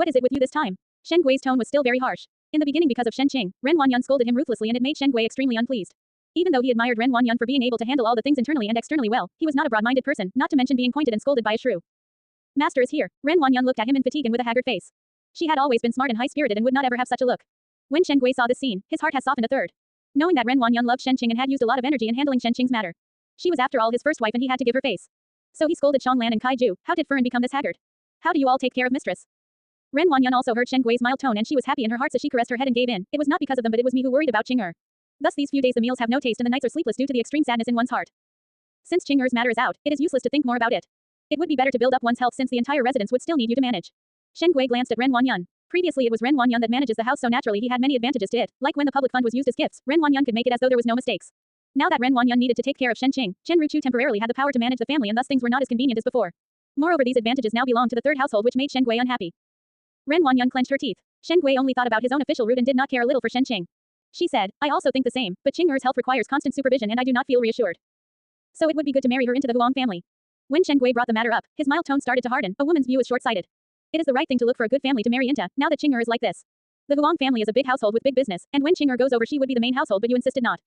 What is it with you this time? Shen Gui's tone was still very harsh. In the beginning because of Shen Qing, Ren Wanyan scolded him ruthlessly and it made Shen Gui extremely unpleased. Even though he admired Ren Wanyan for being able to handle all the things internally and externally well, he was not a broad-minded person, not to mention being pointed and scolded by a shrew. Master is here. Ren Wanyan looked at him in fatigue and with a haggard face. She had always been smart and high-spirited and would not ever have such a look. When Shen Gui saw this scene, his heart has softened a third. Knowing that Ren Wanyan loved Shen Qing and had used a lot of energy in handling Shen Qing's matter. She was after all his first wife and he had to give her face. So he scolded Xianglan and Kaiju. How did Furen become this haggard? How do you all take care of mistress? Ren Wanyan also heard Shen Gui's mild tone and she was happy in her heart as she caressed her head and gave in. It was not because of them but it was me who worried about Qing Er. Thus these few days the meals have no taste and the nights are sleepless due to the extreme sadness in one's heart. Since Qing Er's matter is out, it is useless to think more about it. It would be better to build up one's health since the entire residence would still need you to manage. Shen Gui glanced at Ren Wanyan. Previously it was Ren Wanyan that manages the house so naturally he had many advantages to it, like when the public fund was used as gifts, Ren Wanyan could make it as though there was no mistakes. Now that Ren Wanyan needed to take care of Shen Qing, Chen Ruchu temporarily had the power to manage the family and thus things were not as convenient as before. Moreover these advantages now belonged to the third household which made Shen Gui unhappy. Ren Wanyan clenched her teeth. Shen Gui only thought about his own official route and did not care a little for Shen Qing. She said, I also think the same, but Qing Er's health requires constant supervision and I do not feel reassured. So it would be good to marry her into the Huang family. When Shen Gui brought the matter up, his mild tone started to harden. A woman's view is short-sighted. It is the right thing to look for a good family to marry into, now that Qing Er is like this. The Huang family is a big household with big business, and when Qing Er goes over she would be the main household but you insisted not.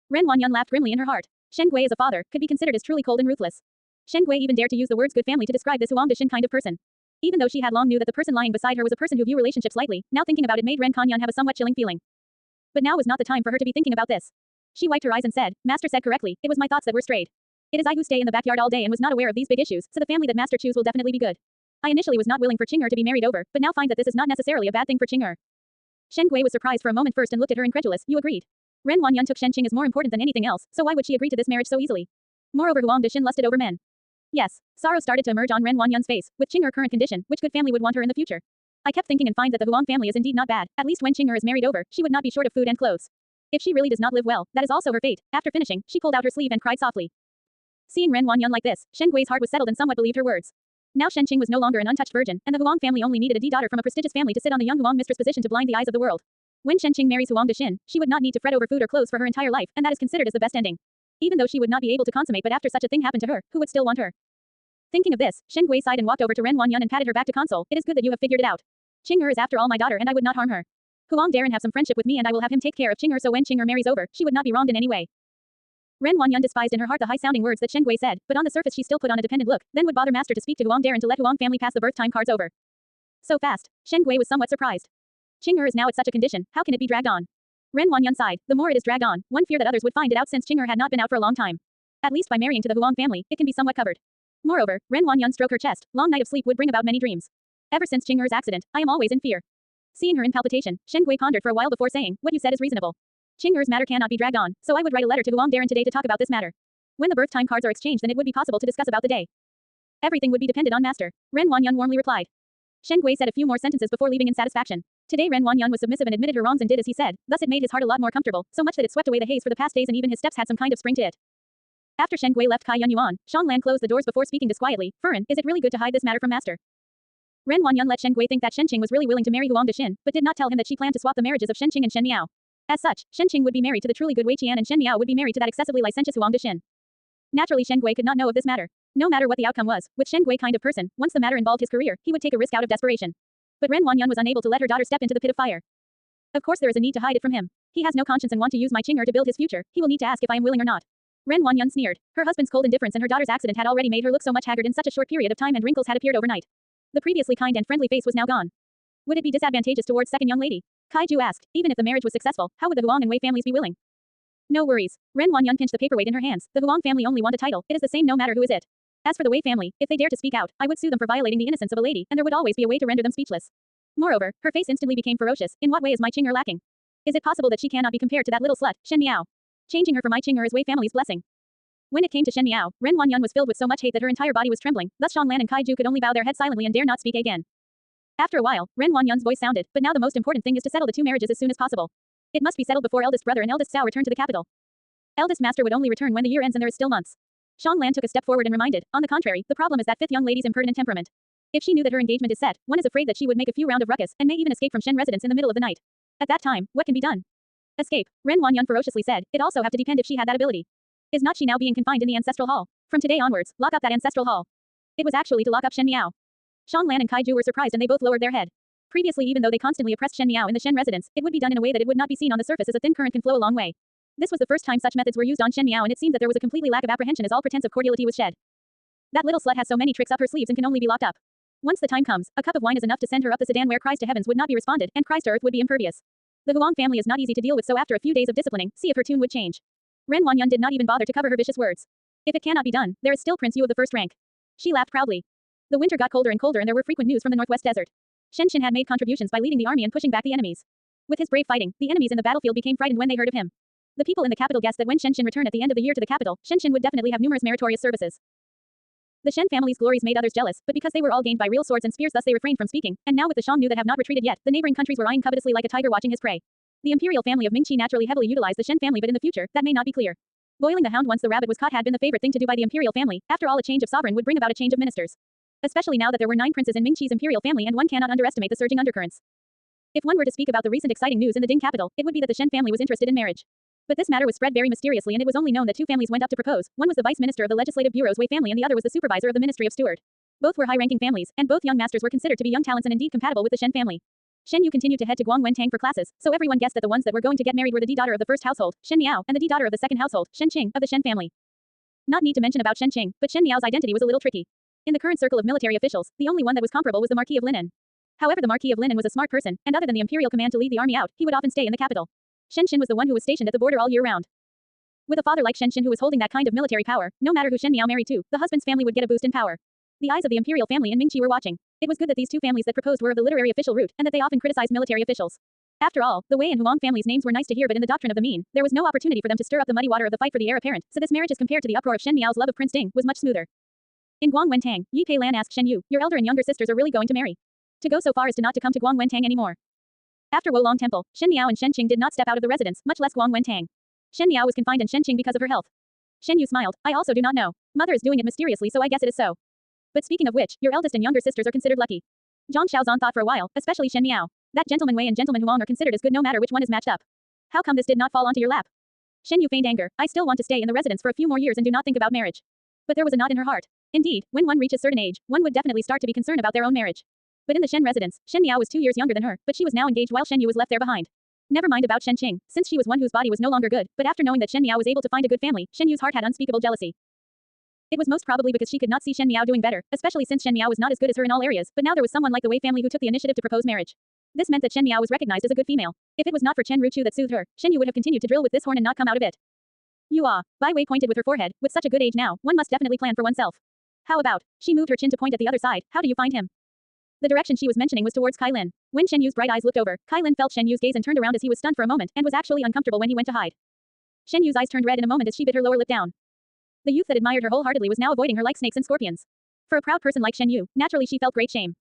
Ren Wanyan laughed grimly in her heart. Shen Gui as a father, could be considered as truly cold and ruthless. Shen Gui even dared to use the words good family to describe this Huang Dashin kind of person. Even though she had long knew that the person lying beside her was a person who viewed relationships lightly, now thinking about it made Ren Kanyan have a somewhat chilling feeling. But now was not the time for her to be thinking about this. She wiped her eyes and said, Master said correctly, it was my thoughts that were strayed. It is I who stay in the backyard all day and was not aware of these big issues, so the family that Master choose will definitely be good. I initially was not willing for Qing Er to be married over, but now find that this is not necessarily a bad thing for Qing Er. Shen Gui was surprised for a moment first and looked at her incredulous, you agreed. Ren Wanyan took Shen Qing as more important than anything else, so why would she agree to this marriage so easily? Moreover Huang Dashin lusted over men. Yes, sorrow started to emerge on Ren Wanyan's face, with Qing Er current condition, which good family would want her in the future. I kept thinking and find that the Huang family is indeed not bad, at least when Qing Er is married over, she would not be short of food and clothes. If she really does not live well, that is also her fate. After finishing, she pulled out her sleeve and cried softly. Seeing Ren Wanyan like this, Shen Gui's heart was settled and somewhat believed her words. Now Shen Qing was no longer an untouched virgin, and the Huang family only needed a daughter from a prestigious family to sit on the young Huang mistress position to blind the eyes of the world. When Shen Qing marries Huang Dashin, she would not need to fret over food or clothes for her entire life, and that is considered as the best ending. Even though she would not be able to consummate but after such a thing happened to her, who would still want her? Thinking of this, Shen Gui sighed and walked over to Ren Wanyan and patted her back to console. It is good that you have figured it out. Qing Er is after all my daughter and I would not harm her. Huang Darren have some friendship with me and I will have him take care of Qing Er so when Qing Er marries over, she would not be wronged in any way. Ren Wanyan despised in her heart the high-sounding words that Shen Gui said, but on the surface she still put on a dependent look, then would bother Master to speak to Huang Darren to let Huang family pass the birth time cards over. So fast. Shen Gui was somewhat surprised. Qing Er is now at such a condition, how can it be dragged on? Ren Wanyan sighed, the more it is dragged on, one fear that others would find it out since Qing Er had not been out for a long time. At least by marrying to the Huang family, it can be somewhat covered. Moreover, Ren Wanyan stroked her chest, long night of sleep would bring about many dreams. Ever since Qing Er's accident, I am always in fear. Seeing her in palpitation, Shen Gui pondered for a while before saying, what you said is reasonable. Qing Er's matter cannot be dragged on, so I would write a letter to Huang Darren today to talk about this matter. When the birth time cards are exchanged then it would be possible to discuss about the day. Everything would be dependent on Master. Ren Wanyan warmly replied. Shen Gui said a few more sentences before leaving in satisfaction. Today Ren Wanyan was submissive and admitted her wrongs and did as he said, thus it made his heart a lot more comfortable, so much that it swept away the haze for the past days and even his steps had some kind of spring to it. After Shen Gui left Kai Yun Yuan, Xianglan closed the doors before speaking disquietly, Furen, is it really good to hide this matter from Master? Ren Wanyan let Shen Gui think that Shen Qing was really willing to marry Huang Dashin, but did not tell him that she planned to swap the marriages of Shen Qing and Shen Miao. As such, Shen Qing would be married to the truly good Wei Qian and Shen Miao would be married to that excessively licentious Huang Dashin. Naturally Shen Gui could not know of this matter. No matter what the outcome was, with Shen Gui kind of person, once the matter involved his career, he would take a risk out of desperation. But Ren Wanyan was unable to let her daughter step into the pit of fire. Of course there is a need to hide it from him. He has no conscience and want to use my Qing Er to build his future, he will need to ask if I am willing or not. Ren Wanyan sneered. Her husband's cold indifference and her daughter's accident had already made her look so much haggard in such a short period of time and wrinkles had appeared overnight. The previously kind and friendly face was now gone. Would it be disadvantageous towards second young lady? Kaiju asked, even if the marriage was successful, how would the Huang and Wei families be willing? No worries. Ren Wanyan pinched the paperweight in her hands. The Huang family only want a title, it is the same no matter who is it. As for the Wei family, if they dare to speak out, I would sue them for violating the innocence of a lady, and there would always be a way to render them speechless. Moreover, her face instantly became ferocious. In what way is my Qing Er lacking? Is it possible that she cannot be compared to that little slut, Shen Miao? Changing her for my Qing Er is Wei family's blessing. When it came to Shen Miao, Ren Wanyan was filled with so much hate that her entire body was trembling, thus Xianglan and Kaiju could only bow their heads silently and dare not speak again. After a while, Ren Wanyan's voice sounded, but now the most important thing is to settle the two marriages as soon as possible. It must be settled before eldest brother and eldest Cao return to the capital. Eldest master would only return when the year ends and there is still months. Xianglan took a step forward and reminded, on the contrary, the problem is that fifth young lady's impertinent temperament. If she knew that her engagement is set, one is afraid that she would make a few round of ruckus and may even escape from Shen residence in the middle of the night. At that time, what can be done? Escape, Ren Wanyan ferociously said, it also have to depend if she had that ability. Is not she now being confined in the ancestral hall? From today onwards, lock up that ancestral hall. It was actually to lock up Shen Miao. Xianglan and Kaiju were surprised and they both lowered their head. Previously, even though they constantly oppressed Shen Miao in the Shen residence, it would be done in a way that it would not be seen on the surface as a thin current can flow a long way. This was the first time such methods were used on Shen Miao, and it seemed that there was a completely lack of apprehension as all pretense of cordiality was shed. That little slut has so many tricks up her sleeves and can only be locked up. Once the time comes, a cup of wine is enough to send her up the sedan where cries to heavens would not be responded, and cries to earth would be impervious. The Huang family is not easy to deal with, so after a few days of disciplining, see if her tune would change. Ren Wanyan did not even bother to cover her vicious words. If it cannot be done, there is still Prince Yu of the first rank. She laughed proudly. The winter got colder and colder, and there were frequent news from the northwest desert. Shen Shen had made contributions by leading the army and pushing back the enemies. With his brave fighting, the enemies in the battlefield became frightened when they heard of him. The people in the capital guessed that when Shen Shen returned at the end of the year to the capital, Shen Shen would definitely have numerous meritorious services. The Shen family's glories made others jealous, but because they were all gained by real swords and spears, thus they refrained from speaking, and now with the Shangnu that have not retreated yet, the neighboring countries were eyeing covetously like a tiger watching his prey. The imperial family of Mingqi naturally heavily utilized the Shen family, but in the future, that may not be clear. Boiling the hound once the rabbit was caught had been the favorite thing to do by the imperial family. After all, a change of sovereign would bring about a change of ministers. Especially now that there were 9 princes in Mingqi's imperial family, and one cannot underestimate the surging undercurrents. If one were to speak about the recent exciting news in the Ding capital, it would be that the Shen family was interested in marriage. But this matter was spread very mysteriously, and it was only known that 2 families went up to propose. One was the vice minister of the legislative bureau's Wei family, and the other was the supervisor of the ministry of steward. Both were high-ranking families, and both young masters were considered to be young talents and indeed compatible with the Shen family. Shen Yu continued to head to Guangwentang for classes, so everyone guessed that the ones that were going to get married were the D daughter of the first household, Shen Miao, and the D daughter of the second household, Shen Qing, of the Shen family. Not need to mention about Shen Qing, but Shen Miao's identity was a little tricky. In the current circle of military officials, the only one that was comparable was the Marquis of Linen. However, the Marquis of Linen was a smart person, and other than the imperial command to lead the army out, he would often stay in the capital. Shen Shen was the one who was stationed at the border all year round. With a father like Shen Shen who was holding that kind of military power, no matter who Shen Miao married to, the husband's family would get a boost in power. The eyes of the imperial family in Mingqi were watching. It was good that these 2 families that proposed were of the literary official route, and that they often criticized military officials. After all, the Wei and Huang families' names were nice to hear, but in the doctrine of the mean, there was no opportunity for them to stir up the muddy water of the fight for the heir apparent, so this marriage as compared to the uproar of Shen Miao's love of Prince Ding was much smoother. In Guangwentang, Yi Pei Lan asked Shen Yu, your elder and younger sisters are really going to marry? To go so far as to not to come to Guangwentang anymore. After Wolong Temple, Shen Miao and Shen Qing did not step out of the residence, much less Guangwentang. Shen Miao was confined in Shen Qing because of her health. Shen Yu smiled, I also do not know. Mother is doing it mysteriously, so I guess it is so. But speaking of which, your eldest and younger sisters are considered lucky. Zhang Xiaozan thought for a while, especially Shen Miao. That gentleman Wei and gentleman Huang are considered as good no matter which one is matched up. How come this did not fall onto your lap? Shen Yu feigned anger, I still want to stay in the residence for a few more years and do not think about marriage. But there was a knot in her heart. Indeed, when one reaches certain age, one would definitely start to be concerned about their own marriage. But in the Shen residence, Shen Miao was 2 years younger than her, but she was now engaged while Shen Yu was left there behind. Never mind about Shen Qing, since she was one whose body was no longer good, but after knowing that Shen Miao was able to find a good family, Shen Yu's heart had unspeakable jealousy. It was most probably because she could not see Shen Miao doing better, especially since Shen Miao was not as good as her in all areas, but now there was someone like the Wei family who took the initiative to propose marriage. This meant that Shen Miao was recognized as a good female. If it was not for Chen Ruchu that soothed her, Shen Yu would have continued to drill with this horn and not come out of it. You ah, Bai Wei pointed with her forehead, with such a good age now, one must definitely plan for oneself. How about? She moved her chin to point at the other side, how do you find him? The direction she was mentioning was towards Kai Lin. When Shen Yu's bright eyes looked over, Kai Lin felt Shen Yu's gaze and turned around as he was stunned for a moment, and was actually uncomfortable when he went to hide. Shen Yu's eyes turned red in a moment as she bit her lower lip down. The youth that admired her wholeheartedly was now avoiding her like snakes and scorpions. For a proud person like Shen Yu, naturally she felt great shame.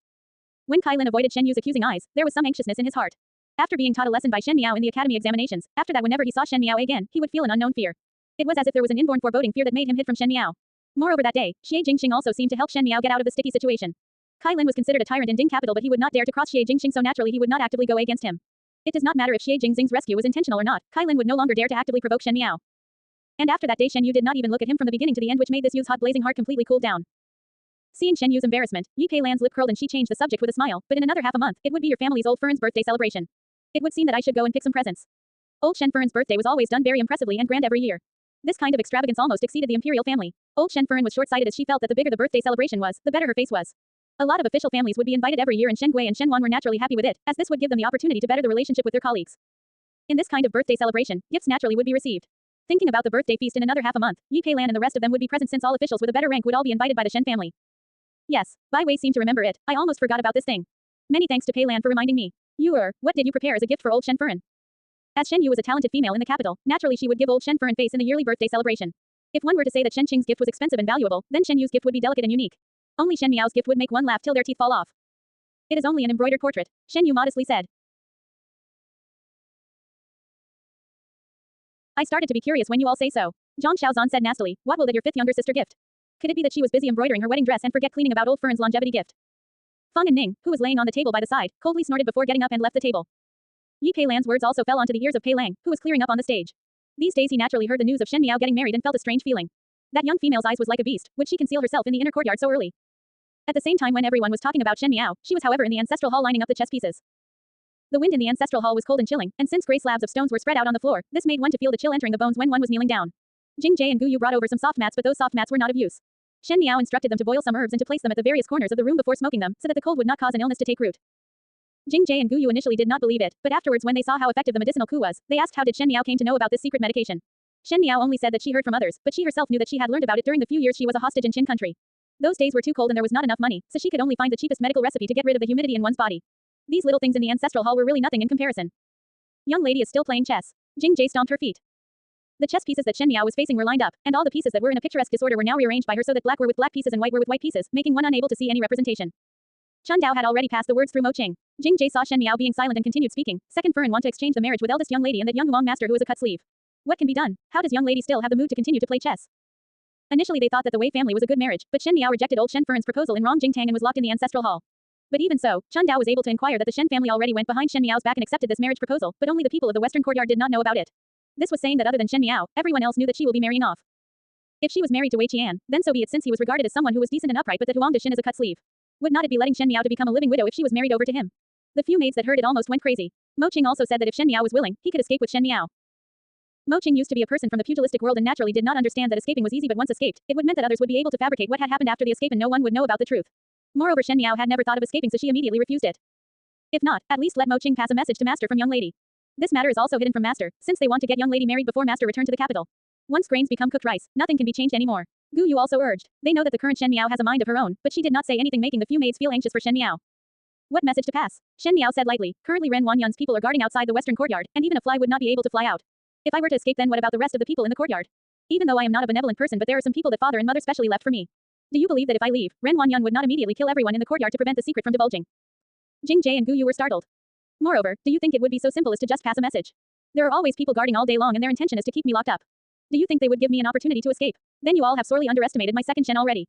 When Kai Lin avoided Shen Yu's accusing eyes, there was some anxiousness in his heart. After being taught a lesson by Shen Miao in the academy examinations, after that whenever he saw Shen Miao again, he would feel an unknown fear. It was as if there was an inborn foreboding fear that made him hid from Shen Miao. Moreover that day, Xie Jingxing also seemed to help Shen Miao get out of the sticky situation. Kai Lin was considered a tyrant in Ding capital, but he would not dare to cross Xie Jingxing, so naturally he would not actively go against him. It does not matter if Xie Jingxing's rescue was intentional or not, Kai Lin would no longer dare to actively provoke Shen Miao. And after that day Shen Yu did not even look at him from the beginning to the end, which made this youth's hot blazing heart completely cool down. Seeing Shen Yu's embarrassment, Yi Pei Lan's lip curled and she changed the subject with a smile, but in another half a month, it would be your family's old Fern's birthday celebration. It would seem that I should go and pick some presents. Old Shen Fern's birthday was always done very impressively and grand every year. This kind of extravagance almost exceeded the imperial family. Old Shen Fern was short-sighted as she felt that the bigger the birthday celebration was, the better her face was. A lot of official families would be invited every year, and Shen Gui and Shen Wan were naturally happy with it, as this would give them the opportunity to better the relationship with their colleagues. In this kind of birthday celebration, gifts naturally would be received. Thinking about the birthday feast in another half a month, Yi Pei Lan and the rest of them would be present since all officials with a better rank would all be invited by the Shen family. Yes, Bai Wei seemed to remember it. I almost forgot about this thing. Many thanks to Pei Lan for reminding me. What did you prepare as a gift for old Shen Fern? As Shen Yu was a talented female in the capital, naturally she would give old Shen Fern face in the yearly birthday celebration. If one were to say that Shen Qing's gift was expensive and valuable, then Shen Yu's gift would be delicate and unique. Only Shen Miao's gift would make one laugh till their teeth fall off. It is only an embroidered portrait, Shen Yu modestly said. I started to be curious when you all say so. Zhang Xiaozan said nastily, what will that your 5th younger sister gift? Could it be that she was busy embroidering her wedding dress and forget cleaning about old Fern's longevity gift? Feng and Ning, who was laying on the table by the side, coldly snorted before getting up and left the table. Yi Pei Lan's words also fell onto the ears of Pei Lang, who was clearing up on the stage. These days he naturally heard the news of Shen Miao getting married and felt a strange feeling. That young female's eyes was like a beast. Would she conceal herself in the inner courtyard so early? At the same time when everyone was talking about Shen Miao, she was however in the ancestral hall lining up the chess pieces. The wind in the ancestral hall was cold and chilling, and since grey slabs of stones were spread out on the floor, this made one to feel the chill entering the bones when one was kneeling down. Jing Jie and Gu Yu brought over some soft mats, but those soft mats were not of use. Shen Miao instructed them to boil some herbs and to place them at the various corners of the room before smoking them, so that the cold would not cause an illness to take root. Jing Jie and Gu Yu initially did not believe it, but afterwards when they saw how effective the medicinal coup was, they asked how did Shen Miao came to know about this secret medication. Shen Miao only said that she heard from others, but she herself knew that she had learned about it during the few years she was a hostage in Qin country. Those days were too cold and there was not enough money, so she could only find the cheapest medical recipe to get rid of the humidity in one's body. These little things in the ancestral hall were really nothing in comparison. Young lady is still playing chess. Jing Jie stomped her feet. The chess pieces that Shen Miao was facing were lined up, and all the pieces that were in a picturesque disorder were now rearranged by her so that black were with black pieces and white were with white pieces, making one unable to see any representation. Chun Dao had already passed the words through Mo Qing. Jing Jie saw Shen Miao being silent and continued speaking. Second Furen want to exchange the marriage with eldest young lady and that young Huang master who is a cut sleeve. What can be done? How does young lady still have the mood to continue to play chess? Initially they thought that the Wei family was a good marriage, but Shen Miao rejected old Shen Furen's proposal in Rong Jingtang and was locked in the ancestral hall. But even so, Chun Dao was able to inquire that the Shen family already went behind Shen Miao's back and accepted this marriage proposal, but only the people of the western courtyard did not know about it. This was saying that other than Shen Miao, everyone else knew that she will be marrying off. If she was married to Wei Qian, then so be it since he was regarded as someone who was decent and upright but that Huang Shen is a cut sleeve. Would not it be letting Shen Miao to become a living widow if she was married over to him? The few maids that heard it almost went crazy. Mo Qing also said that if Shen Miao was willing, he could escape with Shen Miao. Mo Qing used to be a person from the pugilistic world and naturally did not understand that escaping was easy, but once escaped, it would meant that others would be able to fabricate what had happened after the escape and no one would know about the truth. Moreover, Shen Miao had never thought of escaping, so she immediately refused it. If not, at least let Mo Qing pass a message to Master from young lady. This matter is also hidden from Master, since they want to get young lady married before Master return to the capital. Once grains become cooked rice, nothing can be changed anymore. Gu Yu also urged. They know that the current Shen Miao has a mind of her own, but she did not say anything, making the few maids feel anxious for Shen Miao. What message to pass? Shen Miao said lightly. Currently Ren Wanyun's people are guarding outside the western courtyard, and even a fly would not be able to fly out. If I were to escape, then what about the rest of the people in the courtyard? Even though I am not a benevolent person, but there are some people that father and mother specially left for me. Do you believe that if I leave, Ren Wanyun would not immediately kill everyone in the courtyard to prevent the secret from divulging? Jing Jie and Gu Yu were startled. Moreover, do you think it would be so simple as to just pass a message? There are always people guarding all day long and their intention is to keep me locked up. Do you think they would give me an opportunity to escape? Then you all have sorely underestimated my second Shen already.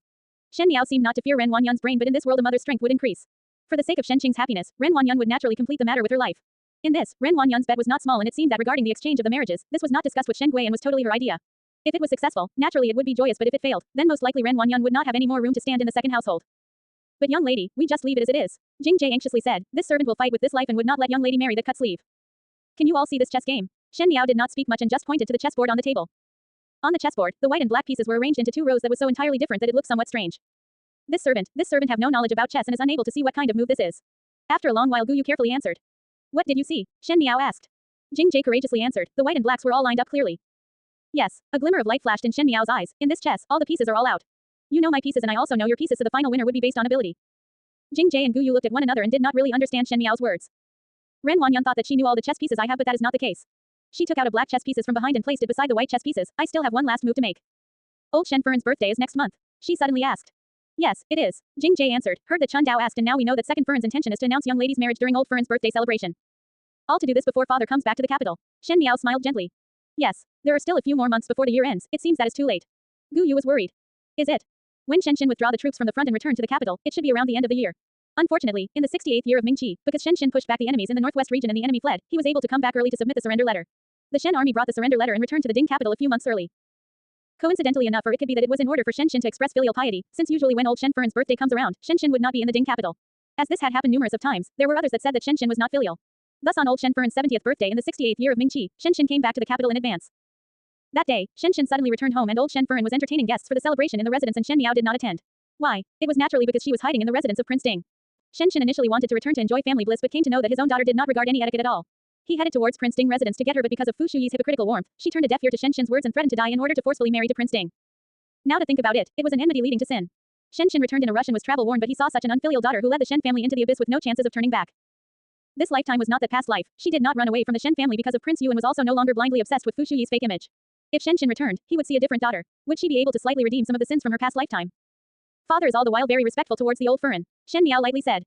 Shen Miao seemed not to fear Ren Wanyun's brain, but in this world a mother's strength would increase. For the sake of Shen Qing's happiness, Ren Wanyun would naturally complete the matter with her life. In this, Ren Wanyun's bet was not small, and it seemed that regarding the exchange of the marriages, this was not discussed with Shen Gui and was totally her idea. If it was successful, naturally it would be joyous, but if it failed, then most likely Ren Wanyun would not have any more room to stand in the second household. But young lady, we just leave it as it is. Jing Jie anxiously said, this servant will fight with this life and would not let young lady marry the cut sleeve. Can you all see this chess game? Shen Miao did not speak much and just pointed to the chessboard on the table. On the chessboard, the white and black pieces were arranged into two rows that was so entirely different that it looked somewhat strange. This servant have no knowledge about chess and is unable to see what kind of move this is. After a long while, Gu Yu carefully answered. What did you see? Shen Miao asked. Jing Jie courageously answered. The white and blacks were all lined up clearly. Yes, a glimmer of light flashed in Shen Miao's eyes. In this chess, all the pieces are all out. You know my pieces and I also know your pieces, so the final winner would be based on ability. Jing Jie and Gu Yu looked at one another and did not really understand Shen Miao's words. Ren Wanyun thought that she knew all the chess pieces I have, but that is not the case. She took out a black chess pieces from behind and placed it beside the white chess pieces. I still have one last move to make. Old Shen Furen's birthday is next month. She suddenly asked. Yes, it is. Jing Jie answered. Heard that Chun Dao asked, and now we know that second Furen's intention is to announce young lady's marriage during old Furen's birthday celebration. All to do this before father comes back to the capital. Shen Miao smiled gently. Yes, there are still a few more months before the year ends. It seems that is too late. Gu Yu was worried. Is it? When Shen withdraw the troops from the front and return to the capital, it should be around the end of the year. Unfortunately, in the 68th year of Ming-Chi, because Shen pushed back the enemies in the northwest region and the enemy fled, he was able to come back early to submit the surrender letter. The Shen army brought the surrender letter and returned to the Ding capital a few months early. Coincidentally enough, or it could be that it was in order for Shen to express filial piety, since usually when old Shen Furen's birthday comes around, Shen would not be in the Ding capital. As this had happened numerous of times, there were others that said that Shen was not filial. Thus on old Shen Furen's 70th birthday in the 68th year of Ming-Chi, Shen came back to the capital in advance. That day, Shen suddenly returned home and old Shen Furen was entertaining guests for the celebration in the residence and Shen Miao did not attend. Why? It was naturally because she was hiding in the residence of Prince Ding. Shen initially wanted to return to enjoy family bliss but came to know that his own daughter did not regard any etiquette at all. He headed towards Prince Ding residence to get her, but because of Fu Shuyi's hypocritical warmth, she turned a deaf ear to Shen's words and threatened to die in order to forcefully marry to Prince Ding. Now to think about it, it was an enmity leading to sin. Shen returned in a rush and was travel worn, but he saw such an unfilial daughter who led the Shen family into the abyss with no chances of turning back. This lifetime was not that past life. She did not run away from the Shen family because of Prince Yu and was also no longer blindly obsessed with Fu Shuyi's fake image. If Shen returned, he would see a different daughter. Would she be able to slightly redeem some of the sins from her past lifetime? Father is all the while very respectful towards the old Furen. Shen Miao lightly said.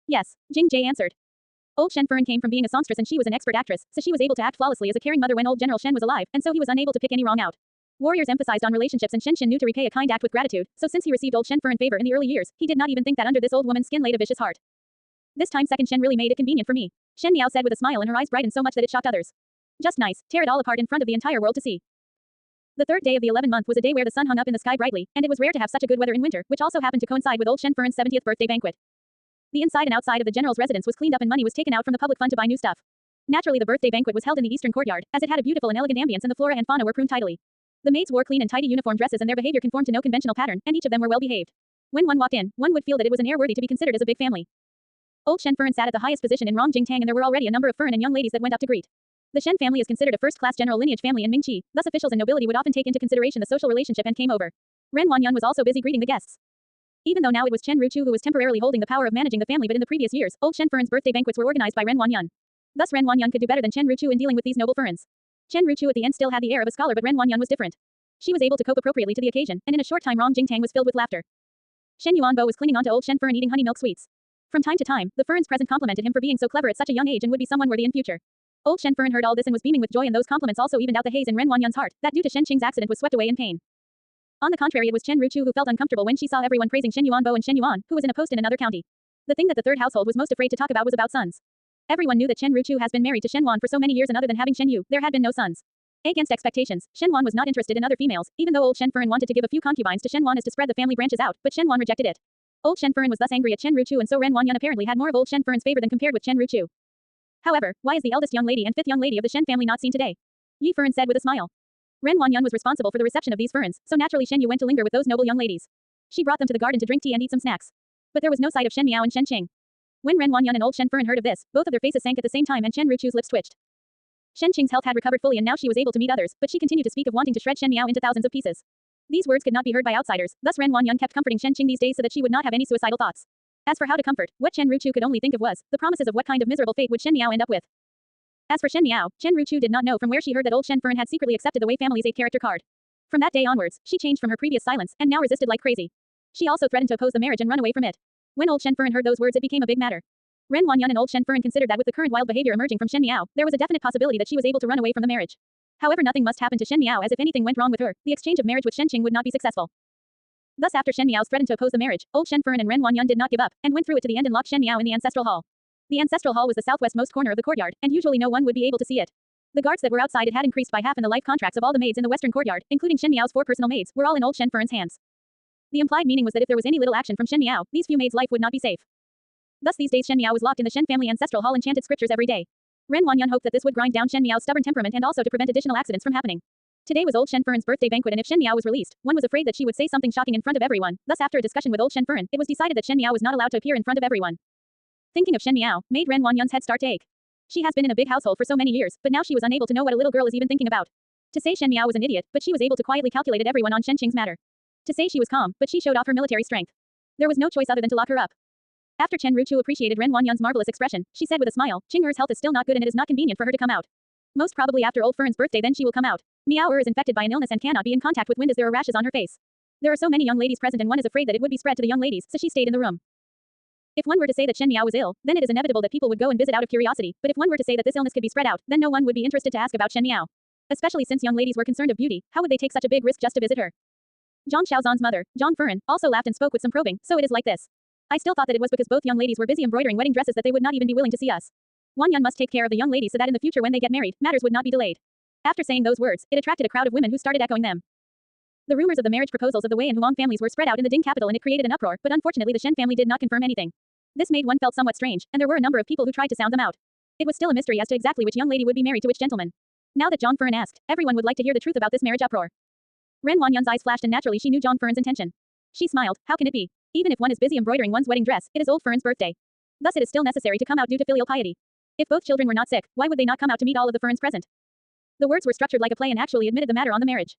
Yes, Jing Jie answered. Old Shen Furen came from being a songstress and she was an expert actress, so she was able to act flawlessly as a caring mother when old General Shen was alive, and so he was unable to pick any wrong out. Warriors emphasized on relationships and Shen knew to repay a kind act with gratitude, so since he received old Shen Furen favor in the early years, he did not even think that under this old woman's skin laid a vicious heart. This time second Shen really made it convenient for me. Shen Miao said with a smile and her eyes brightened so much that it shocked others. Just nice, tear it all apart in front of the entire world to see. The third day of the 11th month was a day where the sun hung up in the sky brightly, and it was rare to have such a good weather in winter, which also happened to coincide with old Shen Furen's 70th birthday banquet. The inside and outside of the general's residence was cleaned up and money was taken out from the public fund to buy new stuff. Naturally, the birthday banquet was held in the eastern courtyard, as it had a beautiful and elegant ambience and the flora and fauna were pruned tidily. The maids wore clean and tidy uniform dresses and their behavior conformed to no conventional pattern, and each of them were well behaved. When one walked in, one would feel that it was an air worthy to be considered as a big family. Old Shen Furen sat at the highest position in Rongjingtang and there were already a number of Furen and young ladies that went up to greet. The Shen family is considered a first-class general lineage family in Mingqi, thus officials and nobility would often take into consideration the social relationship and came over. Ren Wanyan was also busy greeting the guests. Even though now it was Chen Ruchu who was temporarily holding the power of managing the family, but in the previous years, old Shen Furen's birthday banquets were organized by Ren Wanyan. Thus Ren Wanyan could do better than Chen Ruchu in dealing with these noble Furens. Chen Ruchu at the end still had the air of a scholar, but Ren Wanyan was different. She was able to cope appropriately to the occasion, and in a short time Rongjingtang was filled with laughter. Shen Yuanbo was clinging on to old Shen Furen eating honey milk sweets. From time to time, the Furens present complimented him for being so clever at such a young age and would be someone worthy in future. Old Shen Furen heard all this and was beaming with joy, and those compliments also evened out the haze in Ren Wanyan's heart, that due to Shen Qing's accident was swept away in pain. On the contrary, it was Chen Ruchu who felt uncomfortable when she saw everyone praising Shen Yuanbo and Shen Yuan, who was in a post in another county. The thing that the third household was most afraid to talk about was about sons. Everyone knew that Chen Ruchu has been married to Shen Yuan for so many years, and other than having Shen Yu, there had been no sons. Against expectations, Shen Yuan was not interested in other females, even though old Shen Furen wanted to give a few concubines to Shen Yuan as to spread the family branches out, but Shen Yuan rejected it. Old Shen Furen was thus angry at Chen Ruchu, and so Ren Wanyan apparently had more of old Shen Furen's favor than compared with Chen Ruchu. However, why is the eldest young lady and fifth young lady of the Shen family not seen today? Yi Furen said with a smile. Ren Wanyan was responsible for the reception of these Furens, so naturally Shen Yu went to linger with those noble young ladies. She brought them to the garden to drink tea and eat some snacks. But there was no sight of Shen Miao and Shen Qing. When Ren Wanyan and old Shen Furen heard of this, both of their faces sank at the same time and Chen Ruchu's lips twitched. Shen Qing's health had recovered fully and now she was able to meet others, but she continued to speak of wanting to shred Shen Miao into thousands of pieces. These words could not be heard by outsiders, thus Ren Wanyan kept comforting Shen Qing these days so that she would not have any suicidal thoughts. As for how to comfort, what Chen Ruchu could only think of was the promises of what kind of miserable fate would Shen Miao end up with. As for Shen Miao, Chen Ruchu did not know from where she heard that old Shen Furen had secretly accepted the Wei family's 8-character card. From that day onwards, she changed from her previous silence and now resisted like crazy. She also threatened to oppose the marriage and run away from it. When old Shen Furen heard those words, it became a big matter. Ren Wanyan and old Shen Furen considered that with the current wild behavior emerging from Shen Miao, there was a definite possibility that she was able to run away from the marriage. However, nothing must happen to Shen Miao, as if anything went wrong with her, the exchange of marriage with Shen Qing would not be successful. Thus after Shen Miao's threatened to oppose the marriage, old Shen Furen and Ren Wanyan did not give up, and went through it to the end and locked Shen Miao in the ancestral hall. The ancestral hall was the southwestmost corner of the courtyard, and usually no one would be able to see it. The guards that were outside it had increased by half, and the life contracts of all the maids in the western courtyard, including Shen Miao's 4 personal maids, were all in old Shen Furen's hands. The implied meaning was that if there was any little action from Shen Miao, these few maids' life would not be safe. Thus these days Shen Miao was locked in the Shen family ancestral hall and chanted scriptures every day. Ren Wanyan hoped that this would grind down Shen Miao's stubborn temperament and also to prevent additional accidents from happening. Today was old Shen Furen's birthday banquet, and if Shen Miao was released, one was afraid that she would say something shocking in front of everyone. Thus after a discussion with old Shen Furen, it was decided that Shen Miao was not allowed to appear in front of everyone. Thinking of Shen Miao made Ren Wanyan's head start to ache. She has been in a big household for so many years, but now she was unable to know what a little girl is even thinking about. To say Shen Miao was an idiot, but she was able to quietly calculate everyone on Shen Qing's matter. To say she was calm, but she showed off her military strength. There was no choice other than to lock her up. After Chen Ruchu appreciated Ren Wanyan's marvelous expression, she said with a smile, Qing Er's health is still not good and it is not convenient for her to come out. Most probably after old Furen's birthday then she will come out. Miao is infected by an illness and cannot be in contact with wind as there are rashes on her face. There are so many young ladies present and one is afraid that it would be spread to the young ladies, so she stayed in the room. If one were to say that Shen Miao was ill, then it is inevitable that people would go and visit out of curiosity, but if one were to say that this illness could be spread out, then no one would be interested to ask about Shen Miao. Especially since young ladies were concerned of beauty, how would they take such a big risk just to visit her? Zhang Xiaozan's mother, Zhang Furen, also laughed and spoke with some probing, so it is like this. I still thought that it was because both young ladies were busy embroidering wedding dresses that they would not even be willing to see us. Wanyan must take care of the young ladies so that in the future when they get married, matters would not be delayed. After saying those words, it attracted a crowd of women who started echoing them. The rumors of the marriage proposals of the Wei and Huang families were spread out in the Ding capital and it created an uproar, but unfortunately the Shen family did not confirm anything. This made one felt somewhat strange, and there were a number of people who tried to sound them out. It was still a mystery as to exactly which young lady would be married to which gentleman. Now that Zhang Furen asked, everyone would like to hear the truth about this marriage uproar. Ren Wanyan's eyes flashed and naturally she knew Zhang Furen's intention. She smiled, how can it be? Even if one is busy embroidering one's wedding dress, it is old Furen's birthday. Thus it is still necessary to come out due to filial piety. If both children were not sick, why would they not come out to meet all of the Furens present? The words were structured like a play and actually admitted the matter on the marriage.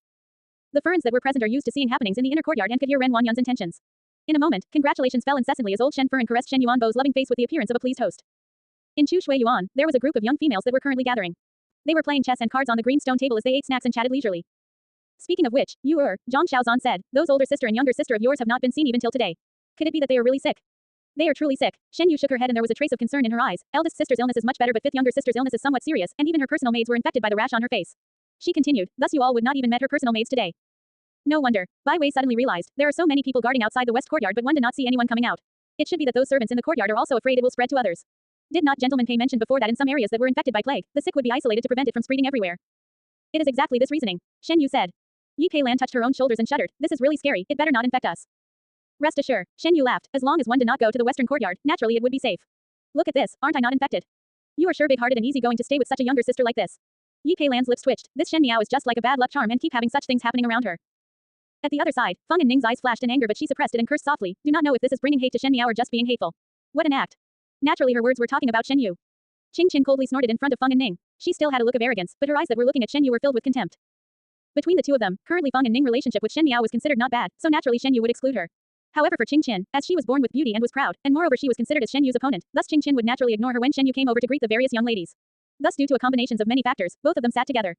The Furens that were present are used to seeing happenings in the inner courtyard and could hear Ren Wanyan's intentions. In a moment, congratulations fell incessantly as old Shen Furen caressed Shen Yuanbo's loving face with the appearance of a pleased host. In Chu Shui Yuan, there was a group of young females that were currently gathering. They were playing chess and cards on the green stone table as they ate snacks and chatted leisurely. Speaking of which, Zhang Xiaozan said, those older sister and younger sister of yours have not been seen even till today. Could it be that they are really sick? They are truly sick. Shen Yu shook her head and there was a trace of concern in her eyes. Eldest sister's illness is much better but fifth younger sister's illness is somewhat serious, and even her personal maids were infected by the rash on her face. She continued, thus you all would not even met her personal maids today. No wonder. Bai Wei suddenly realized, there are so many people guarding outside the west courtyard but one did not see anyone coming out. It should be that those servants in the courtyard are also afraid it will spread to others. Did not gentleman Pei mention before that in some areas that were infected by plague, the sick would be isolated to prevent it from spreading everywhere? It is exactly this reasoning. Shen Yu said. Yi Pei Lan touched her own shoulders and shuddered. This is really scary, it better not infect us. Rest assured, Shen Yu laughed. As long as one did not go to the western courtyard, naturally it would be safe. Look at this, aren't I not infected? You are sure big-hearted and easygoing to stay with such a younger sister like this. Yi Pei Lan's lips twitched. This Shen Miao is just like a bad luck charm and keep having such things happening around her. At the other side, Feng and Ning's eyes flashed in anger but she suppressed it and cursed softly. Do not know if this is bringing hate to Shen Miao or just being hateful. What an act. Naturally her words were talking about Shen Yu. Qing Qin coldly snorted in front of Feng and Ning. She still had a look of arrogance, but her eyes that were looking at Shen Yu were filled with contempt. Between the two of them, currently Feng and Ning relationship with Shen Miao was considered not bad, so naturally Shen Yu would exclude her. However for Qing Qin, as she was born with beauty and was proud, and moreover she was considered as Shen Yu's opponent, thus Qing Qin would naturally ignore her when Shen Yu came over to greet the various young ladies. Thus due to a combinations of many factors, both of them sat together.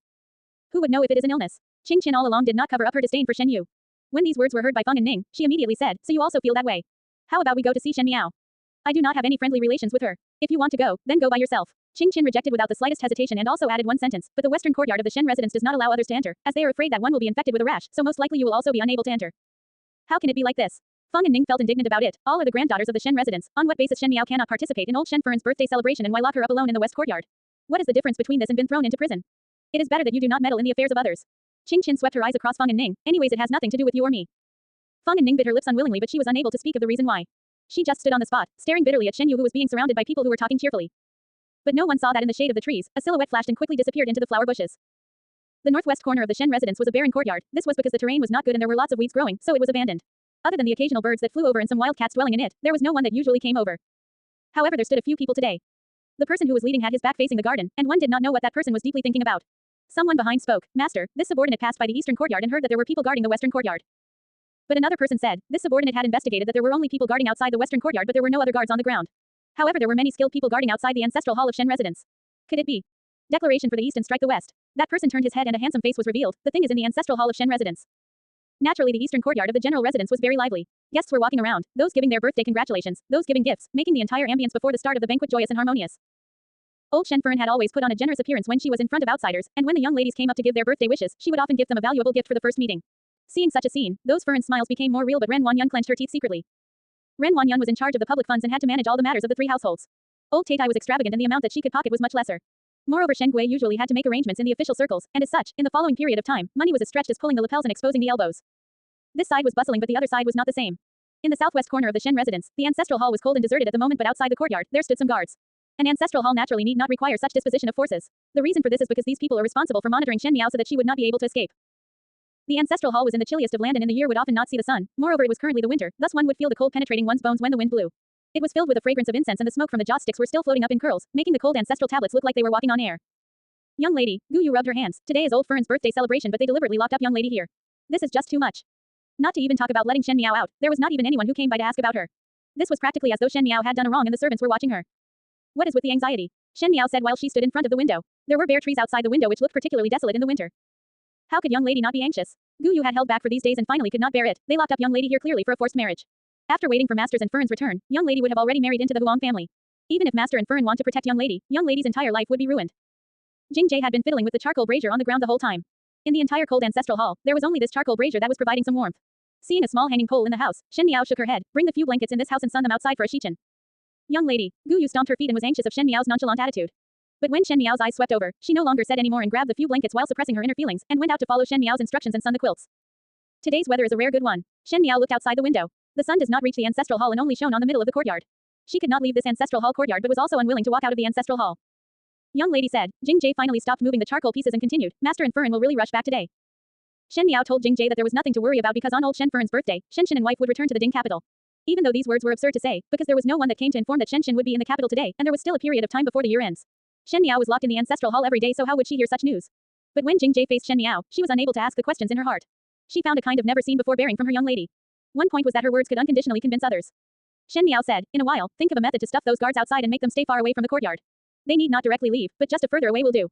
Who would know if it is an illness? Qing Qin all along did not cover up her disdain for Shen Yu. When these words were heard by Feng and Ning, she immediately said, so you also feel that way. How about we go to see Shen Miao? I do not have any friendly relations with her. If you want to go, then go by yourself. Qing Qin rejected without the slightest hesitation and also added one sentence, but the western courtyard of the Shen residence does not allow others to enter, as they are afraid that one will be infected with a rash, so most likely you will also be unable to enter. How can it be like this? Feng and Ning felt indignant about it. All are the granddaughters of the Shen residence. On what basis Shen Miao cannot participate in old Shen Fern's birthday celebration and why lock her up alone in the west courtyard? What is the difference between this and been thrown into prison? It is better that you do not meddle in the affairs of others. Qing Qin swept her eyes across Feng and Ning. Anyways, it has nothing to do with you or me. Feng and Ning bit her lips unwillingly but she was unable to speak of the reason why. She just stood on the spot, staring bitterly at Shen Yu who was being surrounded by people who were talking cheerfully. But no one saw that in the shade of the trees, a silhouette flashed and quickly disappeared into the flower bushes. The northwest corner of the Shen residence was a barren courtyard. This was because the terrain was not good and there were lots of weeds growing, so it was abandoned. Other than the occasional birds that flew over and some wildcats dwelling in it, there was no one that usually came over. However, there stood a few people today. The person who was leading had his back facing the garden, and one did not know what that person was deeply thinking about. Someone behind spoke. Master, this subordinate passed by the eastern courtyard and heard that there were people guarding the western courtyard. But another person said, this subordinate had investigated that there were only people guarding outside the western courtyard but there were no other guards on the ground. However, there were many skilled people guarding outside the ancestral hall of Shen residence. Could it be? Declaration for the east and strike the west. That person turned his head and a handsome face was revealed. The thing is in the ancestral hall of Shen residence. Naturally the eastern courtyard of the general residence was very lively. Guests were walking around, those giving their birthday congratulations, those giving gifts, making the entire ambience before the start of the banquet joyous and harmonious. Old Shen Fern had always put on a generous appearance when she was in front of outsiders, and when the young ladies came up to give their birthday wishes, she would often give them a valuable gift for the first meeting. Seeing such a scene, those Fern's smiles became more real but Ren Wanyun clenched her teeth secretly. Ren Wanyun was in charge of the public funds and had to manage all the matters of the three households. Old Tatai was extravagant and the amount that she could pocket was much lesser. Moreover Shen Gui usually had to make arrangements in the official circles, and as such, in the following period of time, money was as stretched as pulling the lapels and exposing the elbows. This side was bustling but the other side was not the same. In the southwest corner of the Shen residence, the ancestral hall was cold and deserted at the moment but outside the courtyard, there stood some guards. An ancestral hall naturally need not require such disposition of forces. The reason for this is because these people are responsible for monitoring Shen Miao so that she would not be able to escape. The ancestral hall was in the chilliest of land and in the year would often not see the sun. Moreover, it was currently the winter, thus one would feel the cold penetrating one's bones when the wind blew. It was filled with the fragrance of incense and the smoke from the joss sticks were still floating up in curls, making the cold ancestral tablets look like they were walking on air. Young lady, Gu Yu rubbed her hands. Today is old Fern's birthday celebration but they deliberately locked up young lady here. This is just too much. Not to even talk about letting Shen Miao out, there was not even anyone who came by to ask about her. This was practically as though Shen Miao had done a wrong and the servants were watching her. What is with the anxiety? Shen Miao said while she stood in front of the window. There were bare trees outside the window which looked particularly desolate in the winter. How could young lady not be anxious? Gu Yu had held back for these days and finally could not bear it. They locked up young lady here clearly for a forced marriage. After waiting for Master's and Fern's return, young lady would have already married into the Huang family. Even if Master and Fern want to protect young lady's entire life would be ruined. Jing Jie had been fiddling with the charcoal brazier on the ground the whole time. In the entire cold ancestral hall, there was only this charcoal brazier that was providing some warmth. Seeing a small hanging pole in the house, Shen Miao shook her head. Bring the few blankets in this house and sun them outside for a shichen. Young lady, Gu Yu stomped her feet and was anxious of Shen Miao's nonchalant attitude. But when Shen Miao's eyes swept over, she no longer said any more and grabbed the few blankets while suppressing her inner feelings and went out to follow Shen Miao's instructions and sun the quilts. Today's weather is a rare good one. Shen Miao looked outside the window. The sun does not reach the ancestral hall and only shone on the middle of the courtyard. She could not leave this ancestral hall courtyard but was also unwilling to walk out of the ancestral hall. Young lady said. Jing Jie finally stopped moving the charcoal pieces and continued. Master and Fern will really rush back today. Shen Miao told Jing Jie that there was nothing to worry about because on old Shen Fern's birthday, Shen Shen and wife would return to the Ding capital. Even though these words were absurd to say, because there was no one that came to inform that Shen Shen would be in the capital today, and there was still a period of time before the year ends. Shen Miao was locked in the ancestral hall every day, so how would she hear such news? But when Jing Jie faced Shen Miao, she was unable to ask the questions in her heart. She found a kind of never seen before bearing from her young lady. One point was that her words could unconditionally convince others. Shen Miao said, in a while, think of a method to stuff those guards outside and make them stay far away from the courtyard. They need not directly leave, but just a further away will do.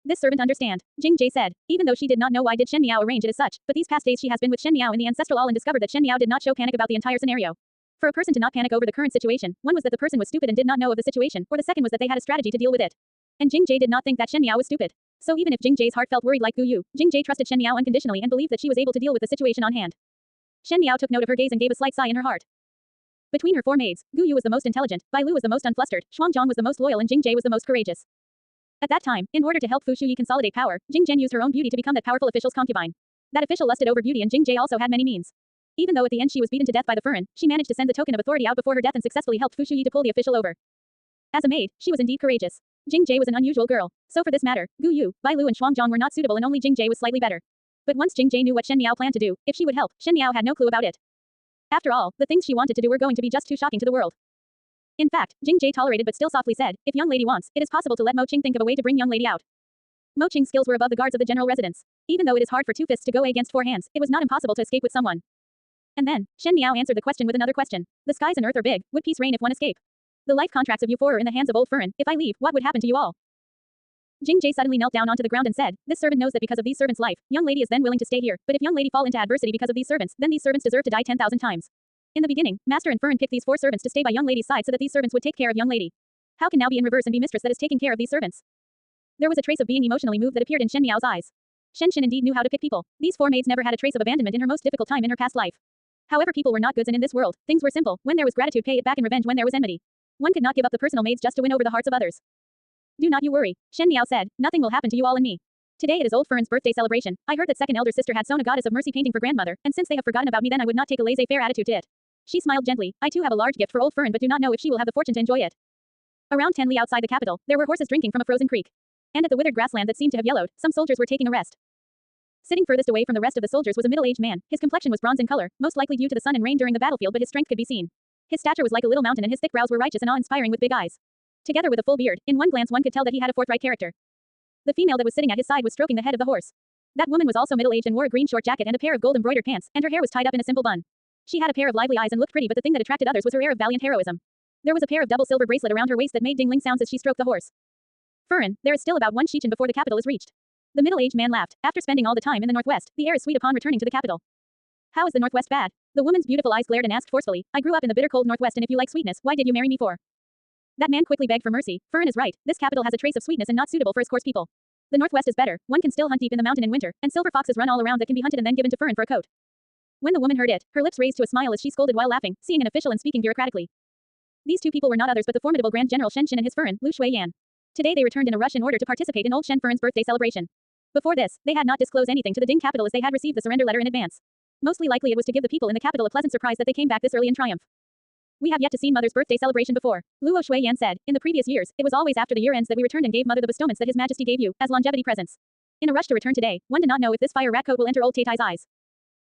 This servant understand, Jing Jie said. Even though she did not know why did Shen Miao arrange it as such, but these past days she has been with Shen Miao in the ancestral hall and discovered that Shen Miao did not show panic about the entire scenario. For a person to not panic over the current situation, one was that the person was stupid and did not know of the situation, or the second was that they had a strategy to deal with it. And Jing Jie did not think that Shen Miao was stupid. So even if Jing Jie's heart felt worried like Gu Yu, Jing Jie trusted Shen Miao unconditionally and believed that she was able to deal with the situation on hand. Shen Miao took note of her gaze and gave a slight sigh in her heart. Between her four maids, Gu Yu was the most intelligent, Bai Lu was the most unflustered, Shuangzhong was the most loyal and Jing Jie was the most courageous. At that time, in order to help Fu Shuyi consolidate power, Jing Zhen used her own beauty to become that powerful official's concubine. That official lusted over beauty and Jing Jie also had many means. Even though at the end she was beaten to death by the Furin, she managed to send the token of authority out before her death and successfully helped Fu Shuyi to pull the official over. As a maid, she was indeed courageous. Jing Jie was an unusual girl. So for this matter, Gu Yu, Bai Lu and Shuang Zhong were not suitable and only Jing Jie was slightly better. But once Jing Jie knew what Shen Miao planned to do, if she would help, Shen Miao had no clue about it. After all, the things she wanted to do were going to be just too shocking to the world. In fact, Jing Jie tolerated but still softly said, if young lady wants, it is possible to let Mo Qing think of a way to bring young lady out. Mo Qing's skills were above the guards of the general residence. Even though it is hard for two fists to go against four hands, it was not impossible to escape with someone. And then, Shen Miao answered the question with another question. The skies and earth are big, would peace reign if one escape? The life contracts of you four are in the hands of old Furin. If I leave, what would happen to you all? Jing Jie suddenly knelt down onto the ground and said, this servant knows that because of these servants' life, young lady is then willing to stay here, but if young lady fall into adversity because of these servants, then these servants deserve to die 10,000 times. In the beginning, Master and Furin picked these four servants to stay by young lady's side so that these servants would take care of young lady. How can now be in reverse and be mistress that is taking care of these servants? There was a trace of being emotionally moved that appeared in Shen Miao's eyes. Shen indeed knew how to pick people. These four maids never had a trace of abandonment in her most difficult time in her past life. However, people were not goods and in this world, things were simple. When there was gratitude, pay it back in revenge when there was enmity. One could not give up the personal maids just to win over the hearts of others. Do not you worry, Shen Miao said, nothing will happen to you all and me. Today it is old Furin's birthday celebration. I heard that second elder sister had sewn a goddess of mercy painting for grandmother, and since they have forgotten about me then I would not take a laissez-faire attitude to it. She smiled gently, I too have a large gift for old Furin but do not know if she will have the fortune to enjoy it. Around 10 li outside the capital, there were horses drinking from a frozen creek. And at the withered grassland that seemed to have yellowed, some soldiers were taking a rest. Sitting furthest away from the rest of the soldiers was a middle-aged man. His complexion was bronze in color, most likely due to the sun and rain during the battlefield but his strength could be seen. His stature was like a little mountain and his thick brows were righteous and awe-inspiring with big eyes. Together with a full beard, in one glance one could tell that he had a forthright character. The female that was sitting at his side was stroking the head of the horse. That woman was also middle-aged and wore a green short jacket and a pair of gold embroidered pants, and her hair was tied up in a simple bun. She had a pair of lively eyes and looked pretty but the thing that attracted others was her air of valiant heroism. There was a pair of double silver bracelet around her waist that made ding-ling sounds as she stroked the horse. Furin, there is still about one shichen before the capital is reached. The middle-aged man laughed. After spending all the time in the northwest, the air is sweet upon returning to the capital. How is the northwest bad? The woman's beautiful eyes glared and asked forcefully, I grew up in the bitter cold northwest and if you like sweetness, why did you marry me for? That man quickly begged for mercy. Furin is right, this capital has a trace of sweetness and not suitable for its coarse people. The northwest is better, one can still hunt deep in the mountain in winter, and silver foxes run all around that can be hunted and then given to Furin for a coat. When the woman heard it, her lips raised to a smile as she scolded while laughing, seeing an official and speaking bureaucratically. These two people were not others but the formidable Grand General Shen and his Furin, Lu Shuiyan. Today they returned in a rush in order to participate in old Shen Furin's birthday celebration. Before this, they had not disclosed anything to the Ding capital as they had received the surrender letter in advance. Mostly likely it was to give the people in the capital a pleasant surprise that they came back this early in triumph. We have yet to see Mother's birthday celebration before, Luo Shuiyan said. In the previous years, it was always after the year ends that we returned and gave Mother the bestowments that His Majesty gave you, as longevity presents. In a rush to return today, one did not know if this fire rat coat will enter old Taitai's eyes.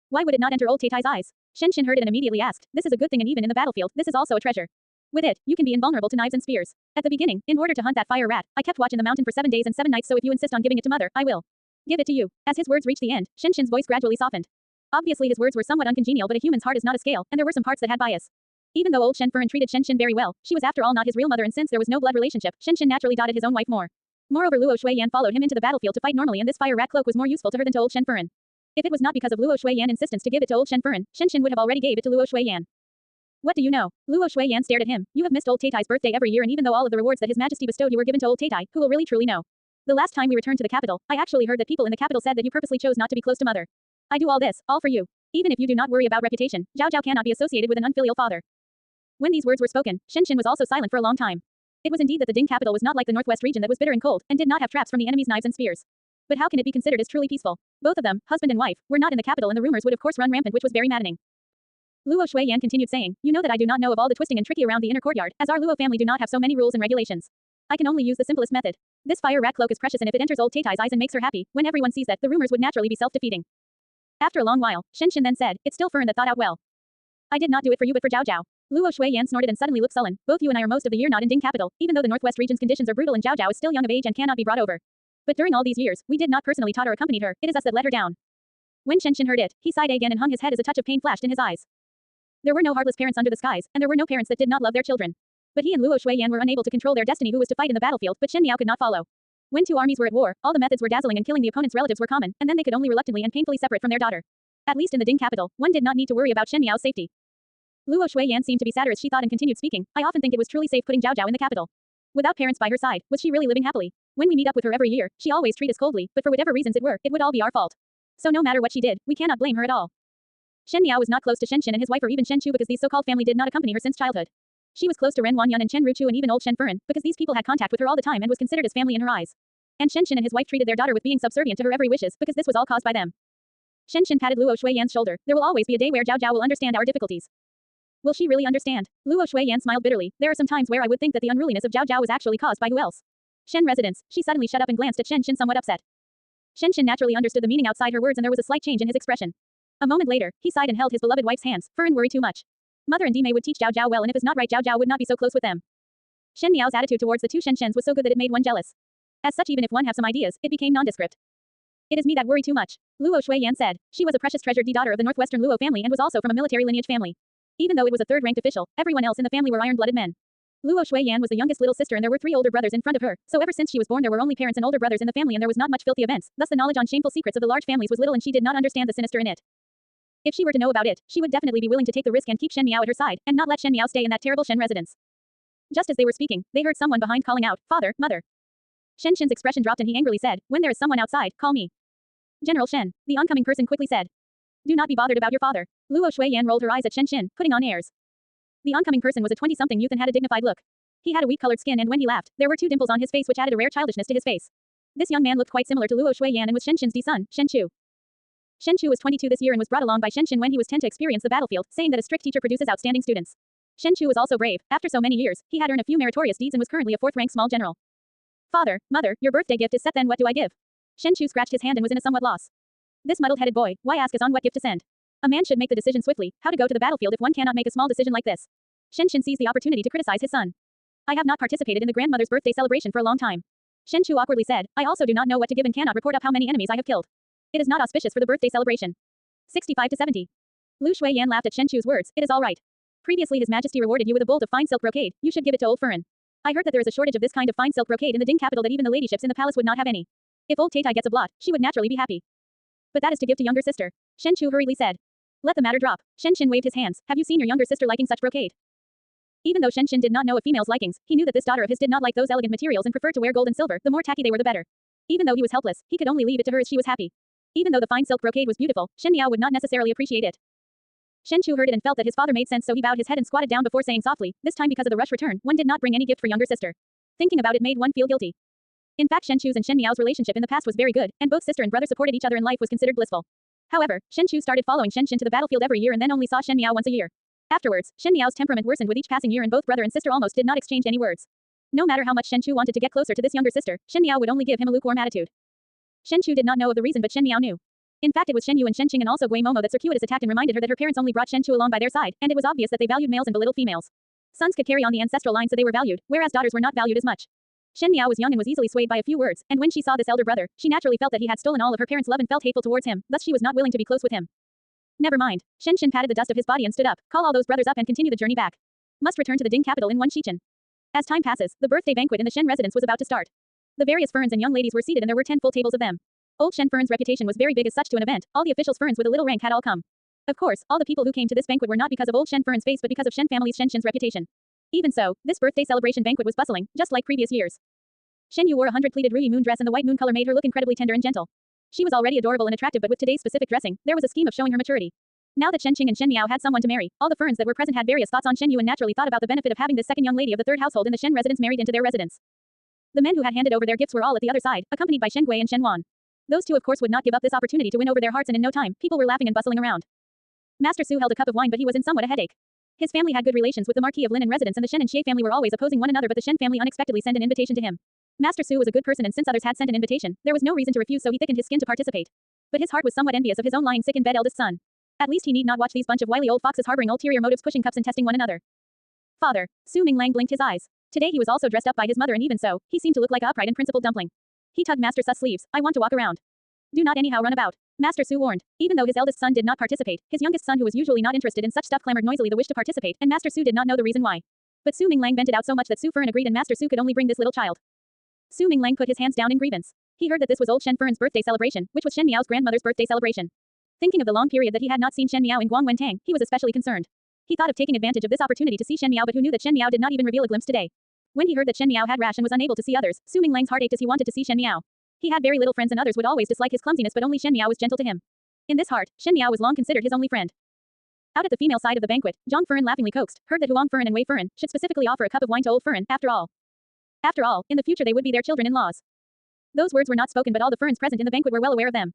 Why would it not enter old Taitai's eyes? Shen heard it and immediately asked, this is a good thing and even in the battlefield, this is also a treasure. With it, you can be invulnerable to knives and spears. At the beginning, in order to hunt that fire rat, I kept watch in the mountain for 7 days and 7 nights so if you insist on giving it to Mother, I will give it to you. As his words reached the end, Shen's voice gradually softened. Obviously his words were somewhat uncongenial but a human's heart is not a scale, and there were some parts that had bias. Even though old Shen Furin treated Shen very well, she was after all not his real mother and since there was no blood relationship, Shen naturally dotted his own wife more. Moreover Luo Shuiyan followed him into the battlefield to fight normally and this fire rat cloak was more useful to her than to old Shen Furin. If it was not because of Luo Shuiyan's insistence to give it to old Shen Furin, Shen would have already gave it to Luo Shuiyan. What do you know? Luo Shuiyan stared at him. You have missed old Taitai's birthday every year and even though all of the rewards that His Majesty bestowed you were given to old Taitai, who will really truly know? The last time we returned to the capital, I actually heard that people in the capital said that you purposely chose not to be close to Mother. I do all this, all for you. Even if you do not worry about reputation, Zhao Zhao cannot be associated with an unfilial father. When these words were spoken, Shen was also silent for a long time. It was indeed that the Ding capital was not like the northwest region that was bitter and cold, and did not have traps from the enemy's knives and spears. But how can it be considered as truly peaceful? Both of them, husband and wife, were not in the capital and the rumors would of course run rampant which was very maddening. Luo Shuiyan continued saying, you know that I do not know of all the twisting and tricky around the inner courtyard, as our Luo family do not have so many rules and regulations. I can only use the simplest method. This fire rat cloak is precious and if it enters old Taitai's eyes and makes her happy, when everyone sees that, the rumors would naturally be self-defeating. After a long while, Shen then said, it's still Furin that thought out well. I did not do it for you but for Zhao Zhao. Luo Shuiyan snorted and suddenly looked sullen. Both you and I are most of the year not in Ding capital, even though the northwest region's conditions are brutal and Zhao Zhao is still young of age and cannot be brought over. But during all these years, we did not personally taught or accompanied her, it is us that let her down. When Shen heard it, he sighed again and hung his head as a touch of pain flashed in his eyes. There were no heartless parents under the skies, and there were no parents that did not love their children. But he and Luo Shuiyan were unable to control their destiny who was to fight in the battlefield, but Shen Miao could not follow. When two armies were at war, all the methods were dazzling and killing the opponent's relatives were common, and then they could only reluctantly and painfully separate from their daughter. At least in the Ding capital, one did not need to worry about Shen Miao's safety. Luo Shuiyan seemed to be sadder as she thought and continued speaking, I often think it was truly safe putting Zhao Zhao in the capital. Without parents by her side, was she really living happily? When we meet up with her every year, she always treats us coldly, but for whatever reasons it would all be our fault. So no matter what she did, we cannot blame her at all. Shen Miao was not close to Shen and his wife or even Shen Chu because these so-called family did not accompany her since childhood. She was close to Ren Wanyan and Chen Ruchu and even old Shen Furin, because these people had contact with her all the time and was considered as family in her eyes. And Shen and his wife treated their daughter with being subservient to her every wishes because this was all caused by them. Shen patted Luo Shuiyan's shoulder. There will always be a day where Zhao Zhao will understand our difficulties. Will she really understand? Luo Shuiyan smiled bitterly. There are some times where I would think that the unruliness of Zhao Zhao was actually caused by who else? Shen residence. She suddenly shut up and glanced at Shen somewhat upset. Shen naturally understood the meaning outside her words and there was a slight change in his expression. A moment later, he sighed and held his beloved wife's hands. Furin worry too much. Mother and Dime would teach Zhao Zhao well and if it's not right Zhao Zhao would not be so close with them. Shen Miao's attitude towards the two Shens was so good that it made one jealous. As such even if one have some ideas, it became nondescript. It is me that worry too much. Luo Shuiyan said. She was a precious treasured daughter of the northwestern Luo family and was also from a military lineage family. Even though it was a third-ranked official, everyone else in the family were iron-blooded men. Luo Shuiyan was the youngest little sister and there were 3 older brothers in front of her, so ever since she was born there were only parents and older brothers in the family and there was not much filthy events, thus the knowledge on shameful secrets of the large families was little and she did not understand the sinister in it. If she were to know about it, she would definitely be willing to take the risk and keep Shen Miao at her side, and not let Shen Miao stay in that terrible Shen residence. Just as they were speaking, they heard someone behind calling out, "Father, mother." Shen's expression dropped and he angrily said, "When there is someone outside, call me." General Shen, the oncoming person quickly said. "Do not be bothered about your father." Luo Shuiyan rolled her eyes at Shen, putting on airs. The oncoming person was a 20-something youth and had a dignified look. He had a wheat-colored skin and when he laughed, there were 2 dimples on his face which added a rare childishness to his face. This young man looked quite similar to Luo Shuiyan and was Shen's son, Shen Chu. Shen Chu was 22 this year and was brought along by Shen when he was 10 to experience the battlefield, saying that a strict teacher produces outstanding students. Shen Chu was also brave. After so many years, he had earned a few meritorious deeds and was currently a 4th-rank small general. "Father, mother, your birthday gift is set then what do I give?" Shen Chu scratched his hand and was in a somewhat loss. This muddled-headed boy, why ask us on what gift to send? A man should make the decision swiftly, how to go to the battlefield if one cannot make a small decision like this. Shen seized the opportunity to criticize his son. "I have not participated in the grandmother's birthday celebration for a long time." Shen Chu awkwardly said, "I also do not know what to give and cannot report up how many enemies I have killed. It is not auspicious for the birthday celebration." 65 to 70. Lu Shuiyan laughed at Shen Chu's words, "It is all right. Previously His Majesty rewarded you with a bolt of fine silk brocade, you should give it to old Furin. I heard that there is a shortage of this kind of fine silk brocade in the Ding capital that even the ladyships in the palace would not have any. If old Taitai gets a blot, she would naturally be happy. But that is to give to younger sister." Shen Chu hurriedly said. "Let the matter drop." Shen waved his hands. "Have you seen your younger sister liking such brocade?" Even though Shen did not know a female's likings, he knew that this daughter of his did not like those elegant materials and preferred to wear gold and silver, the more tacky they were the better. Even though he was helpless, he could only leave it to her as she was happy. Even though the fine silk brocade was beautiful, Shen Miao would not necessarily appreciate it. Shen Chu heard it and felt that his father made sense so he bowed his head and squatted down before saying softly, this time because of the rush return, one did not bring any gift for younger sister. Thinking about it made one feel guilty. In fact Shen Chu's and Shen Miao's relationship in the past was very good, and both sister and brother supported each other and life was considered blissful. However, Shen Chu started following Shen to the battlefield every year and then only saw Shen Miao once a year. Afterwards, Shen Miao's temperament worsened with each passing year and both brother and sister almost did not exchange any words. No matter how much Shen Chu wanted to get closer to this younger sister, Shen Miao would only give him a lukewarm attitude. Shen Chu did not know of the reason but Shen Miao knew. In fact it was Shen Yu and Shen Qing and also Gui Momo that circuitous attacked and reminded her that her parents only brought Shen Chu along by their side, and it was obvious that they valued males and belittled females. Sons could carry on the ancestral line so they were valued, whereas daughters were not valued as much. Shen Miao was young and was easily swayed by a few words, and when she saw this elder brother, she naturally felt that he had stolen all of her parents' love and felt hateful towards him, thus she was not willing to be close with him. Never mind. Shen patted the dust of his body and stood up, call all those brothers up and continue the journey back. Must return to the Ding capital in one Shichen. As time passes, the birthday banquet in the Shen residence was about to start. The various ferns and young ladies were seated and there were 10 full tables of them. Old Shen Fern's reputation was very big as such to an event, all the officials Ferns with a little rank had all come. Of course, all the people who came to this banquet were not because of Old Shen Fern's face but because of Shen family's Shen's reputation. Even so, this birthday celebration banquet was bustling, just like previous years. Shen Yu wore a 100-pleated ruby moon dress and the white moon color made her look incredibly tender and gentle. She was already adorable and attractive but with today's specific dressing, there was a scheme of showing her maturity. Now that Shen Qing and Shen Miao had someone to marry, all the Ferns that were present had various thoughts on Shen Yu and naturally thought about the benefit of having this second young lady of the third household in the Shen residence married into their residence. The men who had handed over their gifts were all at the other side, accompanied by Shen Gui and Shen Wan. Those two of course would not give up this opportunity to win over their hearts and in no time, people were laughing and bustling around. Master Su held a cup of wine but he was in somewhat a headache. His family had good relations with the Marquis of Lin and residence and the Shen and Xie family were always opposing one another but the Shen family unexpectedly sent an invitation to him. Master Su was a good person and since others had sent an invitation, there was no reason to refuse so he thickened his skin to participate. But his heart was somewhat envious of his own lying sick in bed eldest son. At least he need not watch these bunch of wily old foxes harboring ulterior motives pushing cups and testing one another. Father. Su Minglang blinked his eyes. Today he was also dressed up by his mother and even so, he seemed to look like an upright and principled dumpling. He tugged Master Su's sleeves, I want to walk around. Do not anyhow run about. Master Su warned. Even though his eldest son did not participate, his youngest son who was usually not interested in such stuff clamored noisily the wish to participate and Master Su did not know the reason why. But Su Minglang bent it out so much that Su Fern agreed and Master Su could only bring this little child. Su Minglang put his hands down in grievance. He heard that this was old Shen Fern's birthday celebration, which was Shen Miao's grandmother's birthday celebration. Thinking of the long period that he had not seen Shen Miao in Guangwentang, he was especially concerned. He thought of taking advantage of this opportunity to see Shen Miao but who knew that Shen Miao did not even reveal a glimpse today. When he heard that Shen Miao had rash and was unable to see others, Su Minglang's heart ached as he wanted to see Shen Miao. He had very little friends and others would always dislike his clumsiness but only Shen Miao was gentle to him. In this heart, Shen Miao was long considered his only friend. Out at the female side of the banquet, Zhang Fern laughingly coaxed, heard that Huang Fern and Wei Fern should specifically offer a cup of wine to old Fern, after all. After all, in the future they would be their children-in-laws. Those words were not spoken but all the Ferns present in the banquet were well aware of them.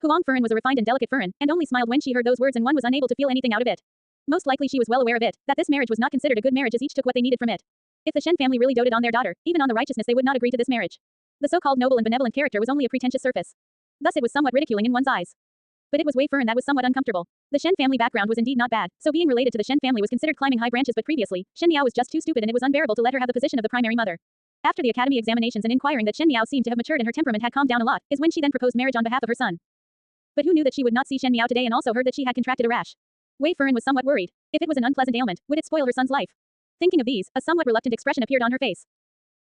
Huang Furen was a refined and delicate Furen, and only smiled when she heard those words and one was unable to feel anything out of it. Most likely she was well aware of it, that this marriage was not considered a good marriage as each took what they needed from it. If the Shen family really doted on their daughter, even on the righteousness they would not agree to this marriage. The so-called noble and benevolent character was only a pretentious surface. Thus it was somewhat ridiculing in one's eyes. But it was Wei Furen that was somewhat uncomfortable. The Shen family background was indeed not bad, so being related to the Shen family was considered climbing high branches, but previously, Shen Miao was just too stupid and it was unbearable to let her have the position of the primary mother. After the academy examinations and inquiring that Shen Miao seemed to have matured and her temperament had calmed down a lot, is when she then proposed marriage on behalf of her son. But who knew that she would not see Shen Miao today and also heard that she had contracted a rash? Wei Furen was somewhat worried. If it was an unpleasant ailment, would it spoil her son's life? Thinking of these, a somewhat reluctant expression appeared on her face.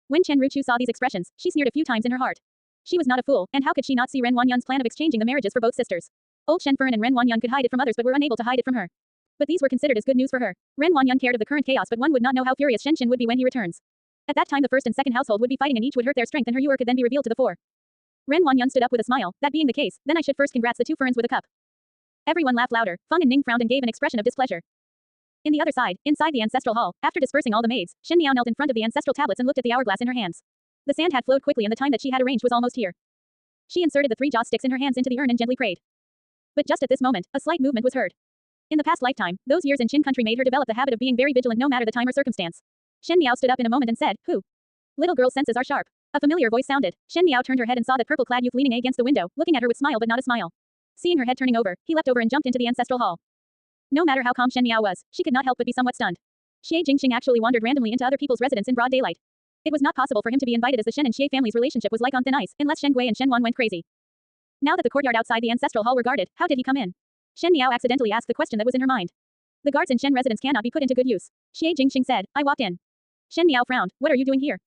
When Chen Ruchu saw these expressions, she sneered a few times in her heart. She was not a fool, and how could she not see Ren Wanyun's plan of exchanging the marriages for both sisters? Old Shen Furen and Ren Wanyun could hide it from others but were unable to hide it from her. But these were considered as good news for her. Ren Wanyun cared of the current chaos but one would not know how furious Shen Qin would be when he returns. At that time the first and second household would be fighting and each would hurt their strength and her Yuer could then be revealed to the fore. Ren Wanyun stood up with a smile. That being the case, then I should first congrats the two Furens with a cup. Everyone laughed louder. Feng and Ning frowned and gave an expression of displeasure. In the other side, inside the ancestral hall, after dispersing all the maids, Shen Miao knelt in front of the ancestral tablets and looked at the hourglass in her hands. The sand had flowed quickly and the time that she had arranged was almost here. She inserted the 3 jaw sticks in her hands into the urn and gently prayed. But just at this moment, a slight movement was heard. In the past lifetime, those years in Qin country made her develop the habit of being very vigilant no matter the time or circumstance. Shen Miao stood up in a moment and said, "Who?" Little girl's senses are sharp. A familiar voice sounded. Shen Miao turned her head and saw that purple-clad youth leaning against the window, looking at her with smile but not a smile. Seeing her head turning over, he leapt over and jumped into the ancestral hall. No matter how calm Shen Miao was, she could not help but be somewhat stunned. Xie Jingxing actually wandered randomly into other people's residence in broad daylight. It was not possible for him to be invited as the Shen and Xie family's relationship was like on thin ice, unless Shen Gui and Shen Wan went crazy. Now that the courtyard outside the ancestral hall were guarded, how did he come in? Shen Miao accidentally asked the question that was in her mind. The guards in Shen residence cannot be put into good use. Xie Jingxing said, "I walked in." Shen Miao frowned. "What are you doing here?"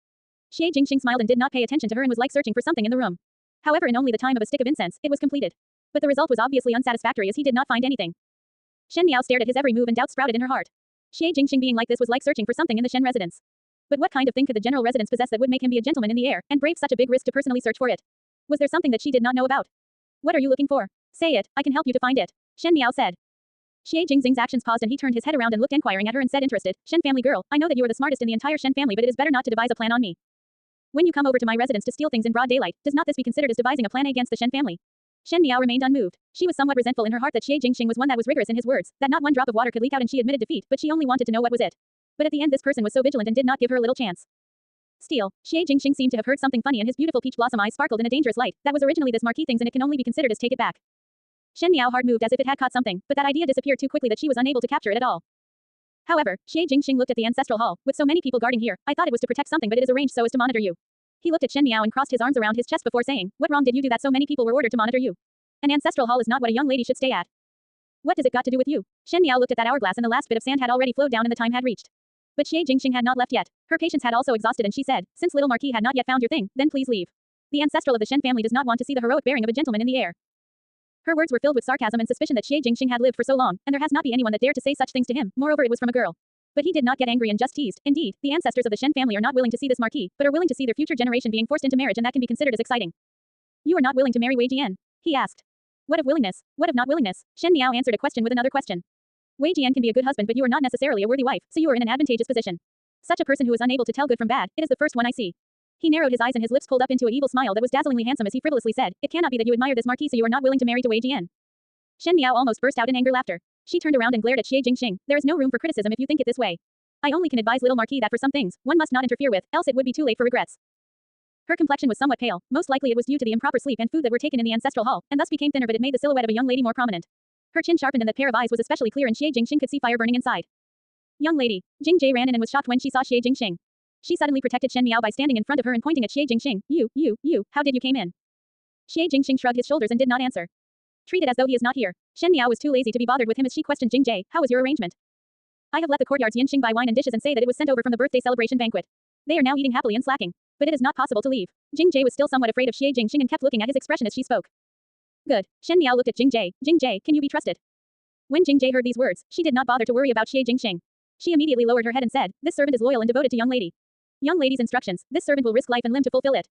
Xie Jingxing smiled and did not pay attention to her and was like searching for something in the room. However, in only the time of a stick of incense, it was completed. But the result was obviously unsatisfactory as he did not find anything. Shen Miao stared at his every move and doubt sprouted in her heart. Xie Jingxing being like this was like searching for something in the Shen residence. But what kind of thing could the general residence possess that would make him be a gentleman in the air, and brave such a big risk to personally search for it? Was there something that she did not know about? "What are you looking for? Say it, I can help you to find it," Shen Miao said. Xie Jingxing's actions paused and he turned his head around and looked inquiring at her and said interested, "Shen family girl, I know that you are the smartest in the entire Shen family but it is better not to devise a plan on me. When you come over to my residence to steal things in broad daylight, does not this be considered as devising a plan against the Shen family?" Shen Miao remained unmoved. She was somewhat resentful in her heart that Xie Jingxing was one that was rigorous in his words, that not one drop of water could leak out and she admitted defeat, but she only wanted to know what was it. But at the end this person was so vigilant and did not give her a little chance. Steal. Xie Jingxing seemed to have heard something funny and his beautiful peach blossom eyes sparkled in a dangerous light. That was originally this marquee things and it can only be considered as take it back. Shen Miao heart moved as if it had caught something, but that idea disappeared too quickly that she was unable to capture it at all. However, Xie Jingxing looked at the ancestral hall. With so many people guarding here, I thought it was to protect something but it is arranged so as to monitor you. He looked at Shen Miao and crossed his arms around his chest before saying, "What wrong did you do that so many people were ordered to monitor you? An ancestral hall is not what a young lady should stay at. What does it got to do with you?" Shen Miao looked at that hourglass and the last bit of sand had already flowed down and the time had reached. But Xie Jingxing had not left yet. Her patience had also exhausted and she said, "Since little Marquis had not yet found your thing, then please leave. The ancestral of the Shen family does not want to see the heroic bearing of a gentleman in the air." Her words were filled with sarcasm and suspicion that Xie Jingxing had lived for so long, and there has not been anyone that dared to say such things to him, moreover it was from a girl. But he did not get angry and just teased. Indeed, the ancestors of the Shen family are not willing to see this Marquis, but are willing to see their future generation being forced into marriage and that can be considered as exciting. "You are not willing to marry Wei Jian?" he asked. "What of willingness? What of not willingness?" Shen Miao answered a question with another question. "Wei Jian can be a good husband but you are not necessarily a worthy wife, so you are in an advantageous position. Such a person who is unable to tell good from bad, it is the first one I see." He narrowed his eyes and his lips pulled up into an evil smile that was dazzlingly handsome as he frivolously said, "It cannot be that you admire this Marquis so you are not willing to marry to Wei Jian." Shen Miao almost burst out in anger laughter. She turned around and glared at Xie Jingxing. "There is no room for criticism if you think it this way. I only can advise little Marquis that for some things, one must not interfere with, else it would be too late for regrets." Her complexion was somewhat pale, most likely it was due to the improper sleep and food that were taken in the ancestral hall, and thus became thinner but it made the silhouette of a young lady more prominent. Her chin sharpened and that pair of eyes was especially clear and Xie Jingxing could see fire burning inside. "Young lady." Jing Jie ran in and was shocked when she saw Xie Jingxing. She suddenly protected Shen Miao by standing in front of her and pointing at Xie Jingxing. You, how did you came in?" Xie Jingxing shrugged his shoulders and did not answer. "Treat it as though he is not here." Shen Miao was too lazy to be bothered with him as she questioned Jing Jie, "How was your arrangement?" "I have let the courtyard's Yinxing buy wine and dishes and say that it was sent over from the birthday celebration banquet. They are now eating happily and slacking. But it is not possible to leave." Jing Jie was still somewhat afraid of Xie Jingxing and kept looking at his expression as she spoke. "Good." Shen Miao looked at Jing Jie. "Jing Jie, can you be trusted?" When Jing Jie heard these words, she did not bother to worry about Xie Jingxing. She immediately lowered her head and said, "This servant is loyal and devoted to young lady. Young lady's instructions, this servant will risk life and limb to fulfill it.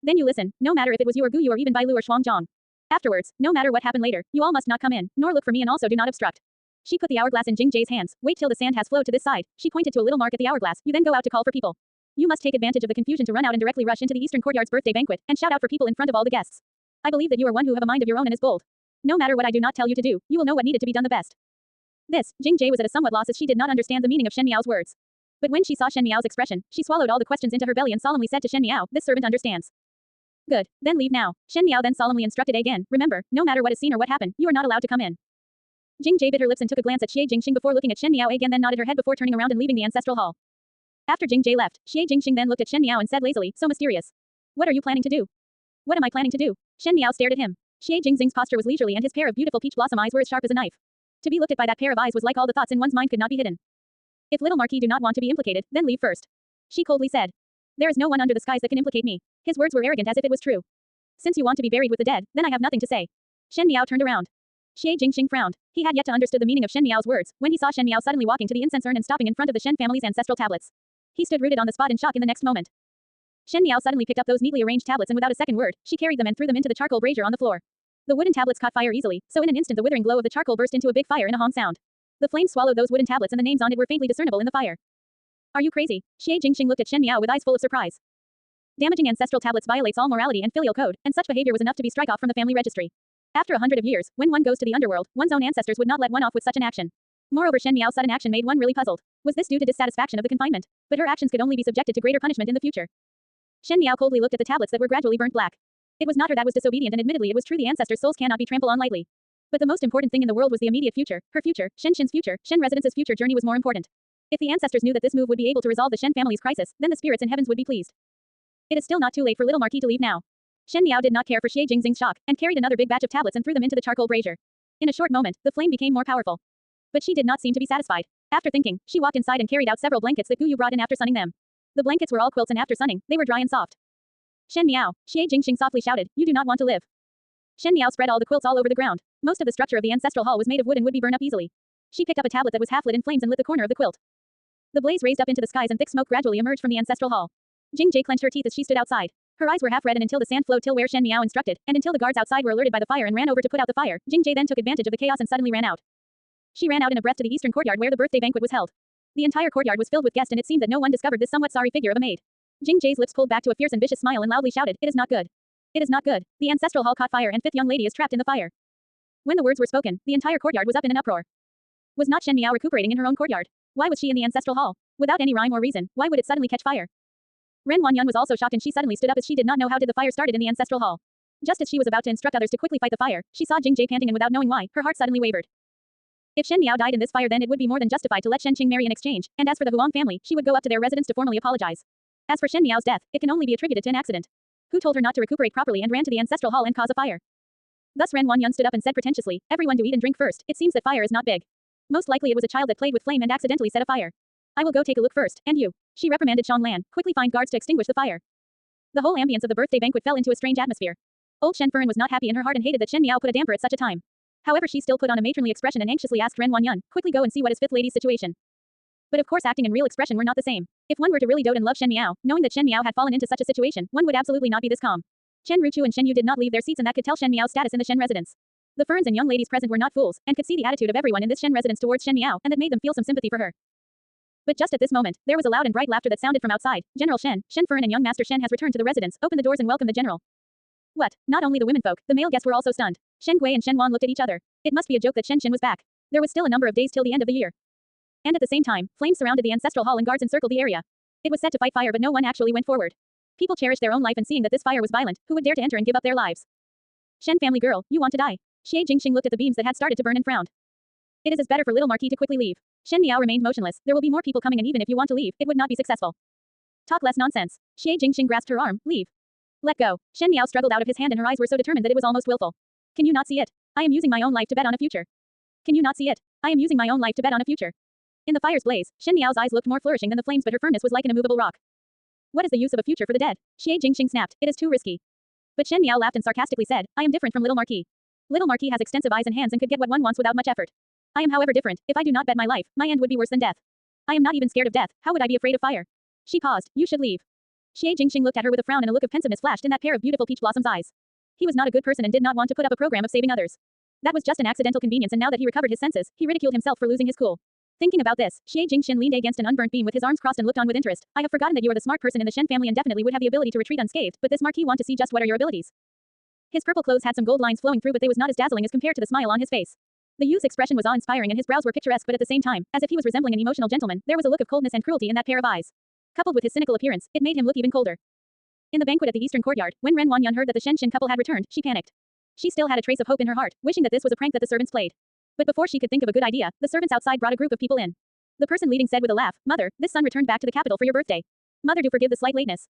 Then you listen, no matter if it was you or Gu Yu or even Bai Lu or Shuangzhang. Afterwards, no matter what happened later, you all must not come in, nor look for me and also do not obstruct." She put the hourglass in Jing Jie's hands. "Wait till the sand has flowed to this side." She pointed to a little mark at the hourglass. "You then go out to call for people. You must take advantage of the confusion to run out and directly rush into the eastern courtyard's birthday banquet, and shout out for people in front of all the guests. I believe that you are one who have a mind of your own and is bold. No matter what I do not tell you to do, you will know what needed to be done the best. This, Jing Jie was at a somewhat loss as she did not understand the meaning of Shen Miao's words. But when she saw Shen Miao's expression, she swallowed all the questions into her belly and solemnly said to Shen Miao, this servant understands. Good, then leave now. Shen Miao then solemnly instructed again, remember, no matter what is seen or what happened, you are not allowed to come in. Jing Jie bit her lips and took a glance at Xie Jingxing before looking at Shen Miao again, then nodded her head before turning around and leaving the ancestral hall. After Jing Jie left, Xie Jingxing then looked at Shen Miao and said lazily, so mysterious. What are you planning to do? What am I planning to do? Shen Miao stared at him. Xie Jingxing's posture was leisurely and his pair of beautiful peach blossom eyes were as sharp as a knife. To be looked at by that pair of eyes was like all the thoughts in one's mind could not be hidden. If little Marquis do not want to be implicated, then leave first. She coldly said. There is no one under the skies that can implicate me. His words were arrogant as if it was true. Since you want to be buried with the dead, then I have nothing to say. Shen Miao turned around. Xie Jingxing frowned. He had yet to understand the meaning of Shen Miao's words, when he saw Shen Miao suddenly walking to the incense urn and stopping in front of the Shen family's ancestral tablets. He stood rooted on the spot in shock in the next moment. Shen Miao suddenly picked up those neatly arranged tablets and without a second word, she carried them and threw them into the charcoal brazier on the floor. The wooden tablets caught fire easily, so in an instant the withering glow of the charcoal burst into a big fire in a hong sound. The flames swallowed those wooden tablets and the names on it were faintly discernible in the fire. Are you crazy? Xie Jingxing looked at Shen Miao with eyes full of surprise. Damaging ancestral tablets violates all morality and filial code, and such behavior was enough to be strike off from the family registry. After 100 years, when one goes to the underworld, one's own ancestors would not let one off with such an action. Moreover, Shen Miao's sudden action made one really puzzled. Was this due to dissatisfaction of the confinement? But her actions could only be subjected to greater punishment in the future. Shen Miao coldly looked at the tablets that were gradually burnt black. It was not her that was disobedient, and admittedly it was true the ancestors' souls cannot be trampled on lightly. But the most important thing in the world was the immediate future, her future, Shen Shen's future, Shen Residence's future journey was more important. If the ancestors knew that this move would be able to resolve the Shen family's crisis, then the spirits in heavens would be pleased. It is still not too late for little Marquis to leave now. Shen Miao did not care for Xie Jingxing's shock, and carried another big batch of tablets and threw them into the charcoal brazier. In a short moment, the flame became more powerful. But she did not seem to be satisfied. After thinking, she walked inside and carried out several blankets that Gu Yu brought in after sunning them. The blankets were all quilts and after sunning, they were dry and soft. Shen Miao, Xie Jingxing softly shouted, you do not want to live. Shen Miao spread all the quilts all over the ground. Most of the structure of the ancestral hall was made of wood and would be burned up easily. She picked up a tablet that was half lit in flames and lit the corner of the quilt. The blaze raised up into the skies and thick smoke gradually emerged from the ancestral hall. Jing Jie clenched her teeth as she stood outside. Her eyes were half red and until the sand flowed till where Shen Miao instructed, and until the guards outside were alerted by the fire and ran over to put out the fire, Jing Jie then took advantage of the chaos and suddenly ran out. She ran out in a breath to the eastern courtyard where the birthday banquet was held. The entire courtyard was filled with guests and it seemed that no one discovered this somewhat sorry figure of a maid. Jing Jie's lips pulled back to a fierce and vicious smile and loudly shouted, it is not good. It is not good. The ancestral hall caught fire and fifth young lady is trapped in the fire. When the words were spoken, the entire courtyard was up in an uproar. Was not Shen Miao recuperating in her own courtyard? Why was she in the ancestral hall? Without any rhyme or reason, why would it suddenly catch fire? Ren Wanyan was also shocked and she suddenly stood up as she did not know how did the fire started in the ancestral hall. Just as she was about to instruct others to quickly fight the fire, she saw Jing Jie panting and without knowing why, her heart suddenly wavered. If Shen Miao died in this fire then it would be more than justified to let Shen Qing marry in exchange, and as for the Huang family, she would go up to their residence to formally apologize. As for Shen Miao's death, it can only be attributed to an accident. Who told her not to recuperate properly and ran to the ancestral hall and cause a fire? Thus Ren Wanyan stood up and said pretentiously, everyone do eat and drink first, it seems that fire is not big. Most likely it was a child that played with flame and accidentally set a fire. I will go take a look first, and you. She reprimanded Xiang Lan, quickly find guards to extinguish the fire. The whole ambience of the birthday banquet fell into a strange atmosphere. Old Shen Furen was not happy in her heart and hated that Shen Miao put a damper at such a time. However, she still put on a matronly expression and anxiously asked Ren Wanyan, quickly go and see what is fifth lady's situation. But of course acting and real expression were not the same. If one were to really dote and love Shen Miao, knowing that Shen Miao had fallen into such a situation, one would absolutely not be this calm. Chen Ruchu and Shen Yu did not leave their seats and that could tell Shen Miao's status in the Shen residence. The Ferns and young ladies present were not fools, and could see the attitude of everyone in this Shen residence towards Shen Miao, and that made them feel some sympathy for her. But just at this moment, there was a loud and bright laughter that sounded from outside. General Shen, Shen Fern and young Master Shen has returned to the residence, open the doors and welcome the general. What? Not only the womenfolk, the male guests were also stunned. Shen Gui and Shen Wan looked at each other. It must be a joke that Shen Shen was back. There was still a number of days till the end of the year. And at the same time, flames surrounded the ancestral hall and guards encircled the area. It was set to fight fire but no one actually went forward. People cherished their own life and seeing that this fire was violent, who would dare to enter and give up their lives? Shen family girl, you want to die. Xie Jingxing looked at the beams that had started to burn and frowned. It is as better for little Marquis to quickly leave. Shen Miao remained motionless. There will be more people coming and even if you want to leave, it would not be successful. Talk less nonsense. Xie Jingxing grasped her arm, leave. Let go. Shen Miao struggled out of his hand and her eyes were so determined that it was almost willful. Can you not see it? I am using my own life to bet on a future. Can you not see it? I am using my own life to bet on a future. In the fire's blaze, Shen Miao's eyes looked more flourishing than the flames but her firmness was like an immovable rock. What is the use of a future for the dead? Xie Jingxing snapped, it is too risky. But Shen Miao laughed and sarcastically said, I am different from little Marquis. Little Marquis has extensive eyes and hands and could get what one wants without much effort. I am however different, if I do not bet my life, my end would be worse than death. I am not even scared of death, how would I be afraid of fire? She paused, you should leave. Xie Jingxing looked at her with a frown and a look of pensiveness flashed in that pair of beautiful peach blossoms eyes. He was not a good person and did not want to put up a program of saving others. That was just an accidental convenience and now that he recovered his senses, he ridiculed himself for losing his cool. Thinking about this, Xie Jingxin leaned against an unburnt beam with his arms crossed and looked on with interest. I have forgotten that you are the smart person in the Shen family and definitely would have the ability to retreat unscathed, but this Marquis want to see just what are your abilities. His purple clothes had some gold lines flowing through, but they was not as dazzling as compared to the smile on his face. The youth's expression was awe-inspiring and his brows were picturesque, but at the same time, as if he was resembling an emotional gentleman, there was a look of coldness and cruelty in that pair of eyes. Coupled with his cynical appearance, it made him look even colder. In the banquet at the eastern courtyard, when Ren Wanyan heard that the Shen couple had returned, she panicked. She still had a trace of hope in her heart, wishing that this was a prank that the servants played. But before she could think of a good idea, the servants outside brought a group of people in. The person leading said with a laugh, "Mother, this son returned back to the capital for your birthday. Mother, do forgive the slight lateness."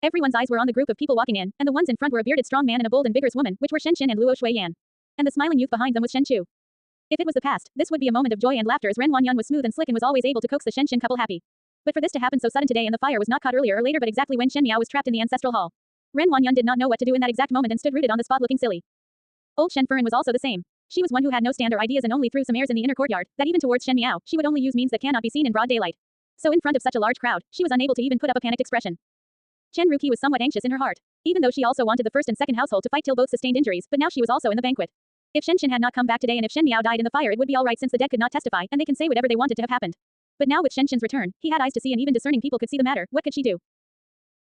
Everyone's eyes were on the group of people walking in, and the ones in front were a bearded strong man and a bold and vigorous woman, which were Shen and Luo Shuiyan. And the smiling youth behind them was Shen Chu. If it was the past, this would be a moment of joy and laughter, as Ren Wanyan was smooth and slick and was always able to coax the Shen couple happy. But for this to happen so sudden today, and the fire was not caught earlier or later but exactly when Shen Miao was trapped in the ancestral hall. Ren Wanyan did not know what to do in that exact moment and stood rooted on the spot looking silly. Old Shen was also the same. She was one who had no stand or ideas and only threw some airs in the inner courtyard, that even towards Shen Miao, she would only use means that cannot be seen in broad daylight. So in front of such a large crowd, she was unable to even put up a panicked expression. Chen Ruqi was somewhat anxious in her heart. Even though she also wanted the first and second household to fight till both sustained injuries, but now she was also in the banquet. If Shen had not come back today and if Shen Miao died in the fire, it would be alright since the dead could not testify and they can say whatever they wanted to have happened. But now with Shen return, he had eyes to see and even discerning people could see the matter. What could she do?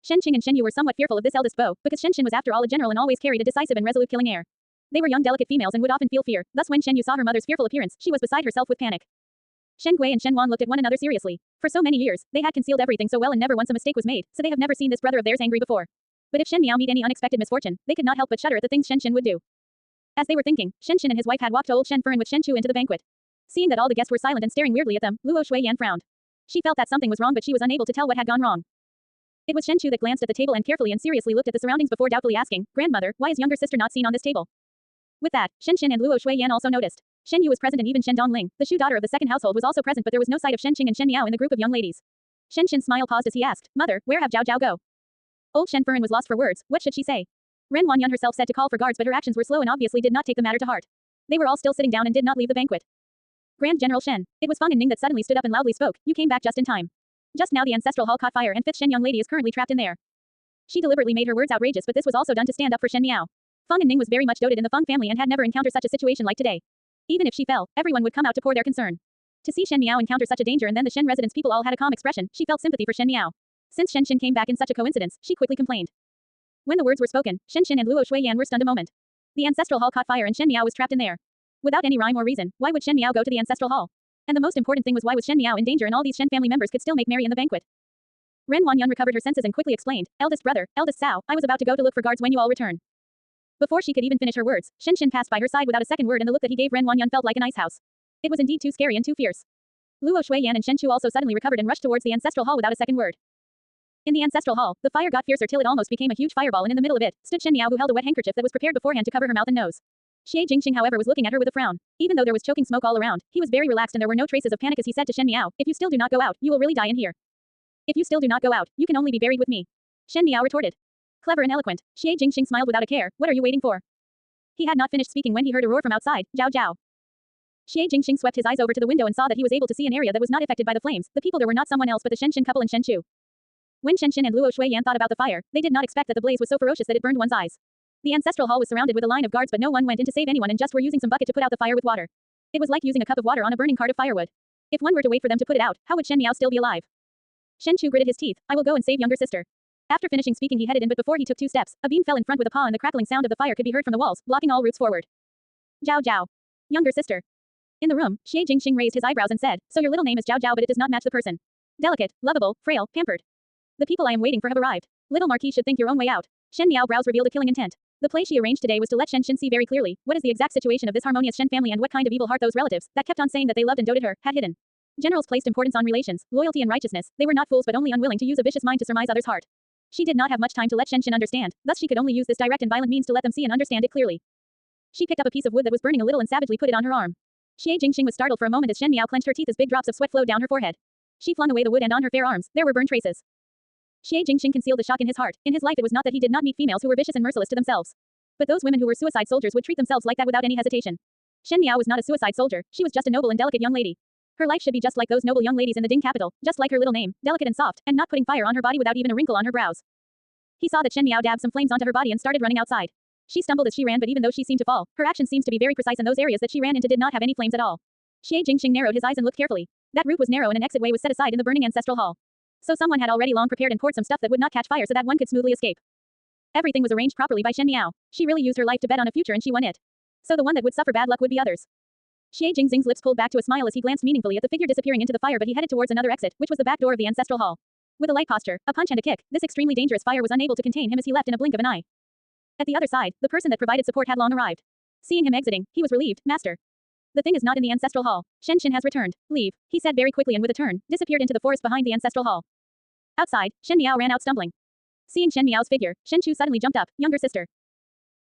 Shen Qing and Shen Yu were somewhat fearful of this eldest beau, because Shen was after all a general and always carried a decisive and resolute killing air. They were young delicate females and would often feel fear, thus when Shen Yu saw her mother's fearful appearance, she was beside herself with panic. Shen Gui and Shen Wan looked at one another seriously. For so many years, they had concealed everything so well and never once a mistake was made, so they have never seen this brother of theirs angry before. But if Shen Miao meet any unexpected misfortune, they could not help but shudder at the things Shen would do. As they were thinking, Shen and his wife had walked to old Shen with Shen Chu into the banquet. Seeing that all the guests were silent and staring weirdly at them, Luo Shuiyan frowned. She felt that something was wrong, but she was unable to tell what had gone wrong. It was Shen Chu that glanced at the table and carefully and seriously looked at the surroundings before doubtfully asking, "Grandmother, why is younger sister not seen on this table?" With that, Shen and Luo Shuiyan also noticed. Shen Yu was present and even Shen Dongling, the Shu daughter of the second household, was also present, but there was no sight of Shen Qing and Shen Miao in the group of young ladies. Shen smile paused as he asked, "Mother, where have Zhao go?" Old Shen was lost for words. What should she say? Ren Wanyan herself said to call for guards, but her actions were slow and obviously did not take the matter to heart. They were all still sitting down and did not leave the banquet. Grand General Shen. It was Fang and Ning that suddenly stood up and loudly spoke. "You came back just in time. Just now the ancestral hall caught fire and fifth Shen young lady is currently trapped in there." She deliberately made her words outrageous, but this was also done to stand up for Shen Miao. Fang and Ning was very much doted in the Fang family and had never encountered such a situation like today. Even if she fell, everyone would come out to pour their concern. To see Shen Miao encounter such a danger and then the Shen residents people all had a calm expression, she felt sympathy for Shen Miao. Since Shen came back in such a coincidence, she quickly complained. When the words were spoken, Shen and Luo Shuiyan were stunned a moment. The ancestral hall caught fire and Shen Miao was trapped in there. Without any rhyme or reason, why would Shen Miao go to the ancestral hall? And the most important thing was, why was Shen Miao in danger and all these Shen family members could still make merry in the banquet? Ren Wanyan recovered her senses and quickly explained, "Eldest brother, eldest Cao, I was about to go to look for guards when you all return." Before she could even finish her words, Shen passed by her side without a second word, and the look that he gave Ren Wanyan felt like an ice house. It was indeed too scary and too fierce. Luo Shuiyan and Shen Chu also suddenly recovered and rushed towards the ancestral hall without a second word. In the ancestral hall, the fire got fiercer till it almost became a huge fireball, and in the middle of it stood Shen Miao, who held a wet handkerchief that was prepared beforehand to cover her mouth and nose. Xie Jingxing, however, was looking at her with a frown. Even though there was choking smoke all around, he was very relaxed and there were no traces of panic as he said to Shen Miao, "If you still do not go out, you will really die in here. If you still do not go out, you can only be buried with me." Shen Miao retorted. Clever and eloquent, Xie Jingxing smiled without a care. "What are you waiting for?" He had not finished speaking when he heard a roar from outside, "Zhao Zhao." Xie Jingxing swept his eyes over to the window and saw that he was able to see an area that was not affected by the flames. The people there were not someone else but the Shen couple and Shen Chu. When Shen and Luo Shuiyan thought about the fire, they did not expect that the blaze was so ferocious that it burned one's eyes. The ancestral hall was surrounded with a line of guards, but no one went in to save anyone and just were using some bucket to put out the fire with water. It was like using a cup of water on a burning cart of firewood. If one were to wait for them to put it out, how would Shen Miao still be alive? Shen Chu gritted his teeth. "I will go and save younger sister." After finishing speaking, he headed in, but before he took 2 steps, a beam fell in front with a paw and the crackling sound of the fire could be heard from the walls, blocking all routes forward. "Zhao Zhao. Younger sister." In the room, Xie Jingxing raised his eyebrows and said, "So your little name is Zhao Zhao, but it does not match the person. Delicate, lovable, frail, pampered. The people I am waiting for have arrived. Little Marquis should think your own way out." Shen Miao brows revealed a killing intent. The play she arranged today was to let Shen see very clearly what is the exact situation of this harmonious Shen family and what kind of evil heart those relatives, that kept on saying that they loved and doted her, had hidden. Generals placed importance on relations, loyalty and righteousness. They were not fools but only unwilling to use a vicious mind to surmise others' heart. She did not have much time to let Shen understand, thus she could only use this direct and violent means to let them see and understand it clearly. She picked up a piece of wood that was burning a little and savagely put it on her arm. Xie Jingxing was startled for a moment as Shen Miao clenched her teeth as big drops of sweat flowed down her forehead. She flung away the wood and on her fair arms, there were burn traces. Xie Jingxing concealed the shock in his heart. In his life it was not that he did not meet females who were vicious and merciless to themselves. But those women who were suicide soldiers would treat themselves like that without any hesitation. Shen Miao was not a suicide soldier, she was just a noble and delicate young lady. Her life should be just like those noble young ladies in the Ding capital, just like her little name, delicate and soft, and not putting fire on her body without even a wrinkle on her brows. He saw that Shen Miao dabbed some flames onto her body and started running outside. She stumbled as she ran, but even though she seemed to fall, her action seems to be very precise and those areas that she ran into did not have any flames at all. Xie Jingxing narrowed his eyes and looked carefully. That route was narrow and an exit way was set aside in the burning ancestral hall. So someone had already long prepared and poured some stuff that would not catch fire so that one could smoothly escape. Everything was arranged properly by Shen Miao. She really used her life to bet on a future and she won it. So the one that would suffer bad luck would be others. Xie Jingxing's lips pulled back to a smile as he glanced meaningfully at the figure disappearing into the fire, but he headed towards another exit, which was the back door of the ancestral hall. With a light posture, a punch and a kick, this extremely dangerous fire was unable to contain him as he left in a blink of an eye. At the other side, the person that provided support had long arrived. Seeing him exiting, he was relieved. Master. The thing is not in the ancestral hall. Shen has returned. Leave, he said very quickly and with a turn, disappeared into the forest behind the ancestral hall. Outside, Shen Miao ran out stumbling. Seeing Shen Miao's figure, Shen suddenly jumped up. Younger sister.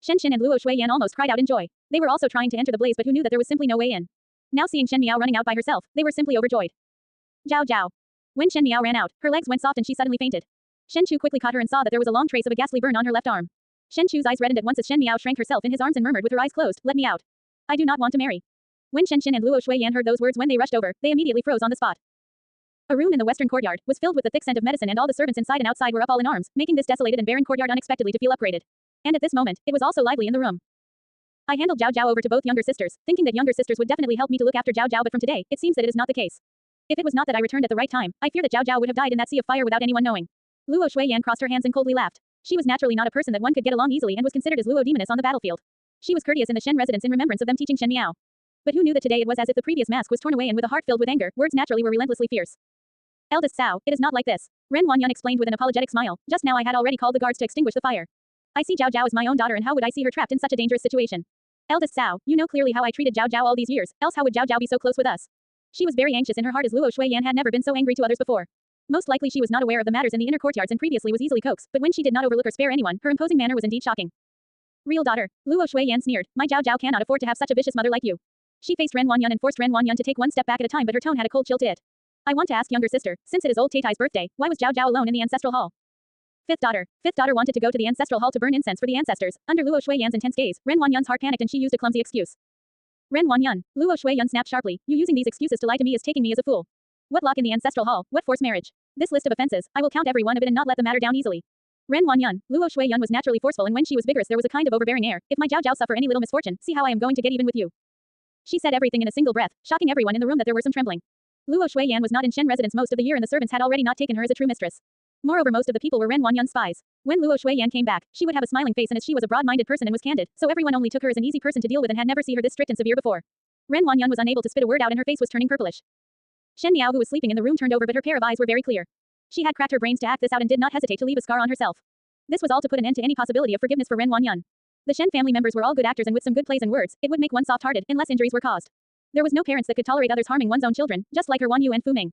Shen and Luo Shuiyan almost cried out in joy. They were also trying to enter the blaze but who knew that there was simply no way in. Now seeing Shen Miao running out by herself, they were simply overjoyed. Zhao Zhao. When Shen Miao ran out, her legs went soft and she suddenly fainted. Shen quickly caught her and saw that there was a long trace of a ghastly burn on her left arm. Shen eyes reddened at once as Shen Miao shrank herself in his arms and murmured with her eyes closed, "Let me out. I do not want to marry." When Shen and Luo Shuiyan heard those words when they rushed over, they immediately froze on the spot. A room in the western courtyard was filled with the thick scent of medicine and all the servants inside and outside were up all in arms, making this desolated and barren courtyard unexpectedly to feel upgraded. And at this moment, it was also lively in the room. I handed Zhao Zhao over to both younger sisters, thinking that younger sisters would definitely help me to look after Zhao Zhao, but from today, it seems that it is not the case. If it was not that I returned at the right time, I fear that Zhao Zhao would have died in that sea of fire without anyone knowing. Luo Shuiyan crossed her hands and coldly laughed. She was naturally not a person that one could get along easily and was considered as Luo Demoness on the battlefield. She was courteous in the Shen residence in remembrance of them teaching Shen Miao. But who knew that today it was as if the previous mask was torn away and with a heart filled with anger, words naturally were relentlessly fierce. Eldest Cao, it is not like this. Ren Wanyan explained with an apologetic smile. Just now I had already called the guards to extinguish the fire. I see Zhao Zhao as my own daughter and how would I see her trapped in such a dangerous situation? Eldest Cao, you know clearly how I treated Zhao Zhao all these years, else how would Zhao Zhao be so close with us? She was very anxious in her heart as Luo Shuiyan had never been so angry to others before. Most likely she was not aware of the matters in the inner courtyards and previously was easily coaxed, but when she did not overlook or spare anyone, her imposing manner was indeed shocking. Real daughter, Luo Shuiyan sneered, my Zhao Zhao cannot afford to have such a vicious mother like you. She faced Ren Wanyan and forced Ren Wanyan to take one step back at a time but her tone had a cold chill to it. I want to ask younger sister, since it is old Taitai's birthday, why was Zhao Zhao alone in the ancestral hall? Fifth daughter wanted to go to the ancestral hall to burn incense for the ancestors. Under Luo Shuiyan's intense gaze, Ren Wanyan's heart panicked and she used a clumsy excuse. Ren Wanyan, Luo Shuiyan snapped sharply, you using these excuses to lie to me is taking me as a fool. What lock in the ancestral hall, what forced marriage? This list of offenses, I will count every one of it and not let the matter down easily. Ren Wanyan, Luo Shuiyan was naturally forceful and when she was vigorous there was a kind of overbearing air. If my Zhao Zhao suffer any little misfortune, see how I am going to get even with you. She said everything in a single breath, shocking everyone in the room that there were some trembling. Luo Shuiyan was not in Shen residence most of the year and the servants had already not taken her as a true mistress. Moreover most of the people were Ren Wanyan's spies. When Luo Shuiyan came back, she would have a smiling face and as she was a broad-minded person and was candid, so everyone only took her as an easy person to deal with and had never seen her this strict and severe before. Ren Wanyan was unable to spit a word out and her face was turning purplish. Shen Miao who was sleeping in the room turned over but her pair of eyes were very clear. She had cracked her brains to act this out and did not hesitate to leave a scar on herself. This was all to put an end to any possibility of forgiveness for Ren Wanyan. The Shen family members were all good actors and with some good plays and words, it would make one soft-hearted unless injuries were caused. There was no parents that could tolerate others harming one's own children, just like her Wan Yu and Fu Ming.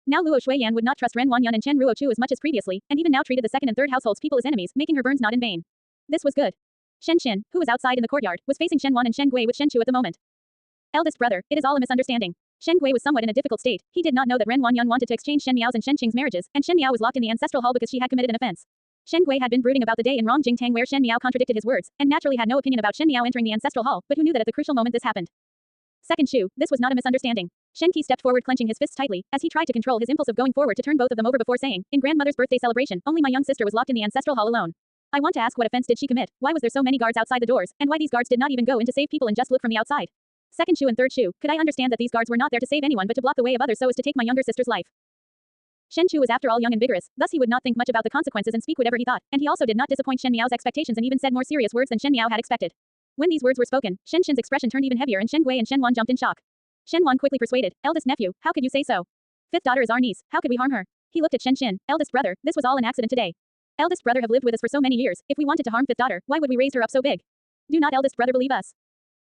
Now Luo Shuiyan would not trust Ren Wanyan and Chen Ruochu as much as previously, and even now treated the second and third households people as enemies, making her burns not in vain. This was good. Shen Xin, who was outside in the courtyard, was facing Shen Wan and Shen Gui with Shen Chu at the moment. Eldest brother, it is all a misunderstanding. Shen Gui was somewhat in a difficult state. He did not know that Ren Wanyan wanted to exchange Shen Miao's and Shen Qing's marriages, and Shen Miao was locked in the ancestral hall because she had committed an offense. Shen Gui had been brooding about the day in Rong Jingtang where Shen Miao contradicted his words, and naturally had no opinion about Shen Miao entering the ancestral hall, but who knew that at the crucial moment this happened. Second Shu, this was not a misunderstanding. Shen Qi stepped forward clenching his fists tightly, as he tried to control his impulse of going forward to turn both of them over before saying, in grandmother's birthday celebration, only my young sister was locked in the ancestral hall alone. I want to ask what offense did she commit, why was there so many guards outside the doors, and why these guards did not even go in to save people and just look from the outside. Second Shu and third Shu, could I understand that these guards were not there to save anyone but to block the way of others so as to take my younger sister's life? Shen Chu was after all young and vigorous, thus he would not think much about the consequences and speak whatever he thought, and he also did not disappoint Shen Miao's expectations and even said more serious words than Shen Miao had expected. When these words were spoken, Shen Xin's expression turned even heavier and Shen Gui and Shen Wan jumped in shock. Shen Wan quickly persuaded, eldest nephew, how could you say so? Fifth daughter is our niece, how could we harm her? He looked at Shen Xin, eldest brother, this was all an accident today. Eldest brother have lived with us for so many years, if we wanted to harm fifth daughter, why would we raise her up so big? Do not eldest brother believe us.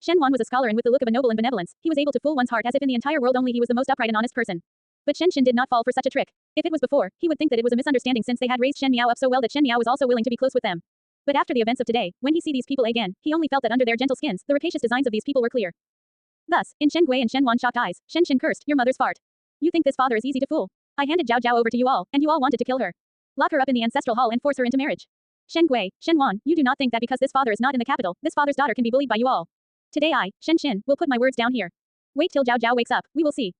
Shen Wan was a scholar and with the look of a noble and benevolence, he was able to fool one's heart as if in the entire world only he was the most upright and honest person. But Shen Xin did not fall for such a trick. If it was before, he would think that it was a misunderstanding since they had raised Shen Miao up so well that Shen Miao was also willing to be close with them. But after the events of today, when he see these people again, he only felt that under their gentle skins, the rapacious designs of these people were clear. Thus, in Shen Gui and Shen Wan's shocked eyes, Shen Xin cursed, your mother's fart. You think this father is easy to fool? I handed Zhao Zhao over to you all, and you all wanted to kill her. Lock her up in the ancestral hall and force her into marriage. Shen Gui, Shen Wan, you do not think that because this father is not in the capital, this father's daughter can be bullied by you all. Today I, Shen Xin, will put my words down here. Wait till Zhao Zhao wakes up, we will see.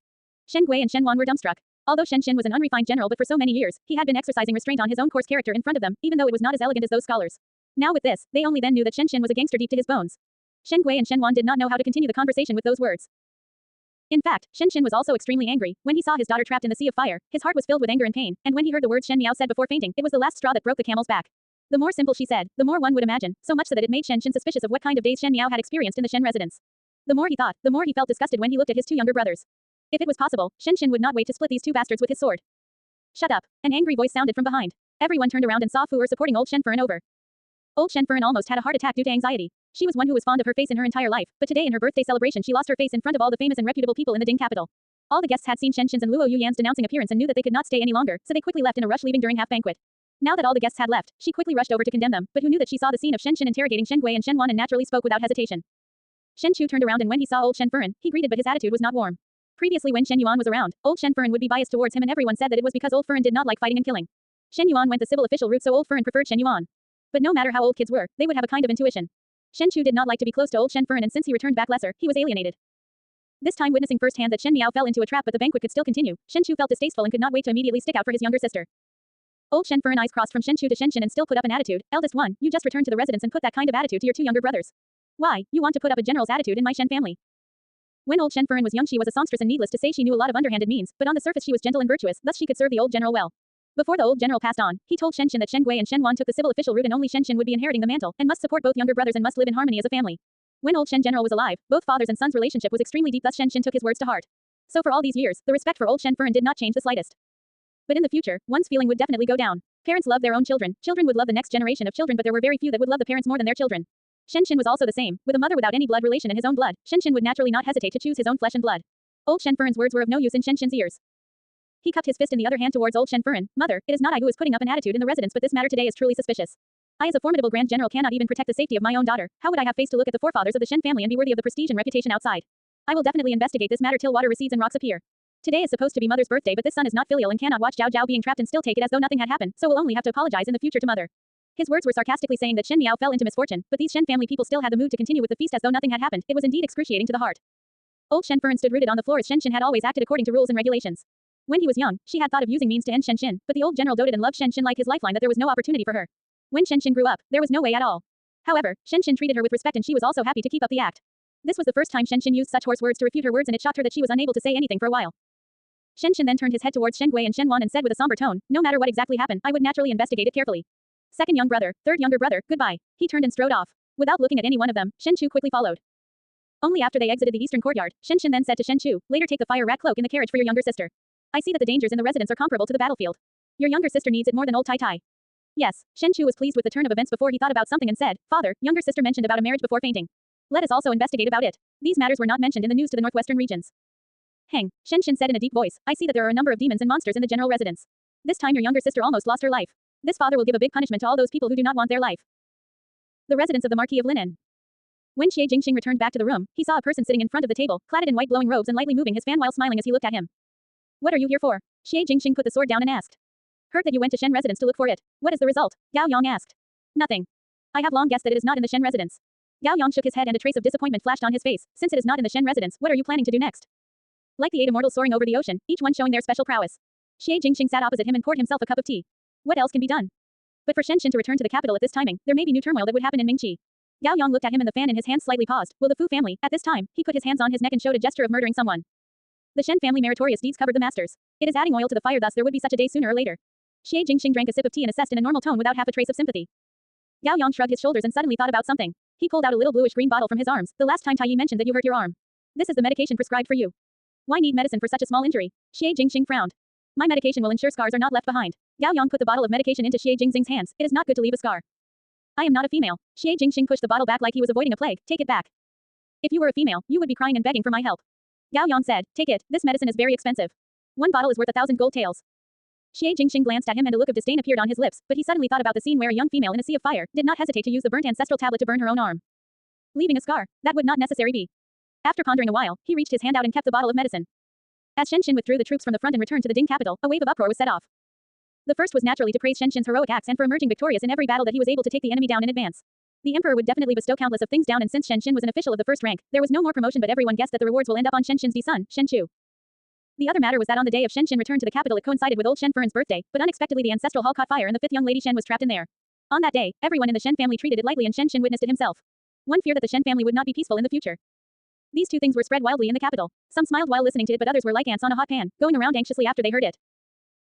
Shen Gui and Shen Wan were dumbstruck. Although Shen Xin was an unrefined general but for so many years, he had been exercising restraint on his own coarse character in front of them, even though it was not as elegant as those scholars. Now with this, they only then knew that Shen Xin was a gangster deep to his bones. Shen Gui and Shen Wan did not know how to continue the conversation with those words. In fact, Shen Xin was also extremely angry. When he saw his daughter trapped in the sea of fire, his heart was filled with anger and pain, and when he heard the words Shen Miao said before fainting, it was the last straw that broke the camel's back. The more simple she said, the more one would imagine, so much so that it made Shen suspicious of what kind of days Shen Miao had experienced in the Shen residence. The more he thought, the more he felt disgusted when he looked at his two younger brothers. If it was possible, Shen would not wait to split these two bastards with his sword. Shut up. An angry voice sounded from behind. Everyone turned around and saw Fu Er supporting old Shen over. Old Shen almost had a heart attack due to anxiety. She was one who was fond of her face in her entire life, but today in her birthday celebration she lost her face in front of all the famous and reputable people in the Ding capital. All the guests had seen Shen and Luo Yuyan's denouncing appearance and knew that they could not stay any longer, so they quickly left in a rush, leaving during half banquet. Now that all the guests had left, she quickly rushed over to condemn them, but who knew that she saw the scene of Shen interrogating Shen Gui and Shen Wan and naturally spoke without hesitation. Shen Chu turned around and when he saw old Shen he greeted, but his attitude was not warm. Previously when Shen Yuan was around, old Shen would be biased towards him and everyone said that it was because old did not like fighting and killing. Shen Yuan went the civil official route, so old preferred Shen Yuan. But no matter how old kids were, they would have a kind of intuition. Shen Chu did not like to be close to old Shen and since he returned back lesser, he was alienated. This time witnessing firsthand that Shen Miao fell into a trap but the banquet could still continue, Shen Chu felt distasteful and could not wait to immediately stick out for his younger sister. Old Shen eyes crossed from Shen Chu to Shen and still put up an attitude. Eldest one, you just returned to the residence and put that kind of attitude to your two younger brothers. Why, you want to put up a general's attitude in my Shen family? When old Shen was young she was a songstress and needless to say she knew a lot of underhanded means, but on the surface she was gentle and virtuous, thus she could serve the old general well. Before the old general passed on, he told Shen that Shen Gui and Shen Wan took the civil official route and only Shen would be inheriting the mantle, and must support both younger brothers and must live in harmony as a family. When old Shen general was alive, both fathers and sons' relationship was extremely deep, thus Shen took his words to heart. So for all these years, the respect for old Shen did not change the slightest. But in the future, one's feeling would definitely go down. Parents love their own children, children would love the next generation of children, but there were very few that would love the parents more than their children. Shen was also the same, with a mother without any blood relation in his own blood, Shen would naturally not hesitate to choose his own flesh and blood. Old Shen words were of no use in Shen ears. He cupped his fist in the other hand towards old Shen Mother, it is not I who is putting up an attitude in the residence, but this matter today is truly suspicious. I as a formidable grand general cannot even protect the safety of my own daughter. How would I have face to look at the forefathers of the Shen family and be worthy of the prestige and reputation outside? I will definitely investigate this matter till water recedes and rocks appear. Today is supposed to be mother's birthday, but this son is not filial and cannot watch Zhao being trapped and still take it as though nothing had happened, so will only have to apologize in the future to mother. His words were sarcastically saying that Shen Miao fell into misfortune, but these Shen family people still had the mood to continue with the feast as though nothing had happened. It was indeed excruciating to the heart. Old Shen stood rooted on the floor as Shen had always acted according to rules and regulations. When he was young, she had thought of using means to end Shen, but the old general doted and loved Shen like his lifeline that there was no opportunity for her. When Shen grew up, there was no way at all. However, Shen treated her with respect and she was also happy to keep up the act. This was the first time Shen used such hoarse words to refute her words and it shocked her that she was unable to say anything for a while. Shen then turned his head towards Shen Gui and Shen Wan and said with a somber tone, no matter what exactly happened, I would naturally investigate it carefully. Second young brother, third younger brother, goodbye. He turned and strode off. Without looking at any one of them, Shen quickly followed. Only after they exited the eastern courtyard, Shen then said to Shen later take the fire rat cloak in the carriage for your younger sister. I see that the dangers in the residence are comparable to the battlefield. Your younger sister needs it more than old Tai. Yes, Shen was pleased with the turn of events before he thought about something and said, Father, younger sister mentioned about a marriage before fainting. Let us also investigate about it. These matters were not mentioned in the news to the northwestern regions. Heng, Shen said in a deep voice, I see that there are a number of demons and monsters in the general residence. This time your younger sister almost lost her life. This father will give a big punishment to all those people who do not want their life. The residence of the Marquis of Linen. When Xie Jingxing returned back to the room, he saw a person sitting in front of the table, clad in white blowing robes and lightly moving his fan while smiling as he looked at him. What are you here for? Xie Jingxing put the sword down and asked. Heard that you went to Shen residence to look for it. What is the result? Gao Yang asked. Nothing. I have long guessed that it is not in the Shen residence. Gao Yang shook his head and a trace of disappointment flashed on his face. Since it is not in the Shen residence, what are you planning to do next? Like the 8 immortals soaring over the ocean, each one showing their special prowess. Xie Jingxing sat opposite him and poured himself a cup of tea. What else can be done? But for Shen to return to the capital at this timing, there may be new turmoil that would happen in Mingqi. Gao Yang looked at him and the fan in his hand slightly paused. Will the Fu family, at this time, he put his hands on his neck and showed a gesture of murdering someone. The Shen family meritorious deeds covered the masters. It is adding oil to the fire, thus there would be such a day sooner or later. Xie Jingxing drank a sip of tea and assessed in a normal tone without half a trace of sympathy. Gao Yang shrugged his shoulders and suddenly thought about something. He pulled out a little bluish-green bottle from his arms. The last time Tai Yi mentioned that you hurt your arm. This is the medication prescribed for you. Why need medicine for such a small injury? Xie Jingxing frowned. My medication will ensure scars are not left behind. Gao Yang put the bottle of medication into Xie Jingxing's hands. It is not good to leave a scar. I am not a female. Xie Jingxing pushed the bottle back like he was avoiding a plague. Take it back. If you were a female, you would be crying and begging for my help. Gao Yang said, take it, this medicine is very expensive. One bottle is worth 1,000 gold taels. Xie Jingxing glanced at him and a look of disdain appeared on his lips, but he suddenly thought about the scene where a young female in a sea of fire did not hesitate to use the burnt ancestral tablet to burn her own arm. Leaving a scar, that would not necessary be. After pondering a while, he reached his hand out and kept the bottle of medicine. As Shen withdrew the troops from the front and returned to the Ding capital, a wave of uproar was set off. The first was naturally to praise Shen's heroic acts and for emerging victorious in every battle that he was able to take the enemy down in advance. The emperor would definitely bestow countless of things down, and since Shen was an official of the first rank, there was no more promotion, but everyone guessed that the rewards will end up on Shen's son, Shen Chu. The other matter was that on the day of Shen returned to the capital it coincided with old Shen birthday, but unexpectedly the ancestral hall caught fire and the 5th young lady Shen was trapped in there. On that day, everyone in the Shen family treated it lightly and Shen witnessed it himself. One feared that the Shen family would not be peaceful in the future. These two things were spread wildly in the capital. Some smiled while listening to it, but others were like ants on a hot pan, going around anxiously after they heard it.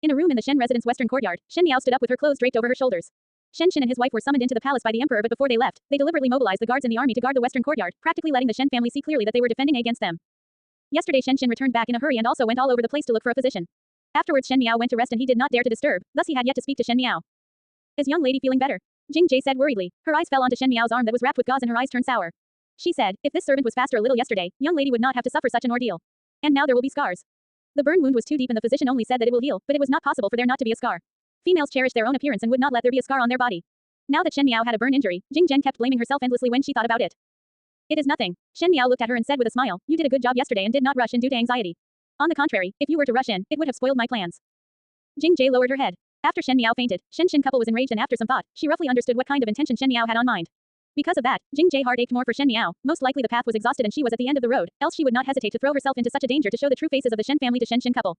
In a room in the Shen residence western courtyard, Shen Miao stood up with her clothes draped over her shoulders. Shen Qin and his wife were summoned into the palace by the emperor, but before they left, they deliberately mobilized the guards in the army to guard the western courtyard, practically letting the Shen family see clearly that they were defending against them. Yesterday Shen Qin returned back in a hurry and also went all over the place to look for a physician. Afterwards Shen Miao went to rest and he did not dare to disturb, thus he had yet to speak to Shen Miao. Is young lady feeling better? Jing Jie said worriedly. Her eyes fell onto Shen Miao's arm that was wrapped with gauze and her eyes turned sour. She said, if this servant was faster a little yesterday, young lady would not have to suffer such an ordeal. And now there will be scars. The burn wound was too deep and the physician only said that it will heal, but it was not possible for there not to be a scar. Females cherish their own appearance and would not let there be a scar on their body. Now that Shen Miao had a burn injury, Jing Zhen kept blaming herself endlessly when she thought about it. It is nothing. Shen Miao looked at her and said with a smile, you did a good job yesterday and did not rush in due to anxiety. On the contrary, if you were to rush in, it would have spoiled my plans. Jing Jie lowered her head. After Shen Miao fainted, Shen Qin couple was enraged and after some thought, she roughly understood what kind of intention Shen Miao had on mind. Because of that, Jing Jie heart ached more for Shen Miao. Most likely the path was exhausted and she was at the end of the road, else she would not hesitate to throw herself into such a danger to show the true faces of the Shen family to Shen Qin couple.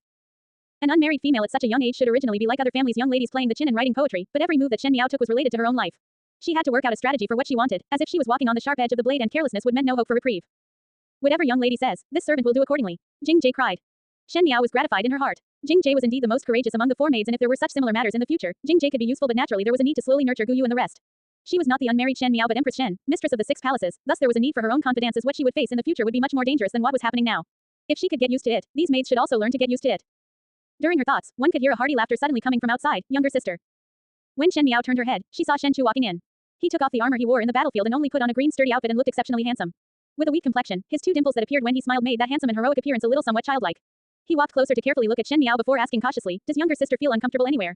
An unmarried female at such a young age should originally be like other families' young ladies playing the chin and writing poetry, but every move that Shen Miao took was related to her own life. She had to work out a strategy for what she wanted, as if she was walking on the sharp edge of the blade and carelessness would meant no hope for reprieve. Whatever young lady says, this servant will do accordingly. Jing Jie cried. Shen Miao was gratified in her heart. Jing Jie was indeed the most courageous among the four maids and if there were such similar matters in the future, Jing Jie could be useful but naturally there was a need to slowly nurture Gu Yu and the rest. She was not the unmarried Shen Miao but Empress Shen, mistress of the 6 palaces, thus there was a need for her own confidence as what she would face in the future would be much more dangerous than what was happening now. If she could get used to it, these maids should also learn to get used to it. During her thoughts, one could hear a hearty laughter suddenly coming from outside, younger sister. When Shen Miao turned her head, she saw Shen Chu walking in. He took off the armor he wore in the battlefield and only put on a green sturdy outfit and looked exceptionally handsome. With a weak complexion, his 2 dimples that appeared when he smiled made that handsome and heroic appearance a little somewhat childlike. He walked closer to carefully look at Shen Miao before asking cautiously, does younger sister feel uncomfortable anywhere?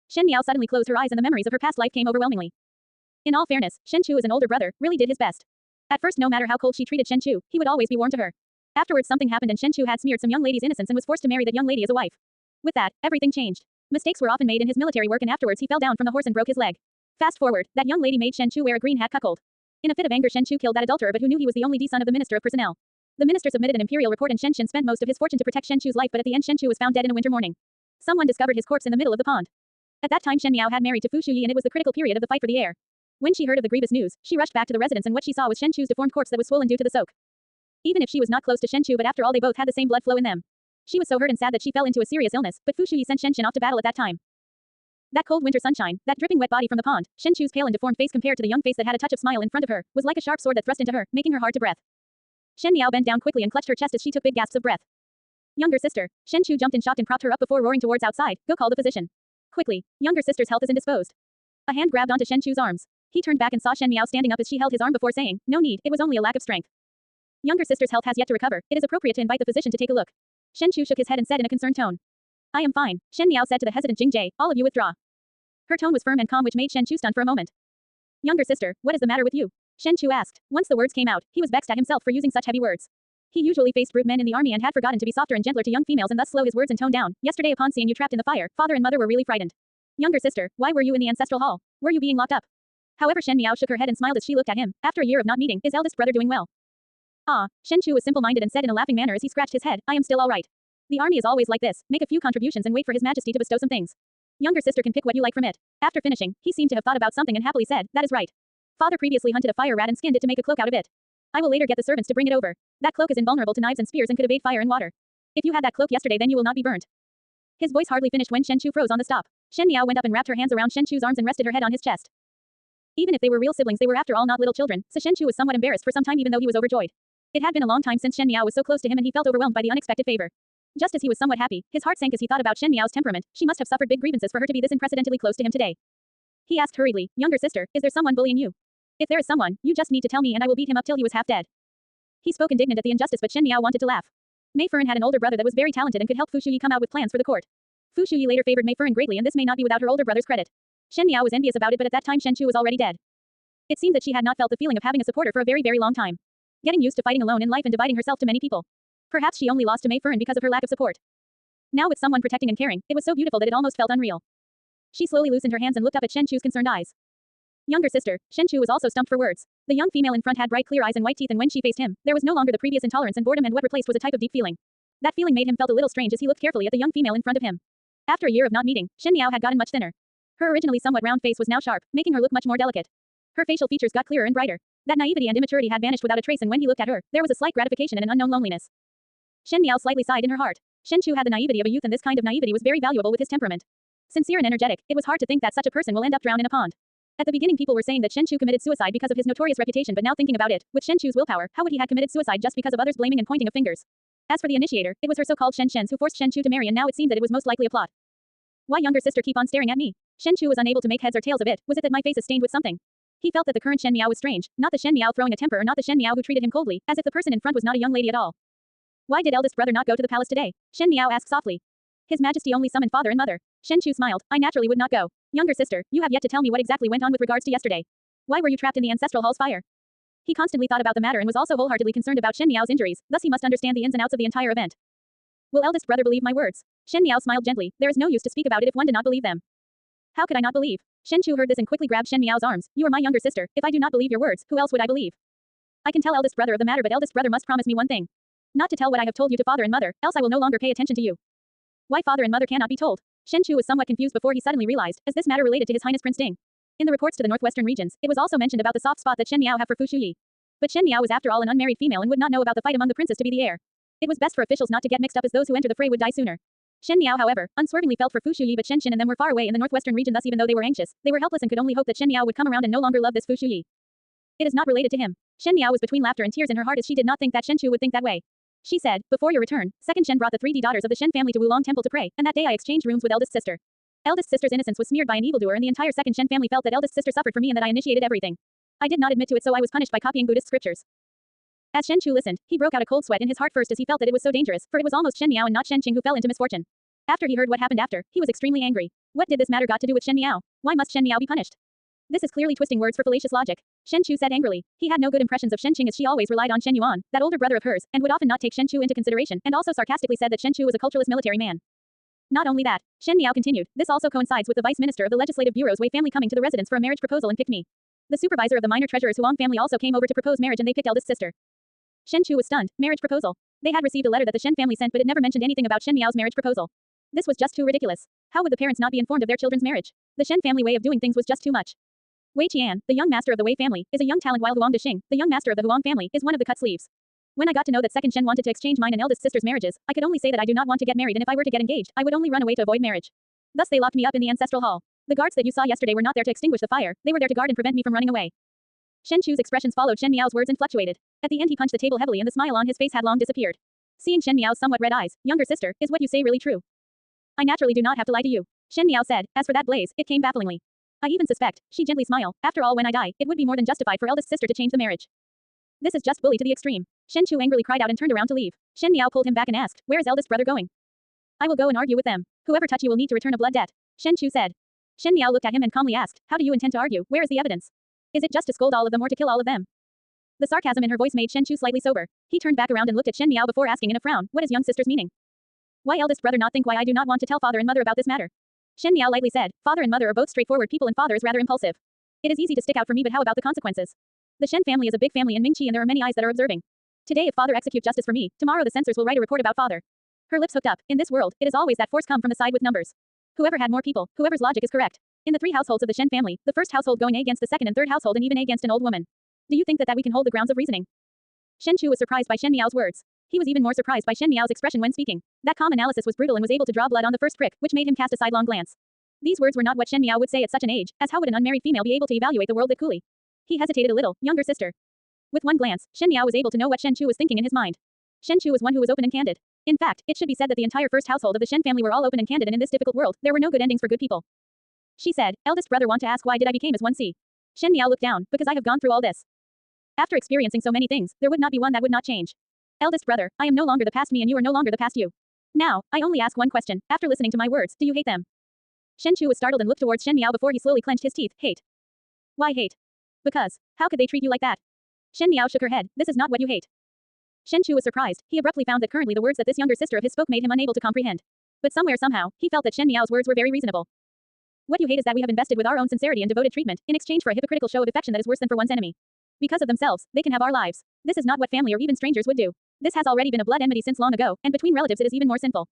Shen Miao suddenly closed her eyes and the memories of her past life came overwhelmingly. In all fairness, Shen Chu as an older brother, really did his best. At first no matter how cold she treated Shen Chu, he would always be warm to her. Afterwards something happened and Shen Chu had smeared some young lady's innocence and was forced to marry that young lady as a wife. With that, everything changed. Mistakes were often made in his military work and afterwards he fell down from the horse and broke his leg. Fast forward, that young lady made Shen Chu wear a green hat cuckold. In a fit of anger Shen Chu killed that adulterer but who knew he was the only son of the Minister of Personnel. The minister submitted an imperial report and Shen Qin spent most of his fortune to protect Shen Chu's life but at the end Shen Chu was found dead in a winter morning. Someone discovered his corpse in the middle of the pond. At that time Shen Miao had married to Fu Shuyi and it was the critical period of the fight for the heir. When she heard of the grievous news, she rushed back to the residence and what she saw was Shen Chu's deformed corpse that was swollen due to the soak. Even if she was not close to Shen Chu but after all they both had the same blood flow in them. She was so hurt and sad that she fell into a serious illness, but Fu Shuyi sent Shen Qin off to battle at that time. That cold winter sunshine, that dripping wet body from the pond, Shen Chu's pale and deformed face compared to the young face that had a touch of smile in front of her, was like a sharp sword that thrust into her, making her hard to breath. Shen Miao bent down quickly and clutched her chest as she took big gasps of breath. Younger sister, Shen Chu jumped in shock and propped her up before roaring towards outside, go call the physician. Quickly, younger sister's health is indisposed. A hand grabbed onto Shen Chu's arms. He turned back and saw Shen Miao standing up as she held his arm before saying, no need, it was only a lack of strength. Younger sister's health has yet to recover, it is appropriate to invite the physician to take a look. Shen Chu shook his head and said in a concerned tone. I am fine, Shen Miao said to the hesitant Jing Jie, all of you withdraw. Her tone was firm and calm which made Shen Chu stunned for a moment. Younger sister, what is the matter with you? Shen Chu asked. Once the words came out, he was vexed at himself for using such heavy words. He usually faced brute men in the army and had forgotten to be softer and gentler to young females and thus slow his words and tone down. Yesterday upon seeing you trapped in the fire, father and mother were really frightened. Younger sister, why were you in the ancestral hall? Were you being locked up? However Shen Miao shook her head and smiled as she looked at him. After a year of not meeting, is eldest brother doing well? Ah, Shen Chu was simple-minded and said in a laughing manner as he scratched his head, I am still all right. The army is always like this, make a few contributions and wait for his majesty to bestow some things. Younger sister can pick what you like from it. After finishing, he seemed to have thought about something and happily said, that is right. Father previously hunted a fire rat and skinned it to make a cloak out of it. I will later get the servants to bring it over. That cloak is invulnerable to knives and spears and could evade fire and water. If you had that cloak yesterday then you will not be burnt. His voice hardly finished when Shen Chu froze on the stop. Shen Miao went up and wrapped her hands around Shen Chu's arms and rested her head on his chest. Even if they were real siblings they were after all not little children, so Shen Chu was somewhat embarrassed for some time even though he was overjoyed. It had been a long time since Shen Miao was so close to him and he felt overwhelmed by the unexpected favor. Just as he was somewhat happy, his heart sank as he thought about Shen Miao's temperament. She must have suffered big grievances for her to be this unprecedentedly close to him today. He asked hurriedly, younger sister, is there someone bullying you? If there is someone, you just need to tell me and I will beat him up till he was half dead. He spoke indignant at the injustice but Shen Miao wanted to laugh. Mei Fern had an older brother that was very talented and could help Fu Shuyi come out with plans for the court. Fu Shuyi later favored Mei Fern greatly and this may not be without her older brother's credit. Shen Miao was envious about it but at that time Shen Chu was already dead. It seemed that she had not felt the feeling of having a supporter for a very, very long time. Getting used to fighting alone in life and dividing herself to many people. Perhaps she only lost to Mei Fern because of her lack of support. Now with someone protecting and caring, it was so beautiful that it almost felt unreal. She slowly loosened her hands and looked up at Shen Chu's concerned eyes. Younger sister, Shen Chu was also stumped for words. The young female in front had bright clear eyes and white teeth and when she faced him, there was no longer the previous intolerance and boredom and what replaced was a type of deep feeling. That feeling made him felt a little strange as he looked carefully at the young female in front of him. After a year of not meeting, Shen Miao had gotten much thinner. Her originally somewhat round face was now sharp, making her look much more delicate. Her facial features got clearer and brighter. That naivety and immaturity had vanished without a trace and when he looked at her, there was a slight gratification and an unknown loneliness. Shen Miao slightly sighed in her heart. Shen Chu had the naivety of a youth and this kind of naivety was very valuable with his temperament. Sincere and energetic, it was hard to think that such a person will end up drowned in a pond. At the beginning people were saying that Shen Chu committed suicide because of his notorious reputation, but now thinking about it, with Shen Chu's willpower, how would he have committed suicide just because of others blaming and pointing of fingers? As for the initiator, it was her so-called Shen Shens who forced Shen Chu to marry, and now it seemed that it was most likely a plot. Why, younger sister, keep on staring at me? Shen Chu was unable to make heads or tails of it. Was it that my face is stained with something? He felt that the current Shen Miao was strange, not the Shen Miao throwing a temper or not the Shen Miao who treated him coldly, as if the person in front was not a young lady at all. Why did eldest brother not go to the palace today? Shen Miao asked softly. His Majesty only summoned father and mother. Shen Chu smiled. I naturally would not go. Younger sister, you have yet to tell me what exactly went on with regards to yesterday. Why were you trapped in the ancestral hall's fire? He constantly thought about the matter and was also wholeheartedly concerned about Shen Miao's injuries, thus he must understand the ins and outs of the entire event. Will eldest brother believe my words? Shen Miao smiled gently. There is no use to speak about it if one did not believe them. How could I not believe? Shen Chu heard this and quickly grabbed Shen Miao's arms. You are my younger sister. If I do not believe your words, who else would I believe? I can tell eldest brother of the matter, but eldest brother must promise me one thing. Not to tell what I have told you to father and mother, else I will no longer pay attention to you. Why father and mother cannot be told? Shen Chu was somewhat confused before he suddenly realized, as this matter related to His Highness Prince Ding. In the reports to the northwestern regions, it was also mentioned about the soft spot that Shen Miao had for Fu Shuyi. But Shen Miao was after all an unmarried female and would not know about the fight among the princes to be the heir. It was best for officials not to get mixed up, as those who enter the fray would die sooner. Shen Miao, however, unswervingly felt for Fu Shuyi, but Shen Qin and them were far away in the northwestern region, thus even though they were anxious, they were helpless and could only hope that Shen Miao would come around and no longer love this Fu Shuyi. It is not related to him. Shen Miao was between laughter and tears in her heart as she did not think that Shen Chu would think that way. She said, before your return, second Shen brought the 3D daughters of the Shen family to Wulong Temple to pray, and that day I exchanged rooms with eldest sister. Eldest sister's innocence was smeared by an evildoer, and the entire second Shen family felt that eldest sister suffered for me and that I initiated everything. I did not admit to it, so I was punished by copying Buddhist scriptures. As Shen Chu listened, he broke out a cold sweat in his heart first as he felt that it was so dangerous, for it was almost Shen Miao and not Shen Qing who fell into misfortune. After he heard what happened after, he was extremely angry. What did this matter got to do with Shen Miao? Why must Shen Miao be punished? This is clearly twisting words for fallacious logic. Shen Chu said angrily. He had no good impressions of Shen Qing as she always relied on Shen Yuan, that older brother of hers, and would often not take Shen Chu into consideration, and also sarcastically said that Shen Chu was a cultureless military man. Not only that, Shen Miao continued, this also coincides with the vice minister of the legislative bureau's Wei family coming to the residence for a marriage proposal and picked me. The supervisor of the minor treasurer's Huang family also came over to propose marriage and they picked eldest sister. Shen Chu was stunned. Marriage proposal. They had received a letter that the Shen family sent, but it never mentioned anything about Shen Miao's marriage proposal. This was just too ridiculous. How would the parents not be informed of their children's marriage? The Shen family way of doing things was just too much. Wei Qian, the young master of the Wei family, is a young talent, while Huang Dexing, the young master of the Huang family, is one of the cut sleeves. When I got to know that second Shen wanted to exchange mine and eldest sister's marriages, I could only say that I do not want to get married, and if I were to get engaged, I would only run away to avoid marriage. Thus they locked me up in the ancestral hall. The guards that you saw yesterday were not there to extinguish the fire, they were there to guard and prevent me from running away. Shen Chu's expressions followed Shen Miao's words and fluctuated. At the end he punched the table heavily and the smile on his face had long disappeared. Seeing Shen Miao's somewhat red eyes, younger sister, is what you say really true? I naturally do not have to lie to you. Shen Miao said. As for that blaze, it came bafflingly. I even suspect, she gently smiled, after all when I die, it would be more than justified for eldest sister to change the marriage. This is just bully to the extreme. Shen Chu angrily cried out and turned around to leave. Shen Miao pulled him back and asked, where is eldest brother going? I will go and argue with them. Whoever touch you will need to return a blood debt. Shen Chu said. Shen Miao looked at him and calmly asked, how do you intend to argue? Where is the evidence? Is it just to scold all of them or to kill all of them? The sarcasm in her voice made Shen Chu slightly sober. He turned back around and looked at Shen Miao before asking in a frown, what is young sister's meaning? Why eldest brother not think why I do not want to tell father and mother about this matter? Shen Miao lightly said, father and mother are both straightforward people and father is rather impulsive. It is easy to stick out for me, but how about the consequences? The Shen family is a big family in Mingqi and there are many eyes that are observing. Today if father execute justice for me, tomorrow the censors will write a report about father. Her lips hooked up. In this world, it is always that force come from the side with numbers. Whoever had more people, whoever's logic is correct. In the 3 households of the Shen family, the first household going A against the second and third household and even A against an old woman. Do you think that we can hold the grounds of reasoning? Shen Chu was surprised by Shen Miao's words. He was even more surprised by Shen Miao's expression when speaking. That calm analysis was brutal and was able to draw blood on the first prick, which made him cast a sidelong glance. These words were not what Shen Miao would say at such an age, as how would an unmarried female be able to evaluate the world that coolly? He hesitated a little, younger sister. With one glance, Shen Miao was able to know what Shen Chu was thinking in his mind. Shen Chu was one who was open and candid. In fact, it should be said that the entire first household of the Shen family were all open and candid, and in this difficult world, there were no good endings for good people. She said, eldest brother want to ask why did I became as 1C? Shen Miao looked down, because I have gone through all this. After experiencing so many things, there would not be one that would not change. Eldest brother, I am no longer the past me and you are no longer the past you. Now, I only ask one question, after listening to my words, do you hate them? Shen Chu was startled and looked towards Shen Miao before he slowly clenched his teeth. Hate. Why hate? Because, how could they treat you like that? Shen Miao shook her head, this is not what you hate. Shen Chu was surprised, he abruptly found that currently the words that this younger sister of his spoke made him unable to comprehend. But somewhere somehow, he felt that Shen Miao's words were very reasonable. What you hate is that we have invested with our own sincerity and devoted treatment, in exchange for a hypocritical show of affection that is worse than for one's enemy. Because of themselves, they can have our lives. This is not what family or even strangers would do. This has already been a blood enmity since long ago, and between relatives it is even more sinful.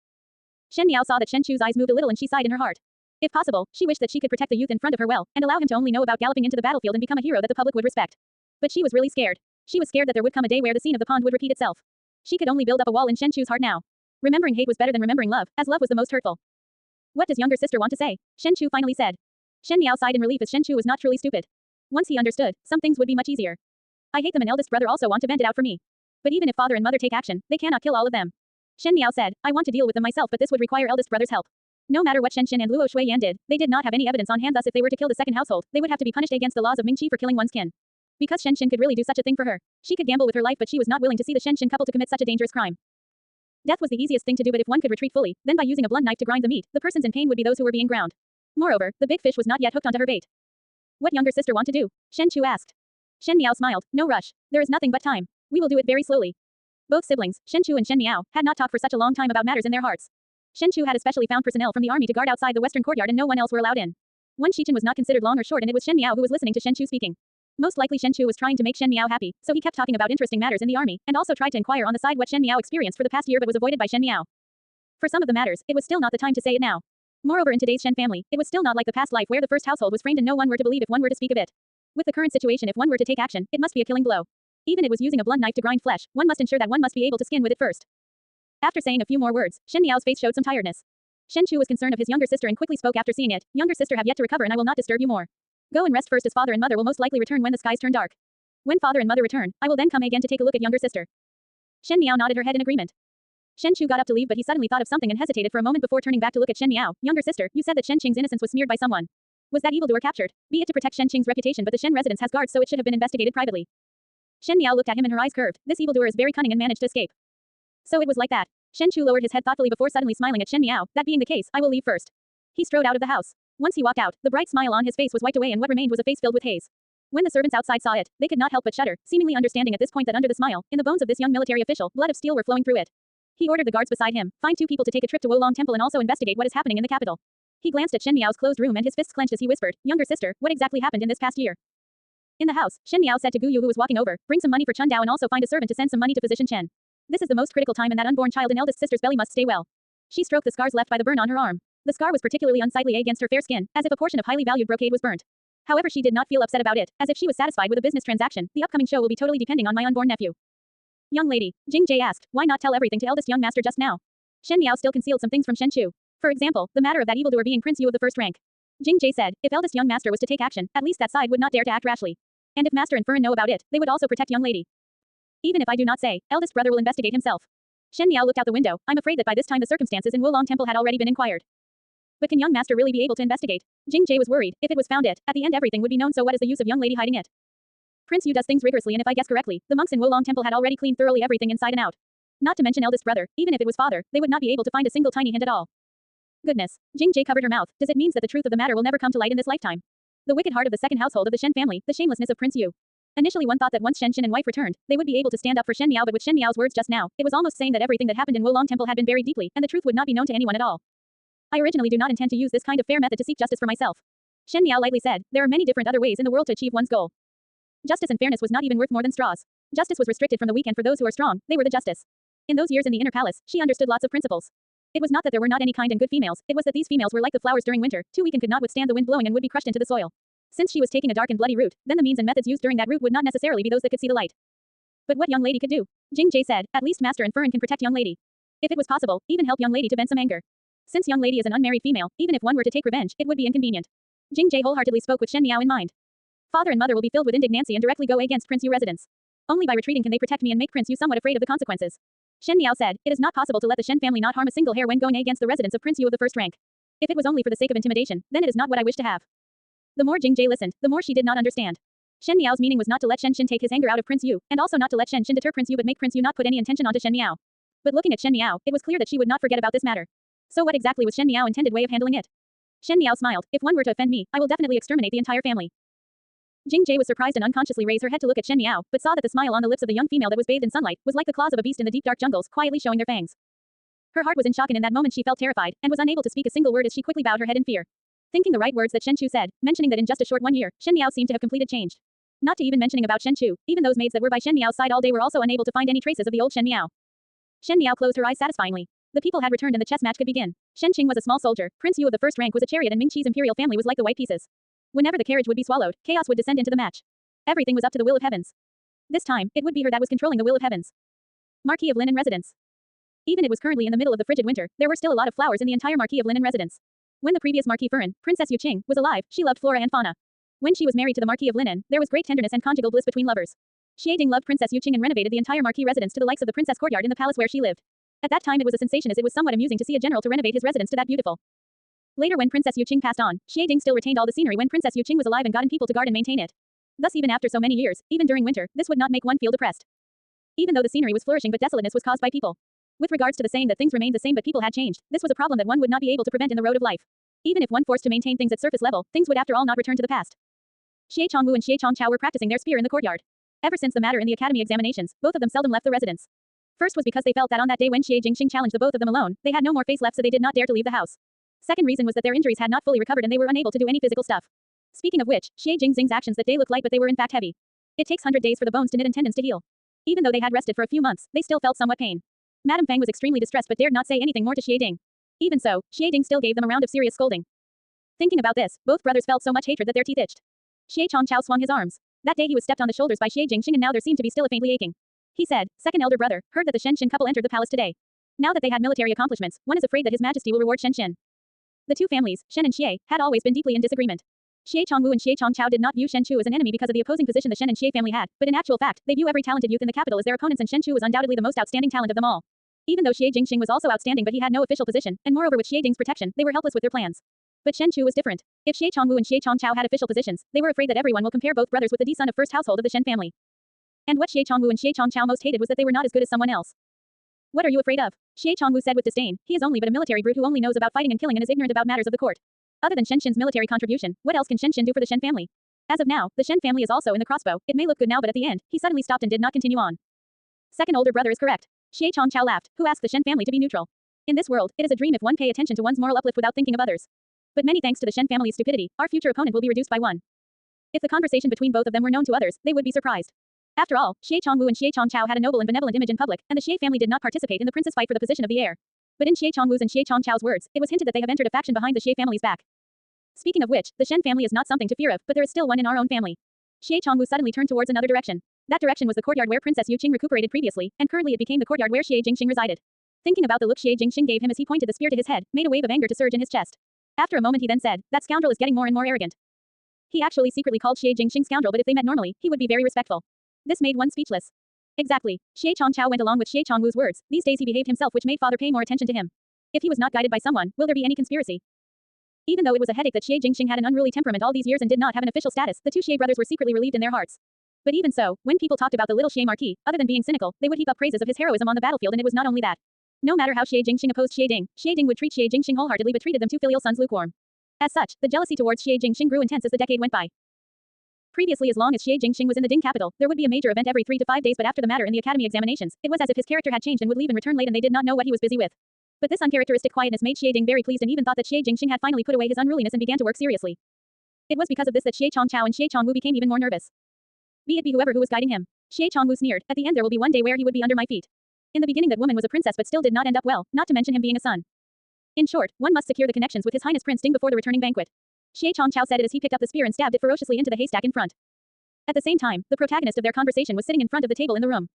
Shen Miao saw that Shen Chu's eyes moved a little and she sighed in her heart. If possible, she wished that she could protect the youth in front of her well, and allow him to only know about galloping into the battlefield and become a hero that the public would respect. But she was really scared. She was scared that there would come a day where the scene of the pond would repeat itself. She could only build up a wall in Shen Chu's heart now. Remembering hate was better than remembering love, as love was the most hurtful. What does younger sister want to say? Shen Chu finally said. Shen Miao sighed in relief as Shen Chu was not truly stupid. Once he understood, some things would be much easier. I hate them and eldest brother also want to vent it out for me. But even if father and mother take action, they cannot kill all of them. Shen Miao said, I want to deal with them myself but this would require eldest brother's help. No matter what Shen Xin and Luo Shuiyan did, they did not have any evidence on hand thus if they were to kill the second household, they would have to be punished against the laws of Mingqi for killing one's kin. Because Shen Xin could really do such a thing for her. She could gamble with her life but she was not willing to see the Shen Xin couple to commit such a dangerous crime. Death was the easiest thing to do but if one could retreat fully, then by using a blunt knife to grind the meat, the persons in pain would be those who were being ground. Moreover, the big fish was not yet hooked onto her bait. What younger sister want to do? Shen Chu asked. Shen Miao smiled, no rush. There is nothing but time. We will do it very slowly. Both siblings, Shen Chu and Shen Miao, had not talked for such a long time about matters in their hearts. Shen Chu had especially found personnel from the army to guard outside the western courtyard and no one else were allowed in. One Shichen was not considered long or short and it was Shen Miao who was listening to Shen Chu speaking. Most likely Shen Chu was trying to make Shen Miao happy, so he kept talking about interesting matters in the army, and also tried to inquire on the side what Shen Miao experienced for the past year but was avoided by Shen Miao. For some of the matters, it was still not the time to say it now. Moreover in today's Shen family, it was still not like the past life where the first household was framed and no one were to believe if one were to speak of it. With the current situation if one were to take action, it must be a killing blow. Even it was using a blunt knife to grind flesh, one must ensure that one must be able to skin with it first. After saying a few more words, Shen Miao's face showed some tiredness. Shen Chu was concerned of his younger sister and quickly spoke after seeing it, younger sister have yet to recover and I will not disturb you more. Go and rest first as father and mother will most likely return when the skies turn dark. When father and mother return, I will then come again to take a look at younger sister. Shen Miao nodded her head in agreement. Shen Chu got up to leave but he suddenly thought of something and hesitated for a moment before turning back to look at Shen Miao. Younger sister, you said that Shen Qing's innocence was smeared by someone. Was that evildoer captured? Be it to protect Shen Qing's reputation but the Shen residence has guards so it should have been investigated privately. Shen Miao looked at him and her eyes curved. This evildoer is very cunning and managed to escape. So it was like that. Shen Chu lowered his head thoughtfully before suddenly smiling at Shen Miao. That being the case, I will leave first. He strode out of the house. Once he walked out, the bright smile on his face was wiped away and what remained was a face filled with haze. When the servants outside saw it, they could not help but shudder, seemingly understanding at this point that under the smile, in the bones of this young military official, blood of steel were flowing through it. He ordered the guards beside him, find 2 people to take a trip to Wolong Temple and also investigate what is happening in the capital. He glanced at Shen Miao's closed room and his fists clenched as he whispered, younger sister, what exactly happened in this past year? In the house, Shen Miao said to Gu Yu who was walking over, bring some money for Chun Dao and also find a servant to send some money to physician Chen. This is the most critical time and that unborn child and eldest sister's belly must stay well. She stroked the scars left by the burn on her arm. The scar was particularly unsightly against her fair skin, as if a portion of highly valued brocade was burnt. However she did not feel upset about it, as if she was satisfied with a business transaction. The upcoming show will be totally depending on my unborn nephew. Young lady, Jing Jie asked, why not tell everything to eldest young master just now? Shen Miao still concealed some things from Shen Chu. For example, the matter of that evildoer being Prince Yu of the first rank. Jing Jie said, if eldest young master was to take action, at least that side would not dare to act rashly. And if master and Furin know about it, they would also protect young lady. Even if I do not say, eldest brother will investigate himself. Shen Miao looked out the window. I'm afraid that by this time the circumstances in Wolong Temple had already been inquired. But can young master really be able to investigate? Jing Jie was worried. If it was found at the end everything would be known so what is the use of young lady hiding it? Prince Yu does things rigorously and if I guess correctly, the monks in Wolong Temple had already cleaned thoroughly everything inside and out. Not to mention eldest brother, even if it was father, they would not be able to find a single tiny hint at all. Goodness. Jing Jie covered her mouth. Does it mean that the truth of the matter will never come to light in this lifetime? The wicked heart of the second household of the Shen family, the shamelessness of Prince Yu. Initially one thought that once Shen Xin and wife returned, they would be able to stand up for Shen Miao but with Shen Miao's words just now, it was almost saying that everything that happened in Wolong Temple had been buried deeply, and the truth would not be known to anyone at all. I originally do not intend to use this kind of fair method to seek justice for myself. Shen Miao lightly said, there are many different other ways in the world to achieve one's goal. Justice and fairness was not even worth more than straws. Justice was restricted from the weak and for those who are strong, they were the justice. In those years in the inner palace, she understood lots of principles. It was not that there were not any kind and good females, it was that these females were like the flowers during winter, too weak and could not withstand the wind blowing and would be crushed into the soil. Since she was taking a dark and bloody route, then the means and methods used during that route would not necessarily be those that could see the light. But what young lady could do? Jing Jie said, at least master and Furin can protect young lady. If it was possible, even help young lady to vent some anger. Since young lady is an unmarried female, even if one were to take revenge, it would be inconvenient. Jing Jie wholeheartedly spoke with Shen Miao in mind. Father and mother will be filled with indignancy and directly go against Prince Yu residence. Only by retreating can they protect me and make Prince Yu somewhat afraid of the consequences. Shen Miao said, it is not possible to let the Shen family not harm a single hair when going against the residence of Prince Yu of the first rank. If it was only for the sake of intimidation, then it is not what I wish to have. The more Jing Jie listened, the more she did not understand. Shen Miao's meaning was not to let Shen Xin take his anger out of Prince Yu, and also not to let Shen Xin deter Prince Yu but make Prince Yu not put any intention onto Shen Miao. But looking at Shen Miao, it was clear that she would not forget about this matter. So what exactly was Shen Miao intended way of handling it? Shen Miao smiled, if one were to offend me, I will definitely exterminate the entire family. Jing Jie was surprised and unconsciously raised her head to look at Shen Miao, but saw that the smile on the lips of the young female that was bathed in sunlight was like the claws of a beast in the deep dark jungles, quietly showing their fangs. Her heart was in shock and in that moment she felt terrified, and was unable to speak a single word as she quickly bowed her head in fear. Thinking the right words that Shen Chu said, mentioning that in just a short 1 year, Shen Miao seemed to have completed changed. Not to even mentioning about Shen Chu, even those maids that were by Shen Miao's side all day were also unable to find any traces of the old Shen Miao. Shen Miao closed her eyes satisfyingly. The people had returned and the chess match could begin. Shen Qing was a small soldier, Prince Yu of the first rank was a chariot and Ming Qi's imperial family was like the white pieces. Whenever the carriage would be swallowed, chaos would descend into the match. Everything was up to the will of heavens. This time, it would be her that was controlling the will of heavens. Marquis of Linen residence. Even it was currently in the middle of the frigid winter, there were still a lot of flowers in the entire Marquis of Linen residence. When the previous Marquis Furin, Princess Yu Qing, was alive, she loved flora and fauna. When she was married to the Marquis of Linen, there was great tenderness and conjugal bliss between lovers. Xie Ding loved Princess Yu Qing and renovated the entire Marquis residence to the likes of the princess courtyard in the palace where she lived. At that time it was a sensation as it was somewhat amusing to see a general to renovate his residence to that beautiful. Later when Princess Yu Qing passed on, Xie Ding still retained all the scenery when Princess Yu Qing was alive and gotten people to guard and maintain it. Thus even after so many years, even during winter, this would not make one feel depressed. Even though the scenery was flourishing but desolateness was caused by people. With regards to the saying that things remained the same but people had changed, this was a problem that one would not be able to prevent in the road of life. Even if one forced to maintain things at surface level, things would after all not return to the past. Xie Chongwu and Xie Chongqiao were practicing their spear in the courtyard. Ever since the matter in the academy examinations, both of them seldom left the residence. First was because they felt that on that day when Xie Jingxing challenged the both of them alone, they had no more face left so they did not dare to leave the house. Second reason was that their injuries had not fully recovered and they were unable to do any physical stuff. Speaking of which, Xie Jingxing's actions that day looked light but they were in fact heavy. It takes 100 days for the bones to knit and tendons to heal. Even though they had rested for a few months, they still felt somewhat pain. Madame Fang was extremely distressed but dared not say anything more to Xie Ding. Even so, Xie Ding still gave them a round of serious scolding. Thinking about this, both brothers felt so much hatred that their teeth itched. Xie Chongqiao swung his arms. That day he was stepped on the shoulders by Xie Jingxing and now there seemed to be still a faintly aching. He said, second elder brother, heard that the Shen couple entered the palace today. Now that they had military accomplishments, one is afraid that his majesty will reward Shen. The two families, Shen and Xie, had always been deeply in disagreement. Xie Chongwu and Xie Chongqiao did not view Shen as an enemy because of the opposing position the Shen and Xie family had, but in actual fact, they view every talented youth in the capital as their opponents and Shen was undoubtedly the most outstanding talent of them all. Even though Xie Jingxing was also outstanding but he had no official position, and moreover with Xie Ding's protection, they were helpless with their plans. But Shen was different. If Xie Chongwu and Xie Chongqiao had official positions, they were afraid that everyone will compare both brothers with the D-son of first household of the Shen family. And what Xie Chongwu and Xie Chongqiao most hated was that they were not as good as someone else. What are you afraid of? Xie Chongwu said with disdain, he is only but a military brute who only knows about fighting and killing and is ignorant about matters of the court. Other than Shen's military contribution, what else can Shen do for the Shen family? As of now, the Shen family is also in the crossbow. It may look good now but at the end, he suddenly stopped and did not continue on. Second older brother is correct. Xie Chongqiao laughed, who asked the Shen family to be neutral. In this world, it is a dream if one pay attention to one's moral uplift without thinking of others. But many thanks to the Shen family's stupidity, our future opponent will be reduced by one. If the conversation between both of them were known to others, they would be surprised. After all, Xie Chongwu and Xie Chongqiao had a noble and benevolent image in public, and the Xie family did not participate in the prince's fight for the position of the heir. But in Xie Chongwu's and Xie Chongqiao's words, it was hinted that they have entered a faction behind the Xie family's back. Speaking of which, the Shen family is not something to fear of, but there is still one in our own family. Xie Chongwu suddenly turned towards another direction. That direction was the courtyard where Princess Yu Qing recuperated previously, and currently it became the courtyard where Xie Jingxing resided. Thinking about the look Xie Jingxing gave him as he pointed the spear to his head, made a wave of anger to surge in his chest. After a moment he then said, that scoundrel is getting more and more arrogant. He actually secretly called Xie Jingxing scoundrel but if they met normally, he would be very respectful. This made one speechless. Exactly. Xie Chongqiao went along with Xie Chongwu's words, these days he behaved himself which made father pay more attention to him. If he was not guided by someone, will there be any conspiracy? Even though it was a headache that Xie Jingxing had an unruly temperament all these years and did not have an official status, the two Xie brothers were secretly relieved in their hearts. But even so, when people talked about the little Xie Marquis, other than being cynical, they would heap up praises of his heroism on the battlefield and it was not only that. No matter how Xie Jingxing opposed Xie Ding would treat Xie Jingxing wholeheartedly but treated them two filial sons lukewarm. As such, the jealousy towards Xie Jingxing grew intense as the decade went by. Previously as long as Xie Jingxing was in the Ding capital, there would be a major event every 3 to 5 days but after the matter in the academy examinations, it was as if his character had changed and would leave and return late and they did not know what he was busy with. But this uncharacteristic quietness made Xie Ding very pleased and even thought that Xie Jingxing had finally put away his unruliness and began to work seriously. It was because of this that Xie Chongqiao and Xie Chongwu became even more nervous. Be it be whoever who was guiding him. Xie Chongwu sneered, at the end there will be one day where he would be under my feet. In the beginning that woman was a princess but still did not end up well, not to mention him being a son. In short, one must secure the connections with His Highness Prince Ding before the returning banquet. Xie Chongqiao said it as he picked up the spear and stabbed it ferociously into the haystack in front. At the same time, the protagonist of their conversation was sitting in front of the table in the room.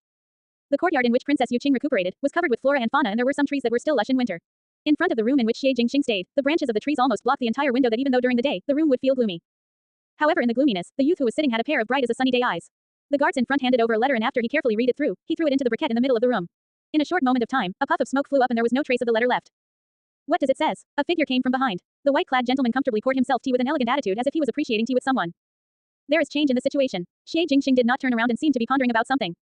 The courtyard in which Princess Yu Qing recuperated was covered with flora and fauna and there were some trees that were still lush in winter. In front of the room in which Xie Jingxing stayed, the branches of the trees almost blocked the entire window that even though during the day, the room would feel gloomy. However in the gloominess, the youth who was sitting had a pair of bright as a sunny day eyes. The guards in front handed over a letter and after he carefully read it through, he threw it into the briquette in the middle of the room. In a short moment of time, a puff of smoke flew up and there was no trace of the letter left. What does it says? A figure came from behind. The white-clad gentleman comfortably poured himself tea with an elegant attitude as if he was appreciating tea with someone. There is change in the situation. Xie Jingxing did not turn around and seemed to be pondering about something.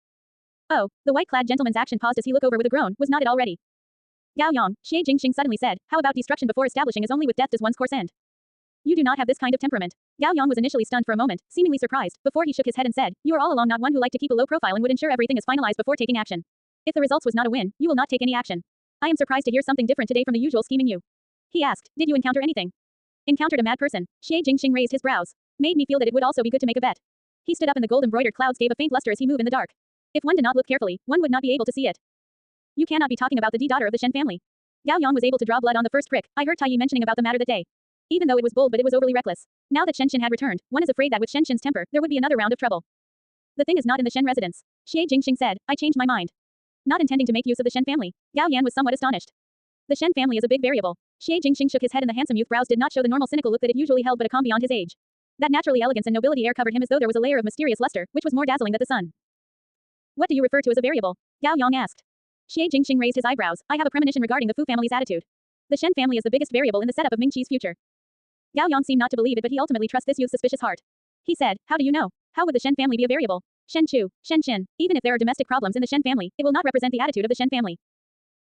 Oh, the white-clad gentleman's action paused as he looked over with a groan, was not it already? Gao Yang, Xie Jingxing suddenly said, how about destruction before establishing is only with death does one's course end? You do not have this kind of temperament. Gao Yang was initially stunned for a moment, seemingly surprised, before he shook his head and said, you are all along not one who liked to keep a low profile and would ensure everything is finalized before taking action. If the results was not a win, you will not take any action. I am surprised to hear something different today from the usual scheming you. He asked, did you encounter anything? Encountered a mad person. Xie Jingxing raised his brows. Made me feel that it would also be good to make a bet. He stood up and the gold-embroidered clouds gave a faint luster as he moved in the dark. If one did not look carefully, one would not be able to see it. You cannot be talking about the daughter of the Shen family. Gao Yang was able to draw blood on the first prick. I heard Tai Yi mentioning about the matter that day. Even though it was bold but it was overly reckless. Now that Shen had returned, one is afraid that with Shen temper, there would be another round of trouble. The thing is not in the Shen residence. Xie Jingxing said, I changed my mind. Not intending to make use of the Shen family. Gao Yan was somewhat astonished. The Shen family is a big variable. Xie Jingxing shook his head and the handsome youth brows did not show the normal cynical look that it usually held but a calm beyond his age. That naturally elegance and nobility air covered him as though there was a layer of mysterious luster, which was more dazzling than the sun. What do you refer to as a variable? Gao Yang asked. Xie Jingxing raised his eyebrows. I have a premonition regarding the Fu family's attitude. The Shen family is the biggest variable in the setup of Ming Qi's future. Gao Yang seemed not to believe it, but he ultimately trusts this youth's suspicious heart. He said, how do you know? How would the Shen family be a variable? Shen Chu, Shen Qin. Even if there are domestic problems in the Shen family, it will not represent the attitude of the Shen family.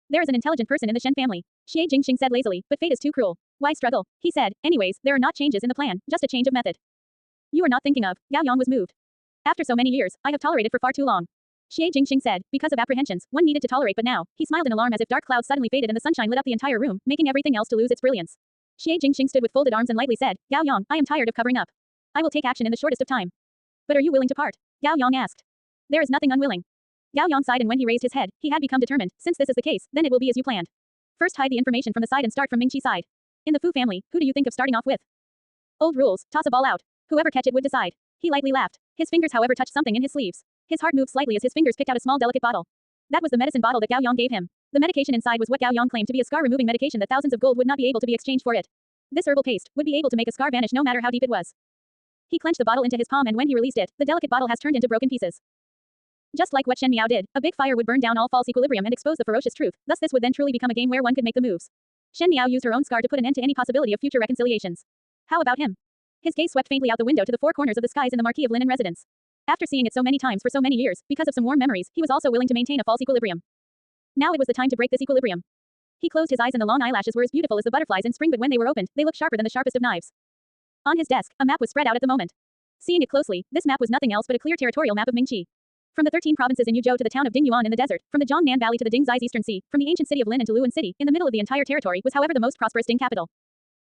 There is an intelligent person in the Shen family. Xie Jingxing said lazily, but fate is too cruel. Why struggle? He said, anyways, there are not changes in the plan, just a change of method. You are not thinking of. Gao Yang was moved. After so many years, I have tolerated for far too long. Xie Jingxing said, because of apprehensions, one needed to tolerate, but now, he smiled in alarm as if dark clouds suddenly faded and the sunshine lit up the entire room, making everything else to lose its brilliance. Xie Jingxing stood with folded arms and lightly said, Gao Yang, I am tired of covering up. I will take action in the shortest of time. But are you willing to part? Gao Yang asked. There is nothing unwilling. Gao Yang sighed, and when he raised his head, he had become determined. Since this is the case, then it will be as you planned. First hide the information from the side and start from Ming Qi's side. In the Fu family, who do you think of starting off with? Old rules, toss a ball out. Whoever catch it would decide. He lightly laughed. His fingers however touched something in his sleeves. His heart moved slightly as his fingers picked out a small delicate bottle. That was the medicine bottle that Gao Yang gave him. The medication inside was what Gao Yang claimed to be a scar-removing medication that thousands of gold would not be able to be exchanged for it. This herbal paste would be able to make a scar vanish no matter how deep it was. He clenched the bottle into his palm, and when he released it, the delicate bottle has turned into broken pieces. Just like what Shen Miao did, a big fire would burn down all false equilibrium and expose the ferocious truth, thus this would then truly become a game where one could make the moves. Shen Miao used her own scar to put an end to any possibility of future reconciliations. How about him? His gaze swept faintly out the window to the four corners of the skies in the Marquis of Linen residence. After seeing it so many times for so many years, because of some warm memories, he was also willing to maintain a false equilibrium. Now it was the time to break this equilibrium. He closed his eyes and the long eyelashes were as beautiful as the butterflies in spring, but when they were opened, they looked sharper than the sharpest of knives. On his desk, a map was spread out at the moment. Seeing it closely, this map was nothing else but a clear territorial map of Ming Qi. From the 13 provinces in Yuzhou to the town of Dingyuan in the desert, from the Zhongnan Valley to the Dingzai's eastern sea, from the ancient city of Lin to Luan City, in the middle of the entire territory was however the most prosperous Ding capital.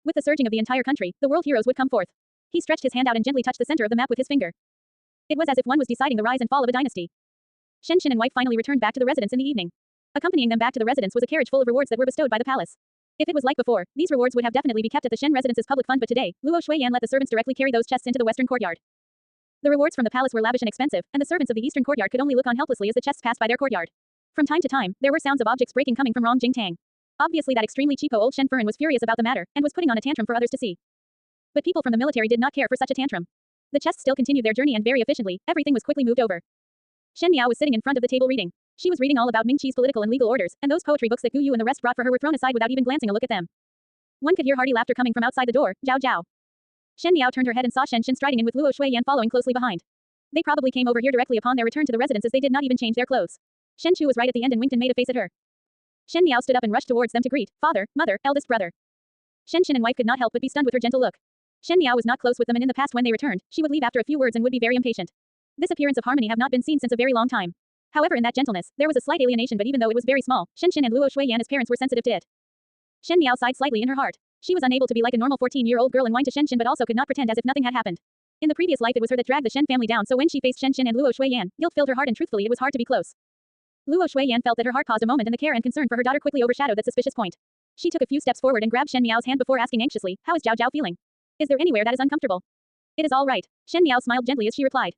With the surging of the entire country, the world heroes would come forth. He stretched his hand out and gently touched the center of the map with his finger. It was as if one was deciding the rise and fall of a dynasty. Shen and wife finally returned back to the residence in the evening. Accompanying them back to the residence was a carriage full of rewards that were bestowed by the palace. If it was like before, these rewards would have definitely be kept at the Shen residence's public fund, but today, Luo Shuiyan let the servants directly carry those chests into the western courtyard. The rewards from the palace were lavish and expensive, and the servants of the eastern courtyard could only look on helplessly as the chests passed by their courtyard. From time to time, there were sounds of objects breaking coming from Rong Jingtang. Obviously that extremely cheapo old Shen Furen was furious about the matter, and was putting on a tantrum for others to see. But people from the military did not care for such a tantrum. The chests still continued their journey, and very efficiently, everything was quickly moved over. Shen Miao was sitting in front of the table reading. She was reading all about Ming Qi's political and legal orders, and those poetry books that Gu Yu and the rest brought for her were thrown aside without even glancing a look at them. One could hear hearty laughter coming from outside the door. Zhao Zhao. Shen Miao turned her head and saw Shen striding in with Luo Shuiyan following closely behind. They probably came over here directly upon their return to the residence, as they did not even change their clothes. Shen Chu was right at the end and winked and made a face at her. Shen Miao stood up and rushed towards them to greet father, mother, eldest brother. Shen and wife could not help but be stunned with her gentle look. Shen Miao was not close with them, and in the past when they returned, she would leave after a few words and would be very impatient. This appearance of harmony have not been seen since a very long time. However, in that gentleness, there was a slight alienation, but even though it was very small, Shen and Luo Shuiyan as parents were sensitive to it. Shen Miao sighed slightly in her heart. She was unable to be like a normal 14-year-old girl and whine to Shen but also could not pretend as if nothing had happened. In the previous life it was her that dragged the Shen family down, so when she faced Shen and Luo Shuiyan, guilt filled her heart, and truthfully it was hard to be close. Luo Shuiyan felt that her heart paused a moment, and the care and concern for her daughter quickly overshadowed that suspicious point. She took a few steps forward and grabbed Shen Miao's hand before asking anxiously, how is Zhao Zhao feeling? Is there anywhere that is uncomfortable? It is all right. Shen Miao smiled gently as she replied.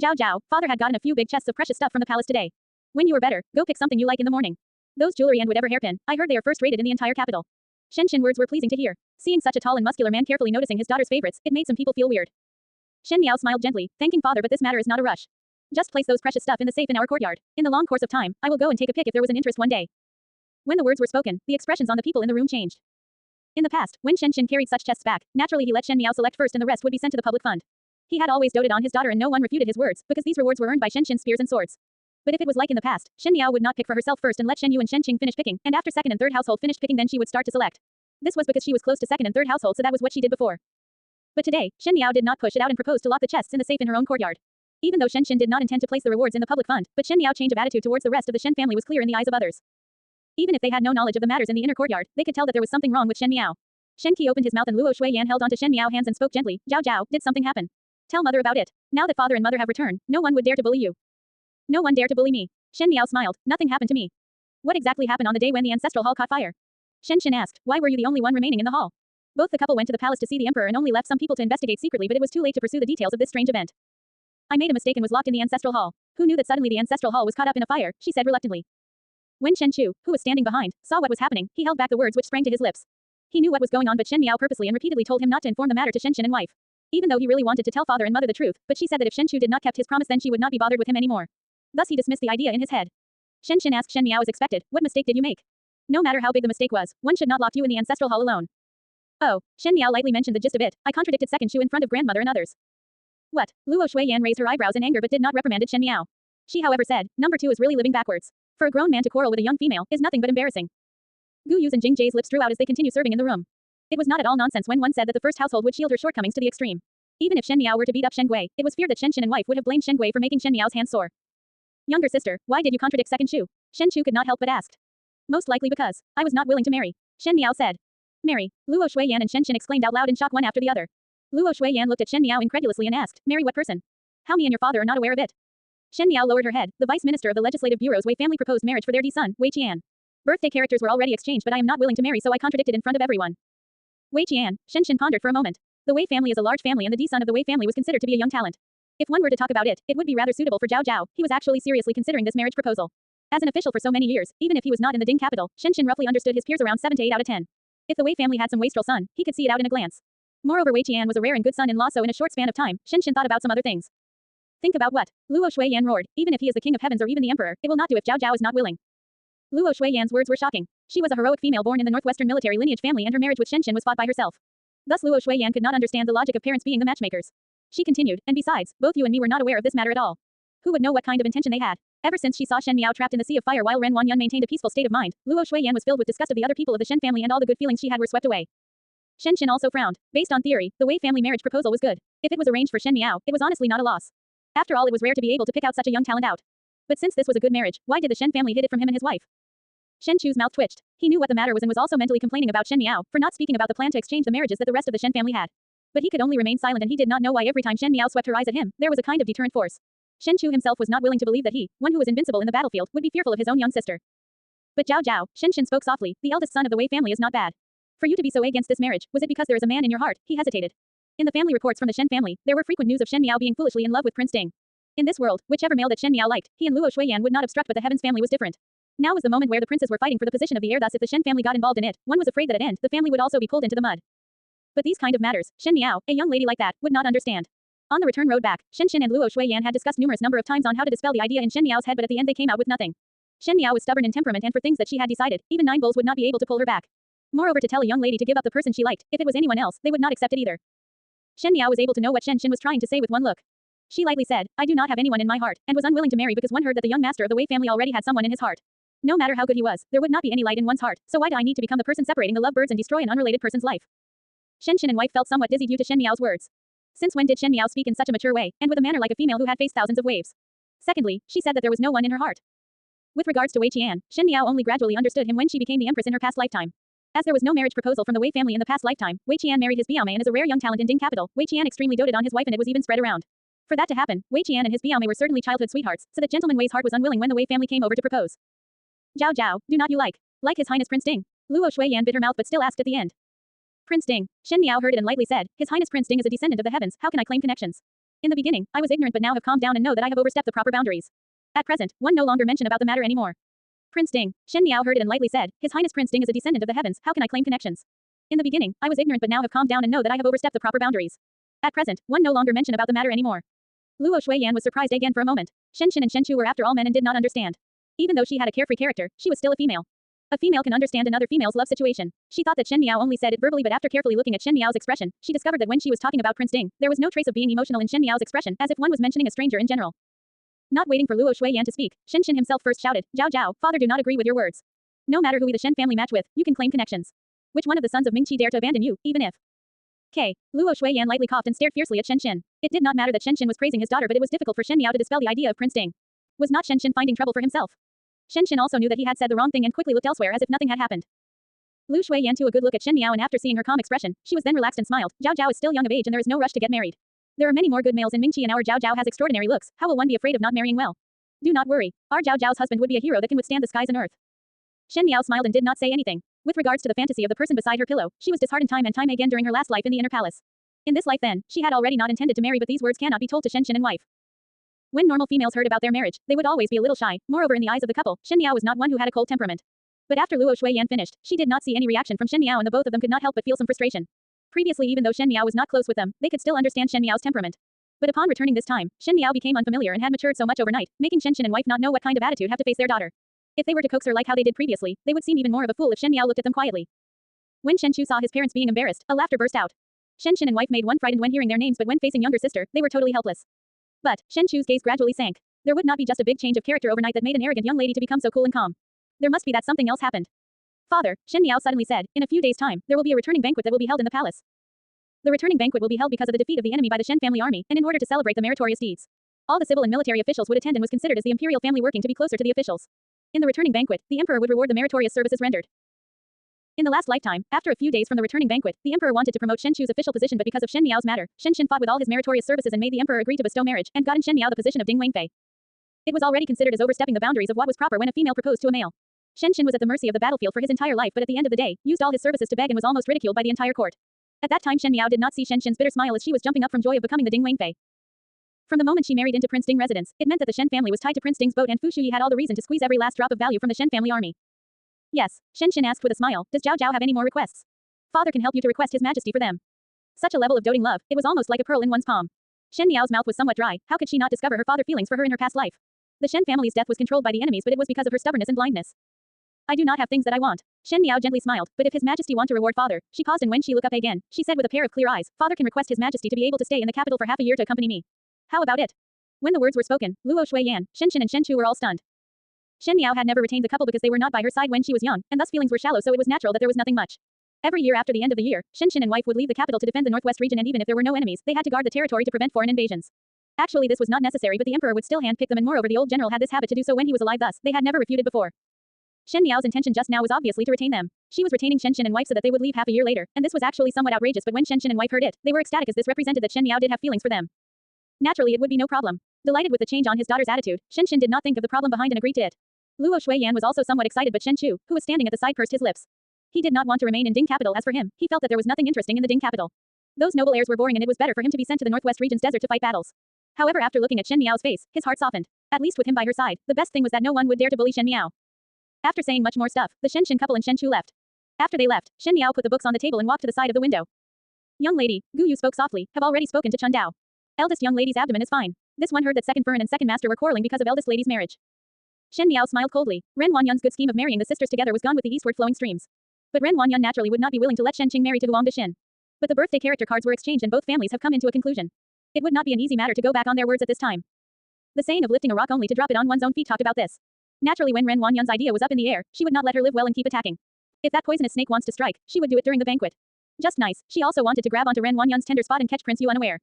Zhao Zhao, father had gotten a few big chests of precious stuff from the palace today. When you are better, go pick something you like in the morning. Those jewelry and whatever hairpin, I heard they are first rated in the entire capital. Shen words were pleasing to hear. Seeing such a tall and muscular man carefully noticing his daughter's favorites, it made some people feel weird. Shen Miao smiled gently, thanking father, but this matter is not a rush. Just place those precious stuff in the safe in our courtyard. In the long course of time, I will go and take a pic if there was an interest one day. When the words were spoken, the expressions on the people in the room changed. In the past, when Shen carried such chests back, naturally he let Shen Miao select first and the rest would be sent to the public fund. He had always doted on his daughter and no one refuted his words, because these rewards were earned by Shen spears and swords. But if it was like in the past, Shen Miao would not pick for herself first and let Shen Yu and Shen Qing finish picking, and after second and third household finished picking then she would start to select. This was because she was close to second and third household, so that was what she did before. But today, Shen Miao did not push it out and proposed to lock the chests in the safe in her own courtyard. Even though Shen did not intend to place the rewards in the public fund, but Shen Miao's change of attitude towards the rest of the Shen family was clear in the eyes of others. Even if they had no knowledge of the matters in the inner courtyard, they could tell that there was something wrong with Shen Miao. Shen Qi opened his mouth and Luo Shuiyan held onto Shen Miao's hands and spoke gently, Zhao Zhao, did something happen? Tell mother about it. Now that father and mother have returned, no one would dare to bully you. No one dare to bully me. Shen Miao smiled, nothing happened to me. What exactly happened on the day when the ancestral hall caught fire? Shen asked, why were you the only one remaining in the hall? Both the couple went to the palace to see the emperor and only left some people to investigate secretly, but it was too late to pursue the details of this strange event. I made a mistake and was locked in the ancestral hall. Who knew that suddenly the ancestral hall was caught up in a fire, she said reluctantly. When Shen Chu, who was standing behind, saw what was happening, he held back the words which sprang to his lips. He knew what was going on, but Shen Miao purposely and repeatedly told him not to inform the matter to Shen and wife. Even though he really wanted to tell father and mother the truth, but she said that if Shen Chu did not kept his promise, then she would not be bothered with him anymore. Thus he dismissed the idea in his head. Shen asked Shen Miao as expected, what mistake did you make? No matter how big the mistake was, one should not lock you in the ancestral hall alone. Oh, Shen Miao lightly mentioned the gist of it. I contradicted second Chu in front of grandmother and others. What? Luo Shuiyan raised her eyebrows in anger but did not reprimanded Shen Miao. She however said, number 2 is really living backwards. For a grown man to quarrel with a young female is nothing but embarrassing. Gu Yu's and Jing Jie's lips drew out as they continue serving in the room. It was not at all nonsense when one said that the first household would shield her shortcomings to the extreme. Even if Shen Miao were to beat up Shen Gui, it was feared that Shen and wife would have blamed Shen Gui for making Shen Miao's hands sore. Younger sister, why did you contradict second Chu? Shen Chu could not help but asked. Most likely because I was not willing to marry. Shen Miao said. Marry. Luo Shuiyan and Shen exclaimed out loud in shock one after the other. Luo Shuiyan looked at Shen Miao incredulously and asked, marry what person? How me and your father are not aware of it? Shen Miao lowered her head. The vice minister of the legislative bureau's Wei family proposed marriage for their son, Wei Qian. Birthday characters were already exchanged, but I am not willing to marry, so I contradicted in front of everyone. Wei Qian, Shen pondered for a moment. The Wei family is a large family and the son of the Wei family was considered to be a young talent. If one were to talk about it, it would be rather suitable for Zhao Zhao. He was actually seriously considering this marriage proposal. As an official for so many years, even if he was not in the Ding capital, Shen roughly understood his peers around 7 to 8 out of 10. If the Wei family had some wastrel son, he could see it out in a glance. Moreover, Wei Qian was a rare and good son-in-law, so in a short span of time, Shen thought about some other things. Think about what? Luo Shuiyan roared. Even if he is the king of heavens or even the emperor, it will not do if Zhao Zhao is not willing. Luo Shuiyan's words were shocking. She was a heroic female born in the northwestern military lineage family and her marriage with Shen was fought by herself. Thus Luo Shuiyan could not understand the logic of parents being the matchmakers. She continued, and besides, both you and me were not aware of this matter at all. Who would know what kind of intention they had? Ever since she saw Shen Miao trapped in the sea of fire while Ren Wanyan maintained a peaceful state of mind, Luo Shuiyan was filled with disgust of the other people of the Shen family and all the good feelings she had were swept away. Shen also frowned. Based on theory, the Wei family marriage proposal was good. If it was arranged for Shen Miao, it was honestly not a loss. After all, it was rare to be able to pick out such a young talent out. But since this was a good marriage, why did the Shen family hid it from him and his wife? Shen Chu's mouth twitched. He knew what the matter was and was also mentally complaining about Shen Miao for not speaking about the plan to exchange the marriages that the rest of the Shen family had. But he could only remain silent and he did not know why every time Shen Miao swept her eyes at him, there was a kind of deterrent force. Shen Chu himself was not willing to believe that he, one who was invincible in the battlefield, would be fearful of his own young sister. But Zhao Zhao, Shen spoke softly, the eldest son of the Wei family is not bad. For you to be so against this marriage, was it because there is a man in your heart? He hesitated. In the family reports from the Shen family, there were frequent news of Shen Miao being foolishly in love with Prince Ding. In this world, whichever male that Shen Miao liked, he and Luo Shuiyan would not obstruct, but the Heavens family was different. Now was the moment where the princes were fighting for the position of the heir, thus if the Shen family got involved in it, one was afraid that at end, the family would also be pulled into the mud. But these kind of matters, Shen Miao, a young lady like that, would not understand. On the return road back, Shen and Luo Shuiyan had discussed numerous number of times on how to dispel the idea in Shen Miao's head, but at the end they came out with nothing. Shen Miao was stubborn in temperament and for things that she had decided, even 9 bulls would not be able to pull her back. Moreover, to tell a young lady to give up the person she liked, if it was anyone else, they would not accept it either. Shen Miao was able to know what Shen was trying to say with one look. She lightly said, I do not have anyone in my heart, and was unwilling to marry because one heard that the young master of the Wei family already had someone in his heart. No matter how good he was, there would not be any light in one's heart, so why do I need to become the person separating the lovebirds and destroy an unrelated person's life? Shen and wife felt somewhat dizzy due to Shen Miao's words. Since when did Shen Miao speak in such a mature way, and with a manner like a female who had faced thousands of waves? Secondly, she said that there was no one in her heart. With regards to Wei Qian, Shen Miao only gradually understood him when she became the empress in her past lifetime. As there was no marriage proposal from the Wei family in the past lifetime, Wei Qian married his Biaomei and is a rare young talent in Ding capital. Wei Qian extremely doted on his wife and it was even spread around. For that to happen, Wei Qian and his Biaomei were certainly childhood sweethearts, so that gentleman Wei's heart was unwilling when the Wei family came over to propose. Zhao Zhao, do not you like His Highness Prince Ding? Luo Shuiyan bit her mouth but still asked at the end. Prince Ding. Shen Miao heard it and lightly said, His Highness Prince Ding is a descendant of the heavens, how can I claim connections? In the beginning, I was ignorant but now have calmed down and know that I have overstepped the proper boundaries. At present, one no longer mention about the matter anymore. Prince Ding. Shen Miao heard it and lightly said, His Highness Prince Ding is a descendant of the heavens, how can I claim connections? In the beginning, I was ignorant but now have calmed down and know that I have overstepped the proper boundaries. At present, one no longer mention about the matter anymore. Luo Shuiyan was surprised again for a moment. Shen and Shen Chu were after all men and did not understand. Even though she had a carefree character, she was still a female. A female can understand another female's love situation. She thought that Shen Miao only said it verbally, but after carefully looking at Shen Miao's expression, she discovered that when she was talking about Prince Ding, there was no trace of being emotional in Shen Miao's expression, as if one was mentioning a stranger in general. Not waiting for Luo Shuiyan to speak, Shen himself first shouted, Zhao Zhao, father, do not agree with your words. No matter who we the Shen family match with, you can claim connections. Which one of the sons of Mingqi dare to abandon you, even if? Luo Shuiyan lightly coughed and stared fiercely at Shen. It did not matter that Shen was praising his daughter, but it was difficult for Shen Miao to dispel the idea of Prince Ding. Was not Shen finding trouble for himself? Shen also knew that he had said the wrong thing and quickly looked elsewhere as if nothing had happened. Lu Shuiyan took a good look at Shen Miao and after seeing her calm expression, she was then relaxed and smiled. Zhao Zhao is still young of age and there is no rush to get married. There are many more good males in Mingqi and our Zhao Zhao has extraordinary looks, how will one be afraid of not marrying well? Do not worry, our Zhao Zhao's husband would be a hero that can withstand the skies and earth. Shen Miao smiled and did not say anything. With regards to the fantasy of the person beside her pillow, she was disheartened time and time again during her last life in the inner palace. In this life then, she had already not intended to marry, but these words cannot be told to Shen and wife. When normal females heard about their marriage, they would always be a little shy. Moreover, in the eyes of the couple, Shen Miao was not one who had a cold temperament. But after Luo Shuiyan finished, she did not see any reaction from Shen Miao, and the both of them could not help but feel some frustration. Previously, even though Shen Miao was not close with them, they could still understand Shen Miao's temperament. But upon returning this time, Shen Miao became unfamiliar and had matured so much overnight, making Shen and wife not know what kind of attitude have to face their daughter. If they were to coax her like how they did previously, they would seem even more of a fool if Shen Miao looked at them quietly. When Shen Chu saw his parents being embarrassed, a laughter burst out. Shen and wife made one frightened when hearing their names, but when facing younger sister, they were totally helpless. But Shen Chu's gaze gradually sank. There would not be just a big change of character overnight that made an arrogant young lady to become so cool and calm. There must be that something else happened. Father, Shen Miao suddenly said, in a few days' time, there will be a returning banquet that will be held in the palace. The returning banquet will be held because of the defeat of the enemy by the Shen family army, and in order to celebrate the meritorious deeds. All the civil and military officials would attend and was considered as the imperial family working to be closer to the officials. In the returning banquet, the emperor would reward the meritorious services rendered. In the last lifetime, after a few days from the returning banquet, the emperor wanted to promote Shen Chu's official position, but because of Shen Miao's matter, Shen fought with all his meritorious services and made the emperor agree to bestow marriage, and got in Shen Miao the position of Ding Wangfei. It was already considered as overstepping the boundaries of what was proper when a female proposed to a male. Shen was at the mercy of the battlefield for his entire life, but at the end of the day, used all his services to beg and was almost ridiculed by the entire court. At that time Shen Miao did not see Shen's bitter smile as she was jumping up from joy of becoming the Ding Wangfei. From the moment she married into Prince Ding residence, it meant that the Shen family was tied to Prince Ding's boat, and Fu Shuyi had all the reason to squeeze every last drop of value from the Shen family army. Yes, Shen asked with a smile, does Zhao Zhao have any more requests? Father can help you to request his majesty for them. Such a level of doting love, it was almost like a pearl in one's palm. Shen Miao's mouth was somewhat dry. How could she not discover her father feelings for her in her past life? The Shen family's death was controlled by the enemies, but it was because of her stubbornness and blindness. I do not have things that I want. Shen Miao gently smiled, but if his majesty want to reward father, she paused, and when she looked up again, she said with a pair of clear eyes, father can request his majesty to be able to stay in the capital for half a year to accompany me. How about it? When the words were spoken, Luo Shuiyan, Shen and Shen Chu were all stunned. Shen Miao had never retained the couple because they were not by her side when she was young, and thus feelings were shallow, so it was natural that there was nothing much. Every year after the end of the year, Shen and wife would leave the capital to defend the northwest region, and even if there were no enemies, they had to guard the territory to prevent foreign invasions. Actually, this was not necessary, but the emperor would still handpick them, and moreover the old general had this habit to do so when he was alive, thus they had never refuted before. Shen Miao's intention just now was obviously to retain them. She was retaining Shen and wife so that they would leave half a year later, and this was actually somewhat outrageous, but when Shen and wife heard it, they were ecstatic as this represented that Shen Miao did have feelings for them. Naturally it would be no problem. Delighted with the change on his daughter's attitude, Shen did not think of the problem behind and agreed to it. Luo Shuiyan was also somewhat excited, but Shen Chu, who was standing at the side, pursed his lips. He did not want to remain in Ding capital. As for him, he felt that there was nothing interesting in the Ding capital. Those noble airs were boring, and it was better for him to be sent to the northwest region's desert to fight battles. However, after looking at Shen Miao's face, his heart softened. At least with him by her side, the best thing was that no one would dare to bully Shen Miao. After saying much more stuff, the Shen couple and Shen Chu left. After they left, Shen Miao put the books on the table and walked to the side of the window. Young lady, Gu Yu spoke softly, have already spoken to Chun Dao. Eldest young lady's abdomen is fine. This one heard that second Furen and second master were quarreling because of eldest lady's marriage. Shen Miao smiled coldly. Ren Wanyun's good scheme of marrying the sisters together was gone with the eastward flowing streams. But Ren Wanyun naturally would not be willing to let Shen Qing marry to Huang Dexin. But the birthday character cards were exchanged and both families have come into a conclusion. It would not be an easy matter to go back on their words at this time. The saying of lifting a rock only to drop it on one's own feet talked about this. Naturally, when Ren Wanyun's idea was up in the air, she would not let her live well and keep attacking. If that poisonous snake wants to strike, she would do it during the banquet. Just nice, she also wanted to grab onto Ren Wanyun's tender spot and catch Prince Yu unaware.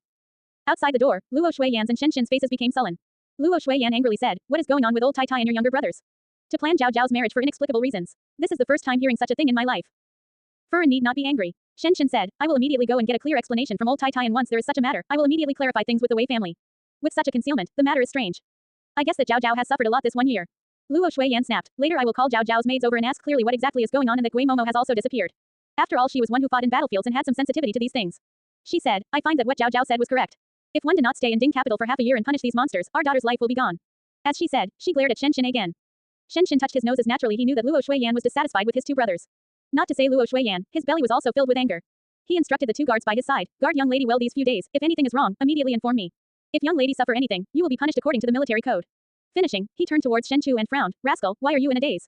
Outside the door, Luo Shuiyan's and Shen faces became sullen. Luo Shuiyan angrily said, what is going on with old Tai Tai and your younger brothers? To plan Zhao Zhao's marriage for inexplicable reasons. This is the first time hearing such a thing in my life. Furen need not be angry. Shen said, I will immediately go and get a clear explanation from old Tai Tai, and once there is such a matter, I will immediately clarify things with the Wei family. With such a concealment, the matter is strange. I guess that Zhao Zhao has suffered a lot this 1 year. Luo Shuiyan snapped. Later I will call Zhao Zhao's maids over and ask clearly what exactly is going on, and that Gui Momo has also disappeared. After all, she was one who fought in battlefields and had some sensitivity to these things. She said, I find that what Zhao Zhao said was correct. If one did not stay in Ding capital for half a year and punish these monsters, our daughter's life will be gone. As she said, she glared at Shen again. Shen touched his nose as naturally he knew that Luo Shuiyan was dissatisfied with his two brothers. Not to say Luo Shuiyan, his belly was also filled with anger. He instructed the two guards by his side, guard young lady well these few days, if anything is wrong, immediately inform me. If young lady suffer anything, you will be punished according to the military code. Finishing, he turned towards Shen and frowned, rascal, why are you in a daze?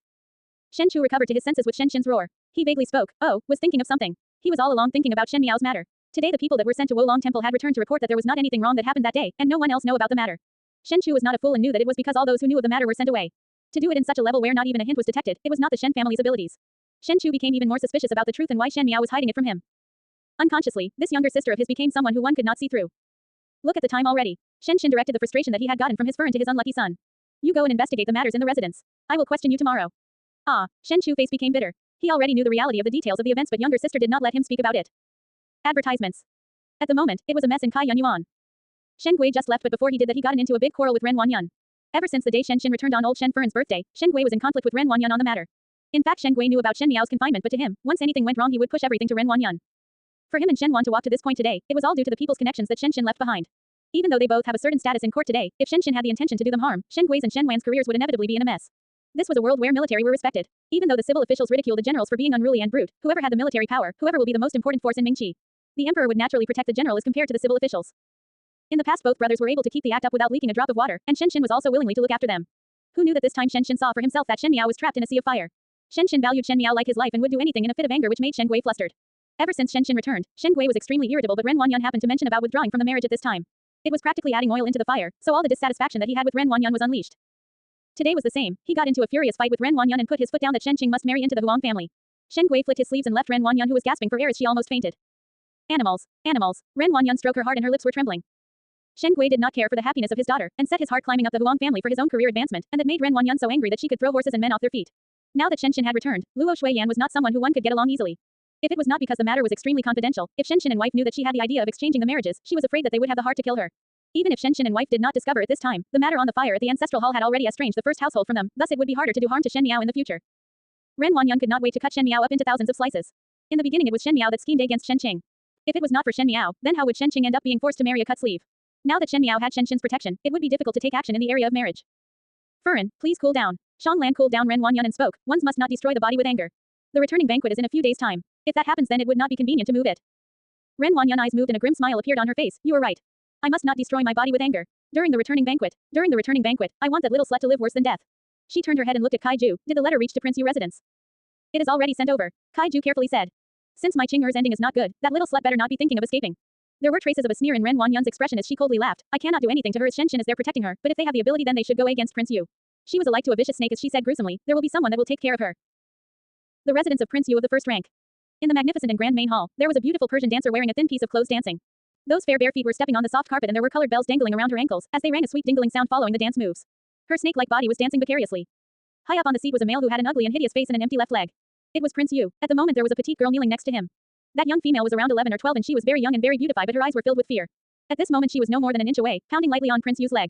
Shen recovered to his senses with Shen's roar. He vaguely spoke, oh, was thinking of something. He was all along thinking about Shen Miao's matter. Today the people that were sent to Wolong Temple had returned to report that there was not anything wrong that happened that day, and no one else know about the matter. Shen was not a fool and knew that it was because all those who knew of the matter were sent away. To do it in such a level where not even a hint was detected, it was not the Shen family's abilities. Shen became even more suspicious about the truth and why Shen Miao was hiding it from him. Unconsciously, this younger sister of his became someone who one could not see through. Look at the time already. Shen directed the frustration that he had gotten from his Furen to his unlucky son. You go and investigate the matters in the residence. I will question you tomorrow. Ah, Shen face became bitter. He already knew the reality of the details of the events, but younger sister did not let him speak about it. Advertisements. At the moment, it was a mess in Kai Yuan. Shen Gui just left, but before he did that he got into a big quarrel with Ren Wanyun. Ever since the day Shen returned on old Shen Furen's birthday, Shen Gui was in conflict with Ren Wanyun on the matter. In fact, Shen Gui knew about Shen Miao's confinement, but to him, once anything went wrong he would push everything to Ren Wanyun. For him and Shen Wan to walk to this point today, it was all due to the people's connections that Shen left behind. Even though they both have a certain status in court today, if Shen had the intention to do them harm, Shen Gui's and Shen Wan's careers would inevitably be in a mess. This was a world where military were respected. Even though the civil officials ridiculed the generals for being unruly and brute, whoever had the military power, whoever will be the most important force in Mingqi. The emperor would naturally protect the general as compared to the civil officials. In the past both brothers were able to keep the act up without leaking a drop of water, and Shen was also willingly to look after them. Who knew that this time Shen saw for himself that Shen Miao was trapped in a sea of fire. Shen valued Shen Miao like his life and would do anything in a fit of anger which made Shen Gui flustered. Ever since Shen returned, Shen Gui was extremely irritable, but Ren Wanyan happened to mention about withdrawing from the marriage at this time. It was practically adding oil into the fire, so all the dissatisfaction that he had with Ren Wanyan was unleashed. Today was the same. He got into a furious fight with Ren Wanyan and put his foot down that Shen must marry into the Huang family. Shen Gui flicked his sleeves and left Ren Wanyan, who was gasping for air as she almost fainted. Animals. Animals. Ren Wanyan stroked her heart and her lips were trembling. Shen Gui did not care for the happiness of his daughter, and set his heart climbing up the Huang family for his own career advancement, and that made Ren Wanyan so angry that she could throw horses and men off their feet. Now that Shen had returned, Luo Shuiyan was not someone who one could get along easily. If it was not because the matter was extremely confidential, if Shen and wife knew that she had the idea of exchanging the marriages, she was afraid that they would have the heart to kill her. Even if Shen and wife did not discover at this time, the matter on the fire at the ancestral hall had already estranged the first household from them, thus it would be harder to do harm to Shen Miao in the future. Ren Wanyan could not wait to cut Shen Miao up into thousands of slices. In the beginning it was Shen Miao that schemed against Shen Qing. If it was not for Shen Miao, then how would Shen Qing end up being forced to marry a cut sleeve? Now that Shen Miao had Shen Qing's protection, it would be difficult to take action in the area of marriage. Furin, please cool down. Shang Lan cooled down Ren Wanyan and spoke, ones must not destroy the body with anger. The returning banquet is in a few days' time. If that happens then it would not be convenient to move it. Ren Wanyan's eyes moved and a grim smile appeared on her face. You are right. I must not destroy my body with anger. During the returning banquet, I want that little slut to live worse than death. She turned her head and looked at Kaiju. Did the letter reach to Prince Yu residence? It is already sent over. Kaiju carefully said. Since my Qing'er's ending is not good, that little slut better not be thinking of escaping. There were traces of a sneer in Ren Wanyan's expression as she coldly laughed. I cannot do anything to her as Shen is there protecting her, but if they have the ability then they should go against Prince Yu. She was alike to a vicious snake as she said gruesomely, there will be someone that will take care of her. The residence of Prince Yu of the first rank. In the magnificent and grand main hall, there was a beautiful Persian dancer wearing a thin piece of clothes dancing. Those fair bare feet were stepping on the soft carpet and there were colored bells dangling around her ankles, as they rang a sweet dingling sound following the dance moves. Her snake-like body was dancing vicariously. High up on the seat was a male who had an ugly and hideous face and an empty left leg. It was Prince Yu. At the moment there was a petite girl kneeling next to him. That young female was around 11 or 12 and she was very young and very beautified, but her eyes were filled with fear. At this moment she was no more than an inch away, pounding lightly on Prince Yu's leg.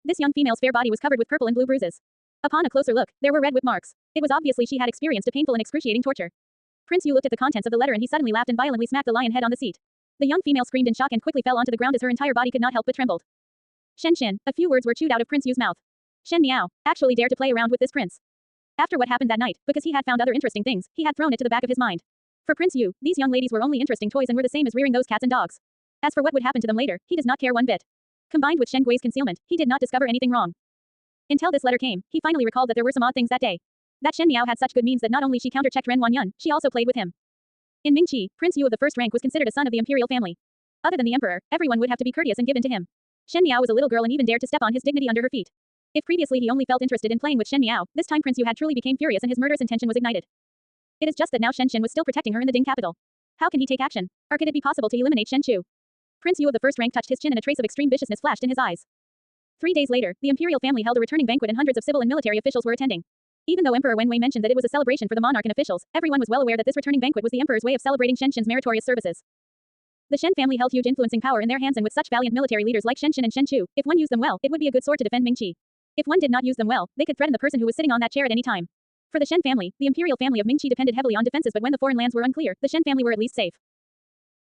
This young female's fair body was covered with purple and blue bruises. Upon a closer look, there were red whip marks. It was obviously she had experienced a painful and excruciating torture. Prince Yu looked at the contents of the letter and he suddenly laughed and violently smacked the lion head on the seat. The young female screamed in shock and quickly fell onto the ground as her entire body could not help but trembled. Shen, a few words were chewed out of Prince Yu's mouth. Shen Miao actually dared to play around with this prince. After what happened that night, because he had found other interesting things, he had thrown it to the back of his mind. For Prince Yu, these young ladies were only interesting toys and were the same as rearing those cats and dogs. As for what would happen to them later, he does not care one bit. Combined with Shen Gui's concealment, he did not discover anything wrong. Until this letter came, he finally recalled that there were some odd things that day. That Shen Miao had such good means that not only she counterchecked Ren Wanyan, she also played with him. In Mingqi, Prince Yu of the first rank was considered a son of the imperial family. Other than the emperor, everyone would have to be courteous and given to him. Shen Miao was a little girl and even dared to step on his dignity under her feet. If previously he only felt interested in playing with Shen Miao, this time Prince Yu had truly became furious and his murderous intention was ignited. It is just that now Shen was still protecting her in the Ding capital. How can he take action? Or could it be possible to eliminate Shen Chu? Prince Yu of the first rank touched his chin and a trace of extreme viciousness flashed in his eyes. 3 days later, the imperial family held a returning banquet and hundreds of civil and military officials were attending. Even though Emperor Wenwei mentioned that it was a celebration for the monarch and officials, everyone was well aware that this returning banquet was the emperor's way of celebrating Shen meritorious services. The Shen family held huge influencing power in their hands, and with such valiant military leaders like Shen and Shen Chu, if one used them well, it would be a good sword to defend Mingqi. If one did not use them well, they could threaten the person who was sitting on that chair at any time. For the Shen family, the imperial family of Mingqi depended heavily on defenses, but when the foreign lands were unclear, the Shen family were at least safe.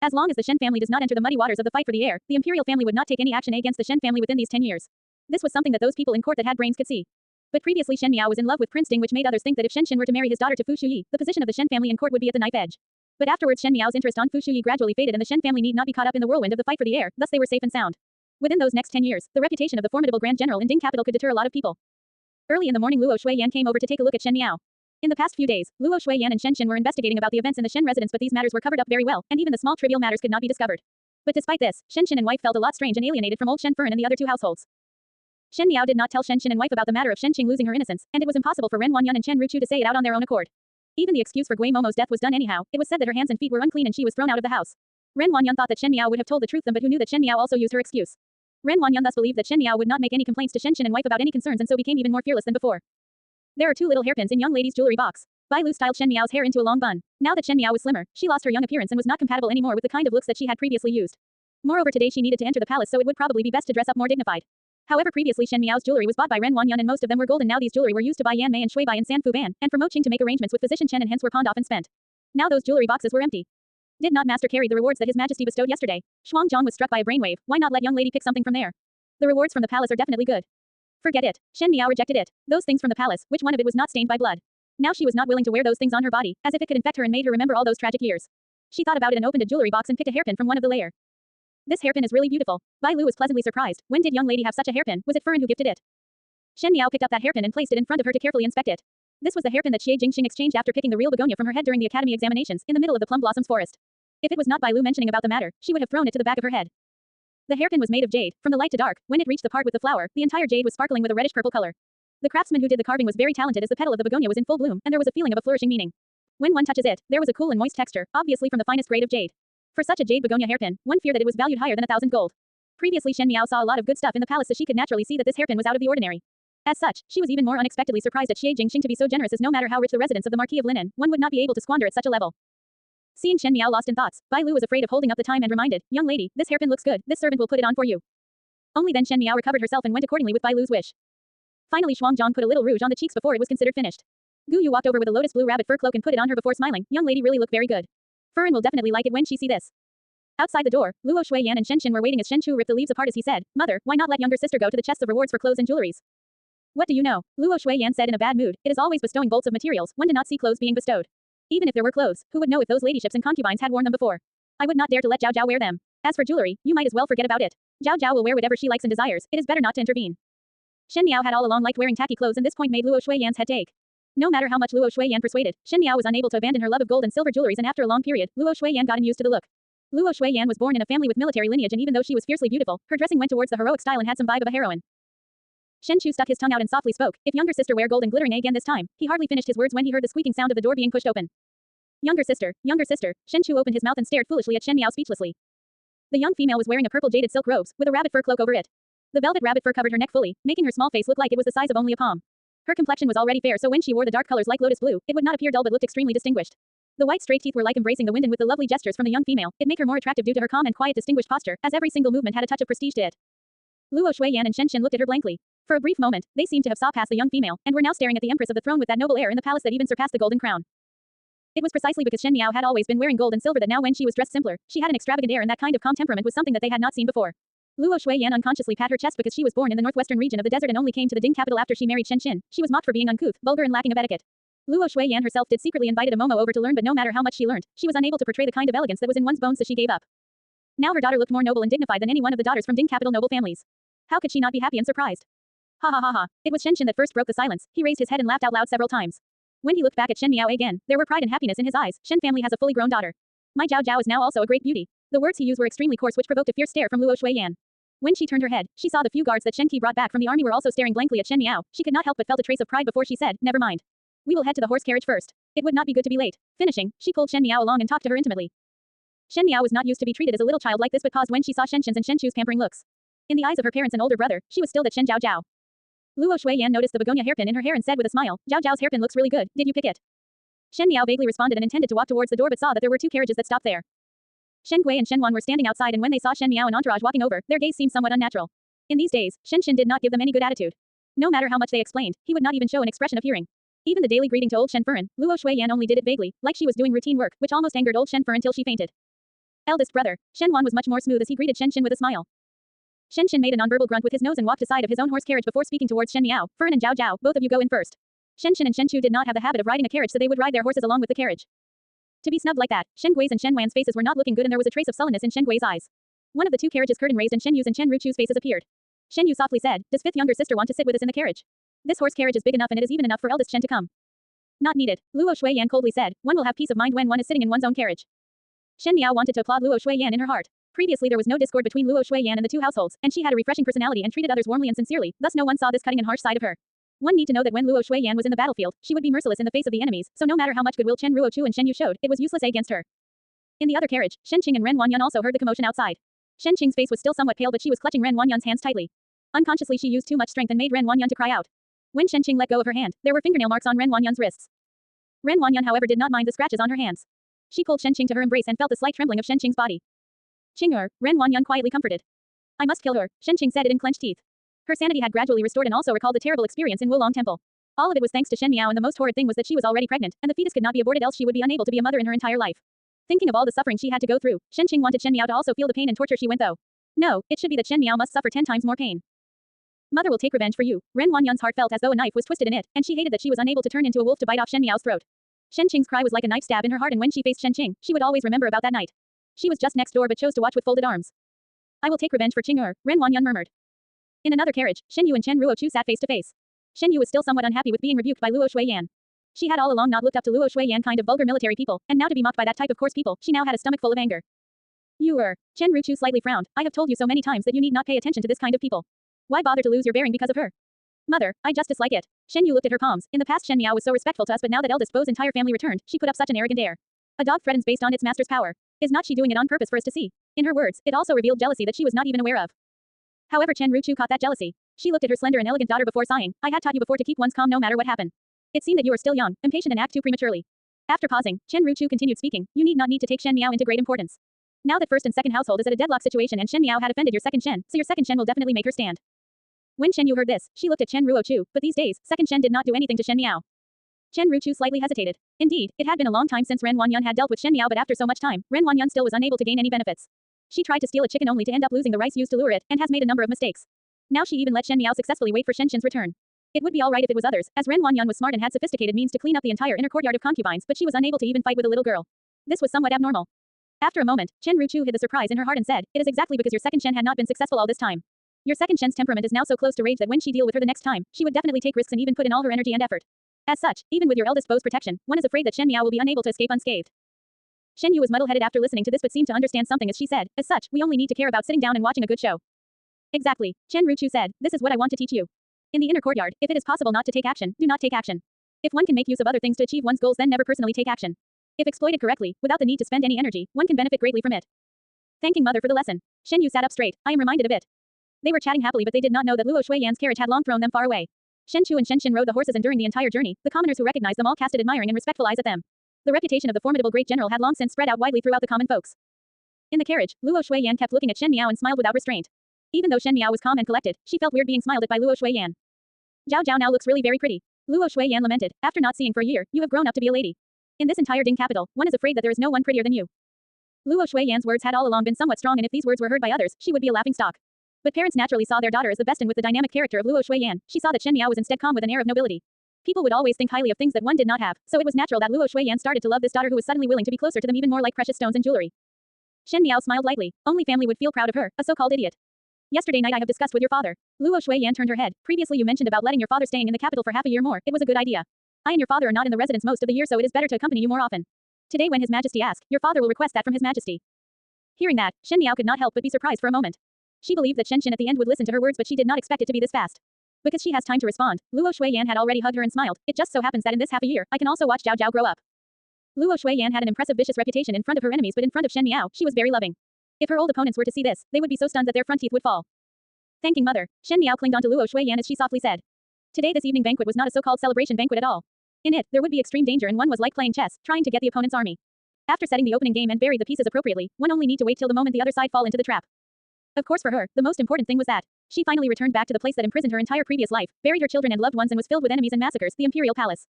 As long as the Shen family does not enter the muddy waters of the fight for the air, the imperial family would not take any action against the Shen family within these 10 years. This was something that those people in court that had brains could see. But previously Shen Miao was in love with Prince Ding, which made others think that if Shen were to marry his daughter to Fu Shuyi, the position of the Shen family in court would be at the knife edge. But afterwards Shen Miao's interest on Fu Shuyi gradually faded and the Shen family need not be caught up in the whirlwind of the fight for the air, thus they were safe and sound. Within those next 10 years, the reputation of the formidable Grand General in Ding capital could deter a lot of people. Early in the morning Luo Shuiyan came over to take a look at Shen Miao. In the past few days, Luo Shuiyan and Shen were investigating about the events in the Shen residence, but these matters were covered up very well, and even the small trivial matters could not be discovered. But despite this, Shen and wife felt a lot strange and alienated from old Shen Furin and the other two households. Shen Miao did not tell Shen and wife about the matter of Shen Qing losing her innocence, and it was impossible for Ren Wanyan and Chen Ruchu to say it out on their own accord. Even the excuse for Gui Momo's death was done anyhow. It was said that her hands and feet were unclean and she was thrown out of the house. Ren Wanyan thought that Shen Miao would have told the truth, but who knew that Shen Miao also used her excuse. Ren Wanyan thus believed that Shen Miao would not make any complaints to Shen and wife about any concerns, and so became even more fearless than before. There are 2 little hairpins in young lady's jewelry box. Bai Lu styled Shen Miao's hair into a long bun. Now that Shen Miao was slimmer, she lost her young appearance and was not compatible anymore with the kind of looks that she had previously used. Moreover, today she needed to enter the palace, so it would probably be best to dress up more dignified. However, previously Shen Miao's jewelry was bought by Ren Wanyan and most of them were gold, and now these jewelry were used to buy Yan Mei and Shui Bai and San Fu Ban, and for Mo Qing to make arrangements with physician Chen, and hence were pawned off and spent. Now those jewelry boxes were empty. Did not master carry the rewards that His Majesty bestowed yesterday? Xuanzang was struck by a brainwave. Why not let young lady pick something from there? The rewards from the palace are definitely good. Forget it. Shen Miao rejected it. Those things from the palace, which one of it was not stained by blood? Now she was not willing to wear those things on her body, as if it could infect her and made her remember all those tragic years. She thought about it and opened a jewelry box and picked a hairpin from one of the layer. This hairpin is really beautiful. Bai Lu was pleasantly surprised. When did young lady have such a hairpin? Was it Furan who gifted it? Shen Miao picked up that hairpin and placed it in front of her to carefully inspect it. This was the hairpin that Xie Jingxing exchanged after picking the real begonia from her head during the academy examinations, in the middle of the plum blossoms forest. If it was not Bai Lu mentioning about the matter, she would have thrown it to the back of her head. The hairpin was made of jade. From the light to dark, when it reached the part with the flower, the entire jade was sparkling with a reddish-purple color. The craftsman who did the carving was very talented as the petal of the begonia was in full bloom, and there was a feeling of a flourishing meaning. When one touches it, there was a cool and moist texture, obviously from the finest grade of jade. For such a jade begonia hairpin, one feared that it was valued higher than 1,000 gold. Previously Shen Miao saw a lot of good stuff in the palace, so she could naturally see that this hairpin was out of the ordinary. As such, she was even more unexpectedly surprised at Xie Jingxing to be so generous, as no matter how rich the residents of the Marquis of Linen, one would not be able to squander at such a level. Seeing Shen Miao lost in thoughts, Bai Lu was afraid of holding up the time and reminded, young lady, this hairpin looks good, this servant will put it on for you. Only then Shen Miao recovered herself and went accordingly with Bai Lu's wish. Finally Xuanzang put a little rouge on the cheeks before it was considered finished. Gu Yu walked over with a lotus blue rabbit fur cloak and put it on her before smiling, young lady really look very good. Furan will definitely like it when she see this. Outside the door, Luo Shuiyan and Shen Xin were waiting as Shen Chu ripped the leaves apart as he said, Mother, why not let younger sister go to the chests of rewards for clothes and jewelries? What do you know? Luo Shuiyan said in a bad mood, it is always bestowing bolts of materials, one did not see clothes being bestowed. Even if there were clothes, who would know if those ladyships and concubines had worn them before? I would not dare to let Zhao Zhao wear them. As for jewelry, you might as well forget about it. Zhao Zhao will wear whatever she likes and desires, it is better not to intervene. Shen Miao had all along liked wearing tacky clothes and this point made Luo Shuiyan's head take. No matter how much Luo Shuiyan persuaded, Shen Miao was unable to abandon her love of gold and silver jewelries, and after a long period, Luo Shuiyan got used to the look. Luo Shuiyan was born in a family with military lineage, and even though she was fiercely beautiful, her dressing went towards the heroic style and had some vibe of a heroine. Shen Chu stuck his tongue out and softly spoke, if younger sister wear gold and glittering again this time. He hardly finished his words when he heard the squeaking sound of the door being pushed open. Younger sister, Shen Chu opened his mouth and stared foolishly at Shen Miao speechlessly. The young female was wearing a purple jaded silk robes, with a rabbit fur cloak over it. The velvet rabbit fur covered her neck fully, making her small face look like it was the size of only a palm. Her complexion was already fair, so when she wore the dark colors like lotus blue, it would not appear dull but looked extremely distinguished. The white straight teeth were like embracing the wind, and with the lovely gestures from the young female, it made her more attractive due to her calm and quiet distinguished posture, as every single movement had a touch of prestige to it. Luo Shuiyan and Shen Xin looked at her blankly. For a brief moment, they seemed to have saw past the young female, and were now staring at the Empress of the throne with that noble air in the palace that even surpassed the golden crown. It was precisely because Shen Miao had always been wearing gold and silver that now when she was dressed simpler, she had an extravagant air, and that kind of calm temperament was something that they had not seen before. Luo Shuiyan unconsciously pat her chest because she was born in the northwestern region of the desert and only came to the Ding capital after she married Shen Xin. She was mocked for being uncouth, vulgar and lacking of etiquette. Luo Shuiyan herself did secretly invited a Momo over to learn, but no matter how much she learned, she was unable to portray the kind of elegance that was in one's bones, so she gave up. Now her daughter looked more noble and dignified than any one of the daughters from Ding capital noble families. How could she not be happy and surprised? Ha ha ha ha. It was Shen Xin that first broke the silence. He raised his head and laughed out loud several times. When he looked back at Shen Miao again, there were pride and happiness in his eyes. Shen family has a fully grown daughter. My Zhao Zhao is now also a great beauty. The words he used were extremely coarse, which provoked a fierce stare from Luo Shuiyan. When she turned her head, she saw the few guards that Shen Qi brought back from the army were also staring blankly at Shen Miao. She could not help but felt a trace of pride before she said, never mind. We will head to the horse carriage first. It would not be good to be late. Finishing, she pulled Shen Miao along and talked to her intimately. Shen Miao was not used to be treated as a little child like this, but paused when she saw Shen Xin's and Shen Chu's pampering looks. In the eyes of her parents and older brother, she was still that Shen Zhao Zhao. Luo Shuiyan noticed the begonia hairpin in her hair and said with a smile, Zhao Zhao's hairpin looks really good, did you pick it? Shen Miao vaguely responded and intended to walk towards the door, but saw that there were two carriages that stopped there. Shen Gui and Shen Wan were standing outside, and when they saw Shen Miao and entourage walking over, their gaze seemed somewhat unnatural. In these days, Shen Xin did not give them any good attitude. No matter how much they explained, he would not even show an expression of hearing. Even the daily greeting to old Shen Furan, Luo Shuiyan only did it vaguely, like she was doing routine work, which almost angered old Shen Furan till she fainted. Eldest brother, Shen Wan was much more smooth as he greeted Shen Xin with a smile. Shen Xin made a nonverbal grunt with his nose and walked aside of his own horse carriage before speaking towards Shen Miao. Furan and Zhao Zhao, both of you go in first. Shen Xin and Shen Chu did not have the habit of riding a carriage, so they would ride their horses along with the carriage. To be snubbed like that, Shen Gui's and Shen Wan's faces were not looking good, and there was a trace of sullenness in Shen Gui's eyes. One of the two carriages curtain raised and Shen Yu's and Shen Ruchu's faces appeared. Shen Yu softly said, does fifth younger sister want to sit with us in the carriage? This horse carriage is big enough, and it is even enough for eldest Shen to come. Not needed, Luo Shuiyan coldly said, one will have peace of mind when one is sitting in one's own carriage. Shen Miao wanted to applaud Luo Shuiyan in her heart. Previously there was no discord between Luo Shuiyan and the two households, and she had a refreshing personality and treated others warmly and sincerely, thus no one saw this cutting and harsh side of her. One need to know that when Luo Shuiyan was in the battlefield, she would be merciless in the face of the enemies, so no matter how much goodwill Chen Ruochu and Shen Yu showed, it was useless against her. In the other carriage, Shen Qing and Ren Wanyan also heard the commotion outside. Shen Qing's face was still somewhat pale, but she was clutching Ren Wanyan's hands tightly. Unconsciously she used too much strength and made Ren Wanyan to cry out. When Shen Qing let go of her hand, there were fingernail marks on Ren Wanyan's wrists. Ren Wanyan however did not mind the scratches on her hands. She pulled Shen Qing to her embrace and felt the slight trembling of Shen Qing's body. Qing'er, Ren Wanyan quietly comforted. I must kill her, Shen Qing said it in clenched teeth. Her sanity had gradually restored and also recalled the terrible experience in Wulong Temple. All of it was thanks to Shen Miao, and the most horrid thing was that she was already pregnant, and the fetus could not be aborted, else she would be unable to be a mother in her entire life. Thinking of all the suffering she had to go through, Shen Qing wanted Shen Miao to also feel the pain and torture she went though. No, it should be that Shen Miao must suffer 10 times more pain. Mother will take revenge for you. Ren Wanyan's heart felt as though a knife was twisted in it, and she hated that she was unable to turn into a wolf to bite off Shen Miao's throat. Shen Qing's cry was like a knife stab in her heart, and when she faced Shen Qing, she would always remember about that night. She was just next door but chose to watch with folded arms. I will take revenge for Qing Ren Wanyan murmured. In another carriage, Shen Yu and Chen Ruochu sat face to face. Shen Yu was still somewhat unhappy with being rebuked by Luo Shuiyan. She had all along not looked up to Luo Shuiyan kind of vulgar military people, and now to be mocked by that type of coarse people, she now had a stomach full of anger. Chen Ruochu slightly frowned. I have told you so many times that you need not pay attention to this kind of people. Why bother to lose your bearing because of her? Mother, I just dislike it. Shen Yu looked at her palms. In the past Shen Miao was so respectful to us, but now that eldest Bo's entire family returned, she put up such an arrogant air. A dog threatens based on its master's power. Is not she doing it on purpose for us to see? In her words, it also revealed jealousy that she was not even aware of. However, Chen Ruochu caught that jealousy. She looked at her slender and elegant daughter before sighing. I had taught you before to keep one's calm no matter what happened. It seemed that you are still young, impatient and act too prematurely. After pausing, Chen Ruochu continued speaking. You need not need to take Shen Miao into great importance. Now that first and second household is at a deadlock situation and Shen Miao had offended your second Shen, so your second Shen will definitely make her stand. When Shen Yu heard this, she looked at Chen Ruochu, but these days, second Shen did not do anything to Shen Miao. Chen Ruochu slightly hesitated. Indeed, it had been a long time since Ren Wanyan had dealt with Shen Miao, but after so much time, Ren Wanyan still was unable to gain any benefits. She tried to steal a chicken only to end up losing the rice used to lure it, and has made a number of mistakes. Now she even let Shen Miao successfully wait for Shen Shen's return. It would be alright if it was others, as Ren Wanyan was smart and had sophisticated means to clean up the entire inner courtyard of concubines, but she was unable to even fight with a little girl. This was somewhat abnormal. After a moment, Chen Ruochu hid the surprise in her heart and said, it is exactly because your second Shen had not been successful all this time. Your second Shen's temperament is now so close to rage that when she deal with her the next time, she would definitely take risks and even put in all her energy and effort. As such, even with your eldest Bo's protection, one is afraid that Shen Miao will be unable to escape unscathed. Shen Yu was muddle-headed after listening to this but seemed to understand something as she said, as such, we only need to care about sitting down and watching a good show. Exactly, Chen Ruochu said, this is what I want to teach you. In the inner courtyard, if it is possible not to take action, do not take action. If one can make use of other things to achieve one's goals, then never personally take action. If exploited correctly, without the need to spend any energy, one can benefit greatly from it. Thanking mother for the lesson, Shen Yu sat up straight. I am reminded of it. They were chatting happily, but they did not know that Luo Shuiyan's carriage had long thrown them far away. Shen Chu and Shen Xin rode the horses, and during the entire journey, the commoners who recognized them all casted admiring and respectful eyes at them. The reputation of the formidable great general had long since spread out widely throughout the common folks. In the carriage, Luo Shuiyan kept looking at Shen Miao and smiled without restraint. Even though Shen Miao was calm and collected, she felt weird being smiled at by Luo Shuiyan. Zhao Zhao now looks really very pretty. Luo Shuiyan lamented. After not seeing for a year, you have grown up to be a lady. In this entire Ding capital, one is afraid that there is no one prettier than you. Luo Shuiyan's words had all along been somewhat strong, and if these words were heard by others, she would be a laughingstock. But parents naturally saw their daughter as the best, and with the dynamic character of Luo Shuiyan, she saw that Shen Miao was instead calm with an air of nobility. People would always think highly of things that one did not have, so it was natural that Luo Shuiyan started to love this daughter who was suddenly willing to be closer to them, even more like precious stones and jewelry. Shen Miao smiled lightly. Only family would feel proud of her, a so-called idiot. Yesterday night I have discussed with your father. Luo Shuiyan turned her head. Previously you mentioned about letting your father staying in the capital for half a year more. It was a good idea. I and your father are not in the residence most of the year, so it is better to accompany you more often. Today when His Majesty asks, your father will request that from His Majesty. Hearing that, Shen Miao could not help but be surprised for a moment. She believed that Shen Xin at the end would listen to her words, but she did not expect it to be this fast. Because she has time to respond, Luo Shuiyan had already hugged her and smiled. It just so happens that in this half a year, I can also watch Zhao Zhao grow up. Luo Shuiyan had an impressive vicious reputation in front of her enemies, but in front of Shen Miao, she was very loving. If her old opponents were to see this, they would be so stunned that their front teeth would fall. Thanking mother, Shen Miao clinged onto Luo Shuiyan as she softly said. Today this evening banquet was not a so-called celebration banquet at all. In it, there would be extreme danger, and one was like playing chess, trying to get the opponent's army. After setting the opening game and buried the pieces appropriately, one only need to wait till the moment the other side fall into the trap. Of course for her, the most important thing was that she finally returned back to the place that imprisoned her entire previous life, buried her children and loved ones, and was filled with enemies and massacres, the Imperial Palace.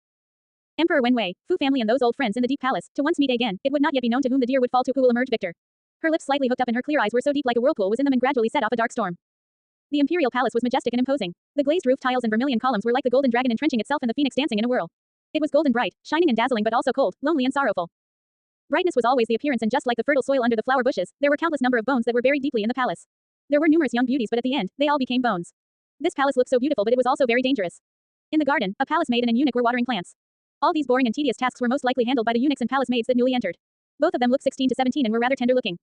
Emperor Wenwei, Fu family and those old friends in the deep palace, to once meet again, it would not yet be known to whom the deer would fall to who will emerge victor. Her lips slightly hooked up and her clear eyes were so deep like a whirlpool was in them and gradually set off a dark storm. The Imperial Palace was majestic and imposing. The glazed roof tiles and vermilion columns were like the golden dragon entrenching itself and the phoenix dancing in a whirl. It was golden bright, shining and dazzling, but also cold, lonely and sorrowful. Brightness was always the appearance, and just like the fertile soil under the flower bushes, there were countless number of bones that were buried deeply in the palace. There were numerous young beauties, but at the end, they all became bones. This palace looked so beautiful, but it was also very dangerous. In the garden, a palace maid and an eunuch were watering plants. All these boring and tedious tasks were most likely handled by the eunuchs and palace maids that newly entered. Both of them looked 16 to 17 and were rather tender looking.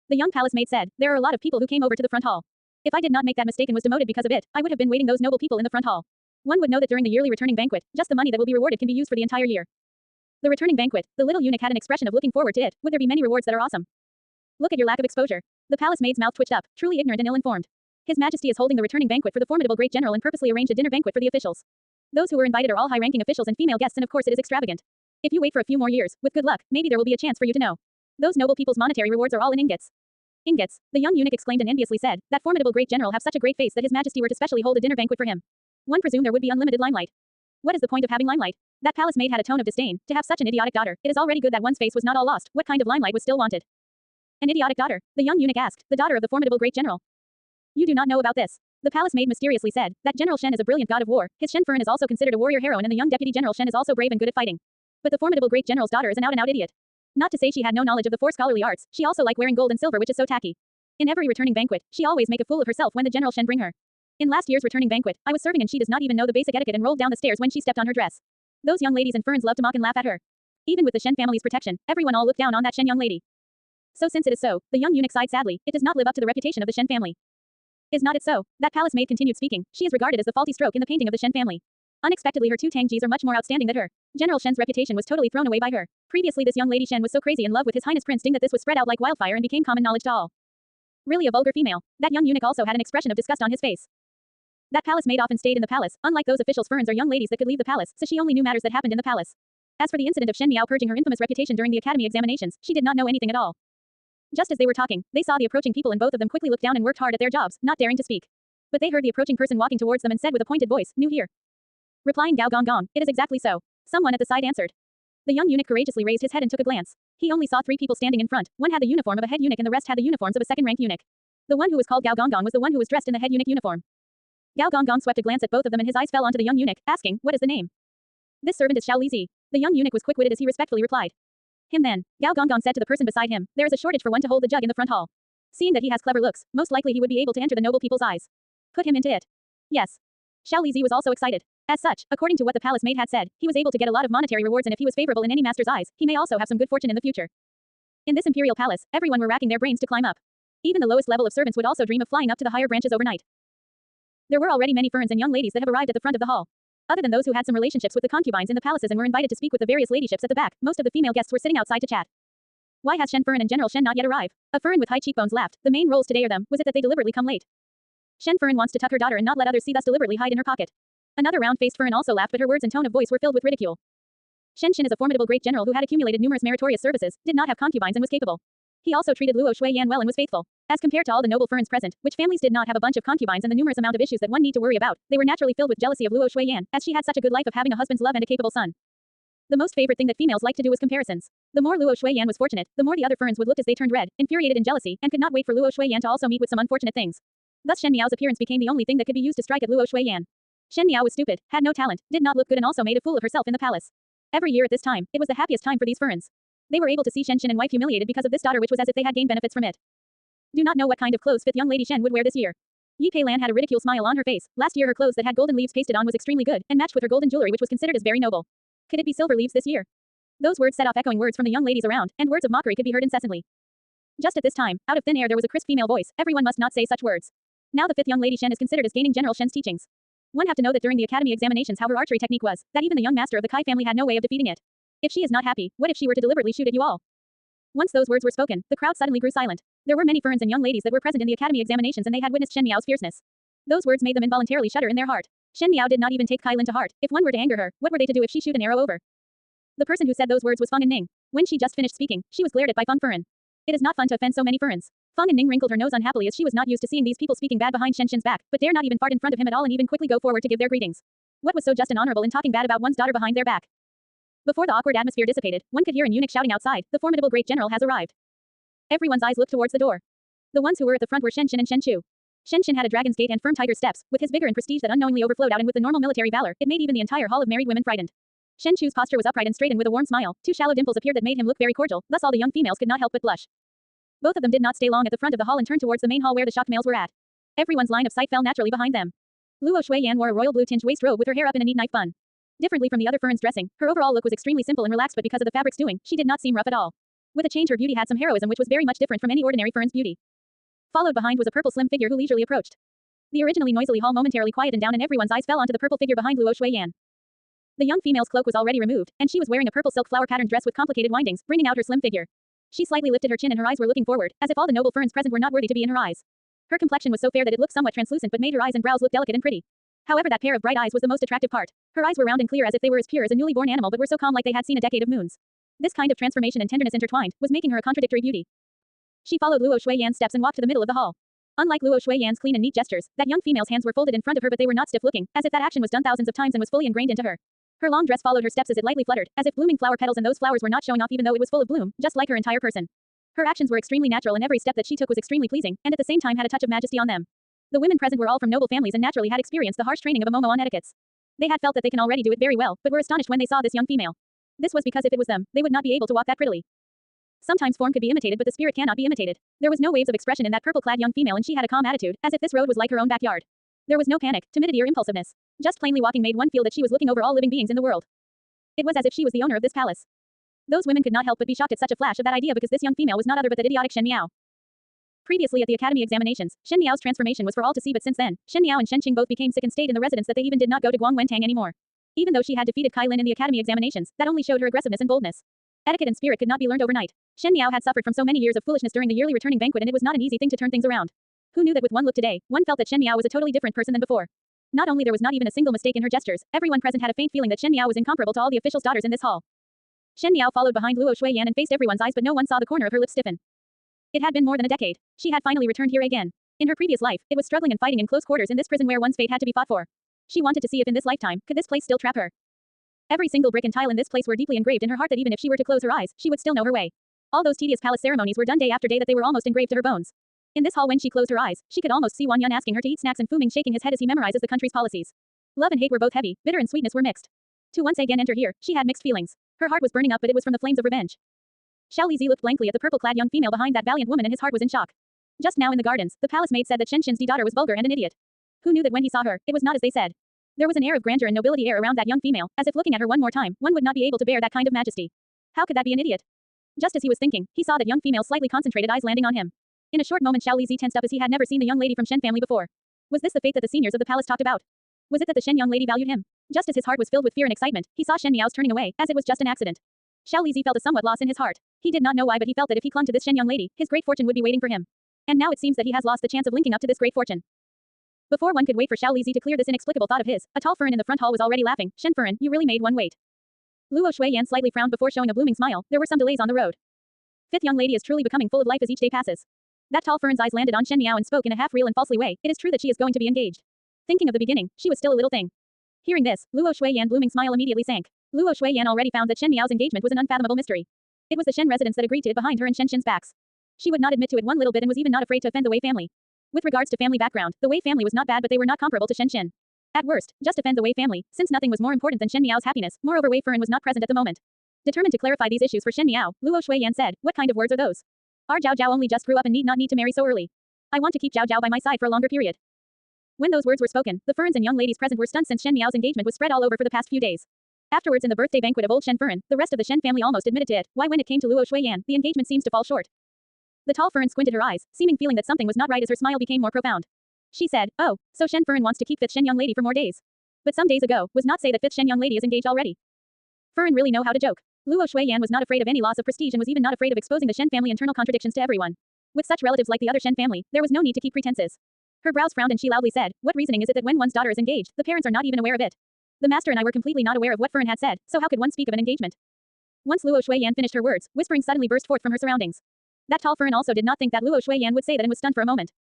The young palace maid said, there are a lot of people who came over to the front hall. If I did not make that mistake and was demoted because of it, I would have been waiting those noble people in the front hall. One would know that during the yearly returning banquet, just the money that will be rewarded can be used for the entire year. The returning banquet, the little eunuch had an expression of looking forward to it. Would there be many rewards that are awesome? Look at your lack of exposure. The palace maid's mouth twitched up, truly ignorant and ill-informed. His Majesty is holding the returning banquet for the formidable great general and purposely arranged a dinner banquet for the officials. Those who were invited are all high-ranking officials and female guests, and of course it is extravagant. If you wait for a few more years, with good luck, maybe there will be a chance for you to know. Those noble people's monetary rewards are all in ingots. Ingots, the young eunuch exclaimed and enviously said, that formidable great general have such a great face that His Majesty were to specially hold a dinner banquet for him. One presumed there would be unlimited limelight. What is the point of having limelight? That palace maid had a tone of disdain. To have such an idiotic daughter, it is already good that one's face was not all lost. What kind of limelight was still wanted? An idiotic daughter, the young eunuch asked, the daughter of the formidable great general. You do not know about this. The palace maid mysteriously said, that General Shen is a brilliant god of war. His Shen Fern is also considered a warrior heroine and the young deputy general Shen is also brave and good at fighting. But the formidable great general's daughter is an out-and-out idiot. Not to say she had no knowledge of the four scholarly arts, she also liked wearing gold and silver which is so tacky. In every returning banquet, she always make a fool of herself when the General Shen bring her. In last year's returning banquet, I was serving and she does not even know the basic etiquette and rolled down the stairs when she stepped on her dress. Those young ladies in ferns love to mock and laugh at her. Even with the Shen family's protection, everyone all looked down on that Shen young lady. So since it is so, the young eunuch sighed sadly, it does not live up to the reputation of the Shen family. Is not it so? That palace maid continued speaking, she is regarded as the faulty stroke in the painting of the Shen family. Unexpectedly her two Tangjis are much more outstanding than her. General Shen's reputation was totally thrown away by her. Previously this young lady Shen was so crazy in love with His Highness Prince Ding that this was spread out like wildfire and became common knowledge to all. Really a vulgar female. That young eunuch also had an expression of disgust on his face. That palace maid often stayed in the palace, unlike those officials ferns are young ladies that could leave the palace, so she only knew matters that happened in the palace. As for the incident of Shen Miao purging her infamous reputation during the academy examinations, she did not know anything at all. Just as they were talking, they saw the approaching people and both of them quickly looked down and worked hard at their jobs, not daring to speak. But they heard the approaching person walking towards them and said with a pointed voice, new here. Replying Gao Gong Gong, it is exactly so. Someone at the side answered. The young eunuch courageously raised his head and took a glance. He only saw 3 people standing in front, one had the uniform of a head eunuch and the rest had the uniforms of a second-rank eunuch. The one who was called Gao Gong Gong was the one who was dressed in the head eunuch uniform. Gao Gong Gong swept a glance at both of them and his eyes fell onto the young eunuch, asking, what is the name? This servant is Xiao Lizi. The young eunuch was quick-witted as he respectfully replied. Him then. Gao Gong Gong said to the person beside him, there is a shortage for one to hold the jug in the front hall. Seeing that he has clever looks, most likely he would be able to enter the noble people's eyes. Put him into it. Yes. Xiao Lizi was also excited. As such, according to what the palace maid had said, he was able to get a lot of monetary rewards and if he was favorable in any master's eyes, he may also have some good fortune in the future. In this imperial palace, everyone were racking their brains to climb up. Even the lowest level of servants would also dream of flying up to the higher branches overnight. There were already many ferns and young ladies that have arrived at the front of the hall. Other than those who had some relationships with the concubines in the palaces and were invited to speak with the various ladyships at the back, most of the female guests were sitting outside to chat. Why has Shen Fern and General Shen not yet arrived? A fern with high cheekbones laughed. The main roles today are them. Was it that they deliberately come late? Shen Fern wants to tuck her daughter and not let others see, thus deliberately hide in her pocket. Another round-faced fern also laughed, but her words and tone of voice were filled with ridicule. Shen is a formidable great general who had accumulated numerous meritorious services, did not have concubines and was capable. He also treated Luo Shuiyan well and was faithful. As compared to all the noble ferns present, which families did not have a bunch of concubines and the numerous amount of issues that one need to worry about, they were naturally filled with jealousy of Luo Shuiyan, as she had such a good life of having a husband's love and a capable son. The most favorite thing that females like to do was comparisons. The more Luo Shuiyan was fortunate, the more the other ferns would look as they turned red, infuriated in jealousy, and could not wait for Luo Shuiyan to also meet with some unfortunate things. Thus Shen Miao's appearance became the only thing that could be used to strike at Luo Shuiyan. Shen Miao was stupid, had no talent, did not look good and also made a fool of herself in the palace. Every year at this time, it was the happiest time for these ferns. They were able to see Shen and wife humiliated because of this daughter, which was as if they had gained benefits from it. Do not know what kind of clothes fifth young lady Shen would wear this year. Yi Pei Lan had a ridicule smile on her face. Last year her clothes that had golden leaves pasted on was extremely good, and matched with her golden jewelry which was considered as very noble. Could it be silver leaves this year? Those words set off echoing words from the young ladies around, and words of mockery could be heard incessantly. Just at this time, out of thin air there was a crisp female voice, everyone must not say such words. Now the fifth young lady Shen is considered as gaining General Shen's teachings. One have to know that during the academy examinations how her archery technique was, that even the young master of the Kai family had no way of defeating it. If she is not happy, what if she were to deliberately shoot at you all? Once those words were spoken, the crowd suddenly grew silent. There were many ferns and young ladies that were present in the academy examinations and they had witnessed Shen Miao's fierceness. Those words made them involuntarily shudder in their heart. Shen Miao did not even take Kai Lin to heart. If one were to anger her, what were they to do if she shoot an arrow over? The person who said those words was Feng and Ning. When she just finished speaking, she was glared at by Feng Fern. It is not fun to offend so many ferns. Feng and Ning wrinkled her nose unhappily as she was not used to seeing these people speaking bad behind Shen's back, but dare not even fart in front of him at all and even quickly go forward to give their greetings. What was so just and honorable in talking bad about one's daughter behind their back? Before the awkward atmosphere dissipated, one could hear an eunuch shouting outside, the formidable great general has arrived. Everyone's eyes looked towards the door. The ones who were at the front were Shen and Shen Chu. Shen had a dragon's gait and firm tiger steps, with his vigor and prestige that unknowingly overflowed out and with the normal military valor, it made even the entire hall of married women frightened. Shen Chu's posture was upright and straight and with a warm smile, 2 shallow dimples appeared that made him look very cordial, thus all the young females could not help but blush. Both of them did not stay long at the front of the hall and turned towards the main hall where the shocked males were at. Everyone's line of sight fell naturally behind them. Luo Shuiyan wore a royal blue tinged waist robe with her hair up in a neat knife bun. Differently from the other ferns dressing, her overall look was extremely simple and relaxed, but because of the fabric's doing, she did not seem rough at all. With a change, her beauty had some heroism which was very much different from any ordinary fern's beauty. Followed behind was a purple slim figure who leisurely approached. The originally noisily hall momentarily quietened down and everyone's eyes fell onto the purple figure behind Luo Shuiyan. The young female's cloak was already removed, and she was wearing a purple silk flower patterned dress with complicated windings, bringing out her slim figure. She slightly lifted her chin and her eyes were looking forward, as if all the noble ferns present were not worthy to be in her eyes. Her complexion was so fair that it looked somewhat translucent but made her eyes and brows look delicate and pretty. However, that pair of bright eyes was the most attractive part. Her eyes were round and clear as if they were as pure as a newly born animal but were so calm like they had seen a decade of moons. This kind of transformation and tenderness intertwined was making her a contradictory beauty. She followed Luo Shuiyan's steps and walked to the middle of the hall. Unlike Luo Shuiyan's clean and neat gestures, that young female's hands were folded in front of her but they were not stiff looking, as if that action was done thousands of times and was fully ingrained into her. Her long dress followed her steps as it lightly fluttered, as if blooming flower petals and those flowers were not showing off even though it was full of bloom, just like her entire person. Her actions were extremely natural and every step that she took was extremely pleasing, and at the same time had a touch of majesty on them. The women present were all from noble families and naturally had experienced the harsh training of a Momo on etiquettes. They had felt that they can already do it very well, but were astonished when they saw this young female. This was because if it was them, they would not be able to walk that prettily. Sometimes form could be imitated but the spirit cannot be imitated. There was no waves of expression in that purple-clad young female and she had a calm attitude, as if this road was like her own backyard. There was no panic, timidity or impulsiveness. Just plainly walking made one feel that she was looking over all living beings in the world. It was as if she was the owner of this palace. Those women could not help but be shocked at such a flash of that idea because this young female was not other but that idiotic Shen Miao. Previously at the academy examinations, Shen Miao's transformation was for all to see but since then, Shen Miao and Shen Qing both became sick and stayed in the residence that they even did not go to Guangwentang anymore. Even though she had defeated Kai Lin in the academy examinations, that only showed her aggressiveness and boldness. Etiquette and spirit could not be learned overnight. Shen Miao had suffered from so many years of foolishness during the yearly returning banquet and it was not an easy thing to turn things around. Who knew that with one look today, one felt that Shen Miao was a totally different person than before. Not only there was not even a single mistake in her gestures, everyone present had a faint feeling that Shen Miao was incomparable to all the officials' daughters in this hall. Shen Miao followed behind Luo Shuiyan and faced everyone's eyes but no one saw the corner of her lips stiffen. It had been more than a decade. She had finally returned here again. In her previous life, it was struggling and fighting in close quarters in this prison where one's fate had to be fought for. She wanted to see if in this lifetime, could this place still trap her. Every single brick and tile in this place were deeply engraved in her heart that even if she were to close her eyes, she would still know her way. All those tedious palace ceremonies were done day after day that they were almost engraved to her bones. In this hall when she closed her eyes, she could almost see Wan Yun asking her to eat snacks and Fu Ming shaking his head as he memorizes the country's policies. Love and hate were both heavy, bitter and sweetness were mixed. To once again enter here, she had mixed feelings. Her heart was burning up but it was from the flames of revenge. Xiao Lizi looked blankly at the purple-clad young female behind that valiant woman and his heart was in shock. Just now in the gardens, the palace maid said that Shen Qin's daughter was vulgar and an idiot. Who knew that when he saw her, it was not as they said. There was an air of grandeur and nobility air around that young female, as if looking at her one more time, one would not be able to bear that kind of majesty. How could that be an idiot? Just as he was thinking, he saw that young female's slightly concentrated eyes landing on him. In a short moment Xiao Lizi tensed up as he had never seen the young lady from Shen family before. Was this the fate that the seniors of the palace talked about? Was it that the Shen young lady valued him? Just as his heart was filled with fear and excitement, he saw Shen Miao's turning away, as it was just an accident. Xiao Lizi felt a somewhat loss in his heart. He did not know why but he felt that if he clung to this Shen young lady, his great fortune would be waiting for him. And now it seems that he has lost the chance of linking up to this great fortune. Before one could wait for Xiao Lizi to clear this inexplicable thought of his, a tall Furin in the front hall was already laughing. Shen Furin, you really made one wait. Luo Shuiyan slightly frowned before showing a blooming smile. There were some delays on the road. Fifth young lady is truly becoming full of life as each day passes. That tall Furin's eyes landed on Shen Miao and spoke in a half real and falsely way. It is true that she is going to be engaged. Thinking of the beginning, she was still a little thing. Hearing this, Luo Shuiyan's blooming smile immediately sank. Luo Shuiyan already found that Shen Miao's engagement was an unfathomable mystery. It was the Shen residents that agreed to it behind her and Shen Qin's backs. She would not admit to it one little bit and was even not afraid to offend the Wei family. With regards to family background, the Wei family was not bad but they were not comparable to Shen Qin. At worst, just offend the Wei family, since nothing was more important than Shen Miao's happiness. Moreover Wei Furin was not present at the moment. Determined to clarify these issues for Shen Miao, Luo Shuiyan said, what kind of words are those? Our Zhao Zhao only just grew up and need not need to marry so early. I want to keep Zhao Zhao by my side for a longer period. When those words were spoken, the Furins and young ladies present were stunned since Shen Miao's engagement was spread all over for the past few days. Afterwards in the birthday banquet of old Shen Furin, the rest of the Shen family almost admitted to it. Why when it came to Luo Shuiyan, the engagement seems to fall short. The tall Furin squinted her eyes, seeming feeling that something was not right as her smile became more profound. She said, oh, so Shen Furin wants to keep fifth Shen young lady for more days. But some days ago, was not say that fifth Shen young lady is engaged already. Furin really know how to joke. Luo Shuiyan was not afraid of any loss of prestige and was even not afraid of exposing the Shen family internal contradictions to everyone. With such relatives like the other Shen family, there was no need to keep pretenses. Her brows frowned and she loudly said, what reasoning is it that when one's daughter is engaged, the parents are not even aware of it? The master and I were completely not aware of what Furin had said, so how could one speak of an engagement? Once Luo Shuiyan finished her words, whispering suddenly burst forth from her surroundings. That tall Furin also did not think that Luo Shuiyan would say that and was stunned for a moment.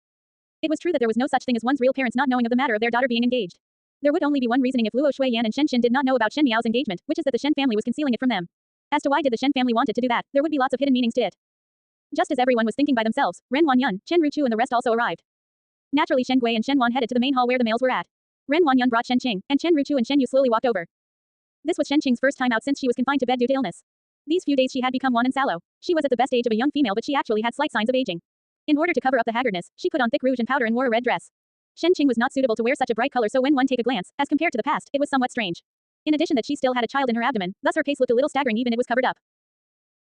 It was true that there was no such thing as one's real parents not knowing of the matter of their daughter being engaged. There would only be one reasoning if Luo Shuiyan and Shen Qin did not know about Shen Miao's engagement, which is that the Shen family was concealing it from them. As to why did the Shen family wanted to do that, there would be lots of hidden meanings to it. Just as everyone was thinking by themselves, Ren Wanyun, Chen Ruchu and the rest also arrived. Naturally Shen Gui and Shen Wan headed to the main hall where the males were at. Ren Wanyun brought Shen Qing, and Chen Ruchu and Shen Yu slowly walked over. This was Shen Qing's first time out since she was confined to bed due to illness. These few days she had become wan and sallow. She was at the best age of a young female but she actually had slight signs of aging. In order to cover up the haggardness, she put on thick rouge and powder and wore a red dress. Shen Qing was not suitable to wear such a bright color so when one take a glance, as compared to the past, it was somewhat strange. In addition that she still had a child in her abdomen, thus her face looked a little staggering even it was covered up.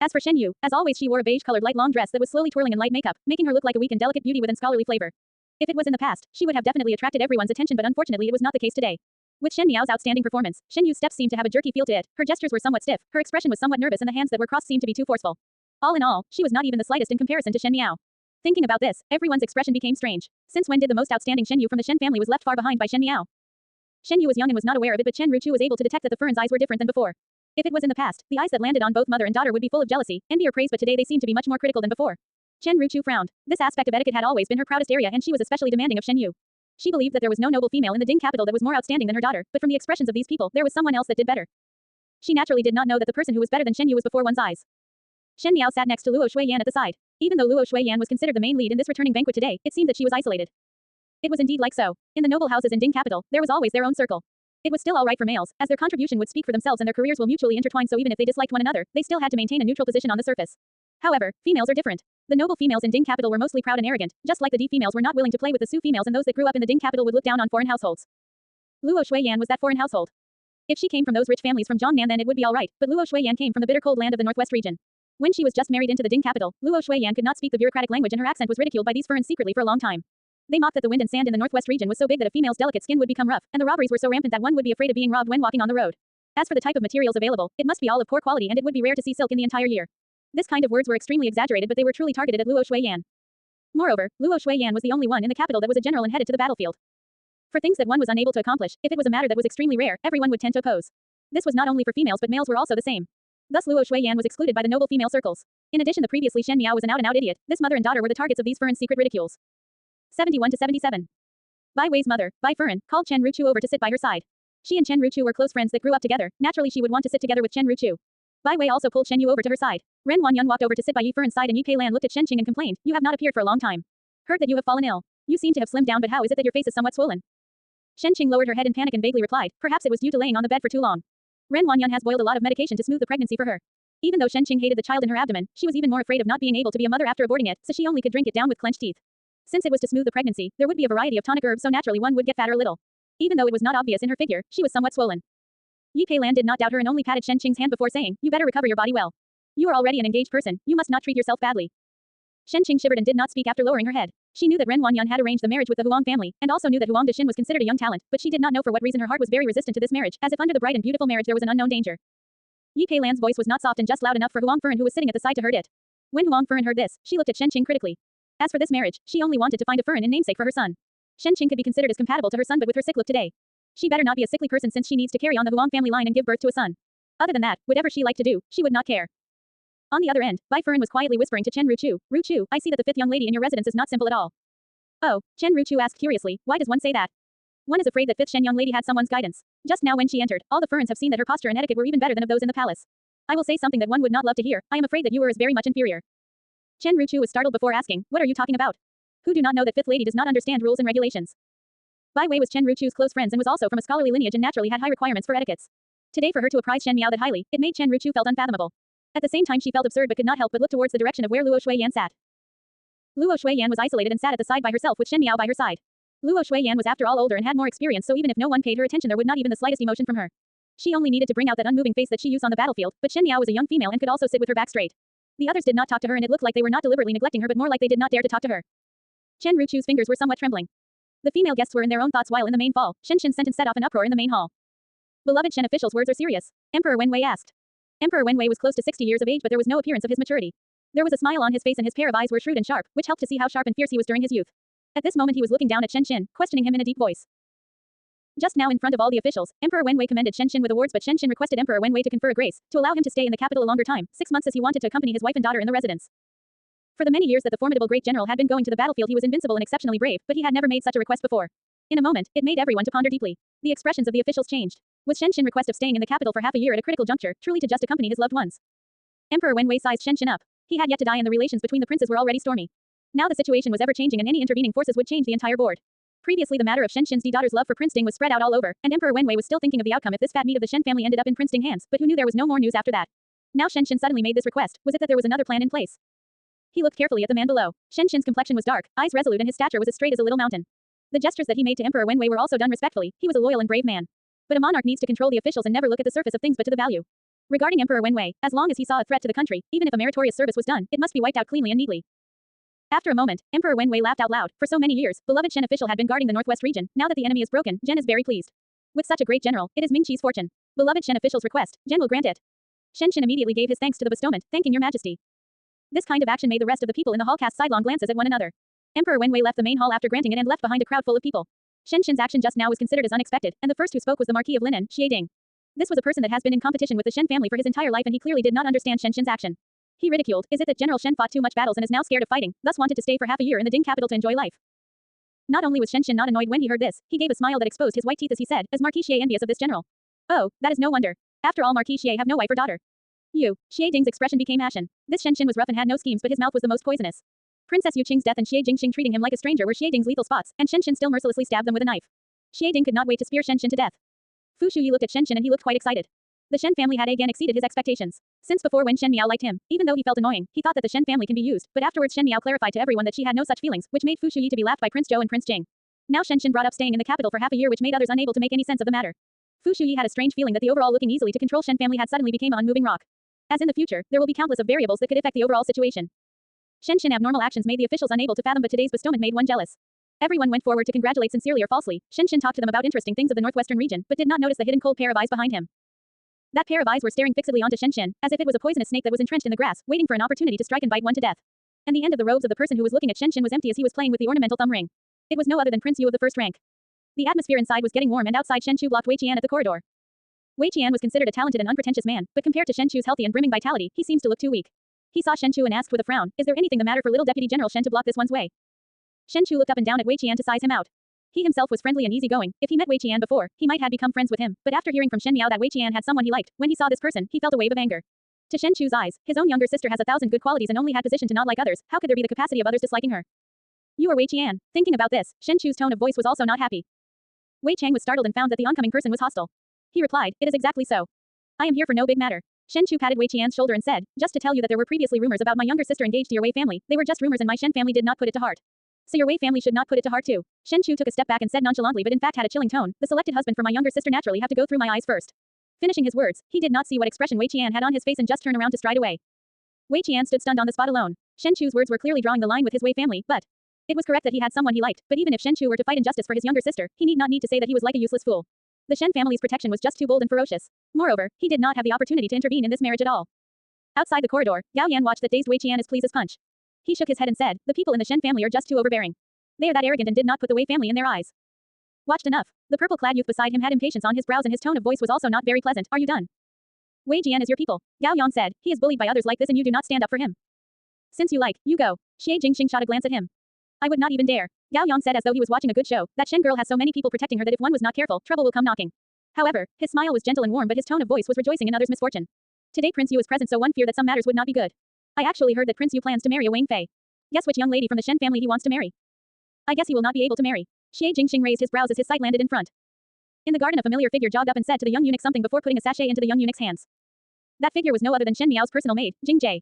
As for Shen Yu, as always she wore a beige-colored light long dress that was slowly twirling in light makeup, making her look like a weak and delicate beauty with a scholarly flavor. If it was in the past, she would have definitely attracted everyone's attention but unfortunately it was not the case today. With Shen Miao's outstanding performance, Shen Yu's steps seemed to have a jerky feel to it, her gestures were somewhat stiff, her expression was somewhat nervous and the hands that were crossed seemed to be too forceful. All in all, she was not even the slightest in comparison to Shen Miao. Thinking about this, everyone's expression became strange. Since when did the most outstanding Shen Yu from the Shen family was left far behind by Shen Miao? Shen Yu was young and was not aware of it but Chen Ruchu was able to detect that the Furin's eyes were different than before. If it was in the past, the eyes that landed on both mother and daughter would be full of jealousy, envy or praise but today they seemed to be much more critical than before. Chen Ruchu frowned. This aspect of etiquette had always been her proudest area and she was especially demanding of Shen Yu. She believed that there was no noble female in the Ding capital that was more outstanding than her daughter, but from the expressions of these people, there was someone else that did better. She naturally did not know that the person who was better than Shen Yu was before one's eyes. Shen Miao sat next to Luo Shuiyan at the side. Even though Luo Shuiyan was considered the main lead in this returning banquet today, it seemed that she was isolated. It was indeed like so. In the noble houses in Ding capital, there was always their own circle. It was still alright for males, as their contribution would speak for themselves and their careers will mutually intertwine, so even if they disliked one another, they still had to maintain a neutral position on the surface. However, females are different. The noble females in Ding capital were mostly proud and arrogant, just like the D females were not willing to play with the Su females, and those that grew up in the Ding capital would look down on foreign households. Luo Shuiyan was that foreign household. If she came from those rich families from Zhongnan, then it would be alright, but Luo Shuiyan came from the bitter cold land of the northwest region. When she was just married into the Ding capital, Luo Shuiyan could not speak the bureaucratic language and her accent was ridiculed by these foreigners secretly for a long time. They mocked that the wind and sand in the northwest region was so big that a female's delicate skin would become rough, and the robberies were so rampant that one would be afraid of being robbed when walking on the road. As for the type of materials available, it must be all of poor quality and it would be rare to see silk in the entire year. This kind of words were extremely exaggerated, but they were truly targeted at Luo Shuiyan. Moreover, Luo Shuiyan was the only one in the capital that was a general and headed to the battlefield. For things that one was unable to accomplish, if it was a matter that was extremely rare, everyone would tend to oppose. This was not only for females but males were also the same. Thus Luo Shuiyan was excluded by the noble female circles. In addition, the previously Shen Miao was an out-and-out idiot. This mother and daughter were the targets of these foreigners' secret ridicules. 71 to 77. Bai Wei's mother, Bai Furan, called Chen Ruchu over to sit by her side. She and Chen Ruchu were close friends that grew up together. Naturally, she would want to sit together with Chen Ruchu. Bai Wei also pulled Shen Yu over to her side. Ren Wanyun walked over to sit by Yi Furan's side and Yi Keilan looked at Shen Qing and complained, "You have not appeared for a long time. Heard that you have fallen ill. You seem to have slimmed down, but how is it that your face is somewhat swollen?" Shen Qing lowered her head in panic and vaguely replied, "Perhaps it was due to laying on the bed for too long. Ren Wanyun has boiled a lot of medication to smooth the pregnancy for her." Even though Shen Qing hated the child in her abdomen, she was even more afraid of not being able to be a mother after aborting it, so she only could drink it down with clenched teeth. Since it was to smooth the pregnancy, there would be a variety of tonic herbs, so naturally one would get fat or little. Even though it was not obvious in her figure, she was somewhat swollen. Yi Keilan did not doubt her and only patted Shen Qing's hand before saying, "You better recover your body well. You are already an engaged person, you must not treat yourself badly." Shen Qing shivered and did not speak after lowering her head. She knew that Ren Wanyun had arranged the marriage with the Huang family, and also knew that Huang Dexin was considered a young talent, but she did not know for what reason her heart was very resistant to this marriage, as if under the bright and beautiful marriage there was an unknown danger. Yi Keilan's voice was not soft and just loud enough for Huang Furan, who was sitting at the side, to heard it. When Huang Furan heard this, she looked at Shen Qing critically. As for this marriage, she only wanted to find a Furan and namesake for her son. Shen Qing could be considered as compatible to her son, but with her sick look today, she better not be a sickly person since she needs to carry on the Huang family line and give birth to a son. Other than that, whatever she liked to do, she would not care. On the other end, Bai Furan was quietly whispering to Chen Ruchu, "Ruchu, I see that the fifth young lady in your residence is not simple at all." "Oh," Chen Ruchu asked curiously, "why does one say that?" "One is afraid that fifth Shen young lady had someone's guidance. Just now when she entered, all the Furans have seen that her posture and etiquette were even better than of those in the palace. I will say something that one would not love to hear, I am afraid that you were very much inferior." Chen Ruchu was startled before asking, "What are you talking about? Who do not know that fifth lady does not understand rules and regulations?" Bai Wei was Chen Ruchu's close friends and was also from a scholarly lineage and naturally had high requirements for etiquettes. Today for her to apprise Shen Miao that highly, it made Chen Ruchu felt unfathomable. At the same time she felt absurd but could not help but look towards the direction of where Luo Shuiyan sat. Luo Shuiyan was isolated and sat at the side by herself with Shen Miao by her side. Luo Shuiyan was after all older and had more experience, so even if no one paid her attention there would not even the slightest emotion from her. She only needed to bring out that unmoving face that she used on the battlefield, but Shen Miao was a young female and could also sit with her back straight. The others did not talk to her and it looked like they were not deliberately neglecting her but more like they did not dare to talk to her. Chen Ruchu's fingers were somewhat trembling. The female guests were in their own thoughts while in the main hall, Shen Qin's sentence set off an uproar in the main hall. "Beloved Shen officials' words are serious?" Emperor Wen Wei asked. Emperor Wen Wei was close to 60 years of age but there was no appearance of his maturity. There was a smile on his face and his pair of eyes were shrewd and sharp, which helped to see how sharp and fierce he was during his youth. At this moment he was looking down at Shen Qin, questioning him in a deep voice. Just now in front of all the officials, Emperor Wen Wei commended Shen Qin with awards, but Shen Qin requested Emperor Wen Wei to confer a grace, to allow him to stay in the capital a longer time, 6 months, as he wanted to accompany his wife and daughter in the residence. For the many years that the formidable great general had been going to the battlefield he was invincible and exceptionally brave, but he had never made such a request before. In a moment, it made everyone to ponder deeply. The expressions of the officials changed. Was Shen Qin request of staying in the capital for half a year at a critical juncture, truly to just accompany his loved ones? Emperor Wen Wei sized Shen Qin up. He had yet to die and the relations between the princes were already stormy. Now the situation was ever changing and any intervening forces would change the entire board. Previously the matter of Shen Qin's daughter's love for Prince Ding was spread out all over, and Emperor Wen Wei was still thinking of the outcome if this fat meat of the Shen family ended up in Prince Ding hands, but who knew there was no more news after that. Now Shen Qin suddenly made this request, was it that there was another plan in place? He looked carefully at the man below. Shen Qin's complexion was dark, eyes resolute and his stature was as straight as a little mountain. The gestures that he made to Emperor Wen Wei were also done respectfully, he was a loyal and brave man. But a monarch needs to control the officials and never look at the surface of things but to the value. Regarding Emperor Wen Wei, as long as he saw a threat to the country, even if a meritorious service was done, it must be wiped out cleanly and neatly. After a moment, Emperor Wen Wei laughed out loud. For so many years, beloved Shen official had been guarding the northwest region. Now that the enemy is broken, Zhen is very pleased. With such a great general, it is Ming Qi's fortune. Beloved Shen official's request, Zhen will grant it. Shen Qin immediately gave his thanks to the bestowment, thanking your majesty. This kind of action made the rest of the people in the hall cast sidelong glances at one another. Emperor Wen Wei left the main hall after granting it and left behind a crowd full of people. Shen Qin's action just now was considered as unexpected, and the first who spoke was the Marquis of Linen, Xie Ding. This was a person that has been in competition with the Shen family for his entire life and he clearly did not understand Shen Qin's action. He ridiculed, is it that General Shen fought too much battles and is now scared of fighting, thus wanted to stay for half a year in the Ding capital to enjoy life? Not only was Shen not annoyed when he heard this, he gave a smile that exposed his white teeth as he said, "Is Marquis Xie envious of this general?" "Oh, that is no wonder. After all, Marquis Xie have no wife or daughter." Xie Ding's expression became ashen. This Shen was rough and had no schemes, but his mouth was the most poisonous. Princess Yu Qing's death and Xie Jingxing treating him like a stranger were Xie Ding's lethal spots, and Shen still mercilessly stabbed them with a knife. Xie Ding could not wait to spear Shen to death. Fu Shuyi looked at Shen and he looked quite excited. The Shen family had again exceeded his expectations. Since before, when Shen Miao liked him, even though he felt annoying, he thought that the Shen family can be used, but afterwards Shen Miao clarified to everyone that she had no such feelings, which made Fu Shuyi to be laughed by Prince Zhou and Prince Jing. Now Shen brought up staying in the capital for half a year, which made others unable to make any sense of the matter. Fu Shuyi had a strange feeling that the overall looking easily to control Shen family had suddenly become an unmoving rock. As in the future, there will be countless of variables that could affect the overall situation. Shen abnormal actions made the officials unable to fathom, but today's bestowment made one jealous. Everyone went forward to congratulate sincerely or falsely. Shen talked to them about interesting things of the northwestern region, but did not notice the hidden cold pair of eyes behind him. That pair of eyes were staring fixedly onto Shen, as if it was a poisonous snake that was entrenched in the grass, waiting for an opportunity to strike and bite one to death. And the end of the robes of the person who was looking at Shen was empty as he was playing with the ornamental thumb ring. It was no other than Prince Yu of the first rank. The atmosphere inside was getting warm, and outside Shen blocked Wei Qian at the corridor. Wei Qian was considered a talented and unpretentious man, but compared to Shen healthy and brimming vitality, he seems to look too weak. He saw Shen and asked with a frown, "Is there anything the matter for little Deputy General Shen to block this one's way?" Shen looked up and down at Wei Qian to size him out. He himself was friendly and easygoing. If he met Wei Qian before, he might have become friends with him, but after hearing from Shen Miao that Wei Qian had someone he liked, when he saw this person, he felt a wave of anger. To Shen eyes, his own younger sister has 1,000 good qualities and only had position to not like others. How could there be the capacity of others disliking her? "You are Wei Qian." Thinking about this, Shen tone of voice was also not happy. Wei Chang was startled and found that the oncoming person was hostile. He replied, "It is exactly so. I am here for no big matter." Shen patted Wei Qian's shoulder and said, "Just to tell you that there were previously rumors about my younger sister engaged to your Wei family. They were just rumors and my Shen family did not put it to heart. So your Wei family should not put it to heart too." Shen took a step back and said nonchalantly, but in fact had a chilling tone, "The selected husband for my younger sister naturally have to go through my eyes first." Finishing his words, he did not see what expression Wei Qian had on his face and just turned around to stride away. Wei Qian stood stunned on the spot alone. Shen words were clearly drawing the line with his Wei family, but it was correct that he had someone he liked, but even if Shen were to fight injustice for his younger sister, he need not need to say that he was like a useless fool. The Shen family's protection was just too bold and ferocious. Moreover, he did not have the opportunity to intervene in this marriage at all. Outside the corridor, Gao Yan watched that dazed Wei Qian as pleased as punch. He shook his head and said, "The people in the Shen family are just too overbearing. They are that arrogant and did not put the Wei family in their eyes." Watched enough. The purple-clad youth beside him had impatience on his brows and his tone of voice was also not very pleasant. "Are you done?" "Wei Jian is your people," Gao Yang said. "He is bullied by others like this and you do not stand up for him. Since you like, you go." Xie Jingxing shot a glance at him. "I would not even dare." Gao Yang said as though he was watching a good show. "That Shen girl has so many people protecting her that if one was not careful, trouble will come knocking." However, his smile was gentle and warm, but his tone of voice was rejoicing in others' misfortune. Today Prince Yu is present, so one feared that some matters would not be good. "I actually heard that Prince Yu plans to marry a Wang Fei. Guess which young lady from the Shen family he wants to marry?" "I guess he will not be able to marry." Xie Jingxing raised his brows as his sight landed in front. In the garden, a familiar figure jogged up and said to the young eunuch something before putting a sachet into the young eunuch's hands. That figure was no other than Shen Miao's personal maid, Jing Jie.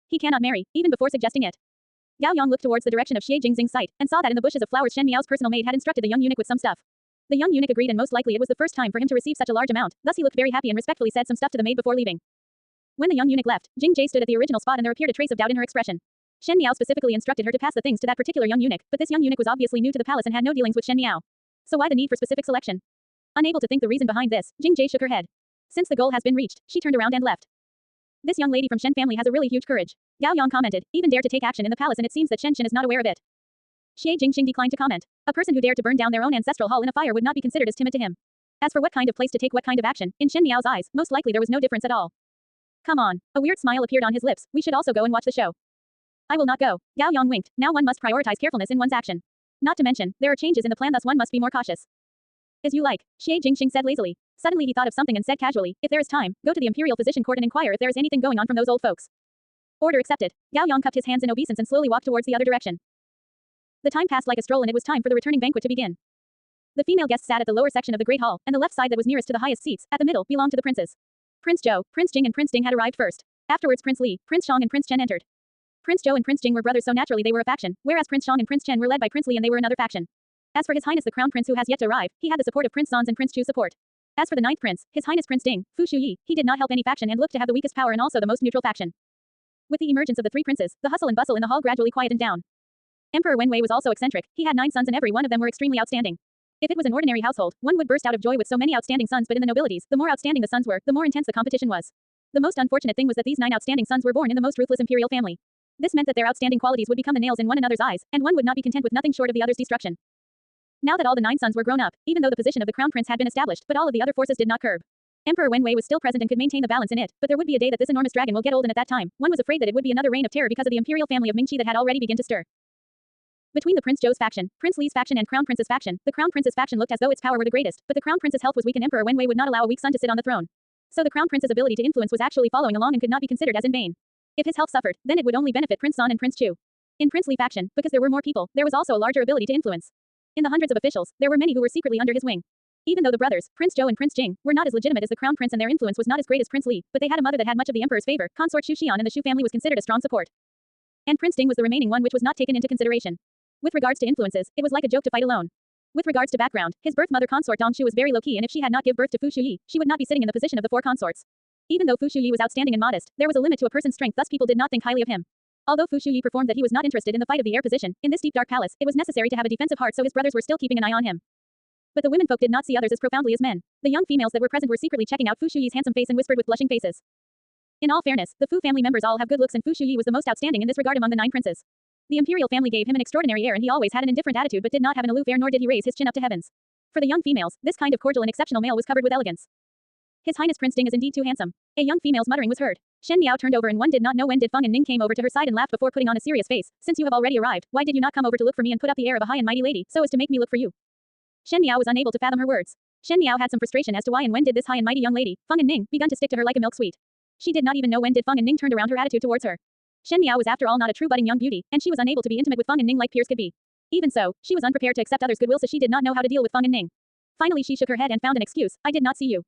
He cannot marry, even before suggesting it. Gao Yang looked towards the direction of Xie Jingxing's sight, and saw that in the bushes of flowers Shen Miao's personal maid had instructed the young eunuch with some stuff. The young eunuch agreed, and most likely it was the first time for him to receive such a large amount, thus he looked very happy and respectfully said some stuff to the maid before leaving. When the young eunuch left, Jing Jie stood at the original spot and there appeared a trace of doubt in her expression. Shen Miao specifically instructed her to pass the things to that particular young eunuch, but this young eunuch was obviously new to the palace and had no dealings with Shen Miao. So why the need for specific selection? Unable to think the reason behind this, Jing Jie shook her head. Since the goal has been reached, she turned around and left. This young lady from Shen family has a really huge courage. Gao Yang commented, even dared to take action in the palace, and it seems that Shen is not aware of it. Xie Jingxing declined to comment. A person who dared to burn down their own ancestral hall in a fire would not be considered as timid to him. As for what kind of place to take what kind of action, in Shen Miao's eyes, most likely there was no difference at all. Come on. A weird smile appeared on his lips. We should also go and watch the show. I will not go. Gao Yang winked. Now one must prioritize carefulness in one's action. Not to mention, there are changes in the plan, thus one must be more cautious. As you like, Xie Jingxing said lazily. Suddenly he thought of something and said casually, if there is time, go to the Imperial Physician Court and inquire if there is anything going on from those old folks. Order accepted. Gao Yang cupped his hands in obeisance and slowly walked towards the other direction. The time passed like a stroll and it was time for the returning banquet to begin. The female guests sat at the lower section of the great hall, and the left side that was nearest to the highest seats, at the middle, belonged to the princes. Prince Zhou, Prince Jing and Prince Ding had arrived first. Afterwards Prince Li, Prince Shang and Prince Chen entered. Prince Zhou and Prince Jing were brothers, so naturally they were a faction, whereas Prince Shang and Prince Chen were led by Prince Li and they were another faction. As for His Highness the Crown Prince who has yet to arrive, he had the support of Prince Zan's and Prince Chu's support. As for the ninth prince, His Highness Prince Ding, Fu Shuyi, he did not help any faction and looked to have the weakest power and also the most neutral faction. With the emergence of the three princes, the hustle and bustle in the hall gradually quietened down. Emperor Wenwei was also eccentric. He had 9 sons and every one of them were extremely outstanding. If it was an ordinary household, one would burst out of joy with so many outstanding sons, but in the nobilities, the more outstanding the sons were, the more intense the competition was. The most unfortunate thing was that these 9 outstanding sons were born in the most ruthless imperial family. This meant that their outstanding qualities would become the nails in one another's eyes, and one would not be content with nothing short of the other's destruction. Now that all the 9 sons were grown up, even though the position of the crown prince had been established, but all of the other forces did not curb. Emperor Wenwei was still present and could maintain the balance in it, but there would be a day that this enormous dragon will get old, and at that time, one was afraid that it would be another reign of terror because of the imperial family of Mingqi that had already begun to stir. Between the Prince Zhou's faction, Prince Li's faction and Crown Prince's faction, the Crown Prince's faction looked as though its power were the greatest, but the Crown Prince's health was weak and Emperor Wenwei would not allow a weak son to sit on the throne. So the Crown Prince's ability to influence was actually following along and could not be considered as in vain. If his health suffered, then it would only benefit Prince Zan and Prince Chu. In Prince Li faction, because there were more people, there was also a larger ability to influence. In the hundreds of officials, there were many who were secretly under his wing. Even though the brothers, Prince Zhou and Prince Jing, were not as legitimate as the Crown Prince and their influence was not as great as Prince Li, but they had a mother that had much of the Emperor's favor, consort Xu Xian, and the Xu family was considered a strong support. And Prince Ding was the remaining one which was not taken into consideration. With regards to influences, it was like a joke to fight alone. With regards to background, his birth mother consort Dong Shu was very low-key, and if she had not given birth to Fu Shuyi, she would not be sitting in the position of the four consorts. Even though Fu Shuyi was outstanding and modest, there was a limit to a person's strength, thus people did not think highly of him. Although Fu Shuyi performed that he was not interested in the fight of the air position, in this deep dark palace, it was necessary to have a defensive heart, so his brothers were still keeping an eye on him. But the womenfolk did not see others as profoundly as men. The young females that were present were secretly checking out Fu Shuyi's handsome face and whispered with blushing faces. In all fairness, the Fu family members all have good looks and Fu Shuyi was the most outstanding in this regard among the 9 princes. The imperial family gave him an extraordinary air and he always had an indifferent attitude but did not have an aloof air nor did he raise his chin up to heavens. For the young females, this kind of cordial and exceptional male was covered with elegance. His Highness Prince Ding is indeed too handsome. A young female's muttering was heard. Shen Miao turned over and one did not know when did Feng and Ning came over to her side and laughed before putting on a serious face. Since you have already arrived, why did you not come over to look for me and put up the air of a high and mighty lady, so as to make me look for you? Shen Miao was unable to fathom her words. Shen Miao had some frustration as to why and when did this high and mighty young lady, Feng and Ning, begun to stick to her like a milk sweet. She did not even know when did Feng and Ning turned around her attitude towards her. Shen Miao was after all not a true budding young beauty, and she was unable to be intimate with Feng and Ning like peers could be. Even so, she was unprepared to accept others' goodwill so she did not know how to deal with Feng and Ning. Finally she shook her head and found an excuse, I did not see you.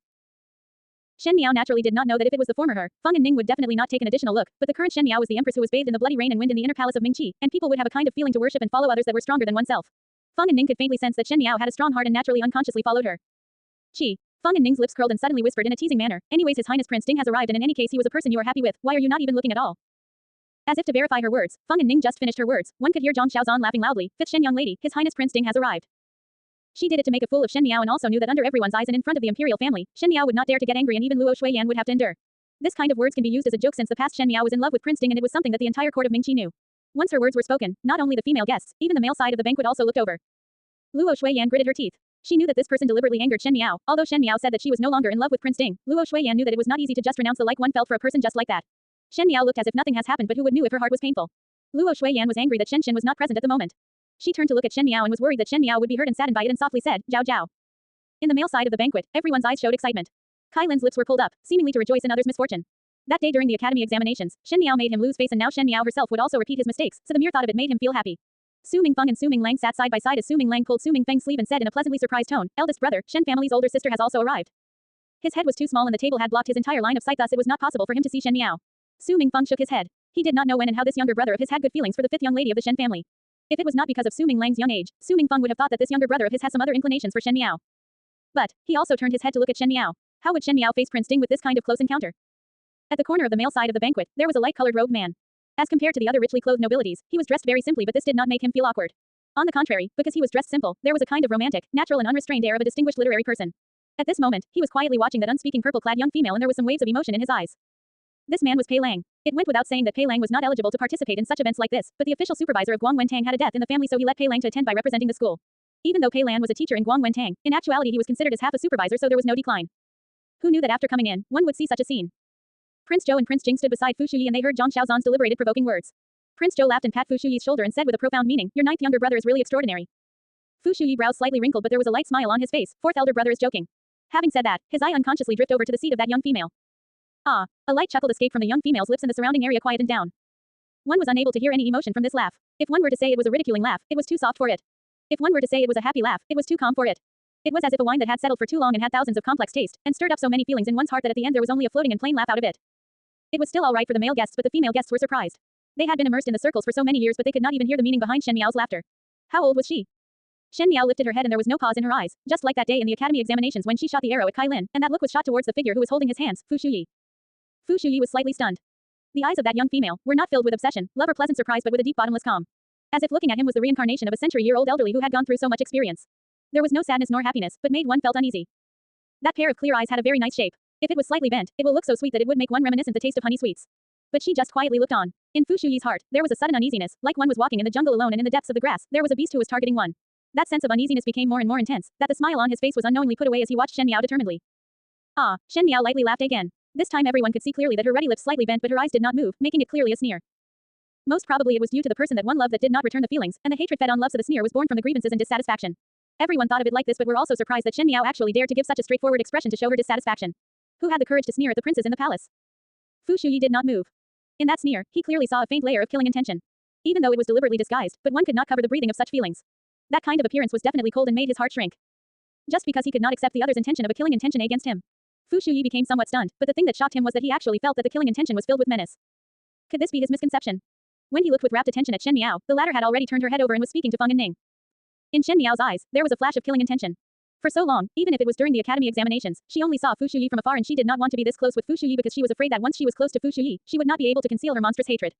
Shen Miao naturally did not know that if it was the former her, Feng and Ning would definitely not take an additional look, but the current Shen Miao was the empress who was bathed in the bloody rain and wind in the inner palace of Mingqi, and people would have a kind of feeling to worship and follow others that were stronger than oneself. Feng and Ning could faintly sense that Shen Miao had a strong heart and naturally unconsciously followed her. Chi. Feng and Ning's lips curled and suddenly whispered in a teasing manner, anyways His Highness Prince Ding has arrived and in any case he was a person you are happy with, why are you not even looking at all? As if to verify her words, Feng and Ning just finished her words, one could hear Zhang Xiaozan laughing loudly, fifth Shen young lady, His Highness Prince Ding has arrived. She did it to make a fool of Shen Miao and also knew that under everyone's eyes and in front of the imperial family, Shen Miao would not dare to get angry and even Luo Shuiyan would have to endure. This kind of words can be used as a joke since the past Shen Miao was in love with Prince Ding and it was something that the entire court of Mingqi knew. Once her words were spoken, not only the female guests, even the male side of the banquet also looked over. Luo Shuiyan gritted her teeth. She knew that this person deliberately angered Shen Miao, although Shen Miao said that she was no longer in love with Prince Ding. Luo Shuiyan knew that it was not easy to just renounce the like one felt for a person just like that. Shen Miao looked as if nothing has happened but who would knew if her heart was painful. Luo Shuiyan was angry that Shen Xin was not present at the moment. She turned to look at Shen Miao and was worried that Shen Miao would be hurt and saddened by it and softly said, Zhao Zhao. In the male side of the banquet, everyone's eyes showed excitement. Kai Lin's lips were pulled up, seemingly to rejoice in others' misfortune. That day during the academy examinations, Shen Miao made him lose face and now Shen Miao herself would also repeat his mistakes, so the mere thought of it made him feel happy. Su Mingfeng and Su Minglang sat side by side as Su Minglang pulled Su Mingfeng's sleeve and said in a pleasantly surprised tone, eldest brother, Shen family's older sister has also arrived. His head was too small and the table had blocked his entire line of sight, thus it was not possible for him to see Shen Miao. Su Mingfeng shook his head. He did not know when and how this younger brother of his had good feelings for the fifth young lady of the Shen family. If it was not because of Su Minglang's young age, Su Mingfeng would have thought that this younger brother of his has some other inclinations for Shen Miao. But he also turned his head to look at Shen Miao. How would Shen Miao face Prince Ding with this kind of close encounter? At the corner of the male side of the banquet, there was a light-colored robed man. As compared to the other richly clothed nobilities, he was dressed very simply but this did not make him feel awkward. On the contrary, because he was dressed simple, there was a kind of romantic, natural and unrestrained air of a distinguished literary person. At this moment, he was quietly watching that unspeaking purple-clad young female and there was some waves of emotion in his eyes. This man was Pei Lang. It went without saying that Pei Lang was not eligible to participate in such events like this, but the official supervisor of Guang Wentang had a death in the family so he let Pei Lang to attend by representing the school. Even though Pei Lang was a teacher in Guang Wentang, in actuality he was considered as half a supervisor so there was no decline. Who knew that after coming in, one would see such a scene? Prince Zhou and Prince Jing stood beside Fu Shuyi and they heard Zhang Xiaozan's deliberated provoking words. Prince Zhou laughed and pat Fu Shuyi's shoulder and said with a profound meaning, your ninth younger brother is really extraordinary. Fu Shuyi brows slightly wrinkled but there was a light smile on his face, fourth elder brother is joking. Having said that, his eye unconsciously drifted over to the seat of that young female. Ah, a light chuckle escaped from the young female's lips and the surrounding area quietened down. One was unable to hear any emotion from this laugh. If one were to say it was a ridiculing laugh, it was too soft for it. If one were to say it was a happy laugh, it was too calm for it. It was as if a wine that had settled for too long and had thousands of complex taste, and stirred up so many feelings in one's heart that at the end there was only a floating and plain laugh out of it. It was still all right for the male guests but the female guests were surprised. They had been immersed in the circles for so many years but they could not even hear the meaning behind Shen Miao's laughter. How old was she? Shen Miao lifted her head and there was no pause in her eyes, just like that day in the academy examinations when she shot the arrow at Kai Lin, and that look was shot towards the figure who was holding his hands, Fu Shuyi. Fu Shuyi was slightly stunned. The eyes of that young female were not filled with obsession, love or pleasant surprise but with a deep bottomless calm. As if looking at him was the reincarnation of a century-year-old elderly who had gone through so much experience. There was no sadness nor happiness, but made one felt uneasy. That pair of clear eyes had a very nice shape. If it was slightly bent, it will look so sweet that it would make one reminiscent the taste of honey sweets. But she just quietly looked on. In Fu Shuyi's heart, there was a sudden uneasiness, like one was walking in the jungle alone and in the depths of the grass, there was a beast who was targeting one. That sense of uneasiness became more and more intense, that the smile on his face was unknowingly put away as he watched Shen Miao determinedly. Ah, Shen Miao lightly laughed again. This time everyone could see clearly that her ruddy lips slightly bent but her eyes did not move, making it clearly a sneer. Most probably it was due to the person that one loved that did not return the feelings, and the hatred fed on love, so the sneer was born from the grievances and dissatisfaction. Everyone thought of it like this, but were also surprised that Shen Miao actually dared to give such a straightforward expression to show her dissatisfaction. Who had the courage to sneer at the princes in the palace? Fu Shuyi did not move. In that sneer, he clearly saw a faint layer of killing intention. Even though it was deliberately disguised, but one could not cover the breathing of such feelings. That kind of appearance was definitely cold and made his heart shrink. Just because he could not accept the other's intention of a killing intention against him. Fu Shuyi became somewhat stunned, but the thing that shocked him was that he actually felt that the killing intention was filled with menace. Could this be his misconception? When he looked with rapt attention at Shen Miao, the latter had already turned her head over and was speaking to Feng and Ning. In Shen Miao's eyes, there was a flash of killing intention. For so long, even if it was during the academy examinations, she only saw Fu Shuyi from afar and she did not want to be this close with Fu Shuyi because she was afraid that once she was close to Fu Shuyi, she would not be able to conceal her monstrous hatred.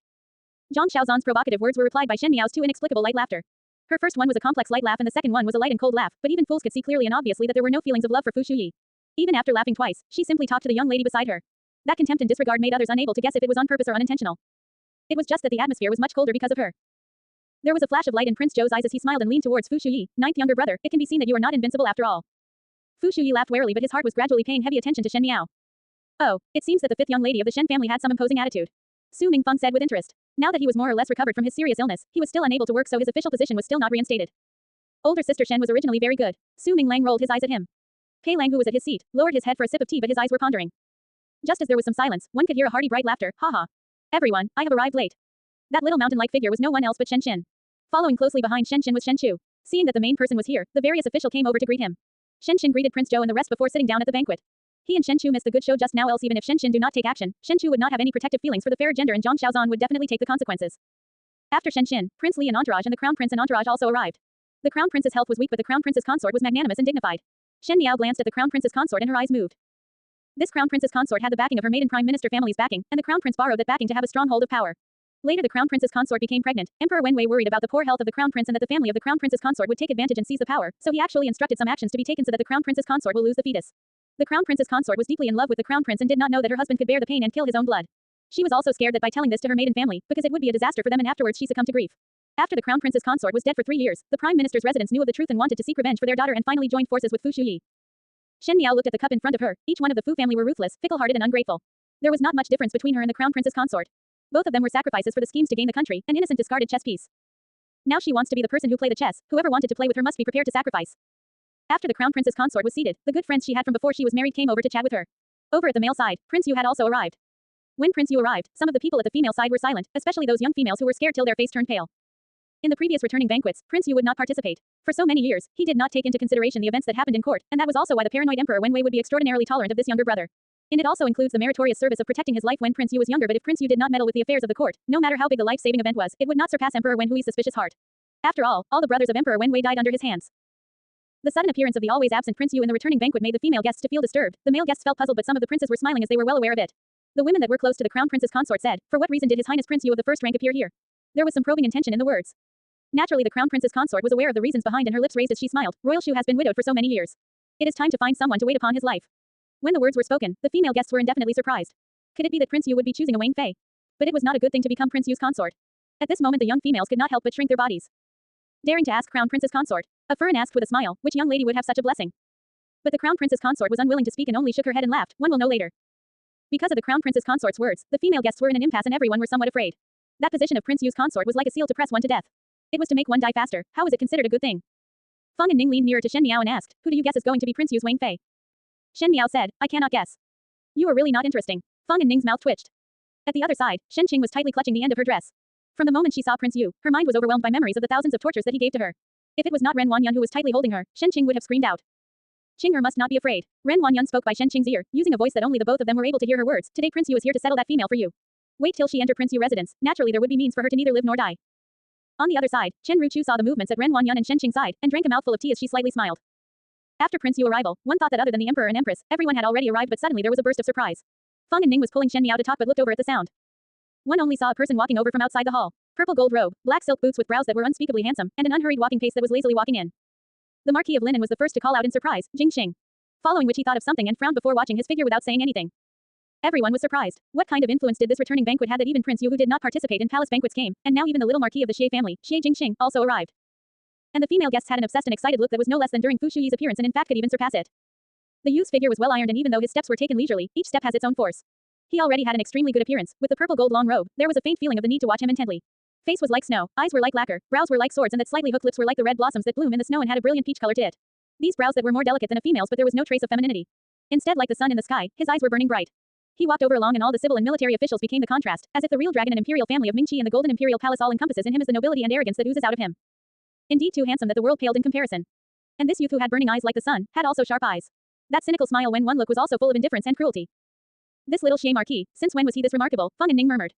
Zhang Xiaozan's provocative words were replied by Shen Miao's too inexplicable light laughter. Her first one was a complex light laugh and the second one was a light and cold laugh, but even fools could see clearly and obviously that there were no feelings of love for Fu Shuyi. Even after laughing twice, she simply talked to the young lady beside her. That contempt and disregard made others unable to guess if it was on purpose or unintentional. It was just that the atmosphere was much colder because of her. There was a flash of light in Prince Zhou's eyes as he smiled and leaned towards Fu Shuyi, ninth younger brother. It can be seen that you are not invincible after all. Fu Shuyi laughed warily, but his heart was gradually paying heavy attention to Shen Miao. Oh, it seems that the fifth young lady of the Shen family had some imposing attitude. Su Mingfeng said with interest. Now that he was more or less recovered from his serious illness, he was still unable to work, so his official position was still not reinstated. Older sister Shen was originally very good. Su Minglang rolled his eyes at him. Pei Lang, who was at his seat, lowered his head for a sip of tea, but his eyes were pondering. Just as there was some silence, one could hear a hearty bright laughter. Haha. Everyone, I have arrived late. That little mountain-like figure was no one else but Shen Qin. Following closely behind Shen Qin was Shen Chu. Seeing that the main person was here, the various official came over to greet him. Shen Qin greeted Prince Zhou and the rest before sitting down at the banquet. He and Shen Chu missed the good show just now, else even if Shen Qin do not take action, Shen Chu would not have any protective feelings for the fairer gender and Zhang Xiaozan would definitely take the consequences. After Shen Qin, Prince Li and entourage and the Crown Prince and entourage also arrived. The Crown Prince's health was weak, but the Crown Prince's consort was magnanimous and dignified. Shen Miao glanced at the Crown Prince's consort and her eyes moved. This Crown Prince's consort had the backing of her maiden Prime Minister family's backing, and the Crown Prince borrowed that backing to have a stronghold of power. Later the Crown Prince's consort became pregnant. Emperor Wenwei worried about the poor health of the Crown Prince and that the family of the Crown Prince's consort would take advantage and seize the power, so he actually instructed some actions to be taken so that the Crown Prince's consort will lose the fetus. The Crown Prince's consort was deeply in love with the Crown Prince and did not know that her husband could bear the pain and kill his own blood. She was also scared that by telling this to her maiden family, because it would be a disaster for them and afterwards she succumbed to grief. After the Crown Prince's consort was dead for 3 years, the Prime Minister's residents knew of the truth and wanted to seek revenge for their daughter and finally joined forces with Fu Shuyi. Shen Miao looked at the cup in front of her. Each one of the Fu family were ruthless, fickle-hearted and ungrateful. There was not much difference between her and the Crown Prince's consort. Both of them were sacrifices for the schemes to gain the country, an innocent discarded chess piece. Now she wants to be the person who play the chess. Whoever wanted to play with her must be prepared to sacrifice. After the Crown Prince's consort was seated, the good friends she had from before she was married came over to chat with her. Over at the male side, Prince Yu had also arrived. When Prince Yu arrived, some of the people at the female side were silent, especially those young females who were scared till their face turned pale. In the previous returning banquets, Prince Yu would not participate. For so many years, he did not take into consideration the events that happened in court, and that was also why the paranoid Emperor Wenwei would be extraordinarily tolerant of this younger brother. And it also includes the meritorious service of protecting his life when Prince Yu was younger, but if Prince Yu did not meddle with the affairs of the court, no matter how big the life-saving event was, it would not surpass Emperor Wenhui's suspicious heart. After all the brothers of Emperor Wenwei died under his hands. The sudden appearance of the always absent Prince Yu in the returning banquet made the female guests to feel disturbed. The male guests felt puzzled, but some of the princes were smiling as they were well aware of it. The women that were close to the Crown Prince's consort said, "For what reason did His Highness Prince Yu of the first rank appear here?" There was some probing intention in the words. Naturally the Crown Prince's consort was aware of the reasons behind and her lips raised as she smiled. Royal Shu has been widowed for so many years. It is time to find someone to wait upon his life. When the words were spoken, the female guests were indefinitely surprised. Could it be that Prince Yu would be choosing a Wang Fei? But it was not a good thing to become Prince Yu's consort. At this moment the young females could not help but shrink their bodies. Daring to ask Crown Prince's consort. A Furin asked with a smile, which young lady would have such a blessing? But the Crown Prince's consort was unwilling to speak and only shook her head and laughed. One will know later. Because of the Crown Prince's consort's words, the female guests were in an impasse and everyone were somewhat afraid. That position of Prince Yu's consort was like a seal to press one to death. It was to make one die faster. How is it considered a good thing? Feng and Ning leaned nearer to Shen Miao and asked, "Who do you guess is going to be Prince Yu's Wang Fei?" Shen Miao said, "I cannot guess." "You are really not interesting." Feng and Ning's mouth twitched. At the other side, Shen Qing was tightly clutching the end of her dress. From the moment she saw Prince Yu, her mind was overwhelmed by memories of the thousands of tortures that he gave to her. If it was not Ren Wanyan who was tightly holding her, Shen Qing would have screamed out. Qing'er must not be afraid. Ren Wanyan spoke by Shen Qing's ear, using a voice that only the both of them were able to hear her words. "Today Prince Yu is here to settle that female for you. Wait till she enter Prince Yu residence. Naturally there would be means for her to neither live nor die." On the other side, Chen Ruchu saw the movements at Ren Wanyan and Shen Qing's side, and drank a mouthful of tea as she slightly smiled. After Prince Yu arrival, one thought that other than the Emperor and Empress, everyone had already arrived, but suddenly there was a burst of surprise. Feng and Ning was pulling Shen Miao to talk but looked over at the sound. One only saw a person walking over from outside the hall. Purple gold robe, black silk boots with brows that were unspeakably handsome, and an unhurried walking pace that was lazily walking in. The Marquis of Linen was the first to call out in surprise, "Jing Xing." Following which he thought of something and frowned before watching his figure without saying anything. Everyone was surprised. What kind of influence did this returning banquet have that even Prince Yu, who did not participate in palace banquets, came, and now even the little Marquis of the Xie family, Xie Jingxing, also arrived. And the female guests had an obsessed and excited look that was no less than during Fu Shuyi's appearance and in fact could even surpass it. The youth's figure was well ironed and even though his steps were taken leisurely, each step has its own force. He already had an extremely good appearance. With the purple gold long robe, there was a faint feeling of the need to watch him intently. Face was like snow, eyes were like lacquer, brows were like swords, and that slightly hooked lips were like the red blossoms that bloom in the snow and had a brilliant peach color to it. These brows that were more delicate than a female's, but there was no trace of femininity. Instead, like the sun in the sky, his eyes were burning bright. He walked over along and all the civil and military officials became the contrast, as if the real dragon and imperial family of Mingqi and the golden Imperial Palace all encompasses in him is the nobility and arrogance that oozes out of him. Indeed too handsome that the world paled in comparison. And this youth who had burning eyes like the sun, had also sharp eyes. That cynical smile when one look was also full of indifference and cruelty. This little Xie Marquis, since when was he this remarkable? Feng and Ning murmured.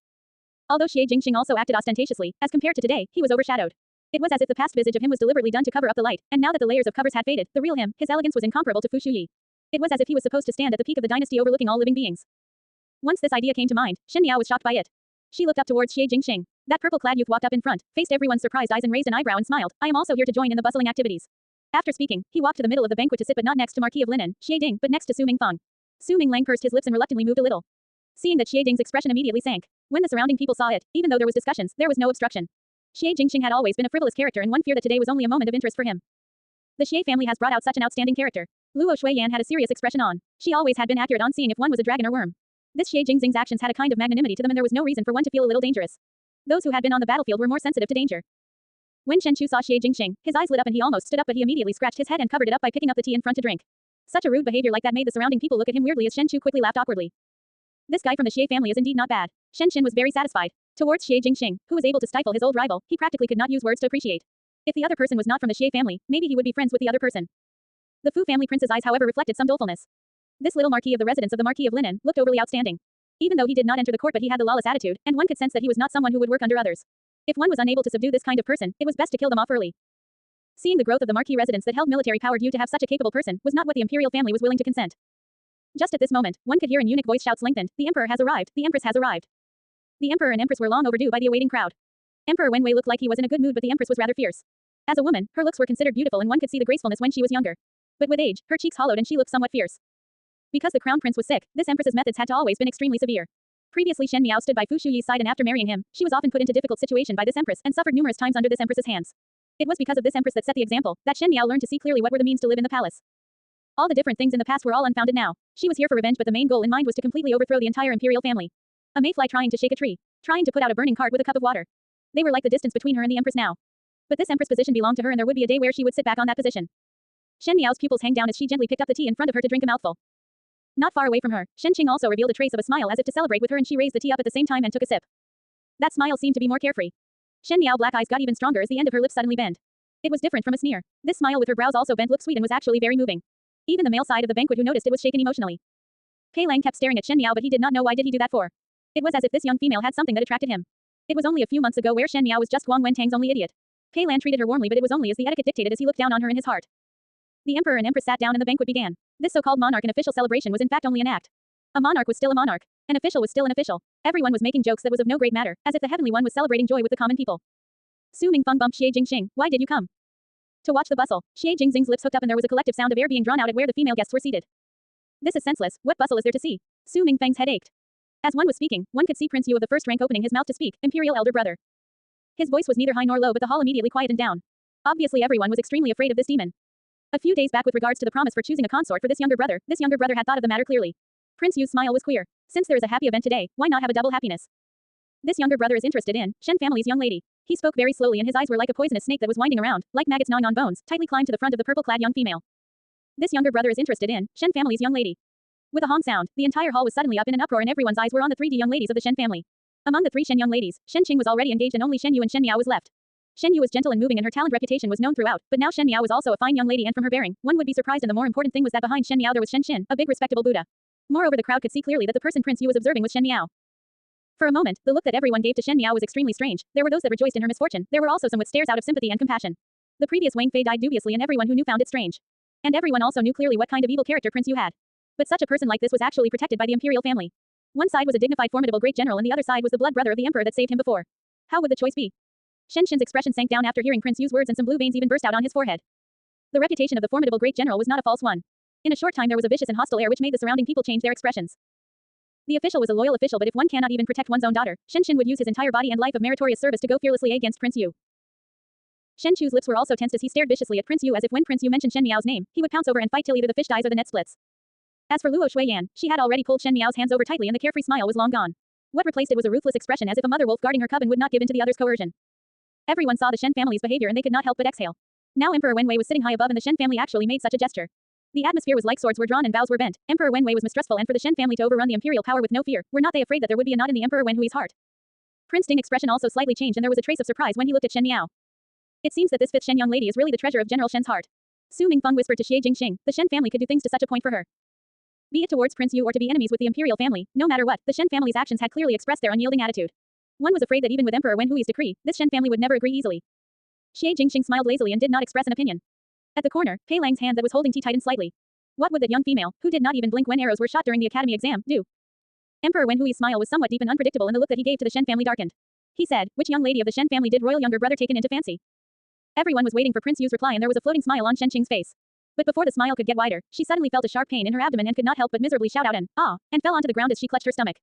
Although Xie Jingxing also acted ostentatiously, as compared to today, he was overshadowed. It was as if the past visage of him was deliberately done to cover up the light, and now that the layers of covers had faded, the real him, his elegance was incomparable to Fu Shuyi. It was as if he was supposed to stand at the peak of the dynasty overlooking all living beings. Once this idea came to mind, Shen Miao was shocked by it. She looked up towards Xie Jingxing. That purple-clad youth walked up in front, faced everyone's surprised eyes and raised an eyebrow and smiled. I am also here to join in the bustling activities. After speaking, he walked to the middle of the banquet to sit but not next to Marquis of Linen, Xie Ding, but next to Su Mingfeng. Su Minglang pursed his lips and reluctantly moved a little. Seeing that Xie Ding's expression immediately sank. When the surrounding people saw it, even though there was discussions, there was no obstruction. Xie Jingxing had always been a frivolous character and one feared that today was only a moment of interest for him. The Xie family has brought out such an outstanding character. Luo Shuiyan had a serious expression on. She always had been accurate on seeing if one was a dragon or worm. This Xie Jingxing's actions had a kind of magnanimity to them and there was no reason for one to feel a little dangerous. Those who had been on the battlefield were more sensitive to danger. When Shen Chu saw Xie Jingxing, his eyes lit up and he almost stood up but he immediately scratched his head and covered it up by picking up the tea in front to drink. Such a rude behavior like that made the surrounding people look at him weirdly as Shen Chu quickly laughed awkwardly. This guy from the Xie family is indeed not bad. Shen Xin was very satisfied. Towards Xie Jingxing, who was able to stifle his old rival, he practically could not use words to appreciate. If the other person was not from the Xie family, maybe he would be friends with the other person. The Fu family prince's eyes however reflected some dolefulness. This little marquis of the residence of the Marquis of Linen looked overly outstanding. Even though he did not enter the court but he had the lawless attitude, and one could sense that he was not someone who would work under others. If one was unable to subdue this kind of person, it was best to kill them off early. Seeing the growth of the Marquis residence that held military power due to have such a capable person was not what the imperial family was willing to consent. Just at this moment, one could hear an eunuch voice shouts lengthened, the emperor has arrived, the empress has arrived. The emperor and empress were long overdue by the awaiting crowd. Emperor Wenwei looked like he was in a good mood but the empress was rather fierce. As a woman, her looks were considered beautiful and one could see the gracefulness when she was younger. But with age, her cheeks hollowed and she looked somewhat fierce. Because the crown prince was sick, this empress's methods had to always been extremely severe. Previously Shen Miao stood by Fu Shuyi's side and after marrying him, she was often put into difficult situation by this empress and suffered numerous times under this empress's hands. It was because of this empress that set the example, that Shen Miao learned to see clearly what were the means to live in the palace. All the different things in the past were all unfounded now. She was here for revenge but the main goal in mind was to completely overthrow the entire imperial family. A mayfly trying to shake a tree. Trying to put out a burning cart with a cup of water. They were like the distance between her and the empress now. But this empress position belonged to her and there would be a day where she would sit back on that position. Shen Miao's pupils hang down as she gently picked up the tea in front of her to drink a mouthful. Not far away from her, Shen Qing also revealed a trace of a smile as if to celebrate with her and she raised the tea up at the same time and took a sip. That smile seemed to be more carefree. Shen Miao black eyes got even stronger as the end of her lips suddenly bent. It was different from a sneer. This smile with her brows also bent looked sweet and was actually very moving. Even the male side of the banquet who noticed it was shaken emotionally. Pei Lang kept staring at Shen Miao but he did not know why did he do that for. It was as if this young female had something that attracted him. It was only a few months ago where Shen Miao was just Guang Wentang's only idiot. Pei Lan treated her warmly but it was only as the etiquette dictated as he looked down on her in his heart. The emperor and empress sat down and the banquet began. This so-called monarch and official celebration was in fact only an act. A monarch was still a monarch. An official was still an official. Everyone was making jokes that was of no great matter, as if the heavenly one was celebrating joy with the common people. Su Mingfeng bumped Xie Jingxing. Why did you come? To watch the bustle. Xie Jingxing's lips hooked up and there was a collective sound of air being drawn out at where the female guests were seated. This is senseless. What bustle is there to see? Su Mingfeng's head ached. As one was speaking, one could see Prince Yu of the first rank opening his mouth to speak, imperial elder brother. His voice was neither high nor low but the hall immediately quietened down. Obviously everyone was extremely afraid of this demon. A few days back with regards to the promise for choosing a consort for this younger brother had thought of the matter clearly. Prince Yu's smile was queer. Since there is a happy event today, why not have a double happiness? This younger brother is interested in Shen family's young lady. He spoke very slowly and his eyes were like a poisonous snake that was winding around, like maggots gnawing on bones, tightly climbed to the front of the purple-clad young female. This younger brother is interested in Shen family's young lady. With a honk sound, the entire hall was suddenly up in an uproar and everyone's eyes were on the 3D young ladies of the Shen family. Among the 3 Shen young ladies, Shen Qing was already engaged and only Shen Yu and Shen Miao was left. Shen Yu was gentle and moving and her talent reputation was known throughout, but now Shen Miao was also a fine young lady and from her bearing, one would be surprised and the more important thing was that behind Shen Miao there was Shen Xin, a big respectable Buddha. Moreover the crowd could see clearly that the person Prince Yu was observing was Shen Miao. For a moment, the look that everyone gave to Shen Miao was extremely strange. There were those that rejoiced in her misfortune, there were also some with stares out of sympathy and compassion. The previous Wang Fei died dubiously and everyone who knew found it strange. And everyone also knew clearly what kind of evil character Prince Yu had. But such a person like this was actually protected by the imperial family. One side was a dignified formidable great general and the other side was the blood brother of the emperor that saved him before. How would the choice be? Shen Xin's expression sank down after hearing Prince Yu's words and some blue veins even burst out on his forehead. The reputation of the formidable great general was not a false one. In a short time there was a vicious and hostile air which made the surrounding people change their expressions. The official was a loyal official but if one cannot even protect one's own daughter, Shen Xin would use his entire body and life of meritorious service to go fearlessly against Prince Yu. Shen Chu's lips were also tensed as he stared viciously at Prince Yu as if when Prince Yu mentioned Shen Miao's name, he would pounce over and fight till either the fish dies or the net splits. As for Luo Shuiyan, she had already pulled Shen Miao's hands over tightly and the carefree smile was long gone. What replaced it was a ruthless expression as if a mother wolf guarding her cub and would not give in to the other's coercion. Everyone saw the Shen family's behavior and they could not help but exhale. Now Emperor Wenwei was sitting high above and the Shen family actually made such a gesture. The atmosphere was like swords were drawn and bows were bent. Emperor Wenwei was mistrustful and for the Shen family to overrun the imperial power with no fear, were not they afraid that there would be a knot in the Emperor Wenhui's heart. Prince Ding's expression also slightly changed and there was a trace of surprise when he looked at Shen Miao. It seems that this fifth Shen young lady is really the treasure of General Shen's heart. Su Mingfeng whispered to Xie Jingxing, the Shen family could do things to such a point for her. Be it towards Prince Yu or to be enemies with the imperial family, no matter what, the Shen family's actions had clearly expressed their unyielding attitude. One was afraid that even with Emperor Wenhui's decree, this Shen family would never agree easily. Xie Jingxing smiled lazily and did not express an opinion. At the corner, Pei Lang's hand that was holding tea tightened slightly. What would that young female, who did not even blink when arrows were shot during the academy exam, do? Emperor Wenhui's smile was somewhat deep and unpredictable and the look that he gave to the Shen family darkened. He said, which young lady of the Shen family did royal younger brother taken into fancy? Everyone was waiting for Prince Yu's reply and there was a floating smile on Shen Qing's face. But before the smile could get wider, she suddenly felt a sharp pain in her abdomen and could not help but miserably shout out an ah, and fell onto the ground as she clutched her stomach.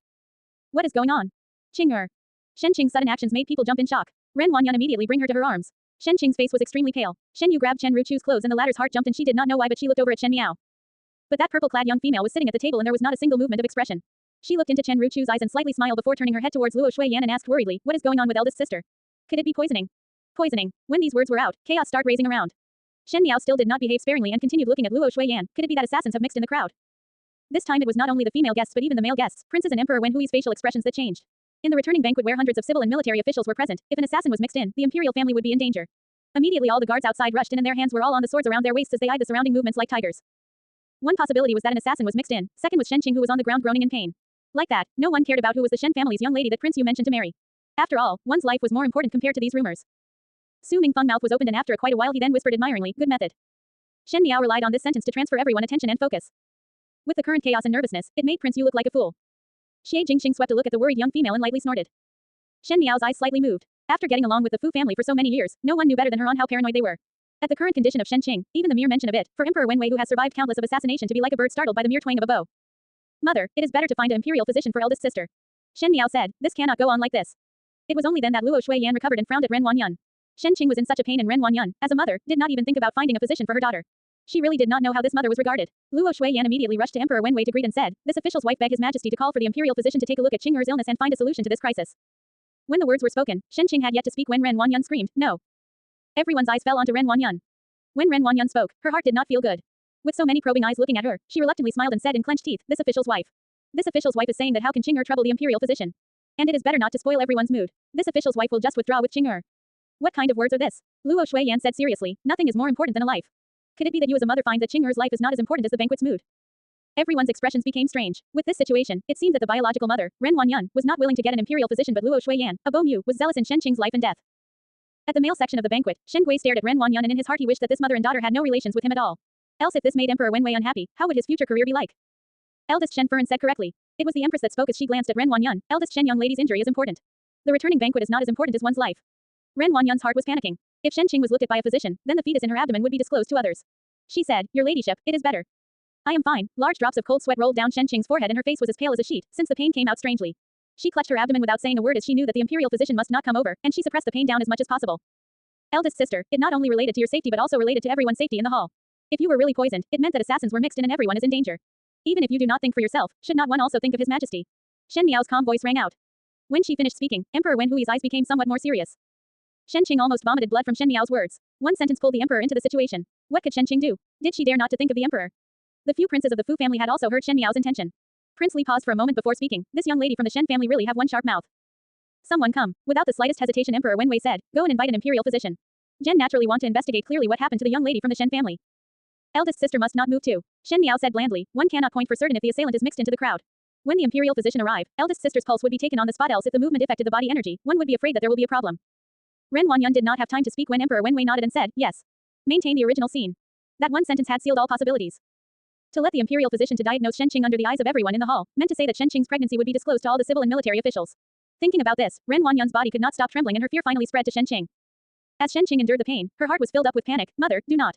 What is going on? Qing'er. Shen Qing's sudden actions made people jump in shock. Ren Wanyan immediately bring her to her arms. Shen Qing's face was extremely pale. Shen Yu grabbed Chen Ruchu's clothes and the latter's heart jumped and she did not know why but she looked over at Shen Miao. But that purple-clad young female was sitting at the table and there was not a single movement of expression. She looked into Chen Ruchu's eyes and slightly smiled before turning her head towards Luo Shuiyan and asked worriedly, what is going on with eldest sister? Could it be poisoning? Poisoning. When these words were out, chaos started raising around. Shen Miao still did not behave sparingly and continued looking at Luo Shuiyan. Could it be that assassins have mixed in the crowd? This time it was not only the female guests but even the male guests, princes and Emperor Wenhui's facial expressions that changed. In the returning banquet where hundreds of civil and military officials were present, if an assassin was mixed in, the imperial family would be in danger. Immediately all the guards outside rushed in and their hands were all on the swords around their waists as they eyed the surrounding movements like tigers. One possibility was that an assassin was mixed in, second was Shen Qing who was on the ground groaning in pain. Like that, no one cared about who was the Shen family's young lady that Prince Yu mentioned to marry. After all, one's life was more important compared to these rumors. Su Mingfeng mouth was opened and after quite a while he then whispered admiringly, good method. Shen Miao relied on this sentence to transfer everyone's attention and focus. With the current chaos and nervousness, it made Prince Yu look like a fool. Xie Jingxing swept a look at the worried young female and lightly snorted. Shen Miao's eyes slightly moved. After getting along with the Fu family for so many years, no one knew better than her on how paranoid they were. At the current condition of Shen Qing, even the mere mention of it, for Emperor Wenwei who has survived countless of assassination to be like a bird startled by the mere twang of a bow. Mother, it is better to find an imperial physician for eldest sister. Shen Miao said, this cannot go on like this. It was only then that Luo Shuiyan recovered and frowned at Ren Wanyan. Shen Qing was in such a pain and Ren Wanyan, as a mother, did not even think about finding a physician for her daughter. She really did not know how this mother was regarded. Luo Shuiyan immediately rushed to Emperor Wenwei to greet and said, this official's wife begged His Majesty to call for the imperial physician to take a look at Qing'er's illness and find a solution to this crisis. When the words were spoken, Shen Qing had yet to speak when Ren Wanyan screamed, no. Everyone's eyes fell onto Ren Wanyan. When Ren Wanyan spoke, her heart did not feel good. With so many probing eyes looking at her, she reluctantly smiled and said in clenched teeth, this official's wife. This official's wife is saying that how can Qing'er trouble the imperial physician? And it is better not to spoil everyone's mood. This official's wife will just withdraw with Qing'er. What kind of words are this? Luo Shuiyan said seriously, nothing is more important than a life. Could it be that you as a mother find that Qing'er's life is not as important as the banquet's mood? Everyone's expressions became strange. With this situation, it seemed that the biological mother, Ren Wanyan, was not willing to get an imperial physician but Luo Shuiyan, a Bo Mu, was zealous in Shen Qing's life and death. At the male section of the banquet, Shen Gui stared at Ren Wanyan and in his heart he wished that this mother and daughter had no relations with him at all. Else if this made Emperor Wenwei unhappy, how would his future career be like? Eldest Shen Furen said correctly. It was the Empress that spoke as she glanced at Ren Wanyan. Eldest Shen young lady's injury is important. The returning banquet is not as important as one's life. Ren Wanyan's heart was panicking. If Shen Qing was looked at by a physician, then the fetus in her abdomen would be disclosed to others. She said, your ladyship, it is better. I am fine. Large drops of cold sweat rolled down Shen Qing's forehead and her face was as pale as a sheet, since the pain came out strangely. She clutched her abdomen without saying a word as she knew that the imperial physician must not come over, and she suppressed the pain down as much as possible. Eldest sister, it not only related to your safety but also related to everyone's safety in the hall. If you were really poisoned, it meant that assassins were mixed in and everyone is in danger. Even if you do not think for yourself, should not one also think of His Majesty? Shen Miao's calm voice rang out. When she finished speaking, Emperor Wenhui's eyes became somewhat more serious. Shen Qing almost vomited blood from Shen Miao's words. One sentence pulled the emperor into the situation. What could Shen Qing do? Did she dare not to think of the emperor? The few princes of the Fu family had also heard Shen Miao's intention. Prince Li paused for a moment before speaking. This young lady from the Shen family really have one sharp mouth. Someone come. Without the slightest hesitation Emperor Wenwei said, go and invite an imperial physician. Jen naturally want to investigate clearly what happened to the young lady from the Shen family. Eldest sister must not move too. Shen Miao said blandly, one cannot point for certain if the assailant is mixed into the crowd. When the imperial physician arrived, eldest sister's pulse would be taken on the spot else if the movement affected the body energy, one would be afraid that there will be a problem. Ren Wanyan did not have time to speak when Emperor Wenwei nodded and said, yes. Maintain the original scene. That one sentence had sealed all possibilities. To let the imperial physician to diagnose Shen Qing under the eyes of everyone in the hall, meant to say that Shen Qing's pregnancy would be disclosed to all the civil and military officials. Thinking about this, Ren Wanyan's body could not stop trembling and her fear finally spread to Shen Qing. As Shen Qing endured the pain, her heart was filled up with panic. Mother, do not.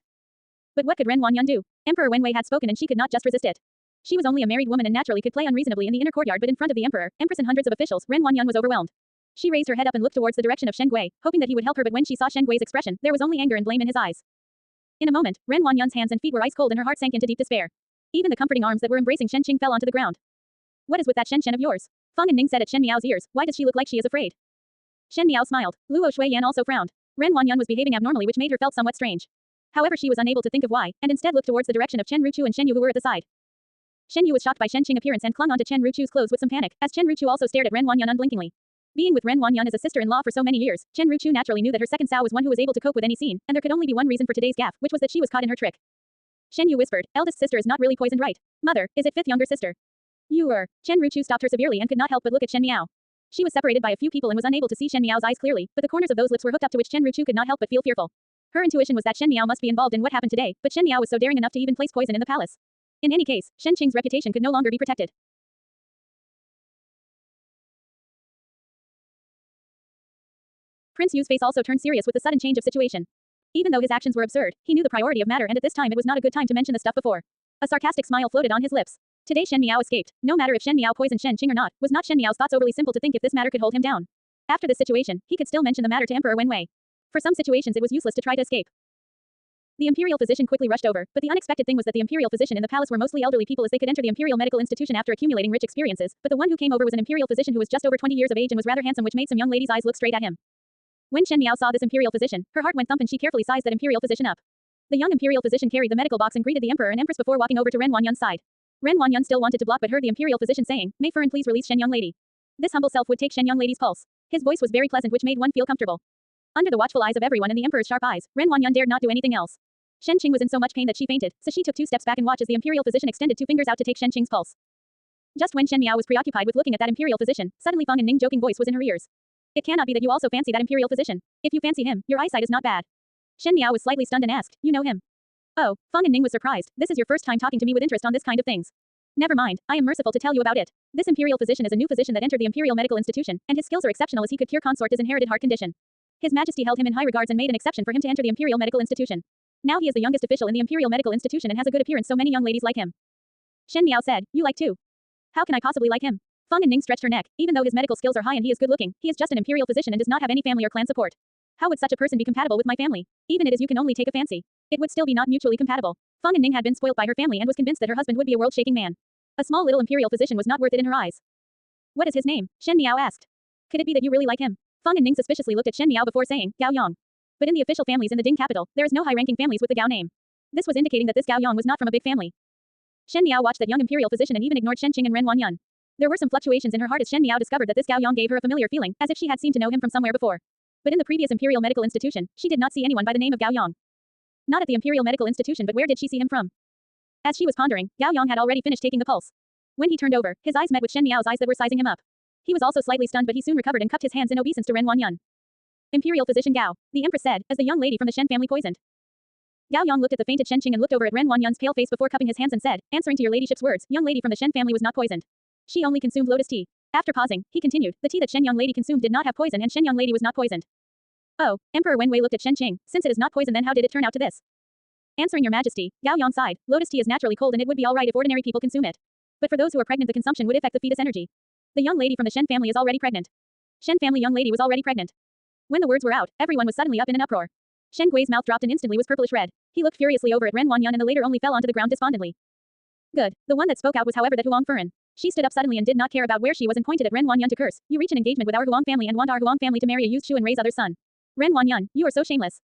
But what could Ren Wanyan do? Emperor Wenwei had spoken and she could not just resist it. She was only a married woman and naturally could play unreasonably in the inner courtyard but in front of the emperor, empress and hundreds of officials, Ren Wanyan was overwhelmed. She raised her head up and looked towards the direction of Shen Gui, hoping that he would help her but when she saw Shen Gui's expression, there was only anger and blame in his eyes. In a moment, Ren Wanyan's hands and feet were ice cold and her heart sank into deep despair. Even the comforting arms that were embracing Shen Qing fell onto the ground. What is with that Shen Shen of yours? Fang and Ning said at Shen Miao's ears, why does she look like she is afraid? Shen Miao smiled. Luo Shuiyan also frowned. Ren Wanyan was behaving abnormally, which made her felt somewhat strange. However, she was unable to think of why, and instead looked towards the direction of Chen Ruchu and Shen Yu who were at the side. Shen Yu was shocked by Shen Qing's appearance and clung onto Chen Ruchu's clothes with some panic, as Chen Ruchu also stared at Ren Wanyan unblinkingly. Being with Ren Wanyan as a sister-in-law for so many years, Chen Ruchu naturally knew that her second Sao was one who was able to cope with any scene, and there could only be one reason for today's gaffe, which was that she was caught in her trick. Shen Yu whispered, eldest sister is not really poisoned, right? Mother, is it fifth younger sister? You are. Chen Ruchu stopped her severely and could not help but look at Shen Miao. She was separated by a few people and was unable to see Shen Miao's eyes clearly, but the corners of those lips were hooked up to which Chen Ruchu could not help but feel fearful. Her intuition was that Shen Miao must be involved in what happened today, but Shen Miao was so daring enough to even place poison in the palace. In any case, Shen Qing's reputation could no longer be protected. Prince Yu's face also turned serious with the sudden change of situation. Even though his actions were absurd, he knew the priority of matter and at this time it was not a good time to mention the stuff before. A sarcastic smile floated on his lips. Today Shen Miao escaped. No matter if Shen Miao poisoned Shen Qing or not, was not Shen Miao's thoughts overly simple to think if this matter could hold him down. After this situation, he could still mention the matter to Emperor Wenwei. For some situations it was useless to try to escape. The imperial physician quickly rushed over, but the unexpected thing was that the imperial physician in the palace were mostly elderly people as they could enter the imperial medical institution after accumulating rich experiences, but the one who came over was an imperial physician who was just over 20 years of age and was rather handsome, which made some young ladies' eyes look straight at him. When Shen Miao saw this imperial physician, her heart went thump and she carefully sized that imperial physician up. The young imperial physician carried the medical box and greeted the emperor and empress before walking over to Ren Wanyan's side. Ren Wanyan still wanted to block but heard the imperial physician saying, "May Furen please release Shen young lady." This humble self would take Shen young lady's pulse. His voice was very pleasant, which made one feel comfortable. Under the watchful eyes of everyone and the emperor's sharp eyes, Ren Wanyan dared not do anything else. Shen Qing was in so much pain that she fainted, so she took 2 steps back and watched as the imperial physician extended 2 fingers out to take Shen Qing's pulse. Just when Shen Miao was preoccupied with looking at that imperial physician, suddenly Fang and Ning's joking voice was in her ears. It cannot be that you also fancy that imperial physician. If you fancy him, your eyesight is not bad. Shen Miao was slightly stunned and asked, you know him? Oh, Fang and Ning was surprised. This is your first time talking to me with interest on this kind of things. Never mind, I am merciful to tell you about it. This imperial physician is a new physician that entered the imperial medical institution, and his skills are exceptional as he could cure consort his inherited heart condition. His Majesty held him in high regards and made an exception for him to enter the imperial medical institution. Now he is the youngest official in the imperial medical institution and has a good appearance, so many young ladies like him. Shen Miao said, you like too? How can I possibly like him? Fang and Ning stretched her neck. Even though his medical skills are high and he is good looking, he is just an imperial physician and does not have any family or clan support. How would such a person be compatible with my family? Even it is you can only take a fancy. It would still be not mutually compatible. Fang and Ning had been spoiled by her family and was convinced that her husband would be a world-shaking man. A small little imperial physician was not worth it in her eyes. What is his name? Shen Miao asked. Could it be that you really like him? Fang and Ning suspiciously looked at Shen Miao before saying, Gao Yang. But in the official families in the Ding capital, there is no high-ranking families with the Gao name. This was indicating that this Gao Yang was not from a big family. Shen Miao watched that young imperial physician and even ignored Shen Qing and Ren Wanyan. There were some fluctuations in her heart as Shen Miao discovered that this Gao Yang gave her a familiar feeling, as if she had seemed to know him from somewhere before. But in the previous imperial medical institution, she did not see anyone by the name of Gao Yang. Not at the imperial medical institution, but where did she see him from? As she was pondering, Gao Yang had already finished taking the pulse. When he turned over, his eyes met with Shen Miao's eyes that were sizing him up. He was also slightly stunned, but he soon recovered and cupped his hands in obeisance to Ren Wanyan. Imperial physician Gao, the Empress said, as the young lady from the Shen family poisoned. Gao Yang looked at the fainted Shen Qing and looked over at Ren Wanyan's pale face before cupping his hands and said, answering to your ladyship's words, young lady from the Shen family was not poisoned. She only consumed lotus tea. After pausing, he continued, the tea that Shen young lady consumed did not have poison and Shen young lady was not poisoned. Oh, Emperor Wenwei looked at Shen Qing, since it is not poison then how did it turn out to this? Answering your majesty, Gao Yang sighed, lotus tea is naturally cold and it would be alright if ordinary people consume it. But for those who are pregnant the consumption would affect the fetus energy. The young lady from the Shen family is already pregnant. Shen family young lady was already pregnant. When the words were out, everyone was suddenly up in an uproar. Shen Gui's mouth dropped and instantly was purplish red. He looked furiously over at Ren Wanyan and the later only fell onto the ground despondently. Good. The one that spoke out was however that Huang Furen. She stood up suddenly and did not care about where she was and pointed at Ren Wanyan to curse. You reach an engagement with our Huang family and want our Huang family to marry a used shoe and raise other son. Ren Wanyan, you are so shameless.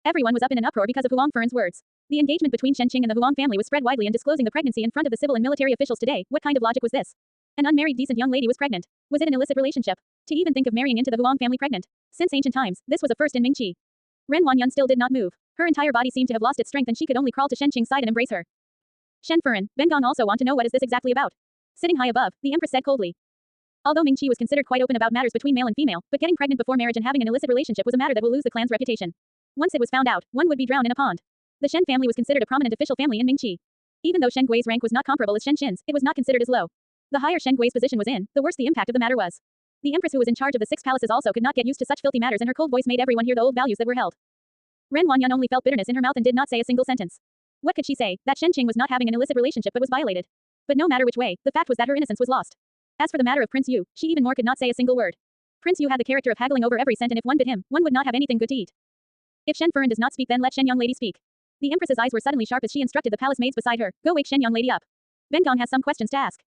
Everyone was up in an uproar because of Huang Furen's words. The engagement between Shen Qing and the Huang family was spread widely and disclosing the pregnancy in front of the civil and military officials today. What kind of logic was this? An unmarried decent young lady was pregnant. Was it an illicit relationship? To even think of marrying into the Huang family pregnant. Since ancient times, this was a first in Mingqi. Ren Wanyan still did not move. Her entire body seemed to have lost its strength and she could only crawl to Shen Qing's side and embrace her. Shen Furen, Bengong also want to know what is this exactly about. Sitting high above, the Empress said coldly. Although Mingqi was considered quite open about matters between male and female, but getting pregnant before marriage and having an illicit relationship was a matter that will lose the clan's reputation. Once it was found out, one would be drowned in a pond. The Shen family was considered a prominent official family in Mingqi. Even though Shen Gui's rank was not comparable as Shen Qin's, it was not considered as low. The higher Shen Gui's position was in, the worse the impact of the matter was. The Empress who was in charge of the 6 palaces also could not get used to such filthy matters and her cold voice made everyone hear the old values that were held. Ren Wanyan only felt bitterness in her mouth and did not say a single sentence. What could she say? That Shen Qing was not having an illicit relationship but was violated. But no matter which way, the fact was that her innocence was lost. As for the matter of Prince Yu, she even more could not say a single word. Prince Yu had the character of haggling over every cent and if one bit him, one would not have anything good to eat. If Shen Furen does not speak then let Shen young lady speak. The Empress's eyes were suddenly sharp as she instructed the palace maids beside her, go wake Shen young lady up. Bengong has some questions to ask.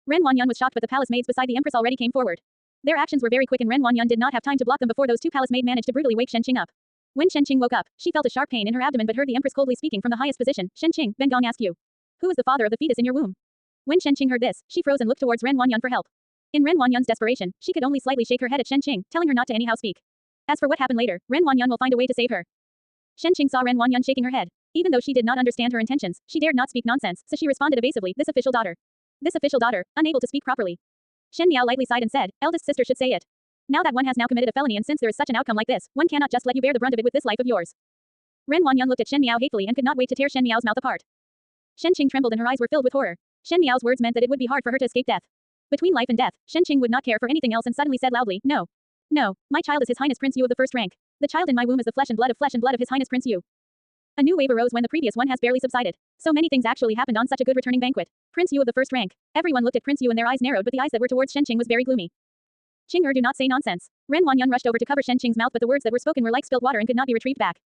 Ren Wanyan was shocked, but the palace maids beside the Empress already came forward. Their actions were very quick and Ren Wanyan did not have time to block them before those two palace maids managed to brutally wake Shen Qing up. When Shen Qing woke up, she felt a sharp pain in her abdomen but heard the Empress coldly speaking from the highest position. Shen Qing, Ben Gong asked you. Who is the father of the fetus in your womb? When Shen Qing heard this, she froze and looked towards Ren Wanyan for help. In Ren Wanyan's desperation, she could only slightly shake her head at Shen Qing, telling her not to anyhow speak. As for what happened later, Ren Wanyan will find a way to save her. Shen Qing saw Ren Wanyan shaking her head. Even though she did not understand her intentions, she dared not speak nonsense, so she responded evasively, this official daughter. This official daughter, unable to speak properly. Shen Miao lightly sighed and said, eldest sister should say it. Now that one has now committed a felony and since there is such an outcome like this, one cannot just let you bear the brunt of it with this life of yours. Ren Wanyan looked at Shen Miao hatefully and could not wait to tear Shen Miao's mouth apart. Shen Qing trembled and her eyes were filled with horror. Shen Miao's words meant that it would be hard for her to escape death. Between life and death, Shen Qing would not care for anything else and suddenly said loudly, no. No, my child is His Highness Prince Yu of the first rank. The child in my womb is the flesh and blood of His Highness Prince Yu. A new wave arose when the previous one has barely subsided. So many things actually happened on such a good returning banquet. Prince Yu of the first rank. Everyone looked at Prince Yu and their eyes narrowed, but the eyes that were towards Shen Qing was very gloomy. Qing do not say nonsense. Ren Wanyan rushed over to cover Shen Qing's mouth, but the words that were spoken were like spilt water and could not be retrieved back.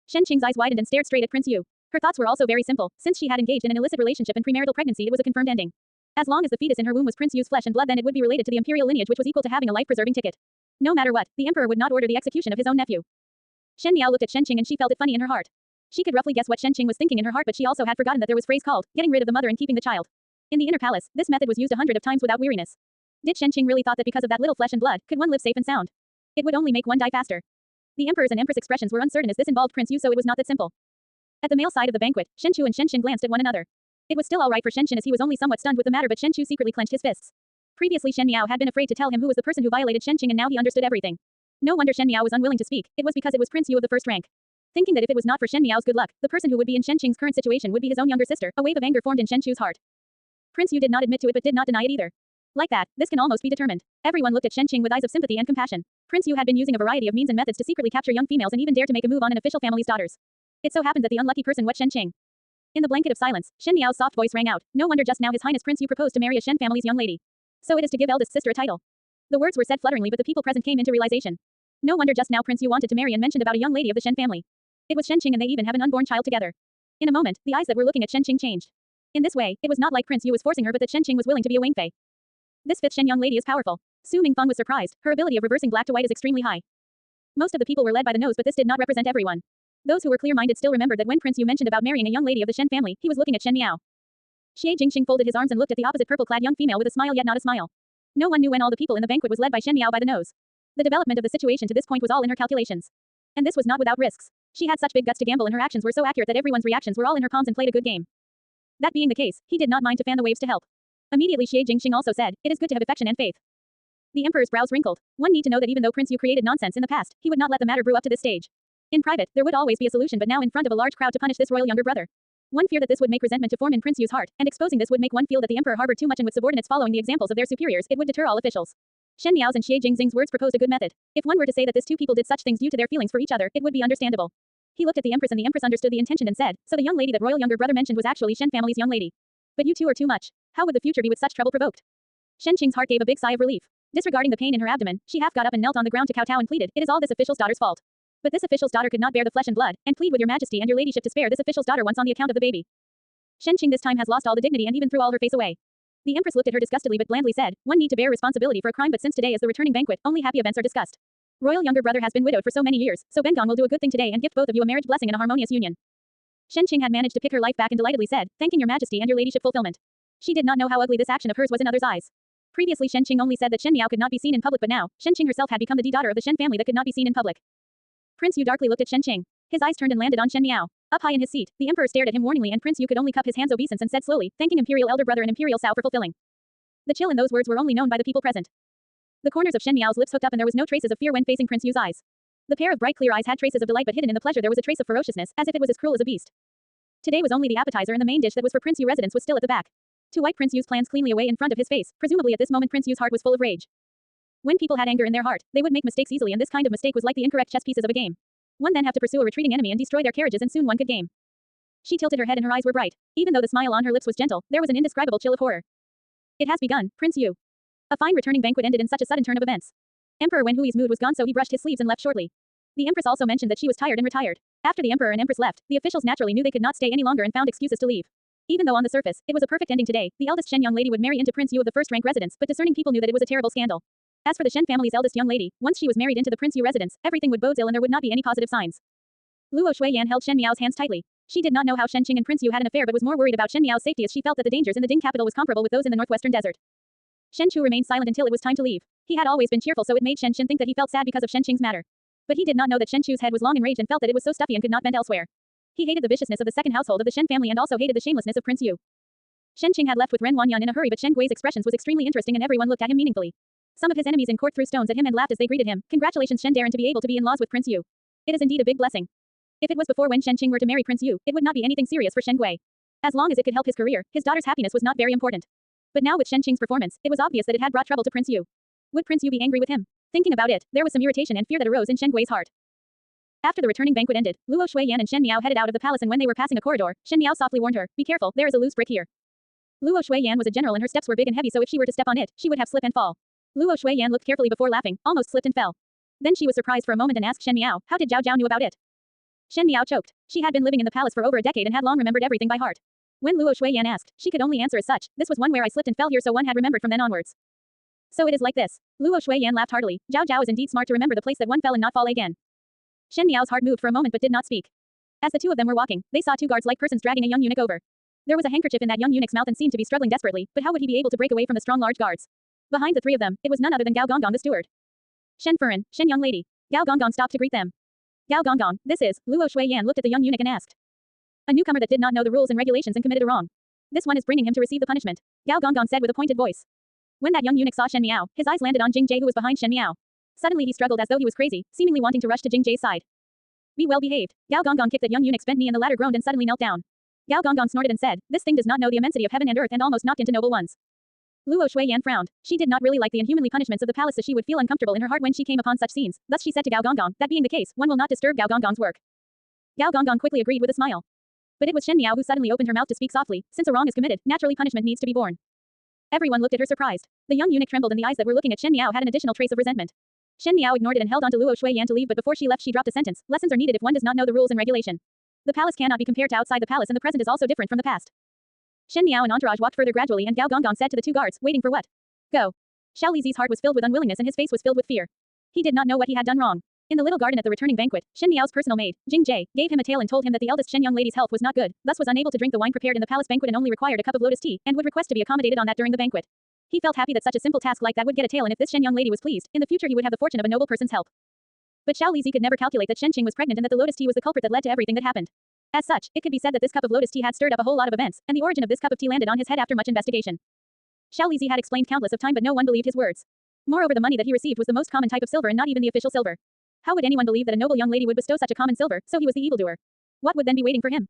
Shen Qing's eyes widened and stared straight at Prince Yu. Her thoughts were also very simple. Since she had engaged in an illicit relationship and premarital pregnancy, it was a confirmed ending. As long as the fetus in her womb was Prince Yu's flesh and blood, then it would be related to the imperial lineage, which was equal to having a life-preserving ticket. No matter what, the emperor would not order the execution of his own nephew. Shen Miao looked at Shen Qing and she felt it funny in her heart. She could roughly guess what Shen Qing was thinking in her heart, but she also had forgotten that there was phrase called getting rid of the mother and keeping the child. In the inner palace, this method was used 100 of times without weariness. Did Shen Qing really thought that because of that little flesh and blood, could one live safe and sound? It would only make one die faster. The emperor's and empress expressions were uncertain as this involved Prince Yu, so it was not that simple. At the male side of the banquet, Shen Chu and Shen Qing glanced at one another. It was still alright for Shen Qin as he was only somewhat stunned with the matter, but Shen Chu secretly clenched his fists. Previously Shen Miao had been afraid to tell him who was the person who violated Shen Qing, and now he understood everything. No wonder Shen Miao was unwilling to speak. It was because it was Prince Yu of the first rank. Thinking that if it was not for Shen Miao's good luck, the person who would be in Shen Qing's current situation would be his own younger sister, a wave of anger formed in Shen Chu's heart. Prince Yu did not admit to it but did not deny it either. Like that, this can almost be determined. Everyone looked at Shen Qing with eyes of sympathy and compassion. Prince Yu had been using a variety of means and methods to secretly capture young females and even dare to make a move on an official family's daughters. It so happened that the unlucky person was Shen Qing. In the blanket of silence, Shen Miao's soft voice rang out. No wonder just now His Highness Prince Yu proposed to marry a Shen family's young lady. So it is to give eldest sister a title. The words were said flutteringly, but the people present came into realization. No wonder just now Prince Yu wanted to marry and mentioned about a young lady of the Shen family. It was Shen Qing and they even have an unborn child together. In a moment, the eyes that were looking at Shen Qing changed. In this way, it was not like Prince Yu was forcing her but that Shen Qing was willing to be a Wangfei. This fifth Shen young lady is powerful. Su Mingfeng was surprised. Her ability of reversing black to white is extremely high. Most of the people were led by the nose, but this did not represent everyone. Those who were clear-minded still remembered that when Prince Yu mentioned about marrying a young lady of the Shen family, he was looking at Shen Miao. Xie Jingxing folded his arms and looked at the opposite purple-clad young female with a smile yet not a smile. No one knew when all the people in the banquet was led by Shen Miao by the nose. The development of the situation to this point was all in her calculations. And this was not without risks. She had such big guts to gamble and her actions were so accurate that everyone's reactions were all in her palms and played a good game. That being the case, he did not mind to fan the waves to help. Immediately Xie Jingxing also said, it is good to have affection and faith. The emperor's brows wrinkled. One need to know that even though Prince Yu created nonsense in the past, he would not let the matter brew up to this stage. In private, there would always be a solution, but now in front of a large crowd to punish this royal younger brother. One feared that this would make resentment to form in Prince Yu's heart, and exposing this would make one feel that the emperor harbored too much, and with subordinates following the examples of their superiors, it would deter all officials. Shen Miao's and Xie Jingxing's words proposed a good method. If one were to say that these two people did such things due to their feelings for each other, it would be understandable. He looked at the empress and the empress understood the intention and said, so the young lady that royal younger brother mentioned was actually Shen family's young lady. But you two are too much. How would the future be with such trouble provoked? Shen Qing's heart gave a big sigh of relief. Disregarding the pain in her abdomen, she half got up and knelt on the ground to kowtow and pleaded, it is all this official's daughter's fault. But this official's daughter could not bear the flesh and blood, and plead with your majesty and your ladyship to spare this official's daughter once on the account of the baby. Shen Qing this time has lost all the dignity and even threw all her face away. The empress looked at her disgustedly but blandly said, one need to bear responsibility for a crime, but since today is the returning banquet, only happy events are discussed. Royal younger brother has been widowed for so many years, so Ben Gong will do a good thing today and gift both of you a marriage blessing and a harmonious union. Shen Qing had managed to pick her life back and delightedly said, thanking your majesty and your ladyship fulfillment. She did not know how ugly this action of hers was in others' eyes. Previously Shen Qing only said that Shen Miao could not be seen in public, but now, Shen Qing herself had become the daughter of the Shen family that could not be seen in public. Prince Yu darkly looked at Shen Qing. His eyes turned and landed on Shen Miao. Up high in his seat, the emperor stared at him warningly and Prince Yu could only cup his hands obeisance and said slowly, thanking Imperial elder brother and Imperial Sao for fulfilling. The chill in those words were only known by the people present. The corners of Shen Miao's lips hooked up and there was no traces of fear when facing Prince Yu's eyes. The pair of bright clear eyes had traces of delight, but hidden in the pleasure there was a trace of ferociousness, as if it was as cruel as a beast. Today was only the appetizer, and the main dish that was for Prince Yu residence was still at the back. To wipe Prince Yu's plans cleanly away in front of his face, presumably at this moment Prince Yu's heart was full of rage. When people had anger in their heart, they would make mistakes easily, and this kind of mistake was like the incorrect chess pieces of a game. One then have to pursue a retreating enemy and destroy their carriages, and soon one could game. She tilted her head and her eyes were bright. Even though the smile on her lips was gentle, there was an indescribable chill of horror. It has begun, Prince Yu. A fine returning banquet ended in such a sudden turn of events. Emperor Wen Hui's mood was gone, so he brushed his sleeves and left shortly. The empress also mentioned that she was tired and retired. After the emperor and empress left, the officials naturally knew they could not stay any longer and found excuses to leave. Even though on the surface, it was a perfect ending today, the eldest Shen young lady would marry into Prince Yu of the first-rank residence, but discerning people knew that it was a terrible scandal. As for the Shen family's eldest young lady, once she was married into the Prince Yu residence, everything would bode ill and there would not be any positive signs. Luo Shuiyan held Shen Miao's hands tightly. She did not know how Shen Qing and Prince Yu had an affair but was more worried about Shen Miao's safety as she felt that the dangers in the Ding capital was comparable with those in the northwestern desert. Shen Chu remained silent until it was time to leave. He had always been cheerful so it made Shen Qing think that he felt sad because of Shen Qing's matter. But he did not know that Shen Chu's head was long enraged and felt that it was so stuffy and could not bend elsewhere. He hated the viciousness of the second household of the Shen family and also hated the shamelessness of Prince Yu. Shen Qing had left with Ren Wanyan in a hurry but Shen Gui's expressions was extremely interesting and everyone looked at him meaningfully. Some of his enemies in court threw stones at him and laughed as they greeted him. Congratulations Shen Darren to be able to be in laws with Prince Yu. It is indeed a big blessing. If it was before when Shen Qing were to marry Prince Yu, it would not be anything serious for Shen Gui. As long as it could help his career, his daughter's happiness was not very important. But now with Shen Qing's performance, it was obvious that it had brought trouble to Prince Yu. Would Prince Yu be angry with him? Thinking about it, there was some irritation and fear that arose in Shen Gui's heart. After the returning banquet ended, Luo Shuiyan and Shen Miao headed out of the palace and when they were passing a corridor, Shen Miao softly warned her, "Be careful, there is a loose brick here." Luo Shuiyan was a general and her steps were big and heavy so if she were to step on it, she would have slipped and fall. Luo Shuiyan looked carefully before laughing, almost slipped and fell. Then she was surprised for a moment and asked Shen Miao, how did Zhao Zhao knew about it? Shen Miao choked. She had been living in the palace for over a decade and had long remembered everything by heart. When Luo Shuiyan asked, she could only answer as such, this was one where I slipped and fell here so one had remembered from then onwards. So it is like this. Luo Shuiyan laughed heartily. Zhao Zhao is indeed smart to remember the place that one fell and not fall again. Shen Miao's heart moved for a moment but did not speak. As the two of them were walking, they saw two guards-like persons dragging a young eunuch over. There was a handkerchief in that young eunuch's mouth and seemed to be struggling desperately, but how would he be able to break away from the strong large guards? Behind the three of them, it was none other than Gao Gonggong the steward. Shen Furen, Shen young lady. Gao Gonggong stopped to greet them. Gao Gonggong, this is, Luo Shuiyan looked at the young eunuch and asked. A newcomer that did not know the rules and regulations and committed a wrong. This one is bringing him to receive the punishment. Gao Gonggong said with a pointed voice. When that young eunuch saw Shen Miao, his eyes landed on Jing Jie who was behind Shen Miao. Suddenly he struggled as though he was crazy, seemingly wanting to rush to Jing Jie's side. Be well behaved. Gao Gonggong kicked that young eunuch's bent knee and the latter groaned and suddenly knelt down. Gao Gonggong snorted and said, this thing does not know the immensity of heaven and earth and almost knocked into noble ones. Luo Shuiyan frowned. She did not really like the inhumanly punishments of the palace so she would feel uncomfortable in her heart when she came upon such scenes, thus she said to Gao Gonggong, that being the case, one will not disturb Gao Gonggong's work. Gao Gonggong quickly agreed with a smile. But it was Shen Miao who suddenly opened her mouth to speak softly, since a wrong is committed, naturally punishment needs to be borne. Everyone looked at her surprised. The young eunuch trembled and the eyes that were looking at Shen Miao had an additional trace of resentment. Shen Miao ignored it and held on to Luo Shuiyan to leave but before she left she dropped a sentence, lessons are needed if one does not know the rules and regulation. The palace cannot be compared to outside the palace and the present is also different from the past. Shen Miao and entourage walked further gradually and Gao Gonggong said to the two guards, waiting for what? Go. Xiao Lizi's heart was filled with unwillingness and his face was filled with fear. He did not know what he had done wrong. In the little garden at the returning banquet, Shen Miao's personal maid, Jing Jie, gave him a tale and told him that the eldest Shen young lady's health was not good, thus was unable to drink the wine prepared in the palace banquet and only required a cup of lotus tea, and would request to be accommodated on that during the banquet. He felt happy that such a simple task like that would get a tale and if this Shen young lady was pleased, in the future he would have the fortune of a noble person's help. But Xiao Lizi could never calculate that Shen Qing was pregnant and that the lotus tea was the culprit that led to everything that happened. As such, it could be said that this cup of lotus tea had stirred up a whole lot of events, and the origin of this cup of tea landed on his head after much investigation. Xiao Lizi had explained countless of time but no one believed his words. Moreover the money that he received was the most common type of silver and not even the official silver. How would anyone believe that a noble young lady would bestow such a common silver, so he was the evildoer. What would then be waiting for him?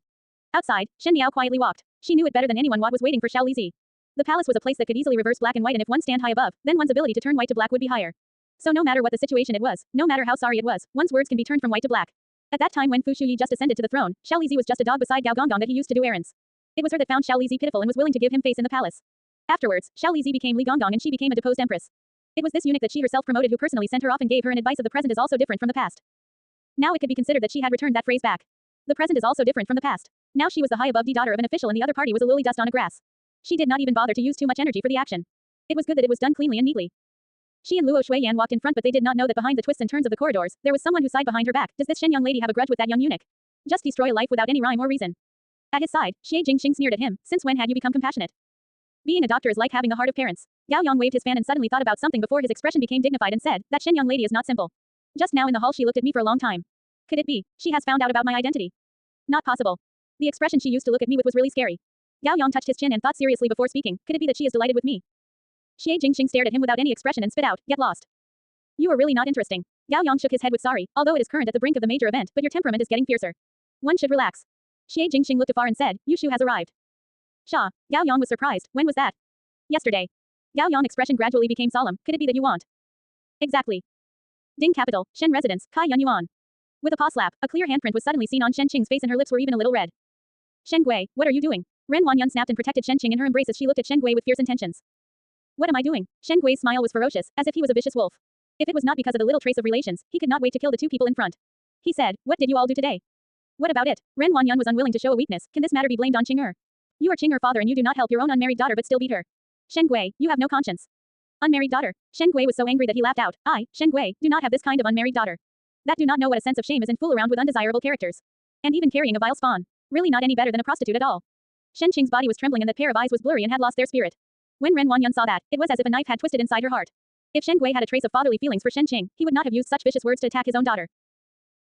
Outside, Shen Miao quietly walked. She knew it better than anyone what was waiting for Xiao Lizi. The palace was a place that could easily reverse black and white and if one stand high above, then one's ability to turn white to black would be higher. So no matter what the situation it was, no matter how sorry it was, one's words can be turned from white to black. At that time when Fu Shuyi just ascended to the throne, Xiao Lizi was just a dog beside Gao Gonggong that he used to do errands. It was her that found Xiao Lizi pitiful and was willing to give him face in the palace. Afterwards, Xiao Lizi became Li Gonggong and she became a deposed empress. It was this eunuch that she herself promoted who personally sent her off and gave her an advice of the present is also different from the past. Now it could be considered that she had returned that phrase back. The present is also different from the past. Now she was the high above D daughter of an official and the other party was a lily dust on a grass. She did not even bother to use too much energy for the action. It was good that it was done cleanly and neatly. She and Luo Shuiyan walked in front but they did not know that behind the twists and turns of the corridors, there was someone who sighed behind her back. Does this Shen young lady have a grudge with that young eunuch? Just destroy a life without any rhyme or reason. At his side, Xie Jingxing sneered at him, since when had you become compassionate? Being a doctor is like having the heart of parents. Gao Yang waved his fan and suddenly thought about something before his expression became dignified and said, that Shen young lady is not simple. Just now in the hall she looked at me for a long time. Could it be, she has found out about my identity? Not possible. The expression she used to look at me with was really scary. Gao Yang touched his chin and thought seriously before speaking, could it be that she is delighted with me? Xie Jingxing stared at him without any expression and spit out, get lost. You are really not interesting. Gao Yang shook his head with sorry, although it is current at the brink of the major event, but your temperament is getting fiercer. One should relax. Xie Jingxing looked afar and said, Yushu has arrived. Sha, Gao Yang was surprised, when was that? Yesterday. Gao Yang expression gradually became solemn, could it be that you want? Exactly. Ding capital, Shen residence, Kai Yun Yuan. With a paw slap, a clear handprint was suddenly seen on Shen Qing's face and her lips were even a little red. Shen Gui, what are you doing? Ren Wanyan snapped and protected Shen Qing in her embrace as she looked at Shen Gui with fierce intentions. What am I doing? Shen Gui's smile was ferocious, as if he was a vicious wolf. If it was not because of the little trace of relations, he could not wait to kill the two people in front. He said, what did you all do today? What about it? Ren Wanyan was unwilling to show a weakness, can this matter be blamed on Qing'er? You are Qing'er father and you do not help your own unmarried daughter but still beat her. Shen Gui, you have no conscience. Unmarried daughter. Shen Gui was so angry that he laughed out. I, Shen Gui, do not have this kind of unmarried daughter. That do not know what a sense of shame is and fool around with undesirable characters. And even carrying a vile spawn. Really not any better than a prostitute at all. Shen Qing's body was trembling and that pair of eyes was blurry and had lost their spirit. When Ren Wanyan saw that, it was as if a knife had twisted inside her heart. If Shen Gui had a trace of fatherly feelings for Shen Qing, he would not have used such vicious words to attack his own daughter.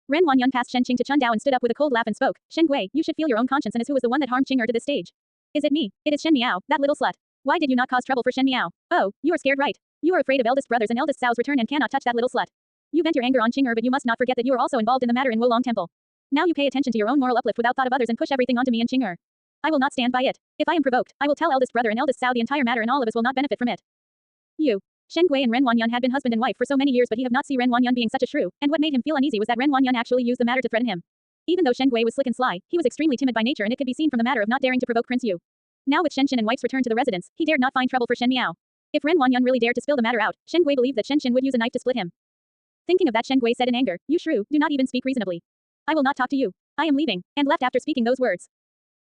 Ren Wanyan passed Shen Qing to Chun Dao and stood up with a cold laugh and spoke. Shen Gui, you should feel your own conscience and as who was the one that harmed Qing'er to this stage. Is it me? It is Shen Miao, that little slut. Why did you not cause trouble for Shen Miao? Oh, you are scared, right? You are afraid of eldest brothers and eldest Sao's return and cannot touch that little slut. You vent your anger on Qing'er but you must not forget that you are also involved in the matter in Wolong Temple. Now you pay attention to your own moral uplift without thought of others and push everything onto me and Qing'er. I will not stand by it. If I am provoked, I will tell eldest brother and eldest Sao the entire matter and all of us will not benefit from it. You. Shen Gui and Ren Wanyan had been husband and wife for so many years but he have not seen Ren Wanyan being such a shrew, and what made him feel uneasy was that Ren Wanyan actually used the matter to threaten him. Even though Shen Gui was slick and sly, he was extremely timid by nature and it could be seen from the matter of not daring to provoke Prince Yu. Now with Shen Shen and wife's return to the residence, he dared not find trouble for Shen Miao. If Ren Wanyan really dared to spill the matter out, Shen Gui believed that Shen Shen would use a knife to split him. Thinking of that, Shen Gui said in anger, you shrew, do not even speak reasonably. I will not talk to you. I am leaving, and left after speaking those words.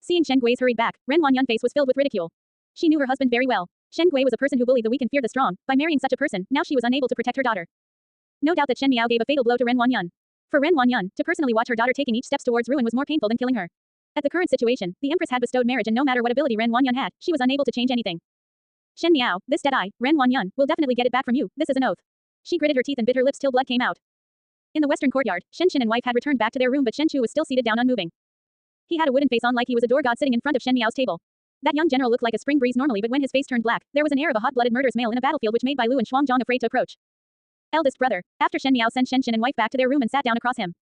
Seeing Shen Gui's hurried back, Ren Wanyan's face was filled with ridicule. She knew her husband very well. Shen Gui was a person who bullied the weak and feared the strong. By marrying such a person, now she was unable to protect her daughter. No doubt that Shen Miao gave a fatal blow to Ren Wanyan. For Ren Wanyan, to personally watch her daughter taking each steps towards ruin was more painful than killing her. At the current situation, the Empress had bestowed marriage and no matter what ability Ren Wanyan had, she was unable to change anything. Shen Miao, this dead eye, Ren Wanyan, will definitely get it back from you, this is an oath. She gritted her teeth and bit her lips till blood came out. In the western courtyard, Shen Shen and wife had returned back to their room but Shen Chu was still seated down unmoving. He had a wooden face on like he was a door god sitting in front of Shen Miao's table. That young general looked like a spring breeze normally but when his face turned black, there was an air of a hot-blooded murderous male in a battlefield which made Bai Lu and Shuangzhong afraid to approach. Eldest brother, after Shen Miao sent Shen Shen and wife back to their room and sat down across him.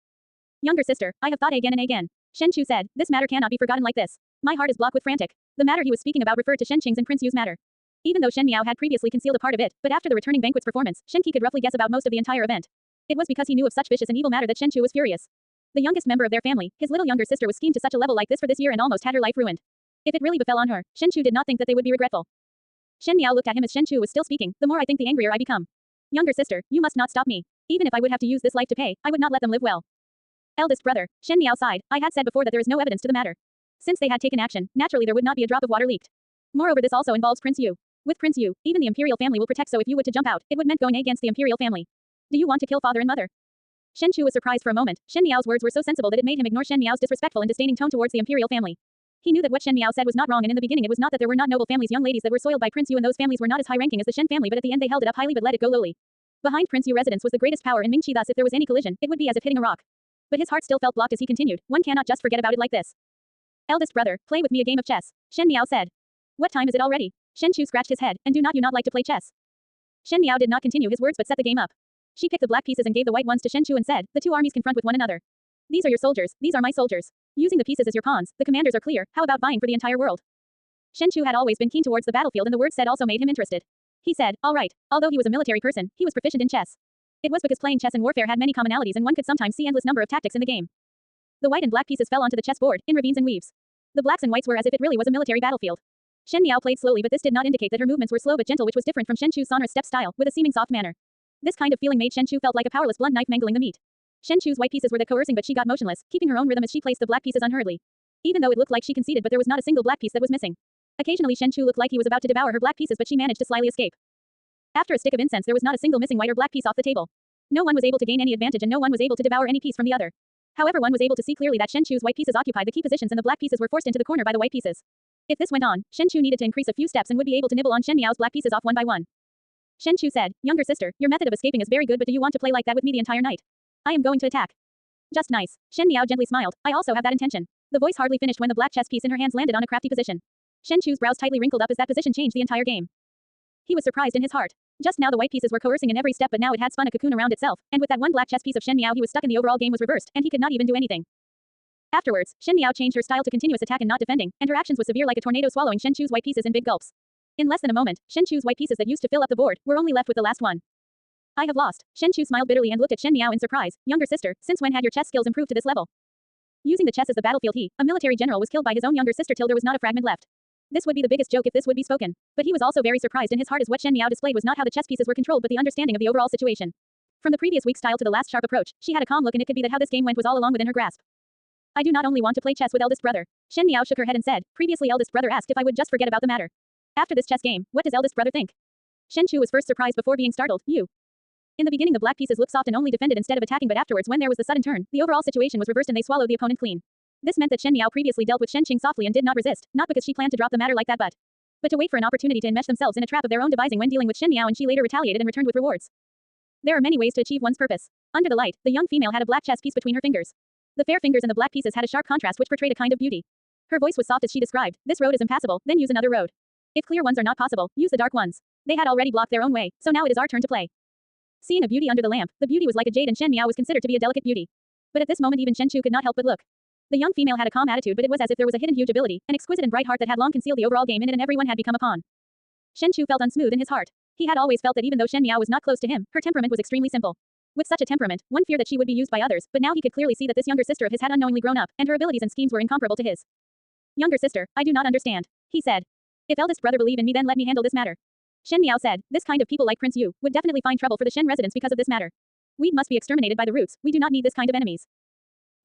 Younger sister, I have thought again and again. Shen Chu said, this matter cannot be forgotten like this. My heart is blocked with frantic. The matter he was speaking about referred to Shen Qing's and Prince Yu's matter. Even though Shen Miao had previously concealed a part of it, but after the returning banquet's performance, Shen Qi could roughly guess about most of the entire event. It was because he knew of such vicious and evil matter that Shen Chu was furious. The youngest member of their family, his little younger sister was schemed to such a level like this for this year and almost had her life ruined. If it really befell on her, Shen Chu did not think that they would be regretful. Shen Miao looked at him as Shen Chu was still speaking, the more I think the angrier I become. Younger sister, you must not stop me. Even if I would have to use this life to pay, I would not let them live well. Eldest brother, Shen Miao sighed, I had said before that there is no evidence to the matter. Since they had taken action, naturally there would not be a drop of water leaked. Moreover this also involves Prince Yu. With Prince Yu, even the Imperial family will protect so if you were to jump out, it would meant going against the Imperial family. Do you want to kill father and mother? Shen Chu was surprised for a moment. Shen Miao's words were so sensible that it made him ignore Shen Miao's disrespectful and disdaining tone towards the Imperial family. He knew that what Shen Miao said was not wrong and in the beginning it was not that there were not noble families young ladies that were soiled by Prince Yu and those families were not as high-ranking as the Shen family but at the end they held it up highly but let it go lowly. Behind Prince Yu residence was the greatest power in Mingqi thus if there was any collision, it would be as if hitting a rock. But his heart still felt blocked as he continued, one cannot just forget about it like this. Eldest brother, play with me a game of chess, Shen Miao said. What time is it already? Shen Chu scratched his head, and do not you not like to play chess? Shen Miao did not continue his words but set the game up. She picked the black pieces and gave the white ones to Shen Chu and said, the two armies confront with one another. These are your soldiers, these are my soldiers. Using the pieces as your pawns, the commanders are clear, how about vying for the entire world? Shen Chu had always been keen towards the battlefield and the words said also made him interested. He said, all right, although he was a military person, he was proficient in chess. It was because playing chess and warfare had many commonalities and one could sometimes see endless number of tactics in the game. The white and black pieces fell onto the chessboard, in ravines and weaves. The blacks and whites were as if it really was a military battlefield. Shen Miao played slowly but this did not indicate that her movements were slow but gentle which was different from Shen Chu's sonorous step style, with a seeming soft manner. This kind of feeling made Shen Chu felt like a powerless blunt knife mangling the meat. Shen Chu's white pieces were the coercing but she got motionless, keeping her own rhythm as she placed the black pieces unhurriedly. Even though it looked like she conceded but there was not a single black piece that was missing. Occasionally Shen Chu looked like he was about to devour her black pieces but she managed to slyly escape. After a stick of incense there was not a single missing white or black piece off the table. No one was able to gain any advantage and no one was able to devour any piece from the other. However one was able to see clearly that Shen Chu's white pieces occupied the key positions and the black pieces were forced into the corner by the white pieces. If this went on, Shen Chu needed to increase a few steps and would be able to nibble on Shen Miao's black pieces off one by one. Shen Chu said, younger sister, your method of escaping is very good but do you want to play like that with me the entire night? I am going to attack. Just nice. Shen Miao gently smiled, I also have that intention. The voice hardly finished when the black chess piece in her hands landed on a crafty position. Shen Chu's brows tightly wrinkled up as that position changed the entire game. He was surprised in his heart. Just now the white pieces were coercing in every step but now it had spun a cocoon around itself, and with that one black chess piece of Shen Miao he was stuck and the overall game was reversed, and he could not even do anything. Afterwards, Shen Miao changed her style to continuous attack and not defending, and her actions was severe like a tornado swallowing Shen Chu's white pieces in big gulps. In less than a moment, Shen Chu's white pieces that used to fill up the board were only left with the last one. I have lost. Shen Chu smiled bitterly and looked at Shen Miao in surprise. Younger sister, since when had your chess skills improved to this level? Using the chess as the battlefield he, a military general was killed by his own younger sister till there was not a fragment left. This would be the biggest joke if this would be spoken. But he was also very surprised in his heart as what Shen Miao displayed was not how the chess pieces were controlled but the understanding of the overall situation. From the previous weak style to the last sharp approach, she had a calm look and it could be that how this game went was all along within her grasp. I do not only want to play chess with eldest brother. Shen Miao shook her head and said, previously eldest brother asked if I would just forget about the matter. After this chess game, what does eldest brother think? Shen Chu was first surprised before being startled. You. In the beginning the black pieces looked soft and only defended instead of attacking, but afterwards when there was the sudden turn, the overall situation was reversed and they swallowed the opponent clean. This meant that Shen Miao previously dealt with Shen Qing softly and did not resist, not because she planned to drop the matter like that but to wait for an opportunity to enmesh themselves in a trap of their own devising when dealing with Shen Miao, and she later retaliated and returned with rewards. There are many ways to achieve one's purpose. Under the light, the young female had a black chess piece between her fingers. The fair fingers and the black pieces had a sharp contrast which portrayed a kind of beauty. Her voice was soft as she described, this road is impassable, then use another road. If clear ones are not possible, use the dark ones. They had already blocked their own way, so now it is our turn to play. Seeing a beauty under the lamp, the beauty was like a jade and Shen Miao was considered to be a delicate beauty. But at this moment even Shen Chu could not help but look. The young female had a calm attitude, but it was as if there was a hidden huge ability, an exquisite and bright heart that had long concealed the overall game in it, and everyone had become a pawn. Shen Chu felt unsmooth in his heart. He had always felt that even though Shen Miao was not close to him, her temperament was extremely simple. With such a temperament, one feared that she would be used by others, but now he could clearly see that this younger sister of his had unknowingly grown up, and her abilities and schemes were incomparable to his. Younger sister, I do not understand, he said. If eldest brother believe in me, then let me handle this matter. Shen Miao said, this kind of people like Prince Yu would definitely find trouble for the Shen residents because of this matter. Weed must be exterminated by the roots, we do not need this kind of enemies.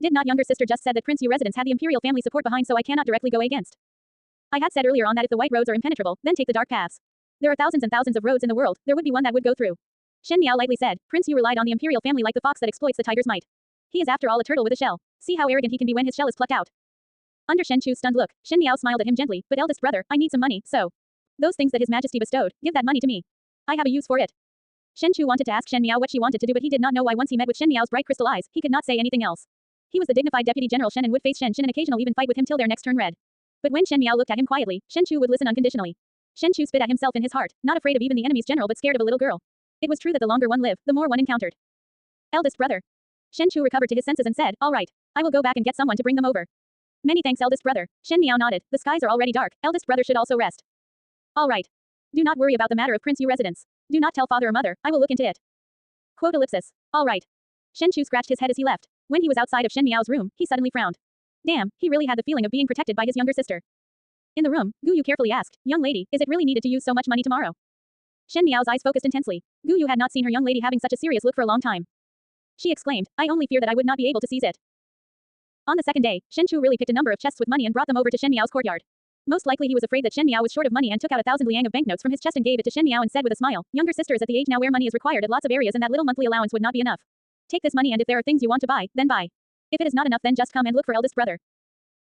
Did not younger sister just said that Prince Yu residents had the imperial family support behind, so I cannot directly go against. I had said earlier on that if the white roads are impenetrable, then take the dark paths. There are thousands and thousands of roads in the world, there would be one that would go through. Shen Miao lightly said, Prince Yu relied on the imperial family like the fox that exploits the tiger's might. He is after all a turtle with a shell. See how arrogant he can be when his shell is plucked out. Under Shen Chu's stunned look, Shen Miao smiled at him gently, but eldest brother, I need some money, so. Those things that his majesty bestowed, give that money to me. I have a use for it. Shen Chu wanted to ask Shen Miao what she wanted to do, but he did not know why. Once he met with Shen Miao's bright crystal eyes, he could not say anything else. He was the dignified deputy general Shen and would face Shen and occasionally even fight with him till their necks turned red. But when Shen Miao looked at him quietly, Shen Chu would listen unconditionally. Shen Chu spit at himself in his heart, not afraid of even the enemy's general but scared of a little girl. It was true that the longer one lived, the more one encountered. Eldest brother. Shen Chu recovered to his senses and said, all right. I will go back and get someone to bring them over. Many thanks eldest brother. Shen Miao nodded, the skies are already dark, eldest brother should also rest. All right. Do not worry about the matter of Prince Yu residence. Do not tell father or mother, I will look into it. Quote ellipsis. All right. Shen Chu scratched his head as he left. When he was outside of Shen Miao's room, he suddenly frowned. Damn, he really had the feeling of being protected by his younger sister. In the room, Gu Yu carefully asked, young lady, is it really needed to use so much money tomorrow? Shen Miao's eyes focused intensely. Gu Yu had not seen her young lady having such a serious look for a long time. She exclaimed, I only fear that I would not be able to seize it. On the second day, Shen Chu really picked a number of chests with money and brought them over to Shen Miao's courtyard. Most likely he was afraid that Shen Miao was short of money and took out 1,000 liang of banknotes from his chest and gave it to Shen Miao and said with a smile, younger sister is at the age now where money is required at lots of areas and that little monthly allowance would not be enough. Take this money and if there are things you want to buy, then buy. If it is not enough then just come and look for eldest brother.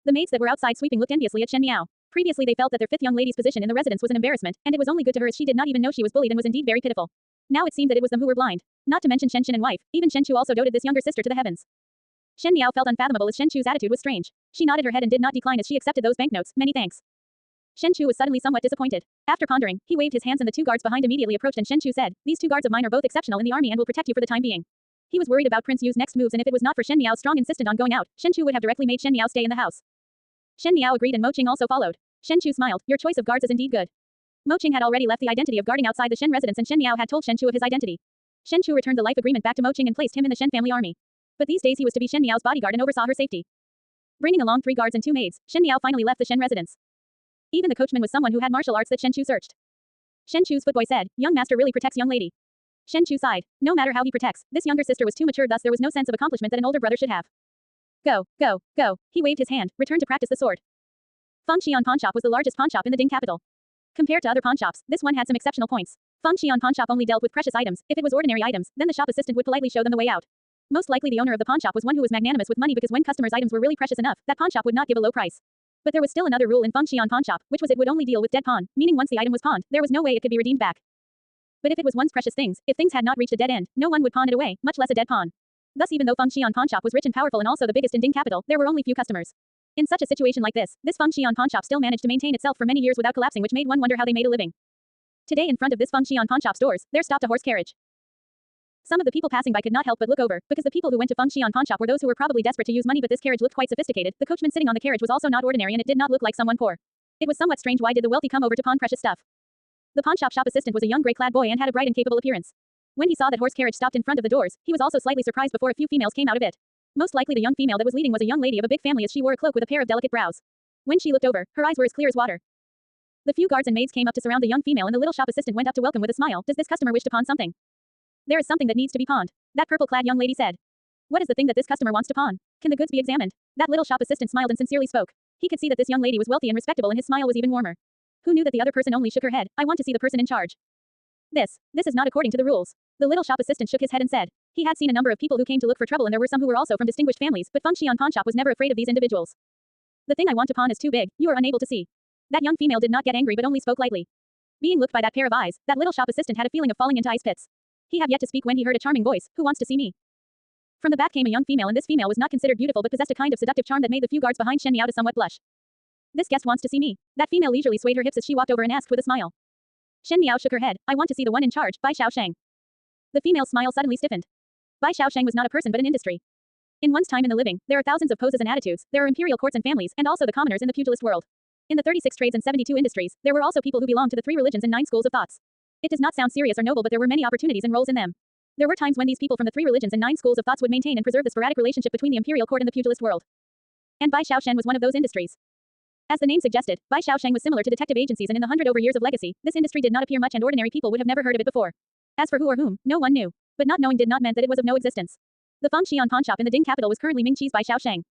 The maids that were outside sweeping looked enviously at Shen Miao. Previously they felt that their fifth young lady's position in the residence was an embarrassment, and it was only good to her as she did not even know she was bullied and was indeed very pitiful. Now it seemed that it was them who were blind. Not to mention Shen Qin and wife, even Shen Chu also doted this younger sister to the heavens. Shen Miao felt unfathomable as Shen Chu's attitude was strange. She nodded her head and did not decline as she accepted those banknotes, many thanks. Shen Chu was suddenly somewhat disappointed. After pondering, he waved his hands and the two guards behind immediately approached and Shen Chu said, these two guards of mine are both exceptional in the army and will protect you for the time being. He was worried about Prince Yu's next moves and if it was not for Shen Miao's strong insistence on going out, Shen Chu would have directly made Shen Miao stay in the house. Shen Miao agreed and Mo Qing also followed. Shen Chu smiled, your choice of guards is indeed good. Mo Qing had already left the identity of guarding outside the Shen residence and Shen Miao had told Shen Chu of his identity. Shen Chu returned the life agreement back to Mo Qing and placed him in the Shen family army. But these days he was to be Shen Miao's bodyguard and oversaw her safety. Bringing along 3 guards and 2 maids, Shen Miao finally left the Shen residence. Even the coachman was someone who had martial arts that Shen Chu searched. Shen Chu's footboy said, young master really protects young lady. Shen Chu sighed. No matter how he protects, this younger sister was too mature, thus there was no sense of accomplishment that an older brother should have. Go, go, go. He waved his hand, returned to practice the sword. Feng Xian pawn shop was the largest pawn shop in the Ding capital. Compared to other pawn shops, this one had some exceptional points. Feng Xian pawn shop only dealt with precious items. If it was ordinary items, then the shop assistant would politely show them the way out. Most likely the owner of the pawn shop was one who was magnanimous with money because when customers' items were really precious enough, that pawn shop would not give a low price. But there was still another rule in Feng Xian pawn shop, which was it would only deal with dead pawn, meaning once the item was pawned, there was no way it could be redeemed back. But if it was once precious things, if things had not reached a dead end, no one would pawn it away, much less a dead pawn. Thus even though Feng Xian pawn shop was rich and powerful and also the biggest in Ding capital, there were only few customers. In such a situation like this Feng Xian pawn shop still managed to maintain itself for many years without collapsing, which made one wonder how they made a living. Today in front of this Feng Xian pawn shop's doors, there stopped a horse carriage. Some of the people passing by could not help but look over, because the people who went to Feng Xian pawn shop were those who were probably desperate to use money, but this carriage looked quite sophisticated. The coachman sitting on the carriage was also not ordinary and it did not look like someone poor. It was somewhat strange, why did the wealthy come over to pawn precious stuff? The pawn shop assistant was a young gray-clad boy and had a bright and capable appearance. When he saw that horse carriage stopped in front of the doors, he was also slightly surprised before a few females came out of it. Most likely the young female that was leading was a young lady of a big family as she wore a cloak with a pair of delicate brows. When she looked over, her eyes were as clear as water. The few guards and maids came up to surround the young female and the little shop assistant went up to welcome with a smile. Does this customer wish to pawn something? There is something that needs to be pawned. That purple-clad young lady said. What is the thing that this customer wants to pawn? Can the goods be examined? That little shop assistant smiled and sincerely spoke. He could see that this young lady was wealthy and respectable and his smile was even warmer. Who knew that the other person only shook her head? I want to see the person in charge. This is not according to the rules. The little shop assistant shook his head and said. He had seen a number of people who came to look for trouble and there were some who were also from distinguished families, but Feng Xian pawn shop was never afraid of these individuals. The thing I want to pawn is too big, you are unable to see. That young female did not get angry but only spoke lightly. Being looked by that pair of eyes, that little shop assistant had a feeling of falling into ice pits. He had yet to speak when he heard a charming voice, who wants to see me? From the back came a young female and this female was not considered beautiful but possessed a kind of seductive charm that made the few guards behind Shen Miao to somewhat blush. This guest wants to see me. That female leisurely swayed her hips as she walked over and asked with a smile. Shen Miao shook her head. I want to see the one in charge, Bai Xiaosheng. The female's smile suddenly stiffened. Bai Xiaosheng was not a person but an industry. In one's time in the living, there are thousands of poses and attitudes, there are imperial courts and families, and also the commoners in the pugilist world. In the 36 trades and 72 industries, there were also people who belonged to the 3 religions and 9 schools of thoughts. It does not sound serious or noble but there were many opportunities and roles in them. There were times when these people from the 3 religions and 9 schools of thoughts would maintain and preserve the sporadic relationship between the imperial court and the pugilist world. And Bai Xiaoshen was one of those industries. As the name suggested, Bai Xiaosheng was similar to detective agencies and in the 100 over years of legacy, this industry did not appear much and ordinary people would have never heard of it before. As for who or whom, no one knew. But not knowing did not mean that it was of no existence. The Feng Xian pawn shop in the Ding capital was currently Ming Qi's Bai Xiaosheng.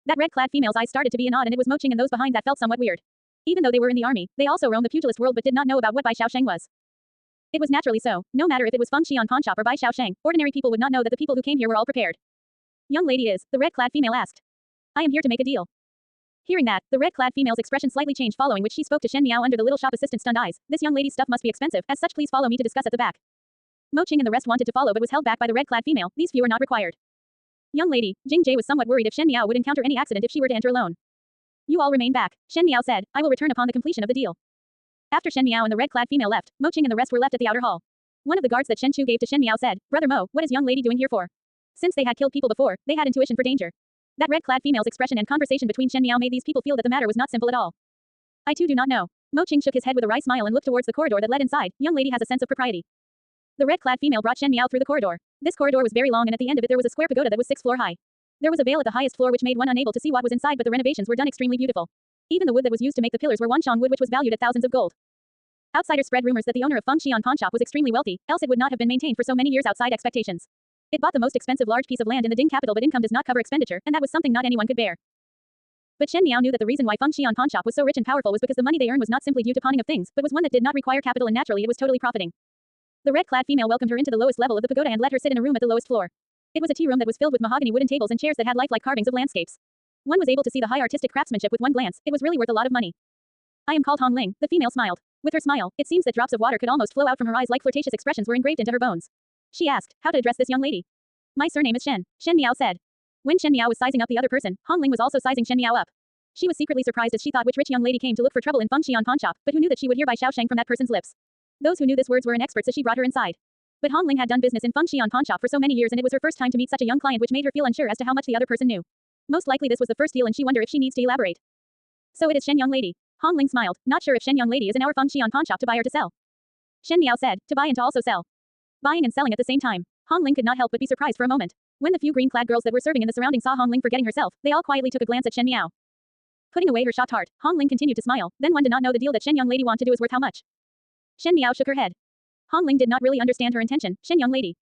That red-clad female's eyes started to be odd and it was Mo Qing and those behind that felt somewhat weird. Even though they were in the army, they also roamed the pugilist world but did not know about what Bai Xiaosheng was. It was naturally so. No matter if it was Feng Xian pawn shop or Bai Xiaosheng, ordinary people would not know that the people who came here were all prepared. Young lady is, the red-clad female asked. I am here to make a deal. Hearing that, the red-clad female's expression slightly changed following which she spoke to Shen Miao under the little shop assistant's stunned eyes. This young lady's stuff must be expensive, as such please follow me to discuss at the back. Mo Qing and the rest wanted to follow but was held back by the red-clad female, these few are not required. Young lady, Jing Jie was somewhat worried if Shen Miao would encounter any accident if she were to enter alone. You all remain back, Shen Miao said, I will return upon the completion of the deal. After Shen Miao and the red-clad female left, Mo Qing and the rest were left at the outer hall. One of the guards that Shen Chu gave to Shen Miao said, Brother Mo, what is young lady doing here for? Since they had killed people before, they had intuition for danger. That red-clad female's expression and conversation between Shen Miao made these people feel that the matter was not simple at all. I too do not know. Mo Qing shook his head with a wry smile and looked towards the corridor that led inside. Young lady has a sense of propriety. The red-clad female brought Shen Miao through the corridor. This corridor was very long and at the end of it there was a square pagoda that was 6 floors high. There was a veil at the highest floor which made one unable to see what was inside but the renovations were done extremely beautiful. Even the wood that was used to make the pillars were Wanshang wood which was valued at thousands of gold. Outsiders spread rumors that the owner of Feng Xian pawn shop was extremely wealthy, else it would not have been maintained for so many years outside expectations. It bought the most expensive large piece of land in the Ding capital but income does not cover expenditure, and that was something not anyone could bear. But Shen Miao knew that the reason why Feng Xian pawn shop was so rich and powerful was because the money they earned was not simply due to pawning of things, but was one that did not require capital and naturally it was totally profiting. The red-clad female welcomed her into the lowest level of the pagoda and let her sit in a room at the lowest floor. It was a tea room that was filled with mahogany wooden tables and chairs that had lifelike carvings of landscapes. One was able to see the high artistic craftsmanship with one glance, it was really worth a lot of money. I am called Hong Ling, the female smiled. With her smile, it seems that drops of water could almost flow out from her eyes like flirtatious expressions were engraved into her bones. She asked, how to address this young lady. My surname is Shen, Shen Miao said. When Shen Miao was sizing up the other person, Hong Ling was also sizing Shen Miao up. She was secretly surprised as she thought which rich young lady came to look for trouble in Feng Xian pawn shop, but who knew that she would hear Bai Xiaosheng from that person's lips. Those who knew this words were an expert as she brought her inside. But Hong Ling had done business in Feng Xian pawn shop for so many years and it was her first time to meet such a young client which made her feel unsure as to how much the other person knew. Most likely this was the first deal and she wondered if she needs to elaborate. So it is Shen young lady. Hong Ling smiled, not sure if Shen young lady is in our Feng Xian pawn shop to buy or to sell. Shen Miao said, to buy and to also sell. Buying and selling at the same time. Hong Ling could not help but be surprised for a moment. When the few green-clad girls that were serving in the surroundings saw Hong Ling forgetting herself, they all quietly took a glance at Shen Miao. Putting away her shocked heart, Hong Ling continued to smile, then one did not know the deal that Shen young lady want to do is worth how much. Shen Miao shook her head. Hong Ling did not really understand her intention, Shen young lady.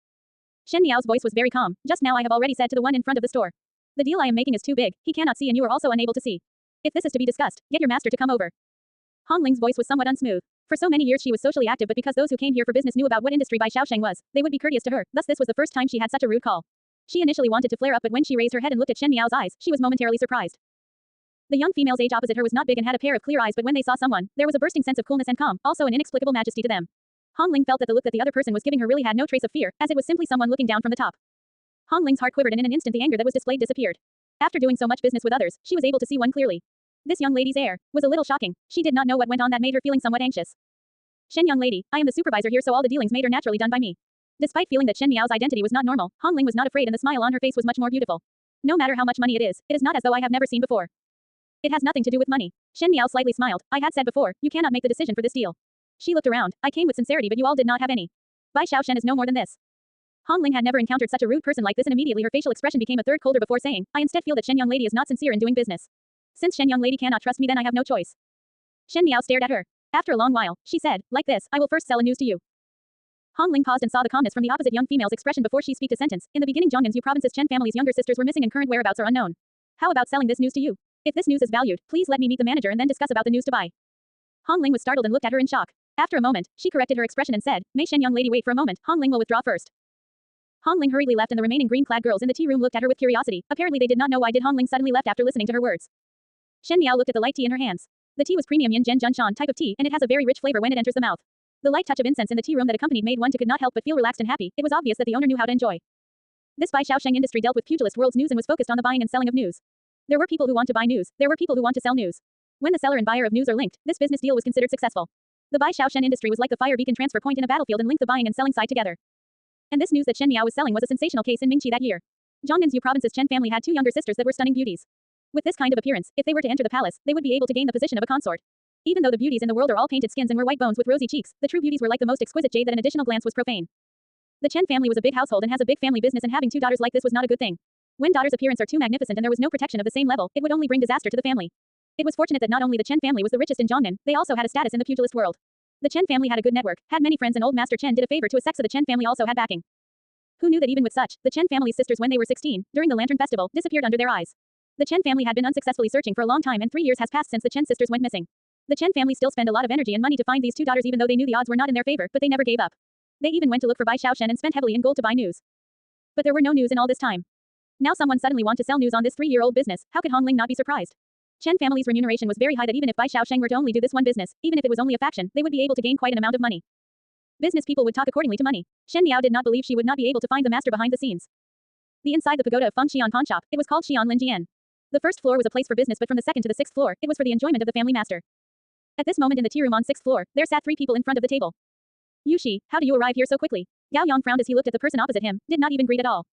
Shen Miao's voice was very calm, just now I have already said to the one in front of the store. The deal I am making is too big, he cannot see and you are also unable to see. If this is to be discussed, get your master to come over. Hong Ling's voice was somewhat unsmooth. For so many years she was socially active but because those who came here for business knew about what industry Bai Xiaosheng was, they would be courteous to her, thus this was the first time she had such a rude call. She initially wanted to flare up but when she raised her head and looked at Shen Miao's eyes, she was momentarily surprised. The young female's age opposite her was not big and had a pair of clear eyes but when they saw someone, there was a bursting sense of coolness and calm, also an inexplicable majesty to them. Hong Ling felt that the look that the other person was giving her really had no trace of fear, as it was simply someone looking down from the top. Hong Ling's heart quivered and in an instant the anger that was displayed disappeared. After doing so much business with others, she was able to see one clearly. This young lady's air was a little shocking. She did not know what went on that made her feeling somewhat anxious. Shen young lady, I am the supervisor here so all the dealings made are naturally done by me. Despite feeling that Shen Miao's identity was not normal, Hong Ling was not afraid and the smile on her face was much more beautiful. No matter how much money it is not as though I have never seen before. It has nothing to do with money. Shen Miao slightly smiled. I had said before, you cannot make the decision for this deal. She looked around. I came with sincerity but you all did not have any. Bai Xiaoshen is no more than this. Hong Ling had never encountered such a rude person like this and immediately her facial expression became a third colder before saying, I instead feel that Shen young lady is not sincere in doing business. Since Shen young lady cannot trust me then I have no choice. Shen Miao stared at her. After a long while, she said, like this, I will first sell a news to you. Hong Ling paused and saw the calmness from the opposite young female's expression before she speak a sentence. In the beginning, Zhonggan's province's Chen family's younger sisters were missing and current whereabouts are unknown. How about selling this news to you? If this news is valued, please let me meet the manager and then discuss about the news to buy. Hong Ling was startled and looked at her in shock. After a moment, she corrected her expression and said, "May Shen young lady wait for a moment, Hong Ling will withdraw first." Hong Ling hurriedly left and the remaining green-clad girls in the tea room looked at her with curiosity. Apparently they did not know why did Hong Ling suddenly left after listening to her words. Shen Miao looked at the light tea in her hands. The tea was premium yin zhen junshan type of tea and it has a very rich flavor when it enters the mouth. The light touch of incense in the tea room that accompanied made one could not help but feel relaxed and happy. It was obvious that the owner knew how to enjoy. This Bai Xiaosheng industry dealt with pugilist world's news and was focused on the buying and selling of news. There were people who want to buy news. There were people who want to sell news. When the seller and buyer of news are linked, this business deal was considered successful. The Bai Xiaoshen industry was like the fire beacon transfer point in a battlefield and linked the buying and selling side together. And this news that Shen Miao was selling was a sensational case in Mingqi that year. Zhonggan's province's Chen family had two younger sisters that were stunning beauties. With this kind of appearance, if they were to enter the palace, they would be able to gain the position of a consort. Even though the beauties in the world are all painted skins and were white bones with rosy cheeks, the true beauties were like the most exquisite jade that an additional glance was profane. The Chen family was a big household and has a big family business, and having two daughters like this was not a good thing. When daughters' appearance are too magnificent and there was no protection of the same level, it would only bring disaster to the family. It was fortunate that not only the Chen family was the richest in Zhongnan, they also had a status in the pugilist world. The Chen family had a good network, had many friends, and old Master Chen did a favor to a sex of the Chen family also had backing. Who knew that even with such, the Chen family's sisters when they were 16, during the Lantern Festival, disappeared under their eyes. The Chen family had been unsuccessfully searching for a long time and 3 years has passed since the Chen sisters went missing. The Chen family still spent a lot of energy and money to find these two daughters even though they knew the odds were not in their favor, but they never gave up. They even went to look for Bai Xiaoshen and spent heavily in gold to buy news. But there were no news in all this time. Now someone suddenly want to sell news on this 3-year-old business, how could Hong Ling not be surprised? Chen family's remuneration was very high that even if Bai Xiaosheng were to only do this one business, even if it was only a faction, they would be able to gain quite an amount of money. Business people would talk accordingly to money. Shen Miao did not believe she would not be able to find the master behind the scenes. The inside the pagoda of Feng Xian pawn shop, it was called Xian Linjian. The first floor was a place for business, but from the second to the 6th floor, it was for the enjoyment of the family master. At this moment in the tea room on 6th floor, there sat 3 people in front of the table. Yu Shi, how do you arrive here so quickly? Gao Yang frowned as he looked at the person opposite him, did not even greet at all.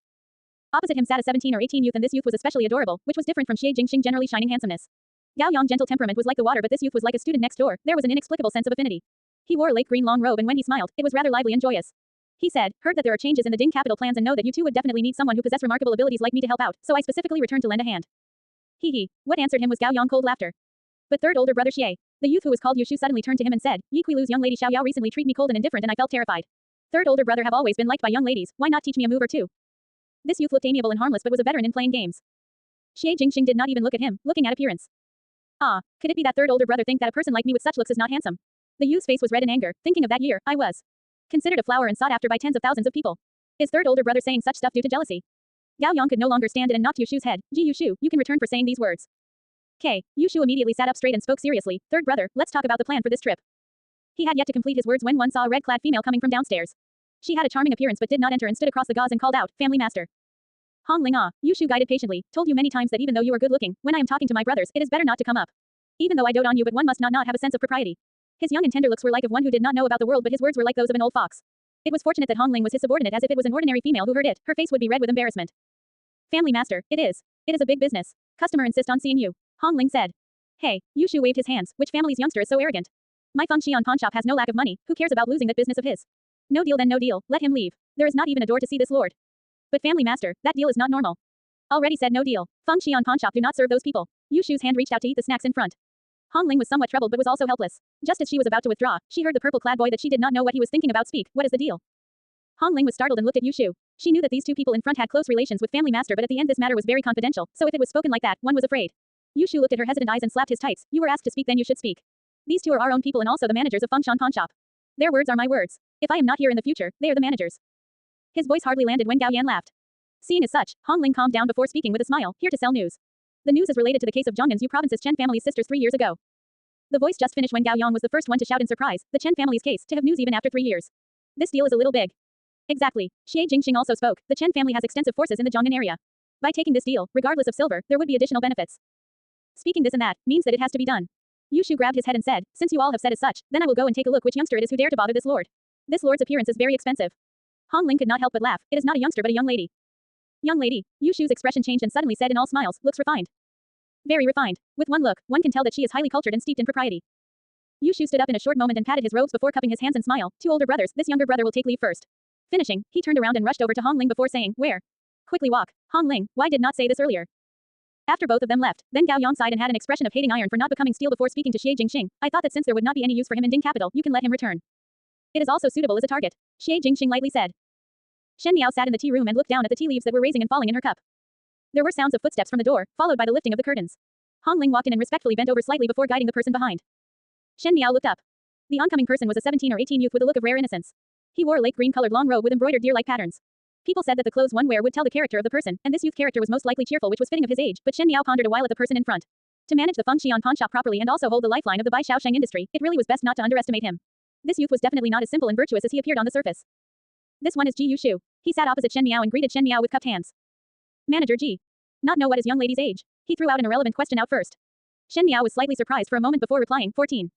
Opposite him sat a 17 or 18 youth, and this youth was especially adorable, which was different from Xie Jingxing generally shining handsomeness. Gao Yang's gentle temperament was like the water, but this youth was like a student next door. There was an inexplicable sense of affinity. He wore a lake green long robe, and when he smiled, it was rather lively and joyous. He said, "Heard that there are changes in the Ding capital plans and know that you two would definitely need someone who possess remarkable abilities like me to help out, so I specifically returned to lend a hand." Hee. What answered him was Gao Yang cold laughter. But third older brother Xie, the youth who was called Yushu, suddenly turned to him and said, "Yi Qilu's young lady Xiao Yao recently treated me cold and indifferent and I felt terrified. Third older brother have always been liked by young ladies, why not teach me a move or two?" This youth looked amiable and harmless but was a veteran in playing games. Xie Jingxing did not even look at him, looking at appearance. Could it be that third older brother think that a person like me with such looks is not handsome? The youth's face was red in anger, thinking of that year, I was considered a flower and sought after by tens of thousands of people. Is third older brother saying such stuff due to jealousy? Gao Yang could no longer stand it and knocked Yushu's head. "Ji Yushu, you can return for saying these words." Yushu immediately sat up straight and spoke seriously. "Third brother, let's talk about the plan for this trip." He had yet to complete his words when one saw a red-clad female coming from downstairs. She had a charming appearance but did not enter and stood across the gauze and called out, "Family master." Hong Ling, Yushu guided patiently, "Told you many times that even though you are good looking, when I am talking to my brothers, it is better not to come up. Even though I dote on you, but one must not have a sense of propriety." His young and tender looks were like of one who did not know about the world, but his words were like those of an old fox. It was fortunate that Hong Ling was his subordinate, as if it was an ordinary female who heard it, her face would be red with embarrassment. "Family master, it is a big business. Customer insist on seeing you," Hong Ling said. "Hey," Yushu waved his hands, "which family's youngster is so arrogant? My Feng Xian pawn shop has no lack of money, who cares about losing that business of his? No deal then no deal, let him leave. There is not even a door to see this lord." "But family master, that deal is not normal." "Already said no deal. Feng Xian pawn shop do not serve those people." Yushu's hand reached out to eat the snacks in front. Hong Ling was somewhat troubled but was also helpless. Just as she was about to withdraw, she heard the purple-clad boy that she did not know what he was thinking about speak. "What is the deal?" Hong Ling was startled and looked at Yushu. She knew that these two people in front had close relations with family master, but at the end this matter was very confidential, so if it was spoken like that, one was afraid. Yushu looked at her hesitant eyes and slapped his tights. "You were asked to speak, then you should speak. These two are our own people and also the managers of Fengshan pawn shop. Their words are my words. If I am not here in the future, they are the managers." His voice hardly landed when Gao Yan laughed. Seeing as such, Hong Ling calmed down before speaking with a smile, "Here to sell news. The news is related to the case of Zhonggan's province's Chen family's sisters 3 years ago." The voice just finished when Gao Yang was the first one to shout in surprise, "The Chen family's case, to have news even after 3 years. This deal is a little big." "Exactly." Xie Jingxing also spoke, "The Chen family has extensive forces in the Zhongnan area. By taking this deal, regardless of silver, there would be additional benefits. Speaking this and that, means that it has to be done." Yushu grabbed his head and said, "Since you all have said as such, then I will go and take a look which youngster it is who dare to bother this lord. This lord's appearance is very expensive." Hong Ling could not help but laugh. "It is not a youngster but a young lady." "Young lady." Yushu's expression changed and suddenly said in all smiles, "Looks refined. Very refined. With one look, one can tell that she is highly cultured and steeped in propriety." Yushu stood up in a short moment and patted his robes before cupping his hands and smiled. "Two older brothers, this younger brother will take leave first." Finishing, he turned around and rushed over to Hong Ling before saying, "Where?" "Quickly walk." "Hong Ling, why did not say this earlier?" After both of them left, then Gao Yang sighed and had an expression of hating iron for not becoming steel before speaking to Xie Jingxing. "I thought that since there would not be any use for him in Ding capital, you can let him return." It is also suitable as a target, Xie Jingxing lightly said. Shen Miao sat in the tea room and looked down at the tea leaves that were raising and falling in her cup. There were sounds of footsteps from the door, followed by the lifting of the curtains. Hong Ling walked in and respectfully bent over slightly before guiding the person behind. Shen Miao looked up. The oncoming person was a 17 or 18 youth with a look of rare innocence. He wore a lake green-colored long robe with embroidered deer-like patterns. People said that the clothes one wear would tell the character of the person, and this youth character was most likely cheerful, which was fitting of his age, but Shen Miao pondered a while at the person in front. To manage the Fengxian pawn shop properly and also hold the lifeline of the Bai Xiaosheng industry, it really was best not to underestimate him. This youth was definitely not as simple and virtuous as he appeared on the surface. This one is Ji Yushu. He sat opposite Shen Miao and greeted Shen Miao with cupped hands. Manager Ji. Not know what his young lady's age. He threw out an irrelevant question out first. Shen Miao was slightly surprised for a moment before replying, 14.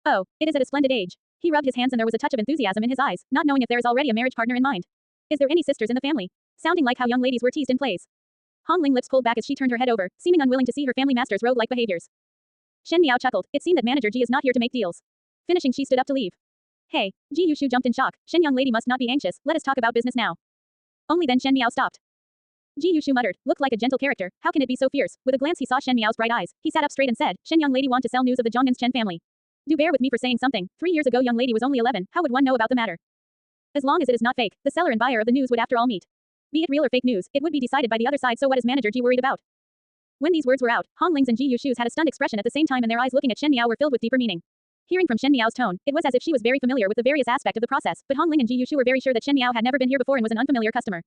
Oh, it is at a splendid age. He rubbed his hands and there was a touch of enthusiasm in his eyes, not knowing if there is already a marriage partner in mind. Is there any sisters in the family? Sounding like how young ladies were teased in plays. Hong Ling lips pulled back as she turned her head over, seeming unwilling to see her family master's rogue-like behaviors. Shen Miao chuckled. It seemed that Manager Ji is not here to make deals. Finishing, she stood up to leave. Hey, Ji Yushu jumped in shock. Shen young lady must not be anxious, let us talk about business now. Only then Shen Miao stopped. Ji Yushu muttered, looked like a gentle character, how can it be so fierce? With a glance he saw Shen Miao's bright eyes, he sat up straight and said, Shen young lady want to sell news of the Zhongnan's Chen family. Do bear with me for saying something, 3 years ago young lady was only 11, how would one know about the matter? As long as it is not fake, the seller and buyer of the news would after all meet. Be it real or fake news, it would be decided by the other side, so what is Manager Ji worried about? When these words were out, Hong Ling's and Ji Yushu's had a stunned expression at the same time and their eyes looking at Shen Miao were filled with deeper meaning. Hearing from Shen Miao's tone, it was as if she was very familiar with the various aspects of the process, but Hong Ling and Ji Yushu were very sure that Shen Miao had never been here before and was an unfamiliar customer.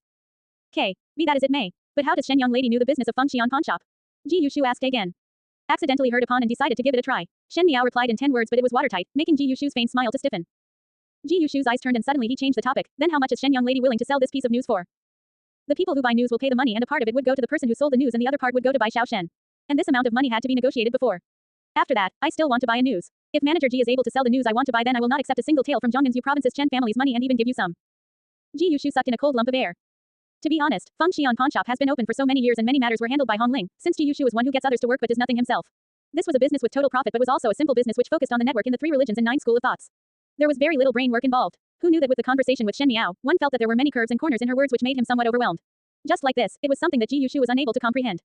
Be that as it may. But how does Shen young lady knew the business of Fengxian pawn shop? Ji Yushu asked again. Accidentally heard upon and decided to give it a try. Shen Miao replied in 10 words but it was watertight, making Ji Yushu's faint smile to stiffen. Ji Yushu's eyes turned and suddenly he changed the topic. Then how much is Shen young lady willing to sell this piece of news for? The people who buy news will pay the money and a part of it would go to the person who sold the news and the other part would go to Bai Xiaoshen. And this amount of money had to be negotiated before. After that, I still want to buy a news. If Manager Ji is able to sell the news I want to buy then I will not accept a single tael from Zhongnan's Yu province's Chen family's money and even give you some. Ji Yushu sucked in a cold lump of air. To be honest, Fengxian pawn shop has been open for so many years and many matters were handled by Hong Ling, since Ji Yushu is one who gets others to work but does nothing himself. This was a business with total profit but was also a simple business which focused on the network in the 3 religions and 9 school of thoughts. There was very little brain work involved. Who knew that with the conversation with Shen Miao, one felt that there were many curves and corners in her words which made him somewhat overwhelmed. Just like this, it was something that Ji Yushu was unable to comprehend.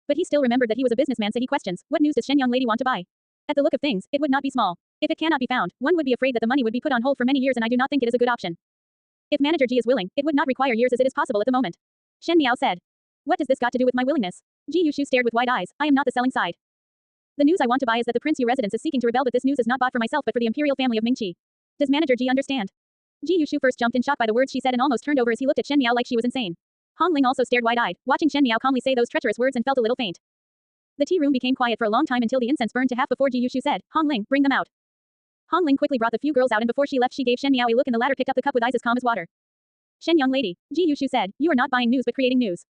But he still remembered that he was a businessman, so he questions, what news does Shen young lady want to buy? At the look of things, it would not be small. If it cannot be found, one would be afraid that the money would be put on hold for many years and I do not think it is a good option. If Manager Ji is willing, it would not require years as it is possible at the moment. Shen Miao said. What does this got to do with my willingness? Ji Yushu stared with wide eyes, I am not the selling side. The news I want to buy is that the Prince Yu residence is seeking to rebel but this news is not bought for myself but for the Imperial family of Mingqi. Does Manager Ji understand? Ji Yushu first jumped in shock by the words she said and almost turned over as he looked at Shen Miao like she was insane. Hong Ling also stared wide-eyed, watching Shen Miao calmly say those treacherous words and felt a little faint. The tea room became quiet for a long time until the incense burned to half before Ji Yushu said, Hong Ling, bring them out. Hong Ling quickly brought the few girls out and before she left she gave Shen Miao a look and the latter picked up the cup with eyes as calm as water. Shen young lady, Ji Yushu said, you are not buying news but creating news.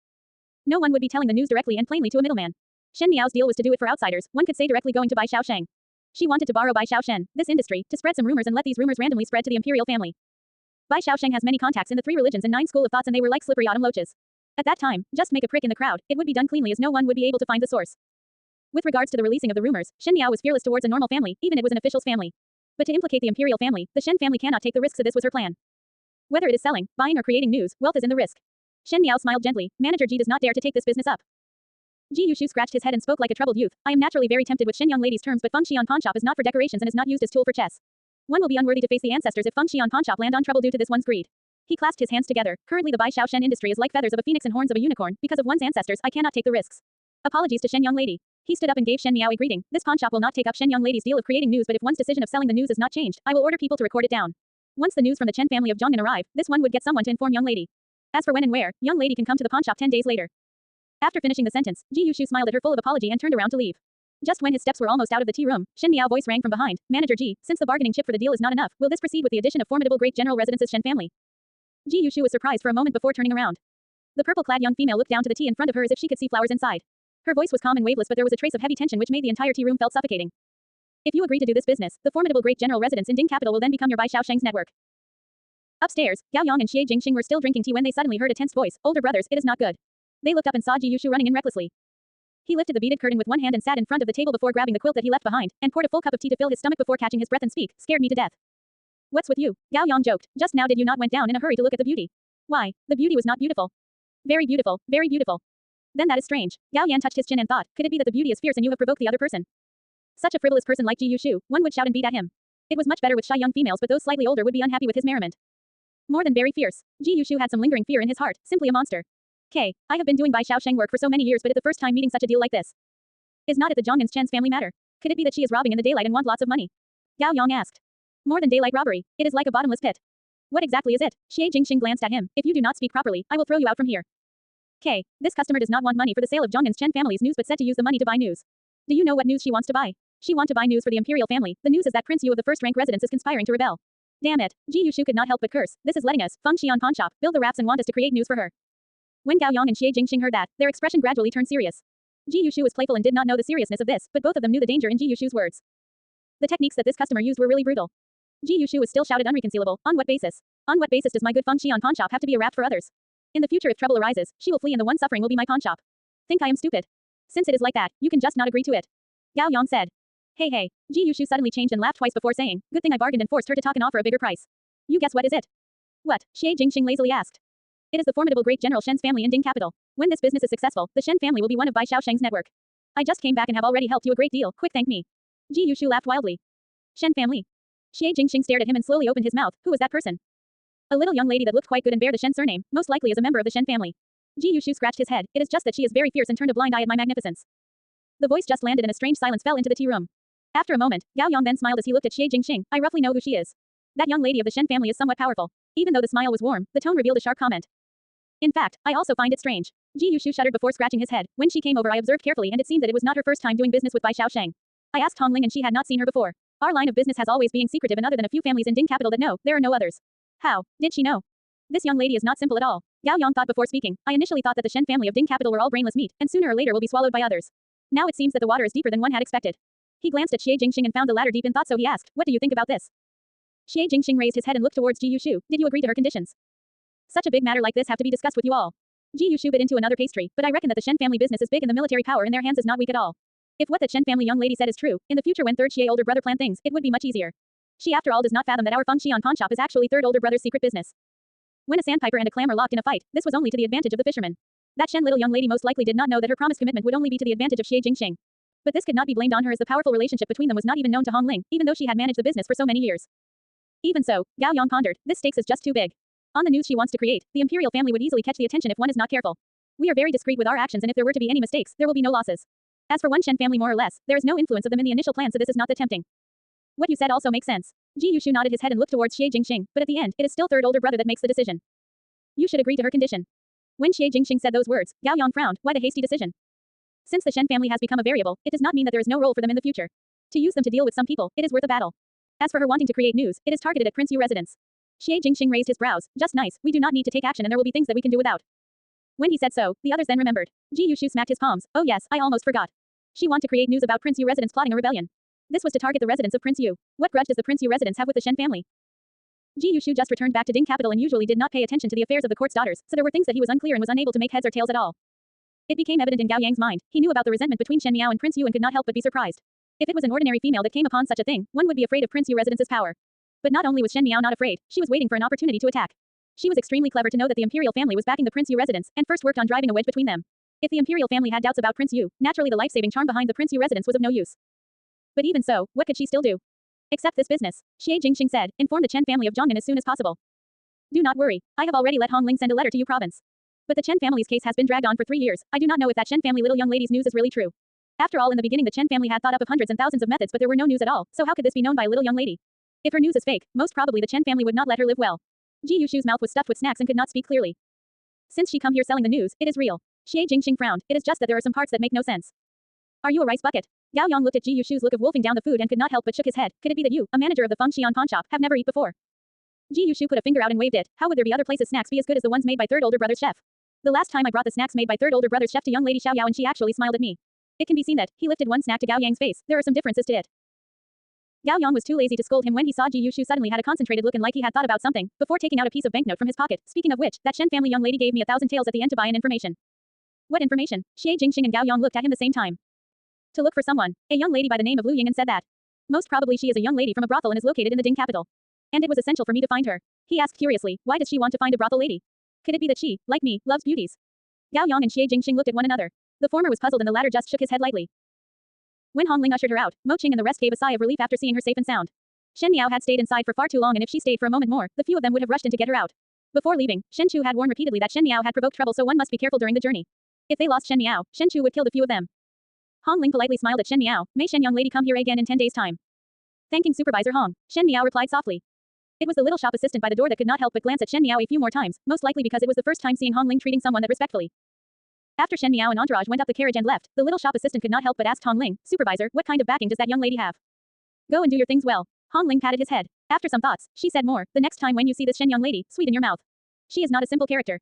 No one would be telling the news directly and plainly to a middleman. Shen Miao's deal was to do it for outsiders, one could say directly going to Bai Xiaosheng. She wanted to borrow Bai Xiaoshen, this industry, to spread some rumors and let these rumors randomly spread to the Imperial family. Bai Xiaosheng has many contacts in the 3 religions and 9 school of thoughts and they were like slippery autumn loaches. At that time, just make a prick in the crowd, it would be done cleanly as no one would be able to find the source. With regards to the releasing of the rumors, Shen Miao was fearless towards a normal family, even it was an official's family. But to implicate the Imperial family, the Shen family cannot take the risk so this was her plan. Whether it is selling, buying or creating news, wealth is in the risk. Shen Miao smiled gently, Manager Ji does not dare to take this business up. Ji Yushu scratched his head and spoke like a troubled youth, I am naturally very tempted with Shen young lady's terms but Fengxian pawn shop is not for decorations and is not used as tool for chess. One will be unworthy to face the ancestors if Fengxian pawn shop land on trouble due to this one's greed. He clasped his hands together, currently the Bai Xiaoshen industry is like feathers of a phoenix and horns of a unicorn, because of one's ancestors I cannot take the risks. Apologies to Shen young lady. He stood up and gave Shen Miao a greeting, this pawn shop will not take up Shen young lady's deal of creating news but if one's decision of selling the news is not changed, I will order people to record it down. Once the news from the Chen family of Zhongnan arrive, this one would get someone to inform young lady. As for when and where, young lady can come to the pawn shop 10 days later. After finishing the sentence, Ji Yushu smiled at her full of apology and turned around to leave. Just when his steps were almost out of the tea room, Shen Miao voice rang from behind, Manager Ji, since the bargaining chip for the deal is not enough, will this proceed with the addition of formidable great general residences Shen family? Ji Yushu was surprised for a moment before turning around. The purple-clad young female looked down to the tea in front of her as if she could see flowers inside. Her voice was calm and waveless but there was a trace of heavy tension which made the entire tea room felt suffocating. If you agree to do this business, the formidable great general residence in Ding capital will then become your Bai Xiaosheng's network. Upstairs, Gao Yang and Xie Jingxing were still drinking tea when they suddenly heard a tense voice, older brothers, it is not good. They looked up and saw Ji Yushu running in recklessly. He lifted the beaded curtain with one hand and sat in front of the table before grabbing the quilt that he left behind, and poured a full cup of tea to fill his stomach before catching his breath and speak, scared me to death. What's with you? Gao Yang joked, just now did you not went down in a hurry to look at the beauty? Why, the beauty was not beautiful. Very beautiful, very beautiful. Then that is strange. Gao Yan touched his chin and thought, could it be that the beauty is fierce and you have provoked the other person? Such a frivolous person like Ji Yushu, one would shout and beat at him. It was much better with shy young females, but those slightly older would be unhappy with his merriment. More than very fierce. Ji Yushu had some lingering fear in his heart, simply a monster. I have been doing Bai Xiaosheng work for so many years, but it's the first time meeting such a deal like this. Is not it the Zhongyans Chen's family matter? Could it be that she is robbing in the daylight and want lots of money? Gao Yang asked. More than daylight robbery. It is like a bottomless pit. What exactly is it? Xie Jingxing glanced at him. If you do not speak properly, I will throw you out from here. This customer does not want money for the sale of Zhongyans Chen family's news but said to use the money to buy news. Do you know what news she wants to buy? She wants to buy news for the Imperial family. The news is that Prince Yu of the first rank residence is conspiring to rebel. Damn it. Ji Yushu could not help but curse. This is letting us, Feng Xian pawn shop, build the wraps and want us to create news for her. When Gao Yang and Xie Jingxing heard that, their expression gradually turned serious. Ji Yushu was playful and did not know the seriousness of this, but both of them knew the danger in Ji Yushu's words. The techniques that this customer used were really brutal. Ji Yushu was still shouted unreconcilable. On what basis? On what basis does my good Feng Xian pawn shop have to be a wrap for others? In the future if trouble arises, she will flee and the one suffering will be my pawn shop. Think I am stupid? Since it is like that, you can just not agree to it. Gao Yang said. Hey. Ji Yushu suddenly changed and laughed twice before saying, good thing I bargained and forced her to talk and offer a bigger price. You guess what is it? What? Xie Jingxing lazily asked. It is the formidable great General Shen's family in Ding capital. When this business is successful, the Shen family will be one of Bai Xiaosheng's network. I just came back and have already helped you a great deal. Quick thank me. Ji Yushu laughed wildly. Shen family. Xie Jingxing stared at him and slowly opened his mouth. Who was that person? A little young lady that looked quite good and bear the Shen surname, most likely as a member of the Shen family. Ji Yushu scratched his head. It is just that she is very fierce and turned a blind eye at my magnificence. The voice just landed and a strange silence fell into the tea room. After a moment, Gao Yang then smiled as he looked at Xie Jingxing. I roughly know who she is. That young lady of the Shen family is somewhat powerful. Even though the smile was warm, the tone revealed a sharp comment. In fact, I also find it strange. Ji Yushu shuddered before scratching his head. When she came over I observed carefully and it seemed that it was not her first time doing business with Bai Xiaosheng. I asked Hong Ling and she had not seen her before. Our line of business has always been secretive and other than a few families in Ding capital that know, there are no others. How did she know? This young lady is not simple at all. Gao Yang thought before speaking. I initially thought that the Shen family of Ding capital were all brainless meat, and sooner or later will be swallowed by others. Now it seems that the water is deeper than one had expected. He glanced at Xie Jingxing and found the latter deep in thought, so he asked, what do you think about this? Xie Jingxing raised his head and looked towards Ji Yushu. Did you agree to her conditions? Such a big matter like this have to be discussed with you all. Ji Yushu bit into another pastry, but I reckon that the Shen family business is big and the military power in their hands is not weak at all. If what that Shen family young lady said is true, in the future when third Xie older brother plan things, it would be much easier. She after all does not fathom that our Feng Xian pawn shop is actually third older brother's secret business. When a sandpiper and a clam are locked in a fight, this was only to the advantage of the fisherman. That Shen little young lady most likely did not know that her promised commitment would only be to the advantage of Xie Jingxing. But this could not be blamed on her as the powerful relationship between them was not even known to Hong Ling, even though she had managed the business for so many years. Even so, Gao Yang pondered, this stakes is just too big. On the news she wants to create, the Imperial family would easily catch the attention if one is not careful. We are very discreet with our actions and if there were to be any mistakes, there will be no losses. As for one Shen family more or less, there is no influence of them in the initial plan so this is not that tempting. What you said also makes sense. Ji Yushu nodded his head and looked towards Xie Jingxing, but at the end, it is still third older brother that makes the decision. You should agree to her condition. When Xie Jingxing said those words, Gao Yang frowned. Why the hasty decision? Since the Shen family has become a variable, it does not mean that there is no role for them in the future. To use them to deal with some people, it is worth a battle. As for her wanting to create news, it is targeted at Prince Yu residence. Xie Jingxing raised his brows. Just nice, we do not need to take action and there will be things that we can do without. When he said so, the others then remembered. Ji Yushu smacked his palms. Oh yes, I almost forgot. She want to create news about Prince Yu residence plotting a rebellion. This was to target the residence of Prince Yu. What grudge does the Prince Yu residence have with the Shen family? Ji Yushu just returned back to Ding capital and usually did not pay attention to the affairs of the court's daughters, so there were things that he was unclear and was unable to make heads or tails at all. It became evident in Gao Yang's mind. He knew about the resentment between Shen Miao and Prince Yu and could not help but be surprised. If it was an ordinary female that came upon such a thing, one would be afraid of Prince Yu residence's power. But not only was Shen Miao not afraid, she was waiting for an opportunity to attack. She was extremely clever to know that the Imperial family was backing the Prince Yu residence, and first worked on driving a wedge between them. If the Imperial family had doubts about Prince Yu, naturally the life-saving charm behind the Prince Yu residence was of no use. But even so, what could she still do? Accept this business, Xie Jingxing said. Inform the Chen family of Zhongnan as soon as possible. Do not worry, I have already let Hong Ling send a letter to Yu province. But the Chen family's case has been dragged on for 3 years. I do not know if that Shen family little young lady's news is really true. After all, in the beginning the Chen family had thought up of hundreds and thousands of methods but there were no news at all, so how could this be known by a little young lady? If her news is fake, most probably the Chen family would not let her live well. Ji Yushu's mouth was stuffed with snacks and could not speak clearly. Since she come here selling the news, it is real. Xie Jingxing frowned. It is just that there are some parts that make no sense. Are you a rice bucket? Gao Yang looked at Ji Yushu's look of wolfing down the food and could not help but shook his head. Could it be that you, a manager of the Feng Xian pawn shop, have never eaten before? Ji Yushu put a finger out and waved it. How would there be other places snacks be as good as the ones made by third older brother's chef? The last time I brought the snacks made by third older brother's chef to young lady Xiao Yao and she actually smiled at me. It can be seen that he lifted one snack to Gao Yang's face. There are some differences to it. Gao Yang was too lazy to scold him when he saw Ji Yushu suddenly had a concentrated look and like he had thought about something, before taking out a piece of banknote from his pocket. Speaking of which, that Shen family young lady gave me 1,000 taels at the end to buy an information. What information? Xie Jingxing and Gao Yang looked at him the same time. To look for someone, a young lady by the name of Lu Ying, and said that. Most probably she is a young lady from a brothel and is located in the Ding capital. And it was essential for me to find her. He asked curiously, why does she want to find a brothel lady? Could it be that she, like me, loves beauties? Gao Yang and Xie Jingxing looked at one another. The former was puzzled and the latter just shook his head lightly. When Hong Ling ushered her out, Mo Qing and the rest gave a sigh of relief after seeing her safe and sound. Shen Miao had stayed inside for far too long, and if she stayed for a moment more, the few of them would have rushed in to get her out. Before leaving, Shen Chu had warned repeatedly that Shen Miao had provoked trouble, so one must be careful during the journey. If they lost Shen Miao, Shen Chu would kill the few of them. Hong Ling politely smiled at Shen Miao. May Shen young lady come here again in 10 days' time? Thanking Supervisor Hong, Shen Miao replied softly. It was the little shop assistant by the door that could not help but glance at Shen Miao a few more times, most likely because it was the first time seeing Hong Ling treating someone that respectfully. After Shen Miao and entourage went up the carriage and left, the little shop assistant could not help but ask Hong Ling, Supervisor, what kind of backing does that young lady have? Go and do your things well. Hong Ling patted his head. After some thoughts, she said more, the next time when you see this Shen young lady, sweeten your mouth. She is not a simple character.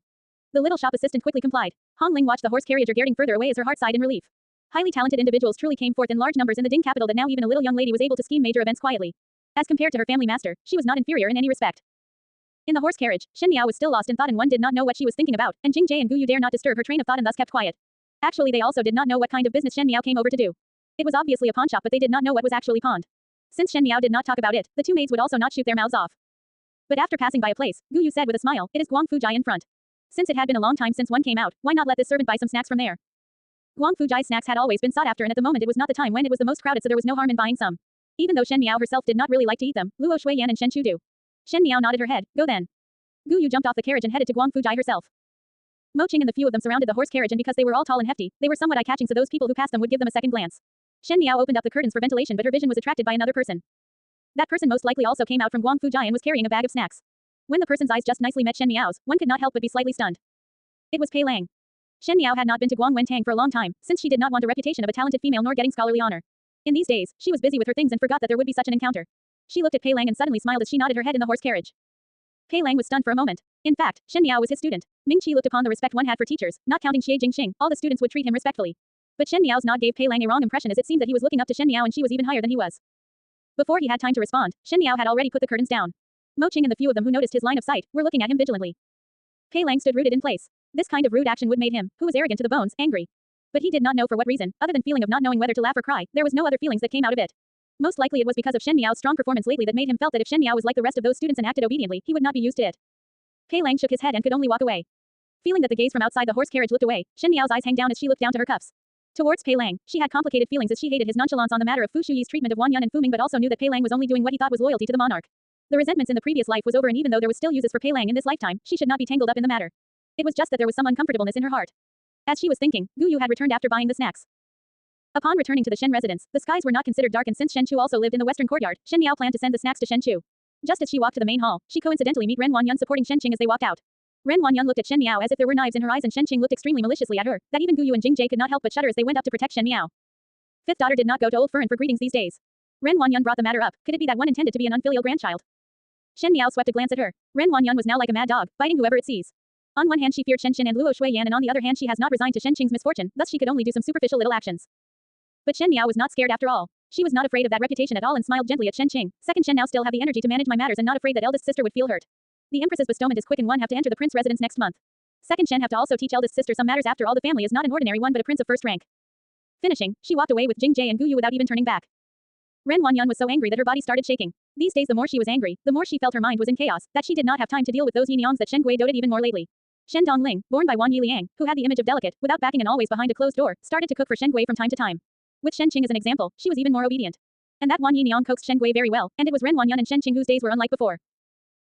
The little shop assistant quickly complied. Hong Ling watched the horse carriage getting further away as her heart sighed in relief. Highly talented individuals truly came forth in large numbers in the Ding capital that now even a little young lady was able to scheme major events quietly. As compared to her family master, she was not inferior in any respect. In the horse carriage, Shen Miao was still lost in thought and one did not know what she was thinking about, and Jing Jie and Gu Yu dared not disturb her train of thought and thus kept quiet. Actually, they also did not know what kind of business Shen Miao came over to do. It was obviously a pawn shop, but they did not know what was actually pawned. Since Shen Miao did not talk about it, the two maids would also not shoot their mouths off. But after passing by a place, Gu Yu said with a smile, it is Guang Fujai in front. Since it had been a long time since one came out, why not let this servant buy some snacks from there? Guang Fujai's snacks had always been sought after, and at the moment it was not the time when it was the most crowded, so there was no harm in buying some. Even though Shen Miao herself did not really like to eat them, Luo Shuiyan and Shen Chu do. Shen Miao nodded her head. Go then. Gu Yu jumped off the carriage and headed to Guang Fujai herself. Mo Qing and the few of them surrounded the horse carriage, and because they were all tall and hefty, they were somewhat eye-catching, so those people who passed them would give them a second glance. Shen Miao opened up the curtains for ventilation, but her vision was attracted by another person. That person most likely also came out from Guang Fujai and was carrying a bag of snacks. When the person's eyes just nicely met Shen Miao's, one could not help but be slightly stunned. It was Pei Lang. Shen Miao had not been to Guang Wentang for a long time, since she did not want a reputation of a talented female nor getting scholarly honor. In these days, she was busy with her things and forgot that there would be such an encounter. She looked at Pei Lang and suddenly smiled as she nodded her head in the horse carriage. Pei Lang was stunned for a moment. In fact, Shen Miao was his student. Ming Qi looked upon the respect one had for teachers, not counting Xie Jingxing, all the students would treat him respectfully. But Shen Miao's nod gave Pei Lang a wrong impression, as it seemed that he was looking up to Shen Miao and she was even higher than he was. Before he had time to respond, Shen Miao had already put the curtains down. Mo Qing and the few of them who noticed his line of sight were looking at him vigilantly. Pei Lang stood rooted in place. This kind of rude action would make him, who was arrogant to the bones, angry. But he did not know for what reason, other than feeling of not knowing whether to laugh or cry. There was no other feelings that came out of it. Most likely it was because of Shen Miao's strong performance lately that made him felt that if Shen Miao was like the rest of those students and acted obediently, he would not be used to it. Pei Lang shook his head and could only walk away. Feeling that the gaze from outside the horse carriage looked away, Shen Miao's eyes hung down as she looked down to her cuffs. Towards Pei Lang, she had complicated feelings as she hated his nonchalance on the matter of Fu Shuyi's treatment of Wan Yun and Fu Ming, but also knew that Pei Lang was only doing what he thought was loyalty to the monarch. The resentments in the previous life was over, and even though there was still uses for Pei Lang in this lifetime, she should not be tangled up in the matter. It was just that there was some uncomfortableness in her heart. As she was thinking, Gu Yu had returned after buying the snacks. Upon returning to the Shen residence, the skies were not considered dark, and since Shen Chu also lived in the western courtyard, Shen Miao planned to send the snacks to Shen Chu. Just as she walked to the main hall, she coincidentally met Ren Wanyun supporting Shen Qing as they walked out. Ren Wanyun looked at Shen Miao as if there were knives in her eyes, and Shen Qing looked extremely maliciously at her, that even Gu Yu and Jing Jie could not help but shudder as they went up to protect Shen Miao. Fifth daughter did not go to Old Fern for greetings these days. Ren Wanyun brought the matter up. Could it be that one intended to be an unfilial grandchild? Shen Miao swept a glance at her. Ren Wanyun was now like a mad dog, biting whoever it sees. On one hand she feared Shen Qin and Luo Shuiyan, and on the other hand she has not resigned to Shen Qing's misfortune, thus she could only do some superficial little actions. But Shen Miao was not scared after all. She was not afraid of that reputation at all and smiled gently at Shen Qing. Second, Shen now still have the energy to manage my matters and not afraid that eldest sister would feel hurt. The Empress's bestowment is quick and one have to enter the prince residence next month. Second, Shen have to also teach eldest sister some matters, after all the family is not an ordinary one but a prince of first rank. Finishing, she walked away with Jing Jie and Gu Yu without even turning back. Ren Wanyun was so angry that her body started shaking. These days the more she was angry, the more she felt her mind was in chaos, that she did not have time to deal with those yin-yangs that Shen Gui doted even more lately. Shen Dongling, born by Wan Yiliang, who had the image of delicate, without backing and always behind a closed door, started to cook for Shen Gui from time to time. With Shen Qing as an example, she was even more obedient. And that Wan Yiniang coaxed Shen Gui very well, and it was Ren Wanyun and Shen Qing whose days were unlike before.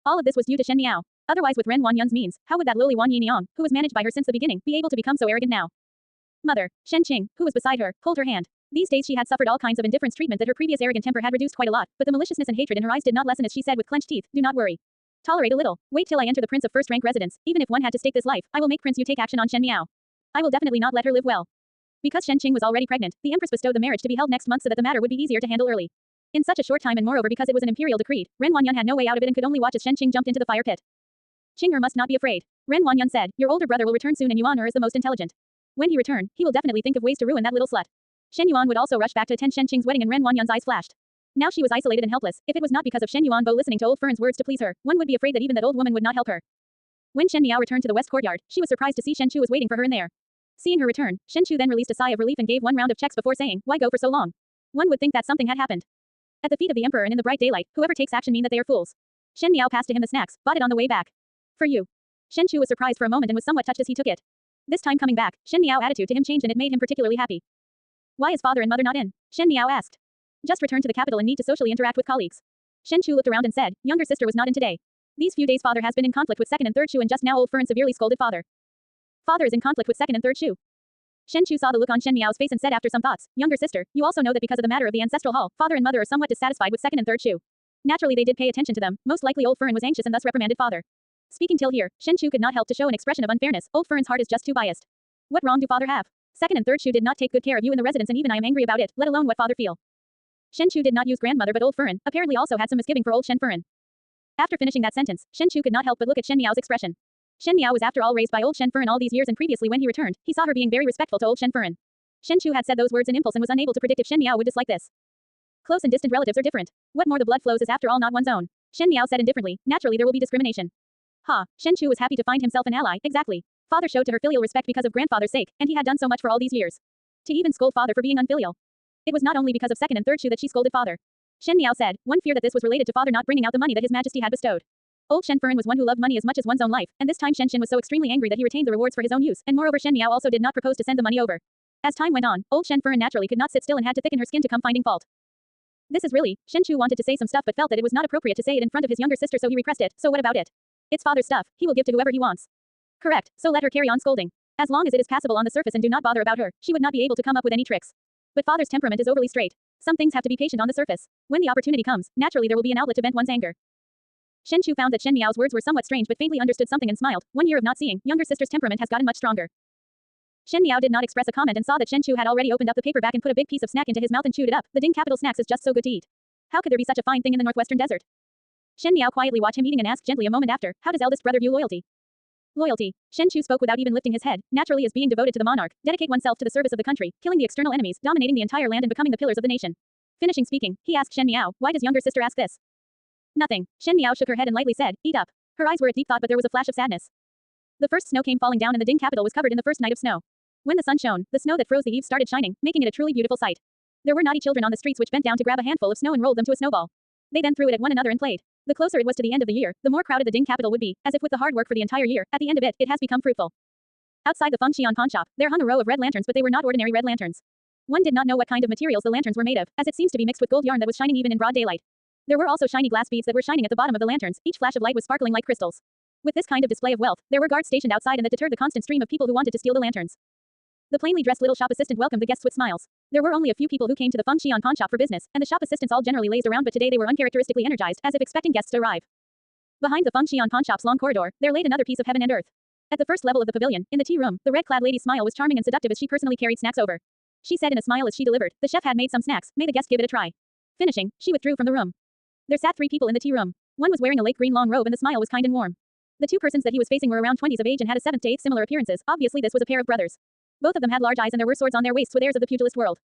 All of this was due to Shen Miao. Otherwise, with Ren Wanyun's means, how would that lowly Wan Yiniang, who was managed by her since the beginning, be able to become so arrogant now? Mother, Shen Qing, who was beside her, pulled her hand. These days she had suffered all kinds of indifference treatment that her previous arrogant temper had reduced quite a lot, but the maliciousness and hatred in her eyes did not lessen as she said with clenched teeth, do not worry. Tolerate a little. Wait till I enter the prince of first rank residence. Even if one had to stake this life, I will make Prince Yu take action on Shen Miao. I will definitely not let her live well. Because Shen Qing was already pregnant, the Empress bestowed the marriage to be held next month so that the matter would be easier to handle early. In such a short time, and moreover because it was an imperial decree, Ren Wanyun had no way out of it and could only watch as Shen Qing jumped into the fire pit. Qing'er must not be afraid. Ren Wanyun said, your older brother will return soon and Yuan-er is the most intelligent. When he return, he will definitely think of ways to ruin that little slut. Shen Yuan would also rush back to attend Shen Qing's wedding, and Ren Wanyun's eyes flashed. Now she was isolated and helpless. If it was not because of Shen Yuan Bo listening to Old Fern's words to please her, one would be afraid that even that old woman would not help her. When Shen Miao returned to the west courtyard, she was surprised to see Shen Chu was waiting for her in there. Seeing her return, Shen Chu then released a sigh of relief and gave one round of checks before saying, why go for so long? One would think that something had happened. At the feet of the emperor and in the bright daylight, whoever takes action mean that they are fools. Shen Miao passed to him the snacks, bought it on the way back. For you. Shen Chu was surprised for a moment and was somewhat touched as he took it. This time coming back, Shen Miao's attitude to him changed and it made him particularly happy. Why is father and mother not in? Shen Miao asked. Just returned to the capital and need to socially interact with colleagues. Shen Chu looked around and said, younger sister was not in today. These few days father has been in conflict with second and third Chu and just now old Fern severely scolded father. Father is in conflict with second and third Chu. Shen Chu saw the look on Shen Miao's face and said after some thoughts, younger sister, you also know that because of the matter of the ancestral hall, father and mother are somewhat dissatisfied with second and third Chu. Naturally they did pay attention to them, most likely old Fern was anxious and thus reprimanded father. Speaking till here, Shen Chu could not help to show an expression of unfairness, old Fern's heart is just too biased. What wrong do father have? Second and third Chu did not take good care of you in the residence and even I am angry about it, let alone what father feel. Shen Chu did not use grandmother but old Fern, apparently also had some misgiving for old Shen Fern. After finishing that sentence, Shen Chu could not help but look at Shen Miao's expression. Shen Miao was after all raised by old Shen Fern all these years and previously when he returned, he saw her being very respectful to old Shen Fern. Shen Chu had said those words in impulse and was unable to predict if Shen Miao would dislike this. Close and distant relatives are different. What more the blood flows is after all not one's own. Shen Miao said indifferently, naturally there will be discrimination. Ha, Shen Chu was happy to find himself an ally, exactly. Father showed to her filial respect because of grandfather's sake, and he had done so much for all these years. To even scold father for being unfilial. It was not only because of second and third Chu that she scolded father. Shen Miao said, one fear that this was related to father not bringing out the money that his majesty had bestowed. Old Shen Fern was one who loved money as much as one's own life, and this time Shen Shen was so extremely angry that he retained the rewards for his own use, and moreover Shen Miao also did not propose to send the money over. As time went on, old Shen Fern naturally could not sit still and had to thicken her skin to come finding fault. This is really, Shen Chu wanted to say some stuff but felt that it was not appropriate to say it in front of his younger sister so he repressed it, so what about it? It's father's stuff, he will give to whoever he wants. Correct, so let her carry on scolding. As long as it is passable on the surface and do not bother about her, she would not be able to come up with any tricks. But father's temperament is overly straight. Some things have to be patient on the surface. When the opportunity comes, naturally there will be an outlet to vent one's anger. Shen Chu found that Shen Miao's words were somewhat strange but faintly understood something and smiled. 1 year of not seeing, younger sister's temperament has gotten much stronger. Shen Miao did not express a comment and saw that Shen Chu had already opened up the paperback and put a big piece of snack into his mouth and chewed it up. The Ding capital snacks is just so good to eat. How could there be such a fine thing in the northwestern desert? Shen Miao quietly watched him eating and asked gently a moment after, how does eldest brother view loyalty? Loyalty. Shen Chu spoke without even lifting his head, naturally as being devoted to the monarch, dedicate oneself to the service of the country, killing the external enemies, dominating the entire land and becoming the pillars of the nation. Finishing speaking, he asked Shen Miao, why does younger sister ask this? Nothing. Shen Miao shook her head and lightly said, eat up. Her eyes were at deep thought but there was a flash of sadness. The first snow came falling down and the Ding capital was covered in the first night of snow. When the sun shone, the snow that froze the eaves started shining, making it a truly beautiful sight. There were naughty children on the streets which bent down to grab a handful of snow and rolled them to a snowball. They then threw it at one another and played. The closer it was to the end of the year, the more crowded the Ding capital would be, as if with the hard work for the entire year, at the end of it, it has become fruitful. Outside the Feng Xian pawn shop, there hung a row of red lanterns but they were not ordinary red lanterns. One did not know what kind of materials the lanterns were made of, as it seems to be mixed with gold yarn that was shining even in broad daylight. There were also shiny glass beads that were shining at the bottom of the lanterns, each flash of light was sparkling like crystals. With this kind of display of wealth, there were guards stationed outside and that deterred the constant stream of people who wanted to steal the lanterns. The plainly dressed little shop assistant welcomed the guests with smiles. There were only a few people who came to the Feng Xian pawn shop for business, and the shop assistants all generally lazed around but today they were uncharacteristically energized, as if expecting guests to arrive. Behind the Feng Xian pawn shop's long corridor, there laid another piece of heaven and earth. At the first level of the pavilion, in the tea room, the red-clad lady's smile was charming and seductive as she personally carried snacks over. She said in a smile as she delivered, the chef had made some snacks, may the guest give it a try. Finishing, she withdrew from the room. There sat 3 people in the tea room. One was wearing a lake green long robe and the smile was kind and warm. The 2 persons that he was facing were around 20s of age and had a 7th to 8th similar appearances, obviously this was a pair of brothers. Both of them had large eyes and there were swords on their waists with airs of the pugilist world.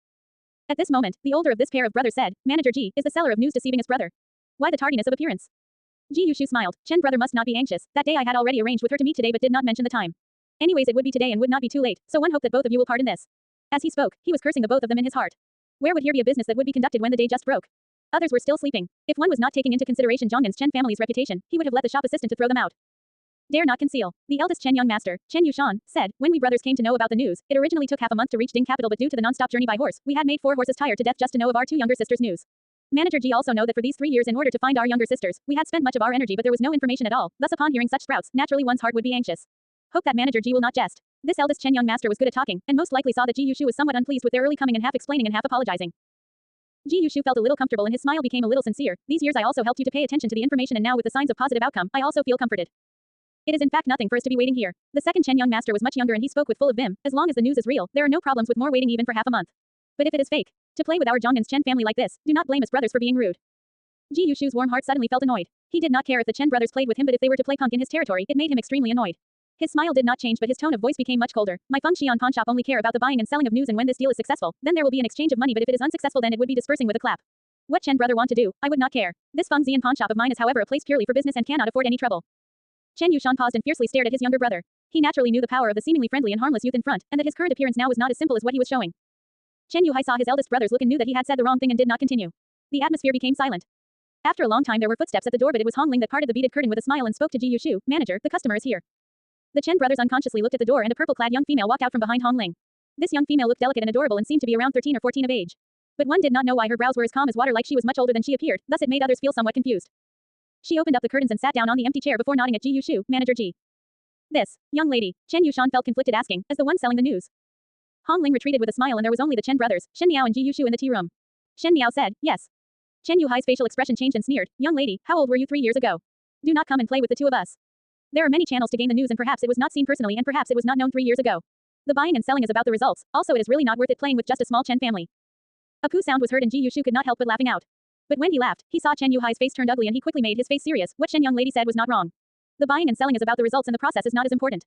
At this moment, the older of this pair of brothers said, Manager Ji, is the seller of news deceiving his brother? Why the tardiness of appearance? Ji Yushu smiled, Chen brother must not be anxious, that day I had already arranged with her to meet today but did not mention the time. Anyways it would be today and would not be too late, so one hope that both of you will pardon this. As he spoke, he was cursing the both of them in his heart. Where would here be a business that would be conducted when the day just broke? Others were still sleeping. If one was not taking into consideration Zhongyan's Chen family's reputation, he would have let the shop assistant to throw them out. Dare not conceal. The eldest Chen young master, Chen Yushan, said, when we brothers came to know about the news, it originally took half a month to reach Ding capital but due to the non-stop journey by horse, we had made 4 horses tired to death just to know of our 2 younger sisters' news. Manager Ji also know that for these 3 years in order to find our younger sisters, we had spent much of our energy but there was no information at all, thus upon hearing such sprouts, naturally one's heart would be anxious. Hope that Manager Ji will not jest. This eldest Chen young master was good at talking, and most likely saw that Ji Yushu was somewhat unpleased with their early coming and half explaining and half apologizing. Ji Yushu felt a little comfortable and his smile became a little sincere. These years I also helped you to pay attention to the information and now with the signs of positive outcome, I also feel comforted. It is in fact nothing for us to be waiting here. The second Chen young master was much younger and he spoke with full of vim. As long as the news is real, there are no problems with more waiting even for half a month. But if it is fake, to play with our Zhongyan's Chen family like this, do not blame us brothers for being rude. Ji Yushu's warm heart suddenly felt annoyed. He did not care if the Chen brothers played with him but if they were to play punk in his territory, it made him extremely annoyed. His smile did not change but his tone of voice became much colder. My Feng Xian pawn shop only care about the buying and selling of news and when this deal is successful, then there will be an exchange of money but if it is unsuccessful then it would be dispersing with a clap. What Chen brother want to do, I would not care. This Feng Xian pawn shop of mine is however a place purely for business and cannot afford any trouble. Chen Yushan paused and fiercely stared at his younger brother. He naturally knew the power of the seemingly friendly and harmless youth in front, and that his current appearance now was not as simple as what he was showing. Chen Yuhai saw his eldest brother's look and knew that he had said the wrong thing and did not continue. The atmosphere became silent. After a long time there were footsteps at the door but it was Hong Ling that parted the beaded curtain with a smile and spoke to Ji Yushu, manager, the customer is here. The Chen brothers unconsciously looked at the door and a purple-clad young female walked out from behind Hong Ling. This young female looked delicate and adorable and seemed to be around 13 or 14 of age. But one did not know why her brows were as calm as water, like she was much older than she appeared, thus it made others feel somewhat confused. She opened up the curtains and sat down on the empty chair before nodding at Ji Yushu, Manager Ji. This young lady, Chen Yushan felt conflicted, asking, as the one selling the news. Hong Ling retreated with a smile, and there was only the Chen brothers, Shen Miao and Ji Yushu in the tea room. Shen Miao said, yes. Chen Yuhai's facial expression changed and sneered, young lady, how old were you 3 years ago? Do not come and play with the two of us. There are many channels to gain the news, and perhaps it was not seen personally, and perhaps it was not known 3 years ago. The buying and selling is about the results, also it is really not worth it playing with just a small Chen family. A poo sound was heard and Ji Yushu could not help but laughing out. But when he laughed, he saw Chen Yuhai's face turned ugly and he quickly made his face serious. What Shen young lady said was not wrong. The buying and selling is about the results, and the process is not as important.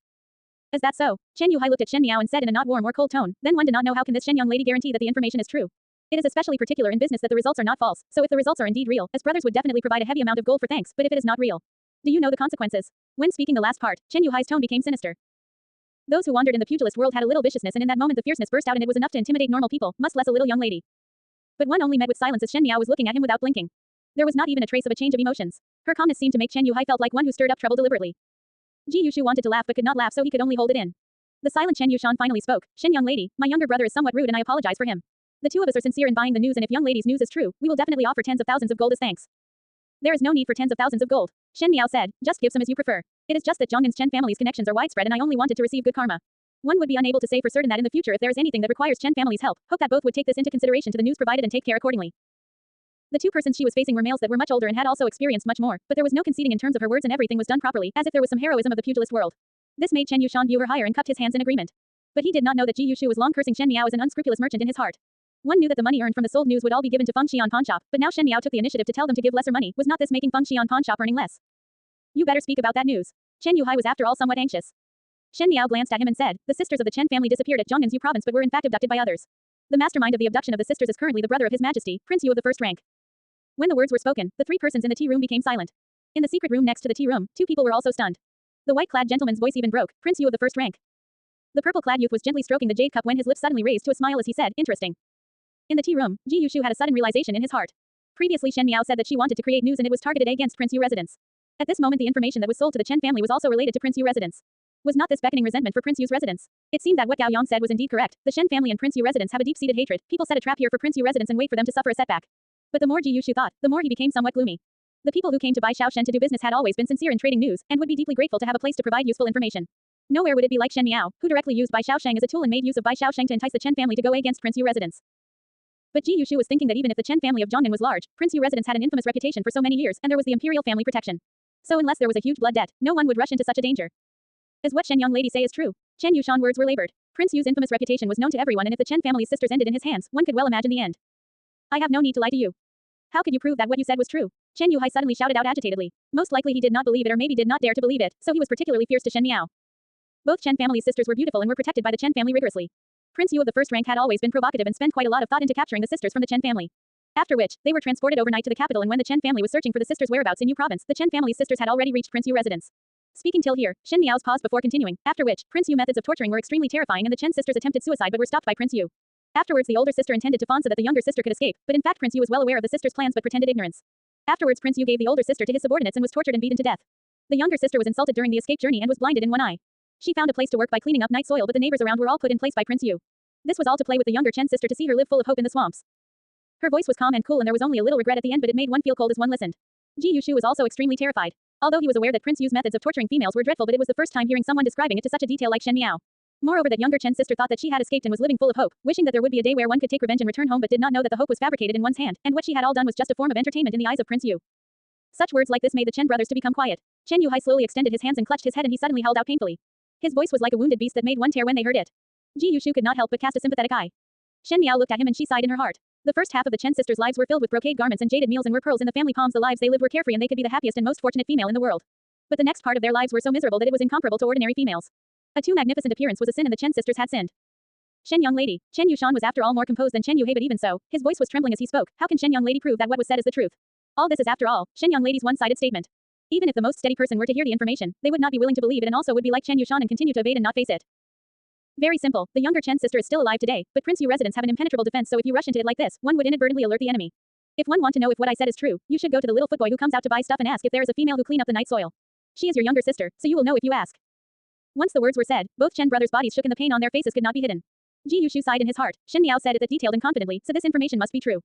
Is that so? Chen Yuhai looked at Shen Miao and said in a not warm or cold tone, then one did not know how can this Shen young lady guarantee that the information is true. It is especially particular in business that the results are not false, so if the results are indeed real, as brothers would definitely provide a heavy amount of gold for thanks, but if it is not real, do you know the consequences? When speaking the last part, Chen Yuhai's tone became sinister. Those who wandered in the pugilist world had a little viciousness, and in that moment the fierceness burst out, and it was enough to intimidate normal people, much less a little young lady. But one only met with silence as Shen Miao was looking at him without blinking. There was not even a trace of a change of emotions. Her calmness seemed to make Chen Yuhai felt like one who stirred up trouble deliberately. Ji Yushu wanted to laugh but could not laugh, so he could only hold it in. The silent Chen Yushan finally spoke. Shen young lady, my younger brother is somewhat rude and I apologize for him. The two of us are sincere in buying the news, and if young lady's news is true, we will definitely offer tens of thousands of gold as thanks. There is no need for tens of thousands of gold. Shen Miao said, just give some as you prefer. It is just that Zhongnin's Chen family's connections are widespread and I only wanted to receive good karma. One would be unable to say for certain that in the future if there is anything that requires Chen family's help, hope that both would take this into consideration to the news provided and take care accordingly. The two persons she was facing were males that were much older and had also experienced much more, but there was no conceding in terms of her words and everything was done properly, as if there was some heroism of the pugilist world. This made Chen Yushan view her higher and cupped his hands in agreement. But he did not know that Ji Yushu was long cursing Shen Miao as an unscrupulous merchant in his heart. One knew that the money earned from the sold news would all be given to Feng Xian pawn shop, but now Shen Miao took the initiative to tell them to give lesser money. Was not this making Feng Xian pawn shop earning less? You better speak about that news. Chen Yuhai was after all somewhat anxious. Shen Miao glanced at him and said, the sisters of the Chen family disappeared at Zhongnin's Yu province but were in fact abducted by others. The mastermind of the abduction of the sisters is currently the brother of His Majesty, Prince Yu of the first rank. When the words were spoken, the three persons in the tea room became silent. In the secret room next to the tea room, two people were also stunned. The white-clad gentleman's voice even broke, Prince Yu of the first rank. The purple-clad youth was gently stroking the jade cup when his lips suddenly raised to a smile as he said, interesting. In the tea room, Ji Yushu had a sudden realization in his heart. Previously Shen Miao said that she wanted to create news and it was targeted against Prince Yu residence. At this moment the information that was sold to the Chen family was also related to Prince Yu residence. Was not this beckoning resentment for Prince Yu's residence? It seemed that what Gao Yang said was indeed correct. The Shen family and Prince Yu residence have a deep-seated hatred. People set a trap here for Prince Yu residence and wait for them to suffer a setback. But the more Ji Yushu thought, the more he became somewhat gloomy. The people who came to buy Xiao Shen to do business had always been sincere in trading news, and would be deeply grateful to have a place to provide useful information. Nowhere would it be like Shen Miao, who directly used Bai Xiaosheng as a tool and made use of Bai Xiaosheng to entice the Chen family to go against Prince Yu residence. But Ji Yushu was thinking that even if the Chen family of Zhongning was large, Prince Yu residence had an infamous reputation for so many years, and there was the imperial family protection. So unless there was a huge blood debt, no one would rush into such a danger. As what Shen young lady say is true. Chen Yushan words were labored. Prince Yu's infamous reputation was known to everyone, and if the Chen family's sisters ended in his hands, one could well imagine the end. I have no need to lie to you. How could you prove that what you said was true? Chen Yuhai suddenly shouted out agitatedly. Most likely he did not believe it or maybe did not dare to believe it, so he was particularly fierce to Shen Miao. Both Chen family's sisters were beautiful and were protected by the Chen family rigorously. Prince Yu of the first rank had always been provocative and spent quite a lot of thought into capturing the sisters from the Chen family. After which, they were transported overnight to the capital, and when the Chen family was searching for the sisters' whereabouts in Yu province, the Chen family's sisters had already reached Prince Yu residence. Speaking till here, Shen Miao's paused before continuing, after which, Prince Yu methods of torturing were extremely terrifying and the Chen sisters attempted suicide but were stopped by Prince Yu. Afterwards the older sister intended to fawn so that the younger sister could escape, but in fact Prince Yu was well aware of the sister's plans but pretended ignorance. Afterwards Prince Yu gave the older sister to his subordinates and was tortured and beaten to death. The younger sister was insulted during the escape journey and was blinded in one eye. She found a place to work by cleaning up night soil, but the neighbors around were all put in place by Prince Yu. This was all to play with the younger Chen sister to see her live full of hope in the swamps. Her voice was calm and cool and there was only a little regret at the end, but it made one feel cold as one listened. Ji Yushu was also extremely terrified. Although he was aware that Prince Yu's methods of torturing females were dreadful, but it was the first time hearing someone describing it to such a detail like Shen Miao. Moreover, that younger Chen sister thought that she had escaped and was living full of hope, wishing that there would be a day where one could take revenge and return home, but did not know that the hope was fabricated in one's hand, and what she had all done was just a form of entertainment in the eyes of Prince Yu. Such words like this made the Chen brothers to become quiet. Chen Yuhai slowly extended his hands and clutched his head, and he suddenly held out painfully. His voice was like a wounded beast that made one tear when they heard it. Ji Yushu could not help but cast a sympathetic eye. Shen Miao looked at him and she sighed in her heart. The first half of the Chen sisters' lives were filled with brocade garments and jaded meals and were pearls in the family palms. The lives they lived were carefree and they could be the happiest and most fortunate female in the world. But the next part of their lives were so miserable that it was incomparable to ordinary females. A too magnificent appearance was a sin, and the Chen sisters had sinned. Shen young lady, Chen Yushan was after all more composed than Chen Yuhei, but even so, his voice was trembling as he spoke. How can Shen young lady prove that what was said is the truth? All this is after all, Shen young lady's one-sided statement. Even if the most steady person were to hear the information, they would not be willing to believe it and also would be like Chen Yushan and continue to evade and not face it. Very simple, the younger Chen sister is still alive today, but Prince Yu residents have an impenetrable defense, so if you rush into it like this, one would inadvertently alert the enemy. If one want to know if what I said is true, you should go to the little footboy who comes out to buy stuff and ask if there is a female who clean up the night soil. She is your younger sister, so you will know if you ask. Once the words were said, both Chen brothers' bodies shook and the pain on their faces could not be hidden. Ji Yushu sighed in his heart. Shen Miao said it detailed and confidently, so this information must be true.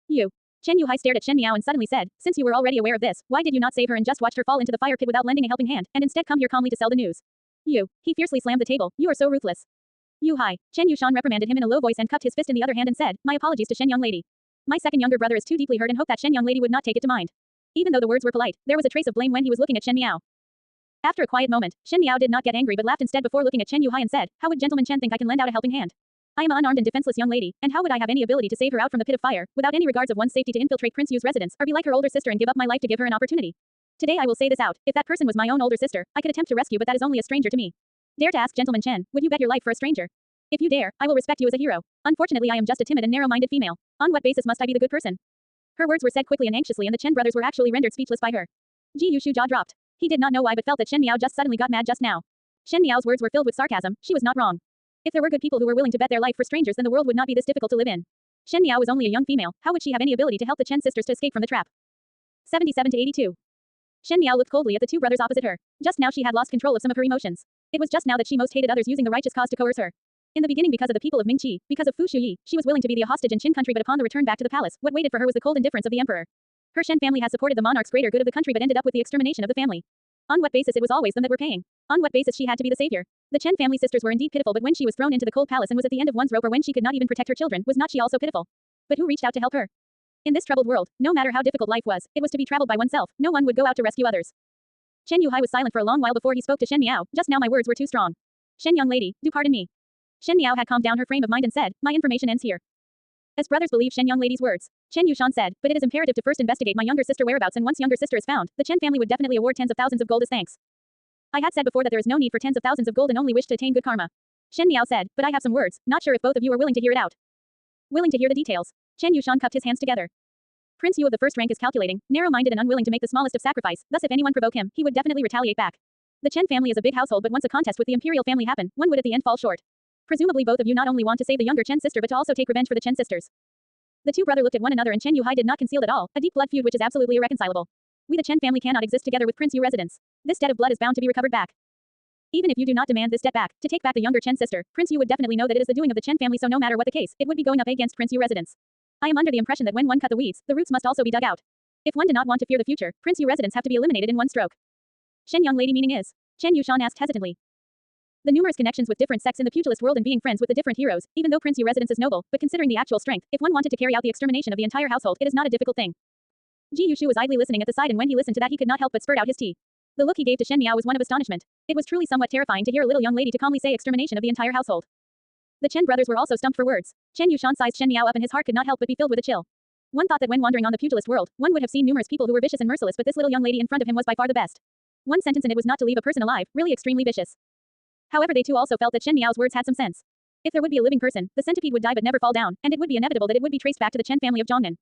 You. Chen Yuhai stared at Shen Miao and suddenly said, since you were already aware of this, why did you not save her and just watched her fall into the fire pit without lending a helping hand, and instead come here calmly to sell the news? You. He fiercely slammed the table. You are so ruthless. Yuhai. Chen Yushan reprimanded him in a low voice and cupped his fist in the other hand and said, my apologies to Shen young lady. My second younger brother is too deeply hurt and hoped that Shen young lady would not take it to mind. Even though the words were polite, there was a trace of blame when he was looking at Shen Miao. After a quiet moment, Shen Miao did not get angry but laughed instead before looking at Chen Yuhai and said, how would Gentleman Chen think I can lend out a helping hand? I am an unarmed and defenseless young lady, and how would I have any ability to save her out from the pit of fire, without any regards of one's safety to infiltrate Prince Yu's residence, or be like her older sister and give up my life to give her an opportunity? Today I will say this out, if that person was my own older sister, I could attempt to rescue but that is only a stranger to me. Dare to ask Gentleman Chen, would you bet your life for a stranger? If you dare, I will respect you as a hero. Unfortunately I am just a timid and narrow-minded female. On what basis must I be the good person? Her words were said quickly and anxiously and the Chen brothers were actually rendered speechless by her. Ji Yushu jaw dropped. He did not know why but felt that Shen Miao just suddenly got mad just now. Shen Miao's words were filled with sarcasm, she was not wrong. If there were good people who were willing to bet their life for strangers then the world would not be this difficult to live in. Shen Miao was only a young female, how would she have any ability to help the Chen sisters to escape from the trap? 77 to 82. Shen Miao looked coldly at the two brothers opposite her. Just now she had lost control of some of her emotions. It was just now that she most hated others using the righteous cause to coerce her. In the beginning because of the people of Mingqi, because of Fu Shuyi, she was willing to be the hostage in Qin country but upon the return back to the palace, what waited for her was the cold indifference of the emperor. Her Shen family has supported the monarch's greater good of the country but ended up with the extermination of the family. On what basis it was always them that were paying? On what basis she had to be the savior? The Chen family sisters were indeed pitiful but when she was thrown into the cold palace and was at the end of one's rope or when she could not even protect her children, was not she also pitiful? But who reached out to help her? In this troubled world, no matter how difficult life was, it was to be traveled by oneself, no one would go out to rescue others. Chen Yuhai was silent for a long while before he spoke to Shen Miao, just now my words were too strong. Shen young lady, do pardon me. Shen Miao had calmed down her frame of mind and said, my information ends here. As brothers believe Shen young lady's words, Chen Yushan said, but it is imperative to first investigate my younger sister whereabouts and once younger sister is found, the Chen family would definitely award tens of thousands of gold as thanks. I had said before that there is no need for tens of thousands of gold and only wish to attain good karma. Shen Miao said, but I have some words, not sure if both of you are willing to hear it out. Willing to hear the details. Chen Yushan cupped his hands together. Prince Yu of the first rank is calculating, narrow-minded and unwilling to make the smallest of sacrifice, thus if anyone provoke him, he would definitely retaliate back. The Chen family is a big household but once a contest with the Imperial family happened, one would at the end fall short. Presumably both of you not only want to save the younger Chen sister but to also take revenge for the Chen sisters. The two brothers looked at one another and Chen Yuhai did not conceal at all, a deep blood feud which is absolutely irreconcilable. We the Chen family cannot exist together with Prince Yu residence. This debt of blood is bound to be recovered back. Even if you do not demand this debt back, to take back the younger Chen sister, Prince Yu would definitely know that it is the doing of the Chen family so no matter what the case, it would be going up against Prince Yu residence. I am under the impression that when one cut the weeds, the roots must also be dug out. If one did not want to fear the future, Prince Yu residents have to be eliminated in one stroke. Shen young lady meaning is? Chen Yushan asked hesitantly. The numerous connections with different sects in the pugilist world and being friends with the different heroes, even though Prince Yu residence is noble, but considering the actual strength, if one wanted to carry out the extermination of the entire household, it is not a difficult thing. Ji Yushu was idly listening at the side and when he listened to that he could not help but spurt out his tea. The look he gave to Shen Miao was one of astonishment. It was truly somewhat terrifying to hear a little young lady to calmly say extermination of the entire household. The Chen brothers were also stumped for words. Chen Yushan sized Shen Miao up and his heart could not help but be filled with a chill. One thought that when wandering on the pugilist world, one would have seen numerous people who were vicious and merciless but this little young lady in front of him was by far the best. One sentence and it was not to leave a person alive, really extremely vicious. However they too also felt that Shen Miao's words had some sense. If there would be a living person, the centipede would die but never fall down, and it would be inevitable that it would be traced back to the Chen family of Zhongnan.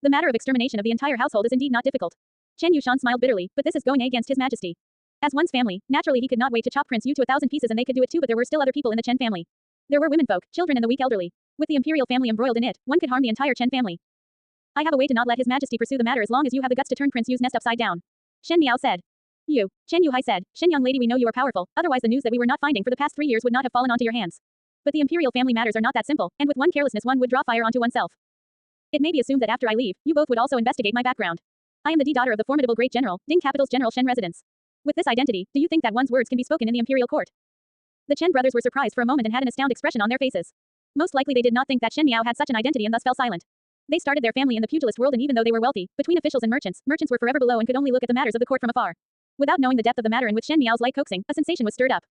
The matter of extermination of the entire household is indeed not difficult. Chen Yushan smiled bitterly, but this is going against his majesty. As one's family, naturally he could not wait to chop Prince Yu to 1,000 pieces and they could do it too but there were still other people in the Chen family. There were womenfolk, children and the weak elderly. With the Imperial family embroiled in it, one could harm the entire Chen family. I have a way to not let his majesty pursue the matter as long as you have the guts to turn Prince Yu's nest upside down. Shen Miao said. You, Chen Yuhai said, Shen young lady we know you are powerful, otherwise the news that we were not finding for the past 3 years would not have fallen onto your hands. But the Imperial family matters are not that simple, and with one carelessness one would draw fire onto oneself. It may be assumed that after I leave, you both would also investigate my background. I am the daughter of the formidable great general, Ding Capital's General Shen residence. With this identity, do you think that one's words can be spoken in the imperial court? The Chen brothers were surprised for a moment and had an astounded expression on their faces. Most likely they did not think that Shen Miao had such an identity and thus fell silent. They started their family in the pugilist world and even though they were wealthy, between officials and merchants were forever below and could only look at the matters of the court from afar. Without knowing the depth of the matter and with Shen Miao's light coaxing, a sensation was stirred up.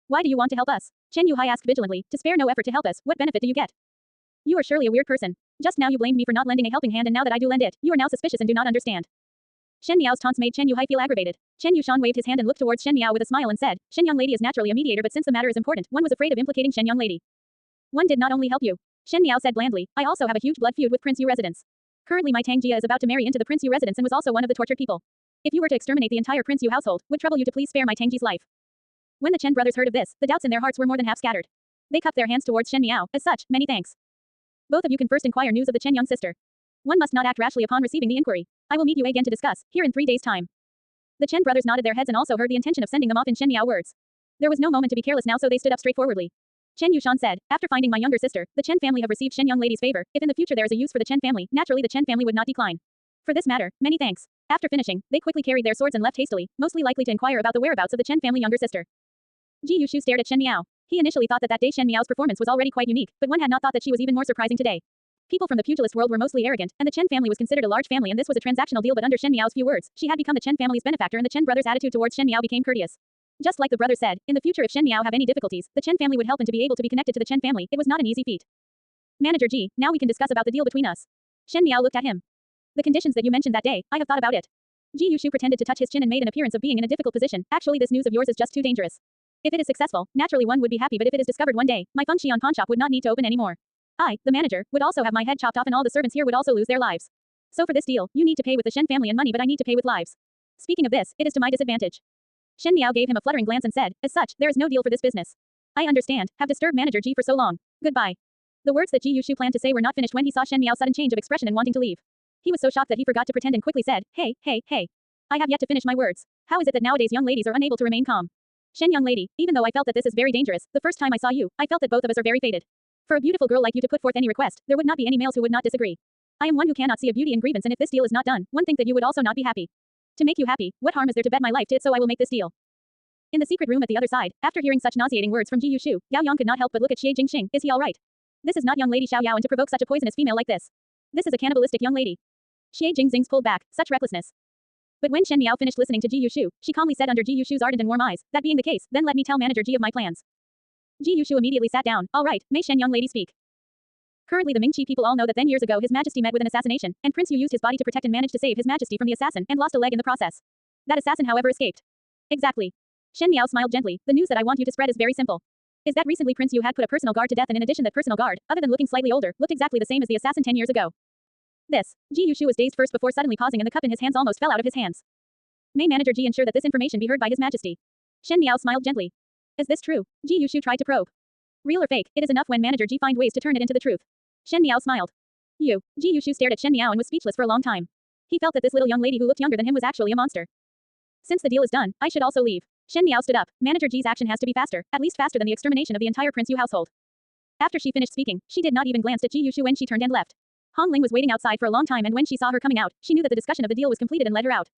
Why do you want to help us? Chen Yuhai asked vigilantly, to spare no effort to help us, what benefit do you get? You are surely a weird person. Just now you blamed me for not lending a helping hand and now that I do lend it, you are now suspicious and do not understand. Shen Miao's taunts made Chen Yuhai feel aggravated. Chen Yushan waved his hand and looked towards Shen Miao with a smile and said, Shen young lady is naturally a mediator but since the matter is important, one was afraid of implicating Shen young lady. One did not only help you. Shen Miao said blandly, I also have a huge blood feud with Prince Yu residence. Currently my Tang Jia is about to marry into the Prince Yu residence and was also one of the tortured people. If you were to exterminate the entire Prince Yu household, would trouble you to please spare my Tang Ji's life. When the Chen brothers heard of this, the doubts in their hearts were more than half scattered. They cupped their hands towards Shen Miao, as such, many thanks. Both of you can first inquire news of the Chen young sister. One must not act rashly upon receiving the inquiry. I will meet you again to discuss, here in 3 days' time. The Chen brothers nodded their heads and also heard the intention of sending them off in Shen Miao words. There was no moment to be careless now so they stood up straightforwardly. Chen Yushan said, after finding my younger sister, the Chen family have received Shen young lady's favor. If in the future there is a use for the Chen family, naturally the Chen family would not decline. For this matter, many thanks. After finishing, they quickly carried their swords and left hastily, mostly likely to inquire about the whereabouts of the Chen family younger sister. Ji Yushu stared at Shen Miao. He initially thought that day Shen Miao's performance was already quite unique, but one had not thought that she was even more surprising today. People from the pugilist world were mostly arrogant, and the Chen family was considered a large family, and this was a transactional deal, but under Shen Miao's few words, she had become the Chen family's benefactor, and the Chen brothers' attitude towards Shen Miao became courteous. Just like the brother said, in the future if Shen Miao have any difficulties, the Chen family would help, and to be able to be connected to the Chen family, it was not an easy feat. Manager Ji, now we can discuss about the deal between us. Shen Miao looked at him. The conditions that you mentioned that day, I have thought about it. Ji Yushu pretended to touch his chin and made an appearance of being in a difficult position. Actually, this news of yours is just too dangerous. If it is successful, naturally one would be happy, but if it is discovered one day, my Fengxian pawn shop would not need to open anymore. I, the manager, would also have my head chopped off, and all the servants here would also lose their lives. So for this deal, you need to pay with the Shen family and money, but I need to pay with lives. Speaking of this, it is to my disadvantage. Shen Miao gave him a fluttering glance and said, as such, there is no deal for this business. I understand, have disturbed manager Ji for so long. Goodbye. The words that Ji Yushu planned to say were not finished when he saw Shen Miao's sudden change of expression and wanting to leave. He was so shocked that he forgot to pretend and quickly said, hey. I have yet to finish my words. How is it that nowadays young ladies are unable to remain calm? Shen young lady, even though I felt that this is very dangerous, the first time I saw you, I felt that both of us are very fated. For a beautiful girl like you to put forth any request, there would not be any males who would not disagree. I am one who cannot see a beauty in grievance, and if this deal is not done, one think that you would also not be happy. To make you happy, what harm is there to bet my life to it, so I will make this deal. In the secret room at the other side, after hearing such nauseating words from Ji Yushu, Yao Yang could not help but look at Xie Jingxing. Is he alright? This is not young lady Xiao Yao, and to provoke such a poisonous female like this. This is a cannibalistic young lady. Xie Jingxing's pulled back, such recklessness. But when Shen Miao finished listening to Ji Yushu, she calmly said under Ji Yushu's ardent and warm eyes, that being the case, then let me tell manager Ji of my plans. Ji Yushu immediately sat down. Alright, may Shen young lady speak. Currently the Mingqi people all know that then years ago His Majesty met with an assassination, and Prince Yu used his body to protect and managed to save His Majesty from the assassin, and lost a leg in the process. That assassin however escaped. Exactly. Shen Miao smiled gently. The news that I want you to spread is very simple. Is that recently Prince Yu had put a personal guard to death, and in addition that personal guard, other than looking slightly older, looked exactly the same as the assassin 10 years ago. This. Ji Yushu was dazed first before suddenly pausing, and the cup in his hands almost fell out of his hands. May manager Ji ensure that this information be heard by His Majesty? Shen Miao smiled gently. Is this true? Ji Yushu tried to probe. Real or fake, it is enough when manager Ji find ways to turn it into the truth. Shen Miao smiled. You. Ji Yushu stared at Shen Miao and was speechless for a long time. He felt that this little young lady who looked younger than him was actually a monster. Since the deal is done, I should also leave. Shen Miao stood up. Manager Ji's action has to be faster, at least faster than the extermination of the entire Prince Yu household. After she finished speaking, she did not even glance at Ji Yushu when she turned and left. Hong Ling was waiting outside for a long time, and when she saw her coming out, she knew that the discussion of the deal was completed and led her out.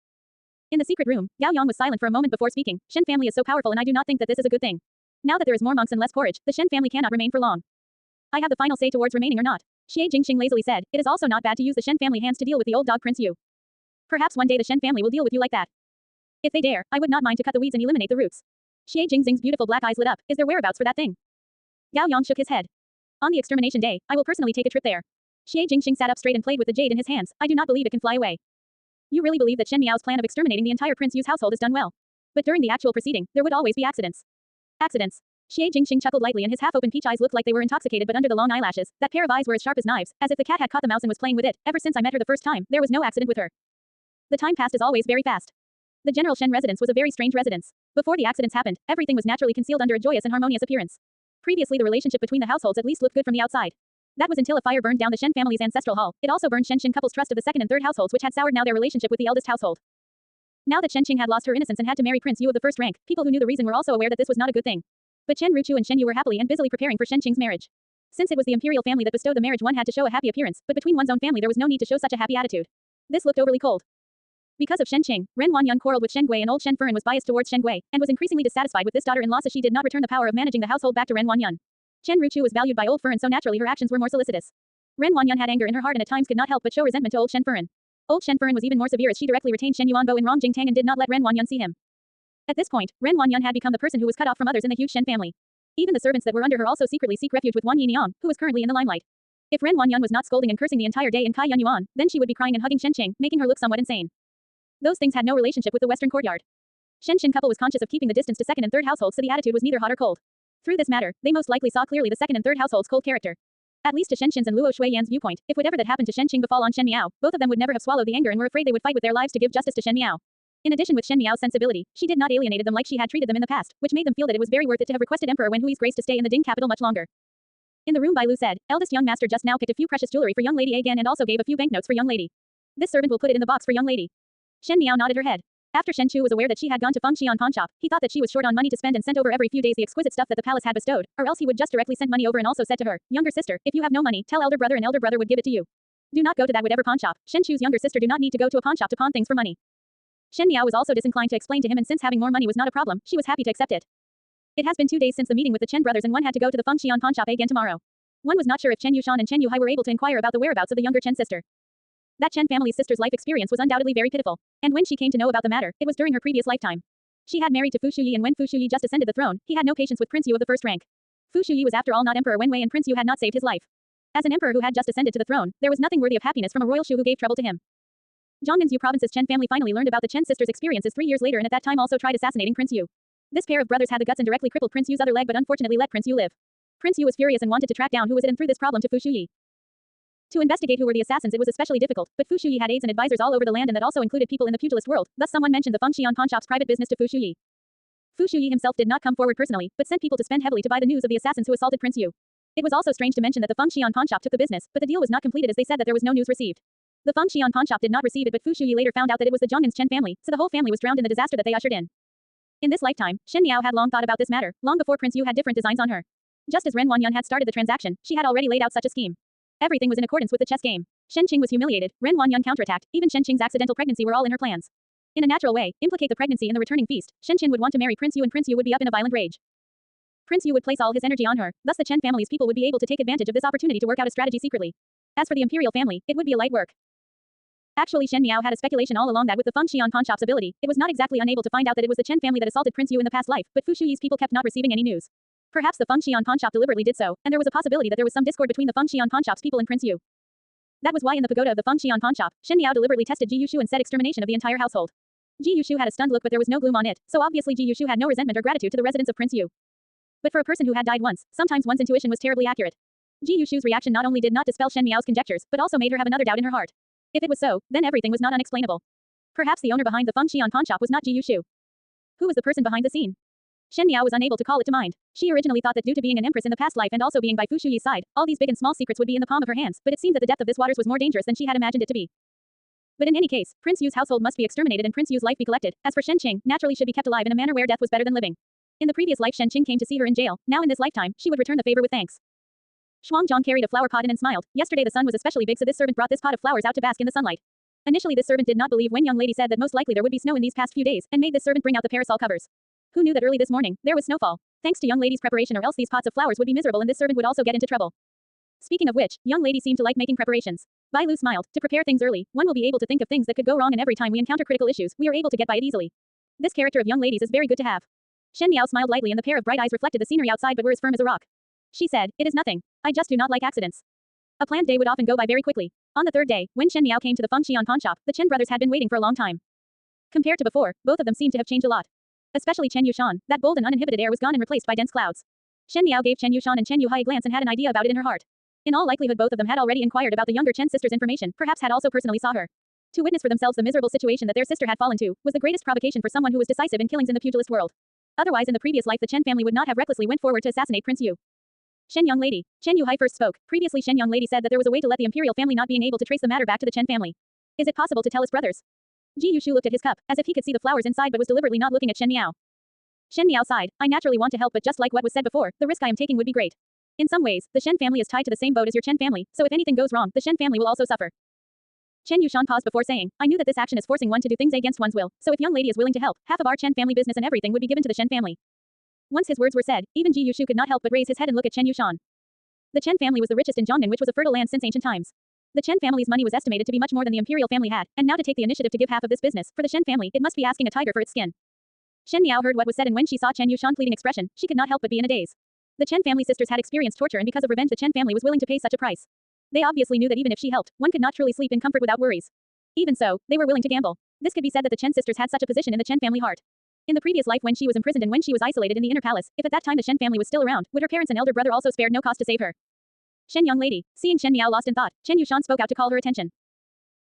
In the secret room, Yao Yang was silent for a moment before speaking. Shen family is so powerful, and I do not think that this is a good thing. Now that there is more monks and less porridge, the Shen family cannot remain for long. I have the final say towards remaining or not. Xie Jingxing lazily said, it is also not bad to use the Shen family hands to deal with the old dog Prince Yu. Perhaps one day the Shen family will deal with you like that. If they dare, I would not mind to cut the weeds and eliminate the roots. Xie Jingxing's beautiful black eyes lit up. Is there whereabouts for that thing? Yao Yang shook his head. On the extermination day, I will personally take a trip there. Xie Jingxing sat up straight and played with the jade in his hands. I do not believe it can fly away. You really believe that Shen Miao's plan of exterminating the entire Prince Yu's household is done well? But during the actual proceeding, there would always be accidents. Accidents. Xie Jingxing chuckled lightly, and his half-open peach eyes looked like they were intoxicated, but under the long eyelashes, that pair of eyes were as sharp as knives, as if the cat had caught the mouse and was playing with it. Ever since I met her the first time, there was no accident with her. The time passed as always very fast. The General Shen residence was a very strange residence. Before the accidents happened, everything was naturally concealed under a joyous and harmonious appearance. Previously the relationship between the households at least looked good from the outside. That was until a fire burned down the Shen family's ancestral hall. It also burned Shen couple's trust of the second and third households, which had soured now their relationship with the eldest household. Now that Shen had lost her innocence and had to marry Prince Yu of the first rank, people who knew the reason were also aware that this was not a good thing. But Chen Ruchu and Shen Yu were happily and busily preparing for Shen marriage. Since it was the imperial family that bestowed the marriage, one had to show a happy appearance, but between one's own family there was no need to show such a happy attitude. This looked overly cold. Because of Shen Qing, Ren Wanyan quarreled with Shen Gui, and old Shen Furen was biased towards Shen Gui, and was increasingly dissatisfied with this daughter-in-law, so she did not return the power of managing the household back to Ren Wanyan. Chen Ruchu was valued by old Furen, so naturally her actions were more solicitous. Ren Wanyan had anger in her heart and at times could not help but show resentment to old Shen Furen. Old Shen Furen was even more severe, as she directly retained Shen Yuanbo in Rong Jingtang and did not let Ren Wanyan see him. At this point, Ren Wanyan had become the person who was cut off from others in the huge Shen family. Even the servants that were under her also secretly seek refuge with Wan Yinyang, who was currently in the limelight. If Ren Wanyan was not scolding and cursing the entire day in Kai Yun Yuan, then she would be crying and hugging Shen Qing, making her look somewhat insane. Those things had no relationship with the western courtyard. Shen couple was conscious of keeping the distance to second and third households, so the attitude was neither hot or cold. Through this matter, they most likely saw clearly the second and third households' cold character. At least to Shen and Luo Shuiyan's viewpoint, if whatever that happened to Shen Qing befall on Shen Miao, both of them would never have swallowed the anger and were afraid they would fight with their lives to give justice to Shen Miao. In addition, with Shen Miao's sensibility, she did not alienated them like she had treated them in the past, which made them feel that it was very worth it to have requested Emperor Wen Hui's grace to stay in the Ding capital much longer. In the room, Bai Lu said, eldest young master just now picked a few precious jewelry for young lady again and also gave a few banknotes for young lady. This servant will put it in the box for young lady. Shen Miao nodded her head. After Shen Chu was aware that she had gone to Feng Xian pawn shop, he thought that she was short on money to spend and sent over every few days the exquisite stuff that the palace had bestowed, or else he would just directly send money over and also said to her, "Younger sister, if you have no money, tell elder brother and elder brother would give it to you. Do not go to that whatever pawn shop. Shen Chu's younger sister do not need to go to a pawn shop to pawn things for money." Shen Miao was also disinclined to explain to him, and since having more money was not a problem, she was happy to accept it. It has been 2 days since the meeting with the Chen brothers and one had to go to the Feng Xian pawn shop again tomorrow. One was not sure if Chen Yushan and Chen Yuhai were able to inquire about the whereabouts of the younger Chen sister. That Chen family's sister's life experience was undoubtedly very pitiful, and when she came to know about the matter, it was during her previous lifetime. She had married to Fu Shuyi, and when Fu Shuyi just ascended the throne, he had no patience with Prince Yu of the first rank. Fu Shuyi was after all not Emperor Wenwei, and Prince Yu had not saved his life. As an emperor who had just ascended to the throne, there was nothing worthy of happiness from a royal Shu who gave trouble to him. Zhongnan Yu province's Chen family finally learned about the Chen sisters' experiences 3 years later, and at that time also tried assassinating Prince Yu. This pair of brothers had the guts and directly crippled Prince Yu's other leg, but unfortunately let Prince Yu live. Prince Yu was furious and wanted to track down who was it and threw this problem to Fu Shuyi. To investigate who were the assassins it was especially difficult, but Fu Shuyi had aides and advisors all over the land, and that also included people in the pugilist world, thus someone mentioned the Feng Xian pawn shop's private business to Fu Shuyi. Fu Shuyi himself did not come forward personally, but sent people to spend heavily to buy the news of the assassins who assaulted Prince Yu. It was also strange to mention that the Feng Xian pawn shop took the business, but the deal was not completed as they said that there was no news received. The Feng Xian pawn shop did not receive it, but Fu Shuyi later found out that it was the Zhongnan's Chen family, so the whole family was drowned in the disaster that they ushered in. In this lifetime, Shen Miao had long thought about this matter, long before Prince Yu had different designs on her. Just as Ren Wanyan had started the transaction, she had already laid out such a scheme. Everything was in accordance with the chess game. Shen Qing was humiliated, Ren Wanyan counterattacked, even Shen Qing's accidental pregnancy were all in her plans. In a natural way, implicate the pregnancy in the returning feast, Shen Qin would want to marry Prince Yu and Prince Yu would be up in a violent rage. Prince Yu would place all his energy on her, thus the Chen family's people would be able to take advantage of this opportunity to work out a strategy secretly. As for the Imperial family, it would be a light work. Actually Shen Miao had a speculation all along that with the Feng Xian pawn shop's ability, it was not exactly unable to find out that it was the Chen family that assaulted Prince Yu in the past life, but Fu Shuyi's people kept not receiving any news. Perhaps the Feng Xian pawn shop deliberately did so, and there was a possibility that there was some discord between the Feng Xian pawn shop's people and Prince Yu. That was why in the pagoda of the Feng Xian pawn shop, Shen Miao deliberately tested Ji Yushu and said extermination of the entire household. Ji Yushu had a stunned look, but there was no gloom on it, so obviously Ji Yushu had no resentment or gratitude to the residents of Prince Yu. But for a person who had died once, sometimes one's intuition was terribly accurate. Ji Yushu's reaction not only did not dispel Shen Miao's conjectures, but also made her have another doubt in her heart. If it was so, then everything was not unexplainable. Perhaps the owner behind the Feng Xian pawn shop was not Ji Yushu. Who was the person behind the scene? Shen Miao was unable to call it to mind. She originally thought that due to being an empress in the past life and also being by Fu Shuyi's side, all these big and small secrets would be in the palm of her hands, but it seemed that the depth of this waters was more dangerous than she had imagined it to be. But in any case, Prince Yu's household must be exterminated and Prince Yu's life be collected. As for Shen Qing, naturally should be kept alive in a manner where death was better than living. In the previous life Shen Qing came to see her in jail, now in this lifetime, she would return the favor with thanks. Shuangzhong carried a flower pot in and smiled. Yesterday the sun was especially big, so this servant brought this pot of flowers out to bask in the sunlight. Initially this servant did not believe when young lady said that most likely there would be snow in these past few days, and made this servant bring out the parasol covers. Who knew that early this morning, there was snowfall? Thanks to young lady's preparation, or else these pots of flowers would be miserable and this servant would also get into trouble. Speaking of which, young lady seemed to like making preparations. Bai Lu smiled. To prepare things early, one will be able to think of things that could go wrong, and every time we encounter critical issues, we are able to get by it easily. This character of young ladies is very good to have. Shen Miao smiled lightly and the pair of bright eyes reflected the scenery outside but were as firm as a rock. She said, "It is nothing. I just do not like accidents." A planned day would often go by very quickly. On the third day, when Shen Miao came to the Feng Xian pawn shop, the Chen brothers had been waiting for a long time. Compared to before, both of them seemed to have changed a lot. Especially Chen Yushan, that bold and uninhibited air was gone and replaced by dense clouds. Shen Miao gave Chen Yushan and Chen Yuhai a glance and had an idea about it in her heart. In all likelihood both of them had already inquired about the younger Chen sister's information, perhaps had also personally saw her. To witness for themselves the miserable situation that their sister had fallen to, was the greatest provocation for someone who was decisive in killings in the pugilist world. Otherwise in the previous life the Chen family would not have recklessly went forward to assassinate Prince Yu. Shen young lady. Chen Yuhai first spoke. Previously Shen young lady said that there was a way to let the imperial family not being able to trace the matter back to the Chen family. Is it possible to tell us brothers? Ji Yushu looked at his cup, as if he could see the flowers inside but was deliberately not looking at Shen Miao. Shen Miao sighed. I naturally want to help, but just like what was said before, the risk I am taking would be great. In some ways, the Shen family is tied to the same boat as your Chen family, so if anything goes wrong, the Shen family will also suffer. Chen Yushan paused before saying, I knew that this action is forcing one to do things against one's will, so if young lady is willing to help, half of our Chen family business and everything would be given to the Shen family. Once his words were said, even Ji Yushu could not help but raise his head and look at Chen Yushan. The Chen family was the richest in Zhongnan, which was a fertile land since ancient times. The Chen family's money was estimated to be much more than the imperial family had, and now to take the initiative to give half of this business, for the Shen family, it must be asking a tiger for its skin. Shen Miao heard what was said, and when she saw Chen Yushan pleading expression, she could not help but be in a daze. The Chen family sisters had experienced torture, and because of revenge the Chen family was willing to pay such a price. They obviously knew that even if she helped, one could not truly sleep in comfort without worries. Even so, they were willing to gamble. This could be said that the Chen sisters had such a position in the Chen family heart. In the previous life when she was imprisoned and when she was isolated in the inner palace, if at that time the Shen family was still around, would her parents and elder brother also spared no cost to save her? Shen young lady. Seeing Shen Miao lost in thought, Chen Yushan spoke out to call her attention.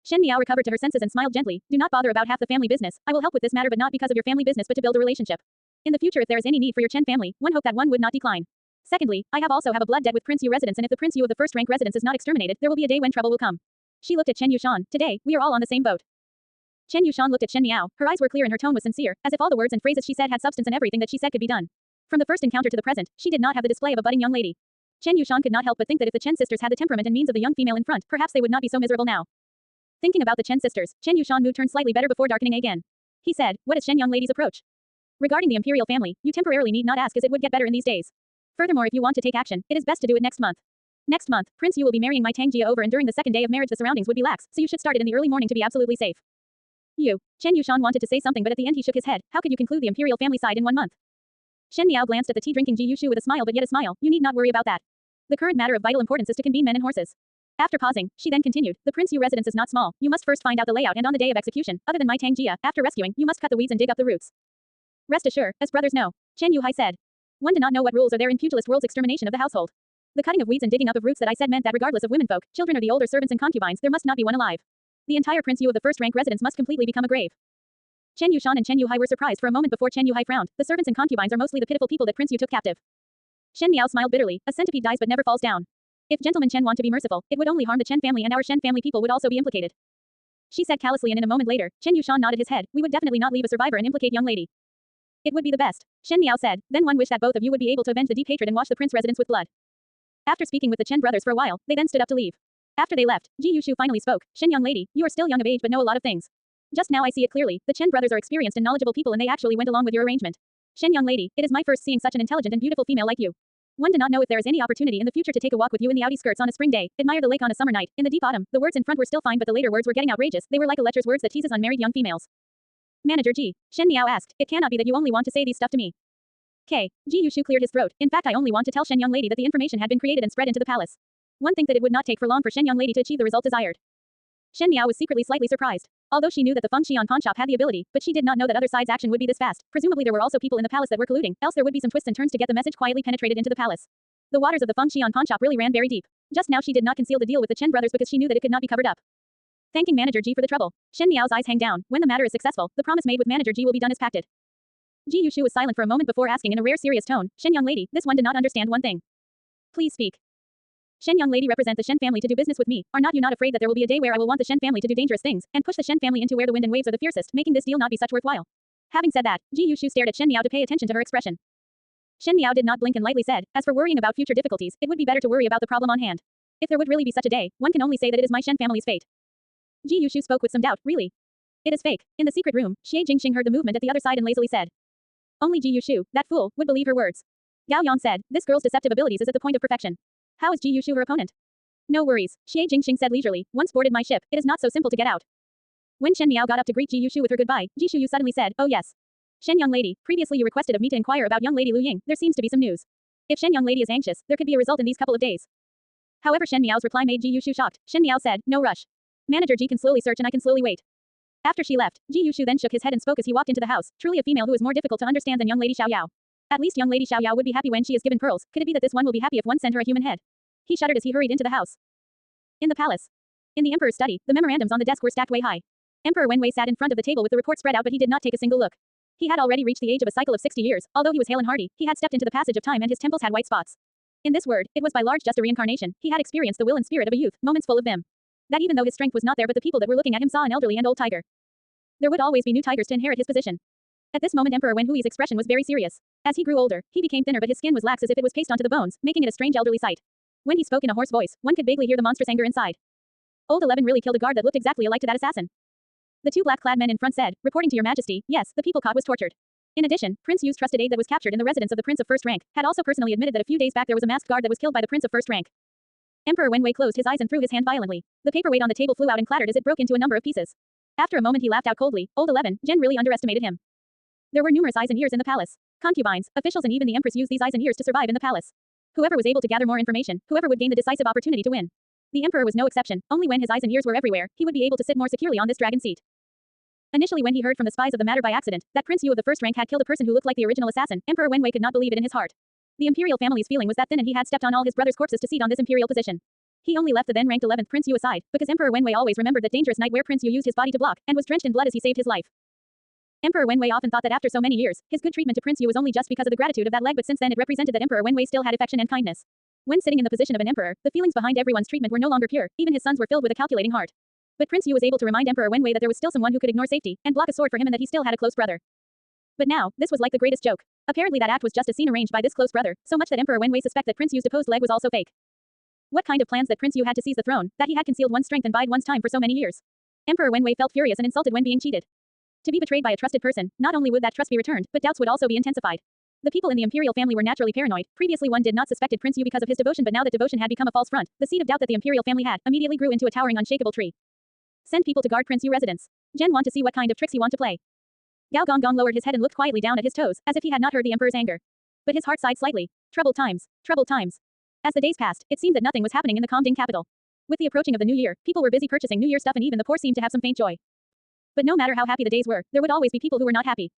Shen Miao recovered to her senses and smiled gently. Do not bother about half the family business. I will help with this matter, but not because of your family business but to build a relationship. In the future if there is any need for your Chen family, one hope that one would not decline. Secondly, I also have a blood debt with Prince Yu residence, and if the Prince Yu of the first rank residence is not exterminated, there will be a day when trouble will come. She looked at Chen Yushan. Today, we are all on the same boat. Chen Yushan looked at Shen Miao. Her eyes were clear and her tone was sincere, as if all the words and phrases she said had substance and everything that she said could be done. From the first encounter to the present, she did not have the display of a budding young lady. Chen Yushan could not help but think that if the Chen sisters had the temperament and means of the young female in front, perhaps they would not be so miserable now. Thinking about the Chen sisters, Chen Yushan mood turned slightly better before darkening again. He said, "What is Shen young lady's approach? Regarding the Imperial family, you temporarily need not ask as it would get better in these days. Furthermore, if you want to take action, it is best to do it next month. Next month, Prince Yu will be marrying my Tang Jia over and during the second day of marriage the surroundings would be lax, so you should start it in the early morning to be absolutely safe." Chen Yushan wanted to say something but at the end he shook his head. How could you conclude the Imperial family side in 1 month? Shen Miao glanced at the tea-drinking Ji Yushu with a smile but yet a smile. You need not worry about that. The current matter of vital importance is to convene men and horses. After pausing, she then continued, the Prince Yu residence is not small. You must first find out the layout and on the day of execution, other than my Tang Jia, after rescuing, you must cut the weeds and dig up the roots. Rest assured, as brothers know. Chen Yuhai said. One did not know what rules are there in pugilist world's extermination of the household. The cutting of weeds and digging up of roots that I said meant that regardless of womenfolk, children or the older servants and concubines, there must not be one alive. The entire Prince Yu of the first-rank residence must completely become a grave. Chen Yushan and Chen Yuhai were surprised for a moment before Chen Yuhai frowned. The servants and concubines are mostly the pitiful people that Prince Yu took captive. Shen Miao smiled bitterly. A centipede dies but never falls down. If gentleman Chen want to be merciful, it would only harm the Chen family and our Shen family people would also be implicated. She said callously and in a moment later, Chen Yushan nodded his head. We would definitely not leave a survivor and implicate young lady. It would be the best. Shen Miao said. Then one wish that both of you would be able to avenge the deep hatred and wash the prince residence with blood. After speaking with the Chen brothers for a while, they then stood up to leave. After they left, Ji Yushu finally spoke. Shen young lady, you are still young of age but know a lot of things. Just now I see it clearly. The Chen brothers are experienced and knowledgeable people and they actually went along with your arrangement. Shen young lady, it is my first seeing such an intelligent and beautiful female like you. One do not know if there is any opportunity in the future to take a walk with you in the outy skirts on a spring day, admire the lake on a summer night, in the deep autumn. The words in front were still fine but the later words were getting outrageous. They were like a lecture's words that teases unmarried young females. Manager Ji. Shen Miao asked, it cannot be that you only want to say these stuff to me. Ji Yushu cleared his throat. In fact I only want to tell Shen young lady that the information had been created and spread into the palace. One think that it would not take for long for Shen young lady to achieve the result desired. Shen Miao was secretly slightly surprised. Although she knew that the Feng Xian pawn shop had the ability, but she did not know that other side's action would be this fast. Presumably there were also people in the palace that were colluding, else there would be some twists and turns to get the message quietly penetrated into the palace. The waters of the Feng Xian pawn shop really ran very deep. Just now she did not conceal the deal with the Chen brothers because she knew that it could not be covered up. Thanking Manager Ji for the trouble. Shen Miao's eyes hang down. When the matter is successful, the promise made with Manager Ji will be done as pacted. Ji Yushu was silent for a moment before asking in a rare serious tone, Shen young lady, this one did not understand one thing. Please speak. Shen young lady represent the Shen family to do business with me. Are not you not afraid that there will be a day where I will want the Shen family to do dangerous things, and push the Shen family into where the wind and waves are the fiercest, making this deal not be such worthwhile? Having said that, Ji Yushu stared at Shen Miao to pay attention to her expression. Shen Miao did not blink and lightly said, as for worrying about future difficulties, it would be better to worry about the problem on hand. If there would really be such a day, one can only say that it is my Shen family's fate. Ji Yushu spoke with some doubt, really? It is fake. In the secret room, Xie Jingxing heard the movement at the other side and lazily said. Only Ji Yushu, that fool, would believe her words. Gao Yang said, this girl's deceptive abilities is at the point of perfection. How is Ji Yushu her opponent? No worries, Xie Jingxing said leisurely, once boarded my ship, it is not so simple to get out. When Shen Miao got up to greet Ji Yushu with her goodbye, Ji Shuyu suddenly said, oh yes. Shen young lady, previously you requested of me to inquire about young lady Lu Ying, there seems to be some news. If Shen young lady is anxious, there could be a result in these couple of days. However Shen Miao's reply made Ji Yushu shocked. Shen Miao said, no rush. Manager Ji can slowly search and I can slowly wait. After she left, Ji Yushu then shook his head and spoke as he walked into the house, truly a female who is more difficult to understand than young lady Xiao Yao. At least young lady Xiao Yao would be happy when she is given pearls, could it be that this one will be happy if one sent her a human head? He shuddered as he hurried into the house. In the palace. In the Emperor's study, the memorandums on the desk were stacked way high. Emperor Wenwei sat in front of the table with the report spread out but he did not take a single look. He had already reached the age of a cycle of 60 years, although he was hale and hearty, he had stepped into the passage of time and his temples had white spots. In this word, it was by large just a reincarnation, he had experienced the will and spirit of a youth, moments full of vim. That even though his strength was not there but the people that were looking at him saw an elderly and old tiger. There would always be new tigers to inherit his position. At this moment Emperor Wenhui's expression was very serious. As he grew older, he became thinner but his skin was lax as if it was pasted onto the bones, making it a strange elderly sight. When he spoke in a hoarse voice, one could vaguely hear the monstrous anger inside. Old 11 really killed a guard that looked exactly alike to that assassin. The two black-clad men in front said, reporting to your majesty, yes, the people caught was tortured. In addition, Prince Yu's trusted aide that was captured in the residence of the prince of first rank, had also personally admitted that a few days back there was a masked guard that was killed by the prince of first rank. Emperor Wenwei closed his eyes and threw his hand violently. The paperweight on the table flew out and clattered as it broke into a number of pieces. After a moment he laughed out coldly, old 11, Jen really underestimated him. There were numerous eyes and ears in the palace. Concubines, officials and even the empress used these eyes and ears to survive in the palace. Whoever was able to gather more information, whoever would gain the decisive opportunity to win. The emperor was no exception, only when his eyes and ears were everywhere, he would be able to sit more securely on this dragon seat. Initially when he heard from the spies of the matter by accident, that Prince Yu of the first rank had killed a person who looked like the original assassin, Emperor Wenwei could not believe it in his heart. The imperial family's feeling was that thin and he had stepped on all his brother's corpses to seat on this imperial position. He only left the then ranked 11th Prince Yu aside, because Emperor Wenwei always remembered that dangerous night where Prince Yu used his body to block, and was drenched in blood as he saved his life. Emperor Wenwei often thought that after so many years, his good treatment to Prince Yu was only just because of the gratitude of that leg but since then it represented that Emperor Wenwei still had affection and kindness. When sitting in the position of an emperor, the feelings behind everyone's treatment were no longer pure, even his sons were filled with a calculating heart. But Prince Yu was able to remind Emperor Wenwei that there was still someone who could ignore safety and block a sword for him and that he still had a close brother. But now, this was like the greatest joke. Apparently that act was just a scene arranged by this close brother, so much that Emperor Wenwei suspect that Prince Yu's deposed leg was also fake. What kind of plans that Prince Yu had to seize the throne, that he had concealed one's strength and bide one's time for so many years? Emperor Wenwei felt furious and insulted when being cheated. To be betrayed by a trusted person, not only would that trust be returned, but doubts would also be intensified. The people in the imperial family were naturally paranoid. Previously one did not suspected Prince Yu because of his devotion, but now that devotion had become a false front, the seed of doubt that the imperial family had immediately grew into a towering unshakable tree. Send people to guard Prince Yu residence. Jen want to see what kind of tricks he want to play. Gao Gong lowered his head and looked quietly down at his toes, as if he had not heard the emperor's anger. But his heart sighed slightly. Troubled times. Troubled times. As the days passed, it seemed that nothing was happening in the calm-ding capital. With the approaching of the new year, people were busy purchasing New Year stuff and even the poor seemed to have some faint joy. But no matter how happy the days were, there would always be people who were not happy.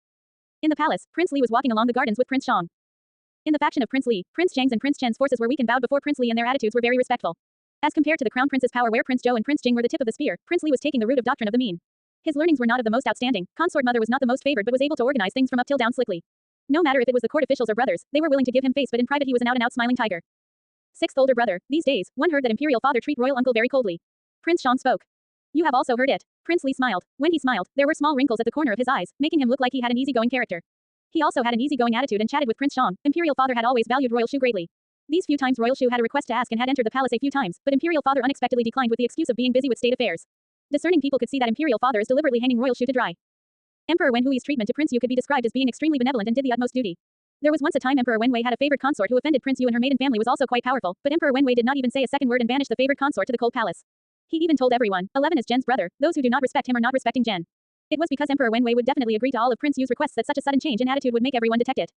In the palace, Prince Li was walking along the gardens with Prince Shang. In the faction of Prince Li, Prince Zhang's and Prince Chen's forces were weak and bowed before Prince Li and their attitudes were very respectful. As compared to the Crown Prince's power where Prince Zhou and Prince Jing were the tip of the spear, Prince Li was taking the root of doctrine of the mean. His learnings were not of the most outstanding, consort mother was not the most favored but was able to organize things from up till down slickly. No matter if it was the court officials or brothers, they were willing to give him face but in private he was an out-and-out smiling tiger. Sixth older brother, these days, one heard that imperial father treat royal uncle very coldly. Prince Shang spoke. You have also heard it. Prince Li smiled. When he smiled, there were small wrinkles at the corner of his eyes, making him look like he had an easygoing character. He also had an easygoing attitude and chatted with Prince Shang. Imperial father had always valued Royal Shu greatly. These few times Royal Shu had a request to ask and had entered the palace a few times, but Imperial father unexpectedly declined with the excuse of being busy with state affairs. Discerning people could see that Imperial father is deliberately hanging Royal Shu to dry. Emperor Wenhui's treatment to Prince Yu could be described as being extremely benevolent and did the utmost duty. There was once a time Emperor Wenwei had a favored consort who offended Prince Yu and her maiden family was also quite powerful, but Emperor Wenwei did not even say a second word and banished the favored consort to the cold palace. He even told everyone, 11 is Jen's brother, those who do not respect him are not respecting Jen. It was because Emperor Wenwei would definitely agree to all of Prince Yu's requests that such a sudden change in attitude would make everyone detect it.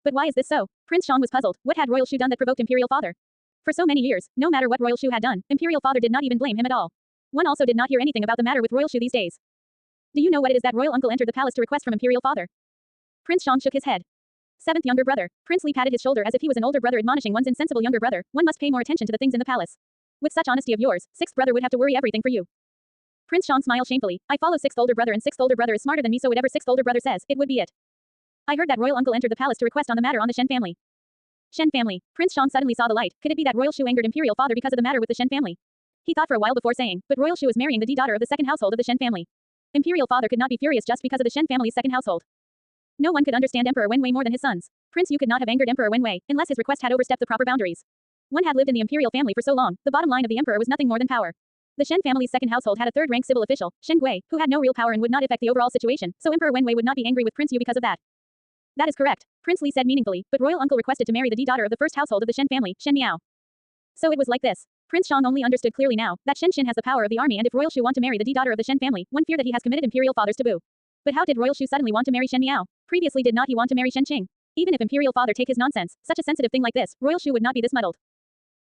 But why is this so? Prince Shang was puzzled. What had Royal Shu done that provoked Imperial father? For so many years, no matter what Royal Shu had done, Imperial father did not even blame him at all. One also did not hear anything about the matter with Royal Shu these days. Do you know what it is that royal uncle entered the palace to request from Imperial father? Prince Shang shook his head. Seventh younger brother. Prince Li patted his shoulder as if he was an older brother admonishing one's insensible younger brother. One must pay more attention to the things in the palace. With such honesty of yours, sixth brother would have to worry everything for you. Prince Shang smiled shamefully. I follow sixth older brother and sixth older brother is smarter than me, so whatever sixth older brother says, it would be it. I heard that royal uncle entered the palace to request on the matter on the Shen family. Shen family. Prince Shang suddenly saw the light. Could it be that Royal Shu angered Imperial father because of the matter with the Shen family? He thought for a while before saying, but Royal Shu is marrying the daughter of the second household of the Shen family. Imperial father could not be furious just because of the Shen family's second household. No one could understand Emperor Wenwei more than his sons. Prince Yu could not have angered Emperor Wenwei, unless his request had overstepped the proper boundaries. One had lived in the imperial family for so long, the bottom line of the emperor was nothing more than power. The Shen family's second household had a third-rank civil official, Shen Gui, who had no real power and would not affect the overall situation, so Emperor Wenwei would not be angry with Prince Yu because of that. That is correct, Prince Li said meaningfully, but royal uncle requested to marry the daughter of the first household of the Shen family, Shen Miao. So it was like this. Prince Shang only understood clearly now that Shen has the power of the army, and if Royal Shu want to marry the daughter of the Shen family, one fear that he has committed Imperial father's taboo. But how did Royal Shu suddenly want to marry Shen Miao? Previously did not he want to marry Shen Qing? Even if Imperial father take his nonsense, such a sensitive thing like this, Royal Shu would not be this muddled.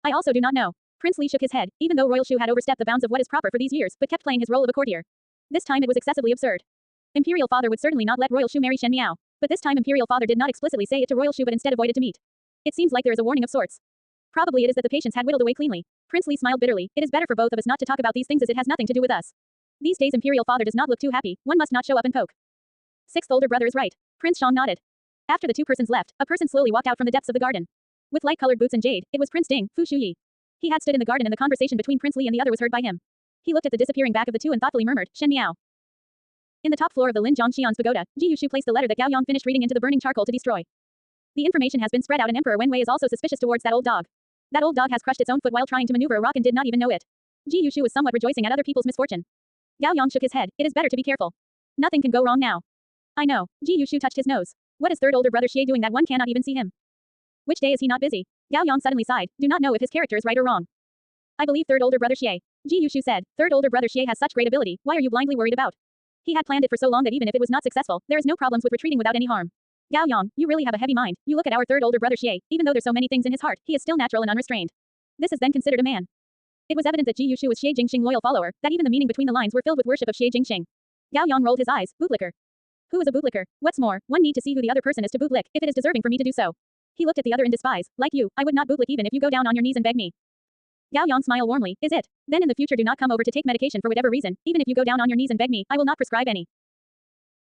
I also do not know. Prince Li shook his head, even though Royal Shu had overstepped the bounds of what is proper for these years, but kept playing his role of a courtier. This time it was excessively absurd. Imperial father would certainly not let Royal Shu marry Shen Miao. But this time Imperial father did not explicitly say it to Royal Shu but instead avoided to meet. It seems like there is a warning of sorts. Probably it is that the patients had whittled away cleanly. Prince Li smiled bitterly. It is better for both of us not to talk about these things as it has nothing to do with us. These days Imperial father does not look too happy, one must not show up and poke. Sixth older brother is right. Prince Shang nodded. After the two persons left, a person slowly walked out from the depths of the garden. With light-colored boots and jade, it was Prince Ding, Fu Shuyi. He had stood in the garden and the conversation between Prince Li and the other was heard by him. He looked at the disappearing back of the two and thoughtfully murmured, Shen Miao. In the top floor of the Lin Zhongxian's pagoda, Ji Yushu placed the letter that Gao Yang finished reading into the burning charcoal to destroy. The information has been spread out and Emperor Wenwei is also suspicious towards that old dog. That old dog has crushed its own foot while trying to maneuver a rock and did not even know it. Ji Yushu was somewhat rejoicing at other people's misfortune. Gao Yang shook his head. It is better to be careful. Nothing can go wrong now. I know. Ji Yushu touched his nose. What is third older brother Xie doing that one cannot even see him? Which day is he not busy? Gao Yang suddenly sighed. Do not know if his character is right or wrong. I believe third older brother Xie. Ji Yushu said. Third older brother Xie has such great ability. Why are you blindly worried about? He had planned it for so long that even if it was not successful, there is no problems with retreating without any harm. Gao Yang, you really have a heavy mind. You look at our third older brother Xie, even though there's so many things in his heart, he is still natural and unrestrained. This is then considered a man. It was evident that Ji Yushu was Xie Jingxing loyal follower, that even the meaning between the lines were filled with worship of Xie Jingxing. Gao Yang rolled his eyes. Bootlicker. Who is a bootlicker? What's more, one need to see who the other person is to bootlick, if it is deserving for me to do so. He looked at the other in despise. Like you, I would not bootlick even if you go down on your knees and beg me. Gao Yang smiled warmly. Is it? Then in the future do not come over to take medication for whatever reason, even if you go down on your knees and beg me, I will not prescribe any.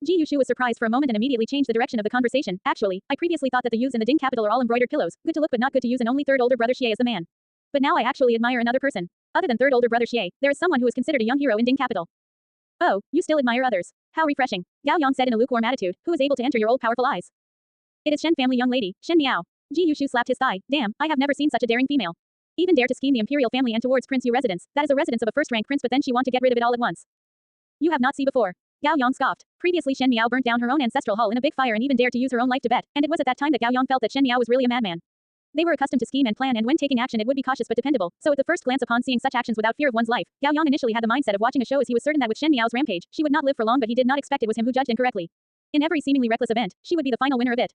Ji Yushu was surprised for a moment and immediately changed the direction of the conversation. Actually, I previously thought that the youths in the Ding capital are all embroidered pillows, good to look but not good to use, and only third older brother Xie is the man. But now I actually admire another person. Other than third older brother Xie, there is someone who is considered a young hero in Ding capital. Oh, you still admire others. How refreshing. Gao Yang said in a lukewarm attitude, who is able to enter your old powerful eyes. It is Shen family young lady, Shen Miao. Ji Yushu slapped his thigh. Damn, I have never seen such a daring female. Even dare to scheme the imperial family and towards Prince Yu residence. That is a residence of a first-rank prince, but then she want to get rid of it all at once. You have not seen before. Gao Yang scoffed. Previously Shen Miao burnt down her own ancestral hall in a big fire and even dared to use her own life to bet, and it was at that time that Gao Yang felt that Shen Miao was really a madman. They were accustomed to scheme and plan, and when taking action it would be cautious but dependable, so at the first glance upon seeing such actions without fear of one's life, Gao Yang initially had the mindset of watching a show, as he was certain that with Shen Miao's rampage, she would not live for long, but he did not expect it was him who judged incorrectly. In every seemingly reckless event, she would be the final winner of it.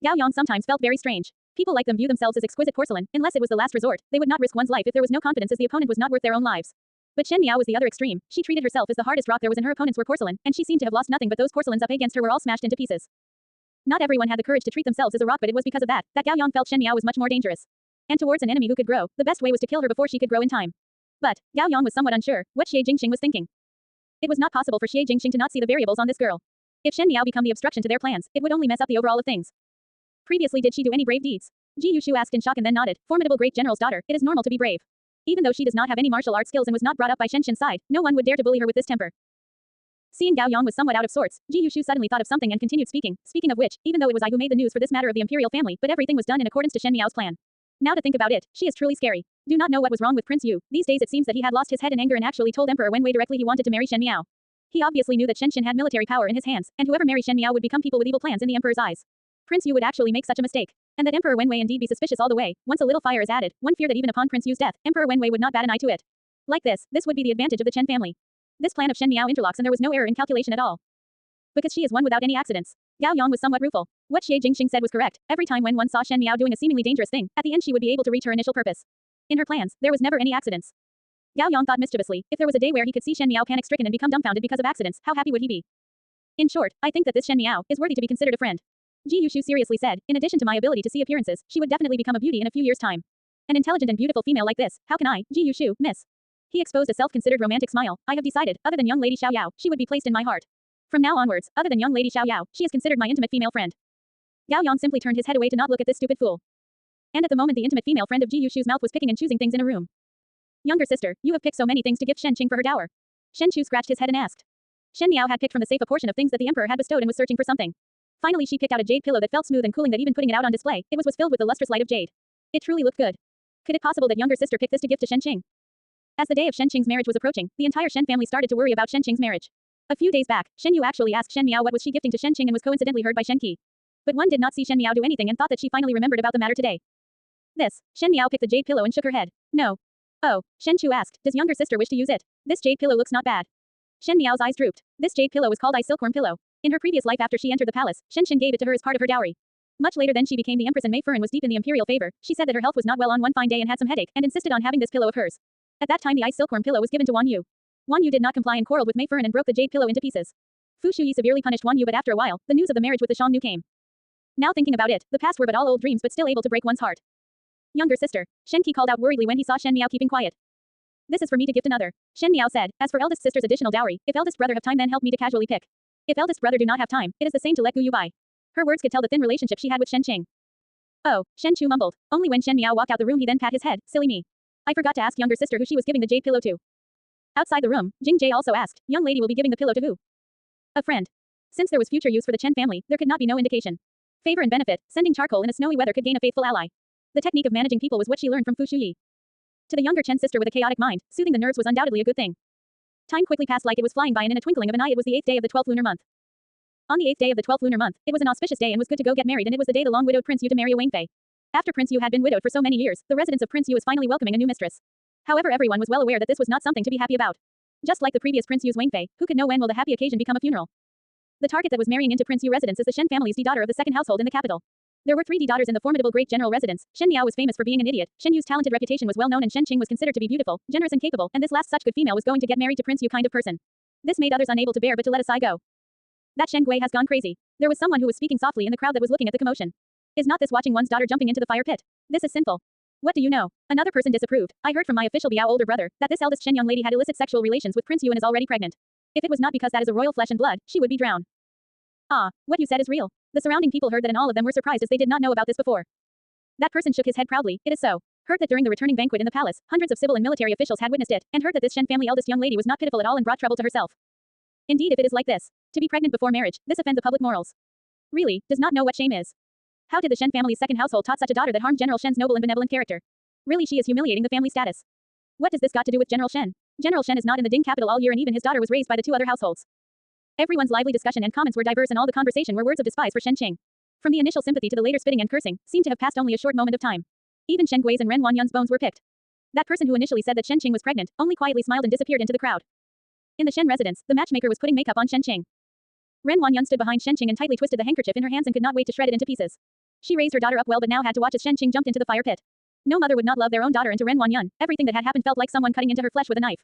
Gao Yang sometimes felt very strange. People like them view themselves as exquisite porcelain, unless it was the last resort. They would not risk one's life if there was no confidence, as the opponent was not worth their own lives. But Shen Miao was the other extreme. She treated herself as the hardest rock there was, and her opponents were porcelain, and she seemed to have lost nothing, but those porcelains up against her were all smashed into pieces. Not everyone had the courage to treat themselves as a rock, but it was because of that Gao Yang felt Shen Miao was much more dangerous. And towards an enemy who could grow, the best way was to kill her before she could grow in time. But Gao Yang was somewhat unsure what Xie Jingxing was thinking. It was not possible for Xie Jingxing to not see the variables on this girl. If Shen Miao become the obstruction to their plans, it would only mess up the overall of things. Previously, did she do any brave deeds? Ji Yushu asked in shock and then nodded. Formidable great general's daughter, it is normal to be brave. Even though she does not have any martial arts skills and was not brought up by Shen Shen's side, no one would dare to bully her with this temper. Seeing Gao Yang was somewhat out of sorts, Ji Yushu suddenly thought of something and continued speaking. Speaking of which, even though it was I who made the news for this matter of the imperial family, but everything was done in accordance to Shen Miao's plan. Now to think about it, she is truly scary. Do not know what was wrong with Prince Yu. These days it seems that he had lost his head in anger and actually told Emperor Wenwei directly he wanted to marry Shen Miao. He obviously knew that Shen Shen had military power in his hands, and whoever married Shen Miao would become people with evil plans in the emperor's eyes. Prince Yu would actually make such a mistake. And that Emperor Wenwei indeed be suspicious all the way. Once a little fire is added, one fear that even upon Prince Yu's death, Emperor Wenwei would not bat an eye to it. Like this would be the advantage of the Chen family. This plan of Shen Miao interlocks and there was no error in calculation at all. Because she is one without any accidents. Gao Yang was somewhat rueful. What Xie Jingxing said was correct. Every time when one saw Shen Miao doing a seemingly dangerous thing, at the end she would be able to reach her initial purpose. In her plans, there was never any accidents. Gao Yang thought mischievously, if there was a day where he could see Shen Miao panic-stricken and become dumbfounded because of accidents, how happy would he be? In short, I think that this Shen Miao is worthy to be considered a friend. Ji Yushu seriously said, in addition to my ability to see appearances, she would definitely become a beauty in a few years' time. An intelligent and beautiful female like this, how can I, Ji Yushu, miss? He exposed a self-considered romantic smile. I have decided, other than young lady Xiao Yao, she would be placed in my heart. From now onwards, other than young lady Xiao Yao, she is considered my intimate female friend. Gao Yang simply turned his head away to not look at this stupid fool. And at the moment the intimate female friend of Ji Yushu's mouth was picking and choosing things in a room. Younger sister, you have picked so many things to gift Shen Qing for her dower. Shen Chu scratched his head and asked. Shen Miao had picked from the safe a portion of things that the emperor had bestowed and was searching for something. Finally she picked out a jade pillow that felt smooth and cooling, that even putting it out on display, it was filled with the lustrous light of jade. It truly looked good. Could it possible that younger sister picked this to gift to Shen Qing? As the day of Shen Qing's marriage was approaching, the entire Shen family started to worry about Shen Qing's marriage. A few days back, Shen Yu actually asked Shen Miao what was she gifting to Shen Qing and was coincidentally heard by Shen Qi. But one did not see Shen Miao do anything and thought that she finally remembered about the matter today. Shen Miao picked the jade pillow and shook her head. No. Oh, Shen Chu asked, does younger sister wish to use it? This jade pillow looks not bad. Shen Miao's eyes drooped. This jade pillow was called a silkworm pillow. In her previous life after she entered the palace, Shen Shen gave it to her as part of her dowry. Much later then she became the empress and Mei Fern was deep in the imperial favor. She said that her health was not well on one fine day and had some headache, and insisted on having this pillow of hers. At that time the ice silkworm pillow was given to Wan Yu. Wan Yu did not comply and quarreled with Mei Fern and broke the jade pillow into pieces. Fu Shuyi severely punished Wan Yu, but after a while, the news of the marriage with the Shangnu came. Now thinking about it, the past were but all old dreams, but still able to break one's heart. Younger sister, Shen Qi called out worriedly when he saw Shen Miao keeping quiet. This is for me to gift another. Shen Miao said, as for eldest sister's additional dowry, if eldest brother have time then help me to casually pick. If eldest brother do not have time, it is the same to let Gu Yu buy. Her words could tell the thin relationship she had with Shen Qing. Oh, Shen Chu mumbled. Only when Shen Miao walked out the room he then pat his head, silly me. I forgot to ask younger sister who she was giving the jade pillow to. Outside the room, Jing Jie also asked, young lady will be giving the pillow to who? A friend. Since there was future use for the Chen family, there could not be no indication. Favor and benefit, sending charcoal in a snowy weather could gain a faithful ally. The technique of managing people was what she learned from Fu Shuyi. To the younger Chen sister with a chaotic mind, soothing the nerves was undoubtedly a good thing. Time quickly passed like it was flying by, and in a twinkling of an eye it was the 8th day of the 12th lunar month. On the 8th day of the 12th lunar month, it was an auspicious day and was good to go get married, and it was the day the long-widowed Prince Yu to marry a Wangfei. After Prince Yu had been widowed for so many years, the residence of Prince Yu was finally welcoming a new mistress. However, everyone was well aware that this was not something to be happy about. Just like the previous Prince Yu's Wangfei, who could know when will the happy occasion become a funeral. The target that was marrying into Prince Yu residence is the Shen family's daughter of the second household in the capital. There were 3 daughters in the formidable great general residence. Shen Miao was famous for being an idiot, Shen Yu's talented reputation was well known, and Shen Qing was considered to be beautiful, generous and capable, and this last such good female was going to get married to Prince Yu kind of person. This made others unable to bear but to let a sigh go. That Shen Gui has gone crazy. There was someone who was speaking softly in the crowd that was looking at the commotion. Is not this watching one's daughter jumping into the fire pit? This is sinful. What do you know? Another person disapproved. I heard from my official Biao older brother that this eldest Shen young lady had illicit sexual relations with Prince Yu and is already pregnant. If it was not because that is a royal flesh and blood, she would be drowned. Ah, what you said is real. The surrounding people heard that and all of them were surprised as they did not know about this before. That person shook his head proudly. It is so. Heard that during the returning banquet in the palace, hundreds of civil and military officials had witnessed it, and heard that this Shen family eldest young lady was not pitiful at all and brought trouble to herself. Indeed, if it is like this, to be pregnant before marriage, this offends the public morals. Really, does not know what shame is. How did the Shen family's second household taught such a daughter that harmed General Shen's noble and benevolent character? Really, she is humiliating the family status. What does this got to do with General Shen? General Shen is not in the Ding capital all year, and even his daughter was raised by the two other households. Everyone's lively discussion and comments were diverse, and all the conversation were words of despise for Shen Qing. From the initial sympathy to the later spitting and cursing, seemed to have passed only a short moment of time. Even Shen Gui's and Ren Wanyun's bones were picked. That person who initially said that Shen Qing was pregnant, only quietly smiled and disappeared into the crowd. In the Shen residence, the matchmaker was putting makeup on Shen Qing. Ren Wanyun stood behind Shen Qing and tightly twisted the handkerchief in her hands and could not wait to shred it into pieces. She raised her daughter up well, but now had to watch as Shen Qing jumped into the fire pit. No mother would not love their own daughter, and to Ren Wanyun, everything that had happened felt like someone cutting into her flesh with a knife.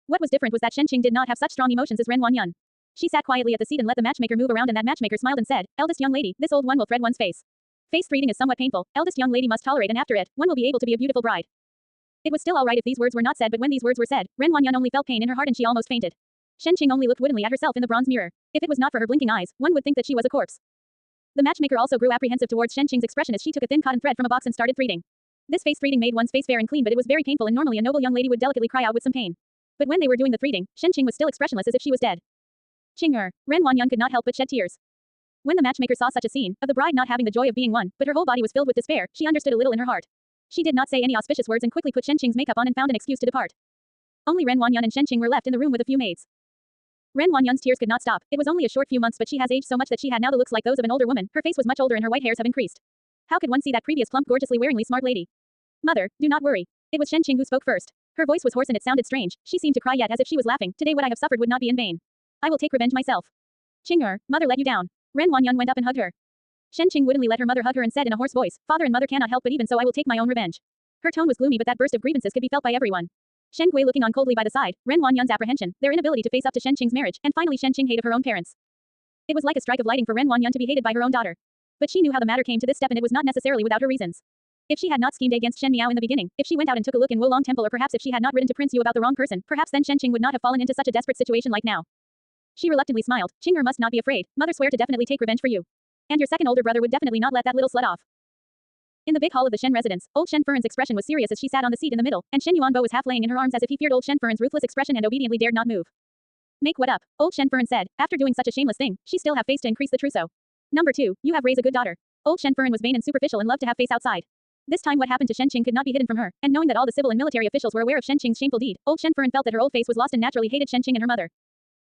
What was different was that Shen Qing did not have such strong emotions as Ren Wanyun. She sat quietly at the seat and let the matchmaker move around, and that matchmaker smiled and said, "Eldest young lady, this old one will thread one's face. Face threading is somewhat painful, eldest young lady must tolerate, and after it, one will be able to be a beautiful bride." It was still alright if these words were not said, but when these words were said, Ren Wanyun only felt pain in her heart and she almost fainted. Shen Qing only looked woodenly at herself in the bronze mirror. If it was not for her blinking eyes, one would think that she was a corpse. The matchmaker also grew apprehensive towards Shen Qing's expression as she took a thin cotton thread from a box and started threading. This face threading made one's face fair and clean, but it was very painful, and normally a noble young lady would delicately cry out with some pain. But when they were doing the threading, Shen Qing was still expressionless as if she was dead. Qing Ren Wanyun could not help but shed tears. When the matchmaker saw such a scene, of the bride not having the joy of being won, but her whole body was filled with despair, she understood a little in her heart. She did not say any auspicious words and quickly put Shen Qing's makeup on and found an excuse to depart. Only Ren Wanyun and Shen Qing were left in the room with a few maids. Ren Wanyun's tears could not stop. It was only a short few months, but she has aged so much that she had now the looks like those of an older woman. Her face was much older and her white hairs have increased. How could one see that previous plump, gorgeously wearingly smart lady? Mother, do not worry. It was Shen Qing who spoke first. Her voice was hoarse and it sounded strange. She seemed to cry, yet as if she was laughing. Today what I have suffered would not be in vain. I will take revenge myself. Qing mother let you down. Ren Wanyun went up and hugged her. Shen Qing woodenly let her mother hug her and said in a hoarse voice, "Father and mother cannot help, but even so I will take my own revenge." Her tone was gloomy, but that burst of grievances could be felt by everyone. Shen Gui looking on coldly by the side, Ren Wanyun's apprehension, their inability to face up to Shen Qing's marriage, and finally Shen Qing hate of her own parents. It was like a strike of lightning for Ren Wanyun to be hated by her own daughter. But she knew how the matter came to this step, and it was not necessarily without her reasons. If she had not schemed against Shen Miao in the beginning, if she went out and took a look in Wolong Temple, or perhaps if she had not written to Prince Yu about the wrong person, perhaps then Shen Qing would not have fallen into such a desperate situation like now. She reluctantly smiled. Qing must not be afraid. Mother swear to definitely take revenge for you. And your second older brother would definitely not let that little slut off. In the big hall of the Shen residence, old Shen Furen's expression was serious as she sat on the seat in the middle, and Shen Yuanbo was half laying in her arms as if he feared old Shen Furen's ruthless expression and obediently dared not move. Make what up? Old Shen Furen said. After doing such a shameless thing, she still have face to increase the trousseau. Number 2, you have raised a good daughter. Old Shen Furen was vain and superficial and loved to have face outside. This time what happened to Shen Qing could not be hidden from her, and knowing that all the civil and military officials were aware of Shen Qing's shameful deed, old Shen Furen felt that her old face was lost and naturally hated Shen Qing and her mother.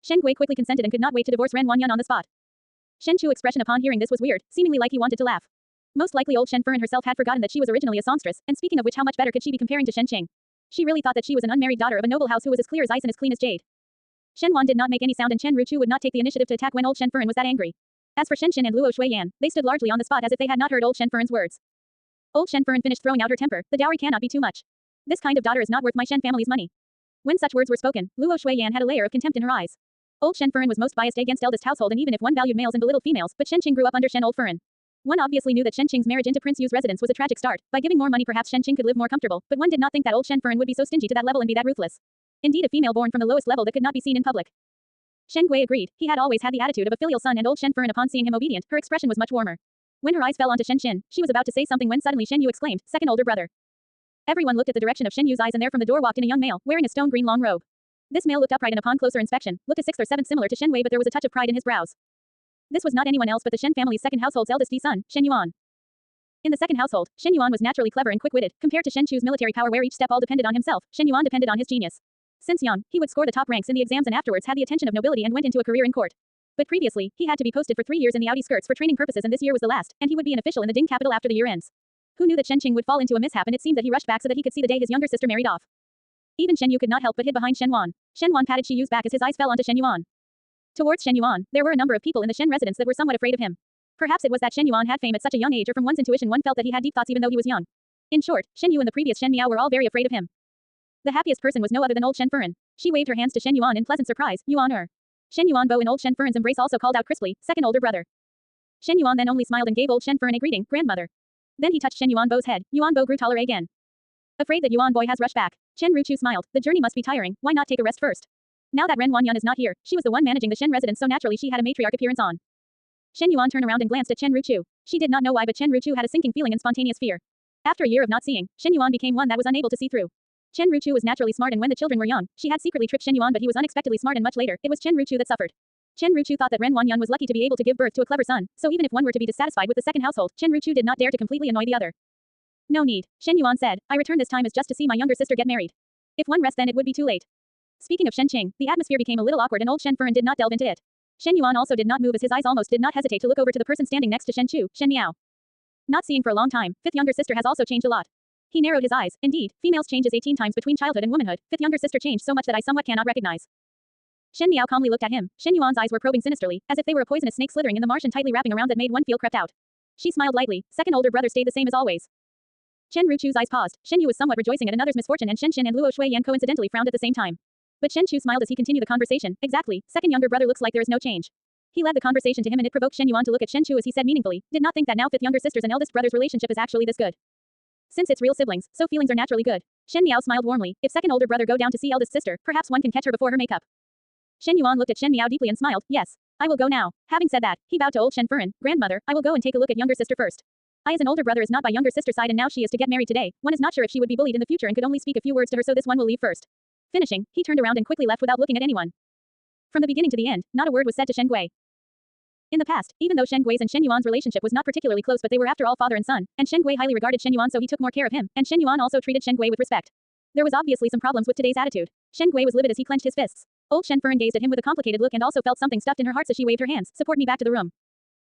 Shen Gui quickly consented and could not wait to divorce Ren Wanyun on the spot. Shen Chu's expression upon hearing this was weird, seemingly like he wanted to laugh. Most likely old Shen Furen herself had forgotten that she was originally a songstress, and speaking of which, how much better could she be comparing to Shen Qing? She really thought that she was an unmarried daughter of a noble house who was as clear as ice and as clean as jade. Shen Wan did not make any sound, and Chen Ruchu would not take the initiative to attack when old Shen Furen was that angry. As for Shen Qin and Luo Shuiyan, they stood largely on the spot as if they had not heard old Shen Furen's words. Old Shen Furen finished throwing out her temper. The dowry cannot be too much. This kind of daughter is not worth my Shen family's money. When such words were spoken, Luo Shuiyan had a layer of contempt in her eyes. Old Shen Furen was most biased against eldest household, and even if one valued males and belittled females, but Shen Qing grew up under Shen Old Furen. One obviously knew that Shen Qing's marriage into Prince Yu's residence was a tragic start. By giving more money perhaps Shen Qing could live more comfortable, but one did not think that old Shen Furen would be so stingy to that level and be that ruthless. Indeed, a female born from the lowest level that could not be seen in public. Shen Gui agreed. He had always had the attitude of a filial son, and old Shen Furen upon seeing him obedient, her expression was much warmer. When her eyes fell onto Shen Qin, she was about to say something when suddenly Shen Yu exclaimed, "Second older brother." Everyone looked at the direction of Shen Yu's eyes, and there from the door walked in a young male, wearing a stone green long robe. This male looked upright and upon closer inspection, looked a 6th or 7th similar to Shen Wei, but there was a touch of pride in his brows. This was not anyone else but the Shen family's second household's eldest son, Shen Yuan. In the second household, Shen Yuan was naturally clever and quick-witted, compared to Shen Chu's military power where each step all depended on himself. Shen Yuan depended on his genius. Since young, he would score the top ranks in the exams and afterwards had the attention of nobility and went into a career in court. But previously, he had to be posted for 3 years in the outskirts for training purposes, and this year was the last, and he would be an official in the Ding capital after the year ends. Who knew that Shen Qing would fall into a mishap, and it seemed that he rushed back so that he could see the day his younger sister married off. Even Shen Yu could not help but hid behind Shen Wan. Shen Wan patted Shi Yu's back as his eyes fell onto Shen Yuan. Towards Shen Yuan, there were a number of people in the Shen residence that were somewhat afraid of him. Perhaps it was that Shen Yuan had fame at such a young age, or from one's intuition one felt that he had deep thoughts even though he was young. In short, Shen Yu and the previous Shen Miao were all very afraid of him. The happiest person was no other than old Shen Furen. She waved her hands to Shen Yuan in pleasant surprise. Yuan Shen Yuan Bo in old Shen Furen's embrace also called out crisply, "Second older brother." Shen Yuan then only smiled and gave old Shen Furen a greeting, "Grandmother." Then he touched Shen Yuan Bo's head. Yuan Bo grew taller again. Afraid that Yuan Boy has rushed back, Chen Ruchu smiled. The journey must be tiring, why not take a rest first? Now that Ren Wanyun is not here, she was the one managing the Shen residence, so naturally she had a matriarch appearance on. Shen Yuan turned around and glanced at Chen Ruchu. She did not know why, but Chen Ruchu had a sinking feeling and spontaneous fear. After a year of not seeing, Shen Yuan became one that was unable to see through. Chen Ruchu was naturally smart, and when the children were young, she had secretly tricked Shen Yuan, but he was unexpectedly smart, and much later, it was Chen Ruchu that suffered. Chen Ruchu thought that Ren Wanyan was lucky to be able to give birth to a clever son, so even if one were to be dissatisfied with the second household, Chen Ruchu did not dare to completely annoy the other. No need, Shen Yuan said. I return this time is just to see my younger sister get married. If one rests, then it would be too late. Speaking of Shen Qing, the atmosphere became a little awkward, and old Shen Furen did not delve into it. Shen Yuan also did not move, as his eyes almost did not hesitate to look over to the person standing next to Shen Chu, Shen Miao. Not seeing for a long time, fifth younger sister has also changed a lot. He narrowed his eyes. Indeed, females changes 18 times between childhood and womanhood. Fifth younger sister changed so much that I somewhat cannot recognize. Shen Miao calmly looked at him. Shen Yuan's eyes were probing sinisterly, as if they were a poisonous snake slithering in the marsh and tightly wrapping around that made one feel crept out. She smiled lightly. Second older brother stayed the same as always. Chen Ruchu's eyes paused. Shen Yu was somewhat rejoicing at another's misfortune, and Shen Xin and Luo Shuiyan coincidentally frowned at the same time. But Shen Chu smiled as he continued the conversation. Exactly, second younger brother looks like there is no change. He led the conversation to him, and it provoked Shen Yuan to look at Shen Chu as he said meaningfully, did not think that now fifth younger sisters and eldest brother's relationship is actually this good. Since it's real siblings, so feelings are naturally good. Shen Miao smiled warmly. If second older brother go down to see eldest sister, perhaps one can catch her before her makeup. Shen Yuan looked at Shen Miao deeply and smiled. Yes. I will go now. Having said that, he bowed to old Shen Furen. Grandmother, I will go and take a look at younger sister first. I as an older brother is not by younger sister's side, and now she is to get married today. One is not sure if she would be bullied in the future and could only speak a few words to her, so this one will leave first. Finishing, he turned around and quickly left without looking at anyone. From the beginning to the end, not a word was said to Shen Gui. In the past, even though Shen Gui's and Shen Yuan's relationship was not particularly close, but they were after all father and son, and Shen Gui highly regarded Shen Yuan, so he took more care of him, and Shen Yuan also treated Shen Gui with respect. There was obviously some problems with today's attitude. Shen Gui was livid as he clenched his fists. Old Shen Furen gazed at him with a complicated look and also felt something stuffed in her heart as she waved her hands. Support me back to the room.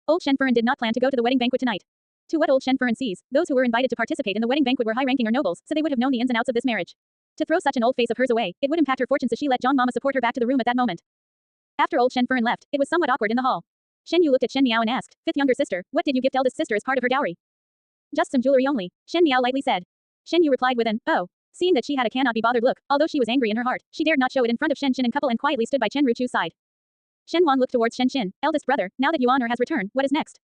Old Shen Furen did not plan to go to the wedding banquet tonight. To what old Shen Furen sees, those who were invited to participate in the wedding banquet were high-ranking or nobles, so they would have known the ins and outs of this marriage. To throw such an old face of hers away, it would impact her fortune, so she let John Mama support her back to the room at that moment. After old Shen Furen left, it was somewhat awkward in the hall. Shen Yu looked at Shen Miao and asked, fifth younger sister, what did you gift eldest sister as part of her dowry? Just some jewelry only, Shen Miao lightly said. Shen Yu replied with an, oh. Seeing that she had a cannot be bothered look, although she was angry in her heart, she dared not show it in front of Shen Xin and couple and quietly stood by Chen Ruchu's side. Shen Wan looked towards Shen Xin, eldest brother, now that Yuan has returned, what is next?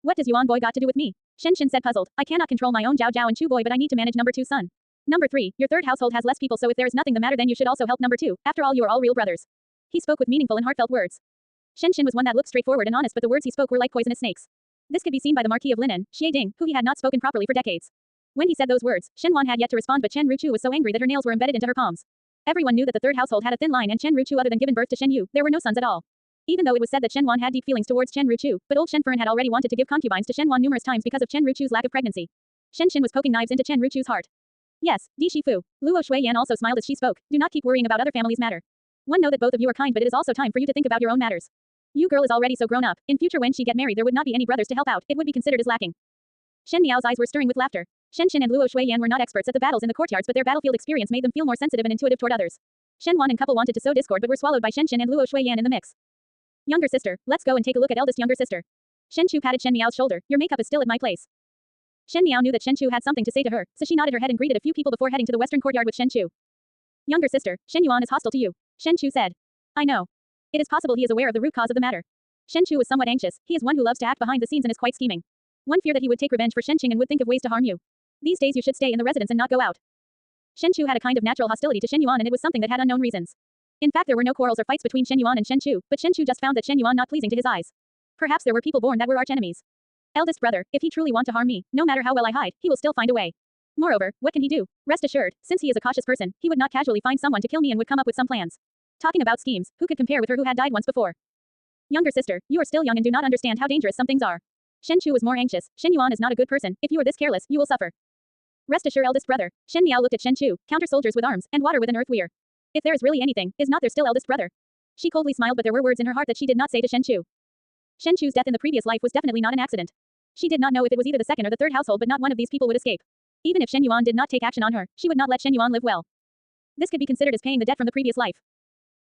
What does Yuan boy got to do with me? Shen Xin said puzzled, I cannot control my own Zhao Zhao and Chu boy, but I need to manage number 2 son. Number 3, your third household has less people, so if there is nothing the matter then you should also help number 2, after all you are all real brothers. He spoke with meaningful and heartfelt words. Shen Xin was one that looked straightforward and honest, but the words he spoke were like poisonous snakes. This could be seen by the Marquis of Linen, Xie Ding, who he had not spoken properly for decades. When he said those words, Shen Wan had yet to respond, but Chen Ruchu was so angry that her nails were embedded into her palms. Everyone knew that the third household had a thin line, and Chen Ruchu, other than given birth to Shen Yu, there were no sons at all. Even though it was said that Shen Wan had deep feelings towards Chen Ruchu, but old Shen Furen had already wanted to give concubines to Shen Wan numerous times because of Chen Ruchu's lack of pregnancy. Shen Xin was poking knives into Chen Ruchu's heart. Yes, Di Shifu. Luo Shuiyan also smiled as she spoke. Do not keep worrying about other families' matter. One know that both of you are kind, but it is also time for you to think about your own matters. You girl is already so grown up. In future when she get married there would not be any brothers to help out. It would be considered as lacking. Shen Miao's eyes were stirring with laughter. Shen Xin and Luo Shuiyan were not experts at the battles in the courtyards, but their battlefield experience made them feel more sensitive and intuitive toward others. Shen Wan and couple wanted to sow discord but were swallowed by Shen Xin and Luo Shuiyan in the mix. Younger sister, let's go and take a look at eldest younger sister. Shen Chu patted Shen Miao's shoulder. Your makeup is still at my place. Shen Miao knew that Shen Chu had something to say to her, so she nodded her head and greeted a few people before heading to the western courtyard with Shen Chu. Younger sister, Shen Yuan is hostile to you. Shen Chu said. I know. It is possible he is aware of the root cause of the matter. Shen Chu was somewhat anxious. He is one who loves to act behind the scenes and is quite scheming. One fear that he would take revenge for Shen Qing and would think of ways to harm you. These days you should stay in the residence and not go out. Shen Chu had a kind of natural hostility to Shen Yuan, and it was something that had unknown reasons. In fact, there were no quarrels or fights between Shen Yuan and Shen Chu, but Shen Chu just found that Shen Yuan not pleasing to his eyes. Perhaps there were people born that were arch enemies. Eldest brother, if he truly want to harm me, no matter how well I hide, he will still find a way. Moreover, what can he do? Rest assured, since he is a cautious person, he would not casually find someone to kill me and would come up with some plans. Talking about schemes, who could compare with her who had died once before? Younger sister, you are still young and do not understand how dangerous some things are. Shen Chu was more anxious. Shen Yuan is not a good person. If you are this careless, you will suffer. Rest assured, eldest brother. Shen Miao looked at Shen Chu, counter soldiers with arms, and water with an earth weir. If there is really anything, is not there still eldest brother? She coldly smiled, but there were words in her heart that she did not say to Shen Chu. Shen Chu's death in the previous life was definitely not an accident. She did not know if it was either the second or the third household, but not one of these people would escape. Even if Shen Yuan did not take action on her, she would not let Shen Yuan live well. This could be considered as paying the debt from the previous life.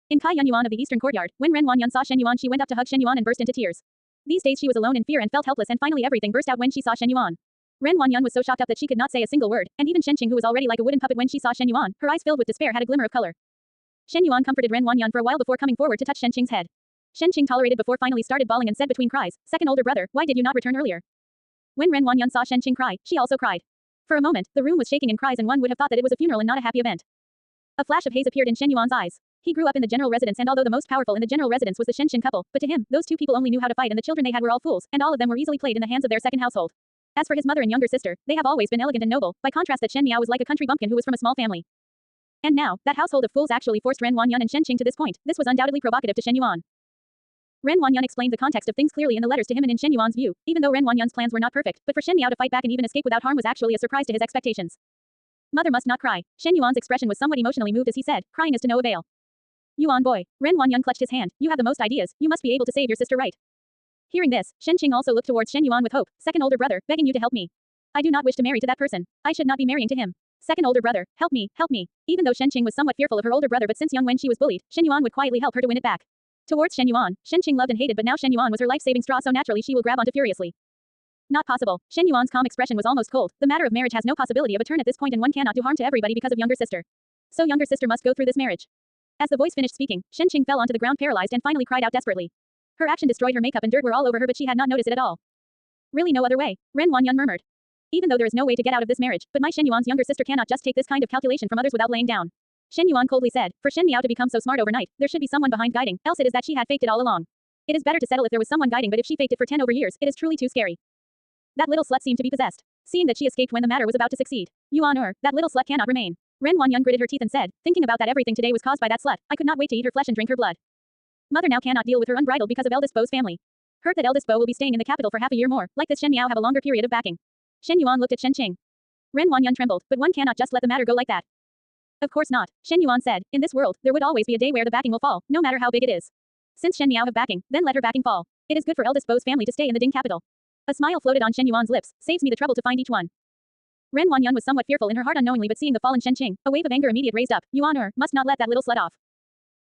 In Kai Yun Yuan of the eastern courtyard, when Ren Wanyan saw Shen Yuan, she went up to hug Shen Yuan and burst into tears. These days she was alone in fear and felt helpless, and finally everything burst out when she saw Shen Yuan. Ren Wanyan was so shocked up that she could not say a single word, and even Shen Qing, who was already like a wooden puppet when she saw Shen Yuan, her eyes filled with despair, had a glimmer of color. Shen Yuan comforted Ren Wanyan for a while before coming forward to touch Shen Qing's head. Shen Qing tolerated before finally started bawling and said between cries, second older brother, why did you not return earlier? When Ren Wanyan saw Shen Qing cry, she also cried. For a moment, the room was shaking in cries and one would have thought that it was a funeral and not a happy event. A flash of haze appeared in Shen Yuan's eyes. He grew up in the general residence, and although the most powerful in the general residence was the Shen Qing couple, but to him, those two people only knew how to fight and the children they had were all fools, and all of them were easily played in the hands of their second household. As for his mother and younger sister, they have always been elegant and noble, by contrast that Shen Miao was like a country bumpkin who was from a small family. And now, that household of fools actually forced Ren Wanyan and Shen Qing to this point. This was undoubtedly provocative to Shen Yuan. Ren Wanyan explained the context of things clearly in the letters to him and in Shen Yuan's view, even though Ren Wanyan's plans were not perfect, but for Shen Miao to fight back and even escape without harm was actually a surprise to his expectations. Mother must not cry. Shen Yuan's expression was somewhat emotionally moved as he said, crying is to no avail. Yuan boy. Ren Wanyan clutched his hand. You have the most ideas. You must be able to save your sister, right? Hearing this, Shen Qing also looked towards Shen Yuan with hope. Second older brother, begging you to help me. I do not wish to marry to that person. I should not be marrying to him. Second older brother, help me, help me. Even though Shen Qing was somewhat fearful of her older brother, but since young when she was bullied, Shen Yuan would quietly help her to win it back. Towards Shen Yuan, Shen Qing loved and hated, but now Shen Yuan was her life-saving straw, so naturally she will grab onto furiously. Not possible. Shen Yuan's calm expression was almost cold. The matter of marriage has no possibility of a turn at this point, and one cannot do harm to everybody because of younger sister. So younger sister must go through this marriage. As the voice finished speaking, Shen Qing fell onto the ground paralyzed and finally cried out desperately. Her action destroyed her makeup and dirt were all over her, but she had not noticed it at all. Really no other way, Ren Wanyan murmured. Even though there is no way to get out of this marriage, but my Shen Yuan's younger sister cannot just take this kind of calculation from others without laying down. Shen Yuan coldly said, for Shen Miao to become so smart overnight, there should be someone behind guiding, else it is that she had faked it all along. It is better to settle if there was someone guiding, but if she faked it for 10 over years, it is truly too scary. That little slut seemed to be possessed. Seeing that she escaped when the matter was about to succeed. Yuan that little slut cannot remain. Ren Wanyan gritted her teeth and said, thinking about that everything today was caused by that slut. I could not wait to eat her flesh and drink her blood. Mother now cannot deal with her unbridled because of eldest Bo's family. Heard that eldest Bo will be staying in the capital for half a year more. Like this Shen Miao have a longer period of backing. Shen Yuan looked at Shen Qing. Ren Wanyan trembled, but one cannot just let the matter go like that. Of course not, Shen Yuan said. In this world, there would always be a day where the backing will fall, no matter how big it is. Since Shen Miao have backing, then let her backing fall. It is good for eldest Bo's family to stay in the Ding capital. A smile floated on Shen Yuan's lips. Saves me the trouble to find each one. Ren Wanyan was somewhat fearful in her heart unknowingly, but seeing the fallen Shen Qing, a wave of anger immediate raised up. Yuan must not let that little slut off.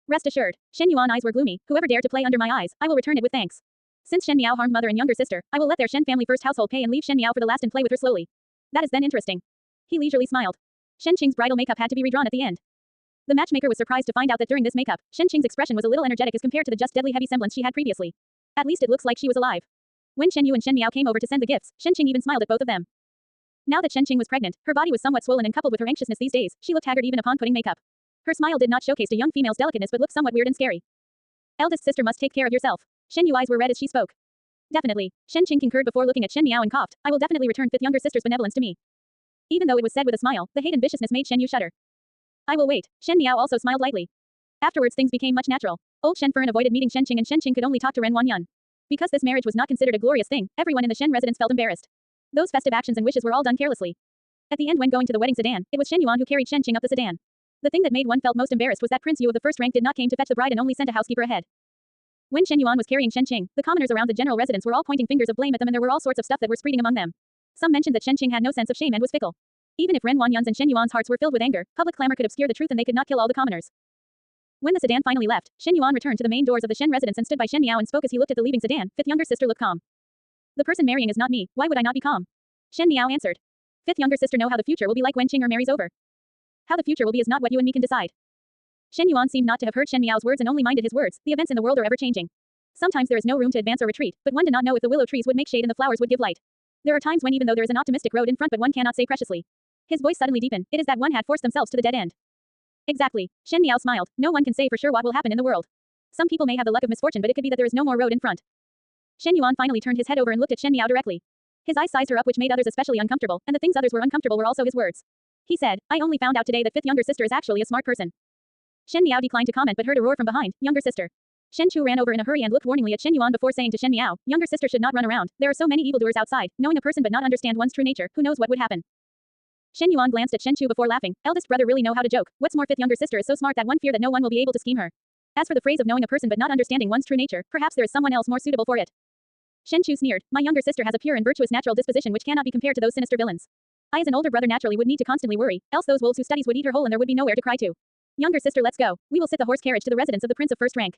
Rest assured. Shen Yuan's eyes were gloomy. Whoever dare to play under my eyes, I will return it with thanks. Since Shen Miao harmed mother and younger sister, I will let their Shen family first household pay and leave Shen Miao for the last and play with her slowly. That is then interesting. He leisurely smiled. Shen Qing's bridal makeup had to be redrawn at the end. The matchmaker was surprised to find out that during this makeup, Shen Qing's expression was a little energetic as compared to the just deadly heavy semblance she had previously. At least it looks like she was alive. When Shen Yu and Shen Miao came over to send the gifts, Shen Qing even smiled at both of them. Now that Shen Qing was pregnant, her body was somewhat swollen, and coupled with her anxiousness these days, she looked haggard even upon putting makeup. Her smile did not showcase a young female's delicateness but looked somewhat weird and scary. Eldest sister must take care of yourself. Shen Yu's eyes were red as she spoke. Definitely. Shen Qing concurred before looking at Shen Miao and coughed. I will definitely return fifth younger sister's benevolence to me. Even though it was said with a smile, the hate and viciousness made Shen Yu shudder. I will wait. Shen Miao also smiled lightly. Afterwards things became much natural. Old Shen Fern avoided meeting Shen Qing, and Shen Qing could only talk to Ren Wanyan. Because this marriage was not considered a glorious thing, everyone in the Shen residence felt embarrassed. Those festive actions and wishes were all done carelessly. At the end, when going to the wedding sedan, it was Shen Yuan who carried Shen Qing up the sedan. The thing that made one felt most embarrassed was that Prince Yu of the first rank did not came to fetch the bride and only sent a housekeeper ahead. When Shen Yuan was carrying Shen Qing, the commoners around the general residence were all pointing fingers of blame at them, and there were all sorts of stuff that were spreading among them. Some mentioned that Shen Qing had no sense of shame and was fickle. Even if Ren Wanyan's and Shen Yuan's hearts were filled with anger, public clamor could obscure the truth and they could not kill all the commoners. When the sedan finally left, Shen Yuan returned to the main doors of the Shen residence and stood by Shen Miao and spoke as he looked at the leaving sedan. Fifth younger sister looked calm. The person marrying is not me, why would I not be calm? Shen Miao answered. Fifth younger sister know how the future will be like when Qing marries over. How the future will be is not what you and me can decide. Shen Yuan seemed not to have heard Shen Miao's words and only minded his words. The events in the world are ever changing. Sometimes there is no room to advance or retreat, but one did not know if the willow trees would make shade and the flowers would give light. There are times when even though there is an optimistic road in front, but one cannot say preciously. His voice suddenly deepened. It is that one had forced themselves to the dead end. Exactly. Shen Miao smiled. No one can say for sure what will happen in the world. Some people may have the luck of misfortune, but it could be that there is no more road in front. Shen Yuan finally turned his head over and looked at Shen Miao directly. His eyes sized her up, which made others especially uncomfortable, and the things others were uncomfortable were also his words. He said, I only found out today that fifth younger sister is actually a smart person. Shen Miao declined to comment but heard a roar from behind. Younger sister. Shen Chu ran over in a hurry and looked warningly at Shen Yuan before saying to Shen Miao, younger sister should not run around. There are so many evildoers outside. Knowing a person but not understand one's true nature, who knows what would happen. Shen Yuan glanced at Shen Chu before laughing. Eldest brother really know how to joke. What's more, fifth younger sister is so smart that one fear that no one will be able to scheme her. As for the phrase of knowing a person but not understanding one's true nature, perhaps there is someone else more suitable for it. Shen Chu sneered. My younger sister has a pure and virtuous natural disposition which cannot be compared to those sinister villains. I as an older brother naturally would need to constantly worry, else those wolves who studies would eat her whole and there would be nowhere to cry to. Younger sister, let's go. We will sit the horse carriage to the residence of the prince of first rank.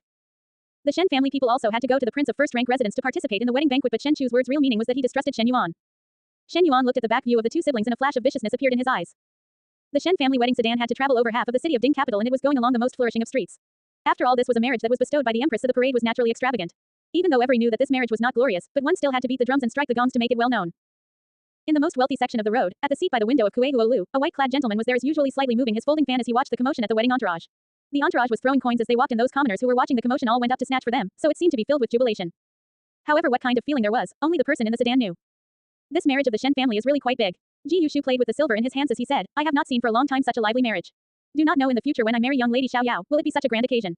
The Shen family people also had to go to the prince of first rank residence to participate in the wedding banquet, but Shen Chu's words' real meaning was that he distrusted Shen Yuan. Shen Yuan looked at the back view of the two siblings and a flash of viciousness appeared in his eyes. The Shen family wedding sedan had to travel over half of the city of Ding capital and it was going along the most flourishing of streets. After all, this was a marriage that was bestowed by the Empress, so the parade was naturally extravagant. Even though everyone knew that this marriage was not glorious, but one still had to beat the drums and strike the gongs to make it well known. In the most wealthy section of the road, at the seat by the window of Kuei Huolu, a white-clad gentleman was there as usually slightly moving his folding fan as he watched the commotion at the wedding entourage. The entourage was throwing coins as they walked and those commoners who were watching the commotion all went up to snatch for them, so it seemed to be filled with jubilation. However, what kind of feeling there was, only the person in the sedan knew. This marriage of the Shen family is really quite big. Ji Yushu played with the silver in his hands as he said, I have not seen for a long time such a lively marriage. Do not know in the future when I marry young lady Xiao Yao, will it be such a grand occasion.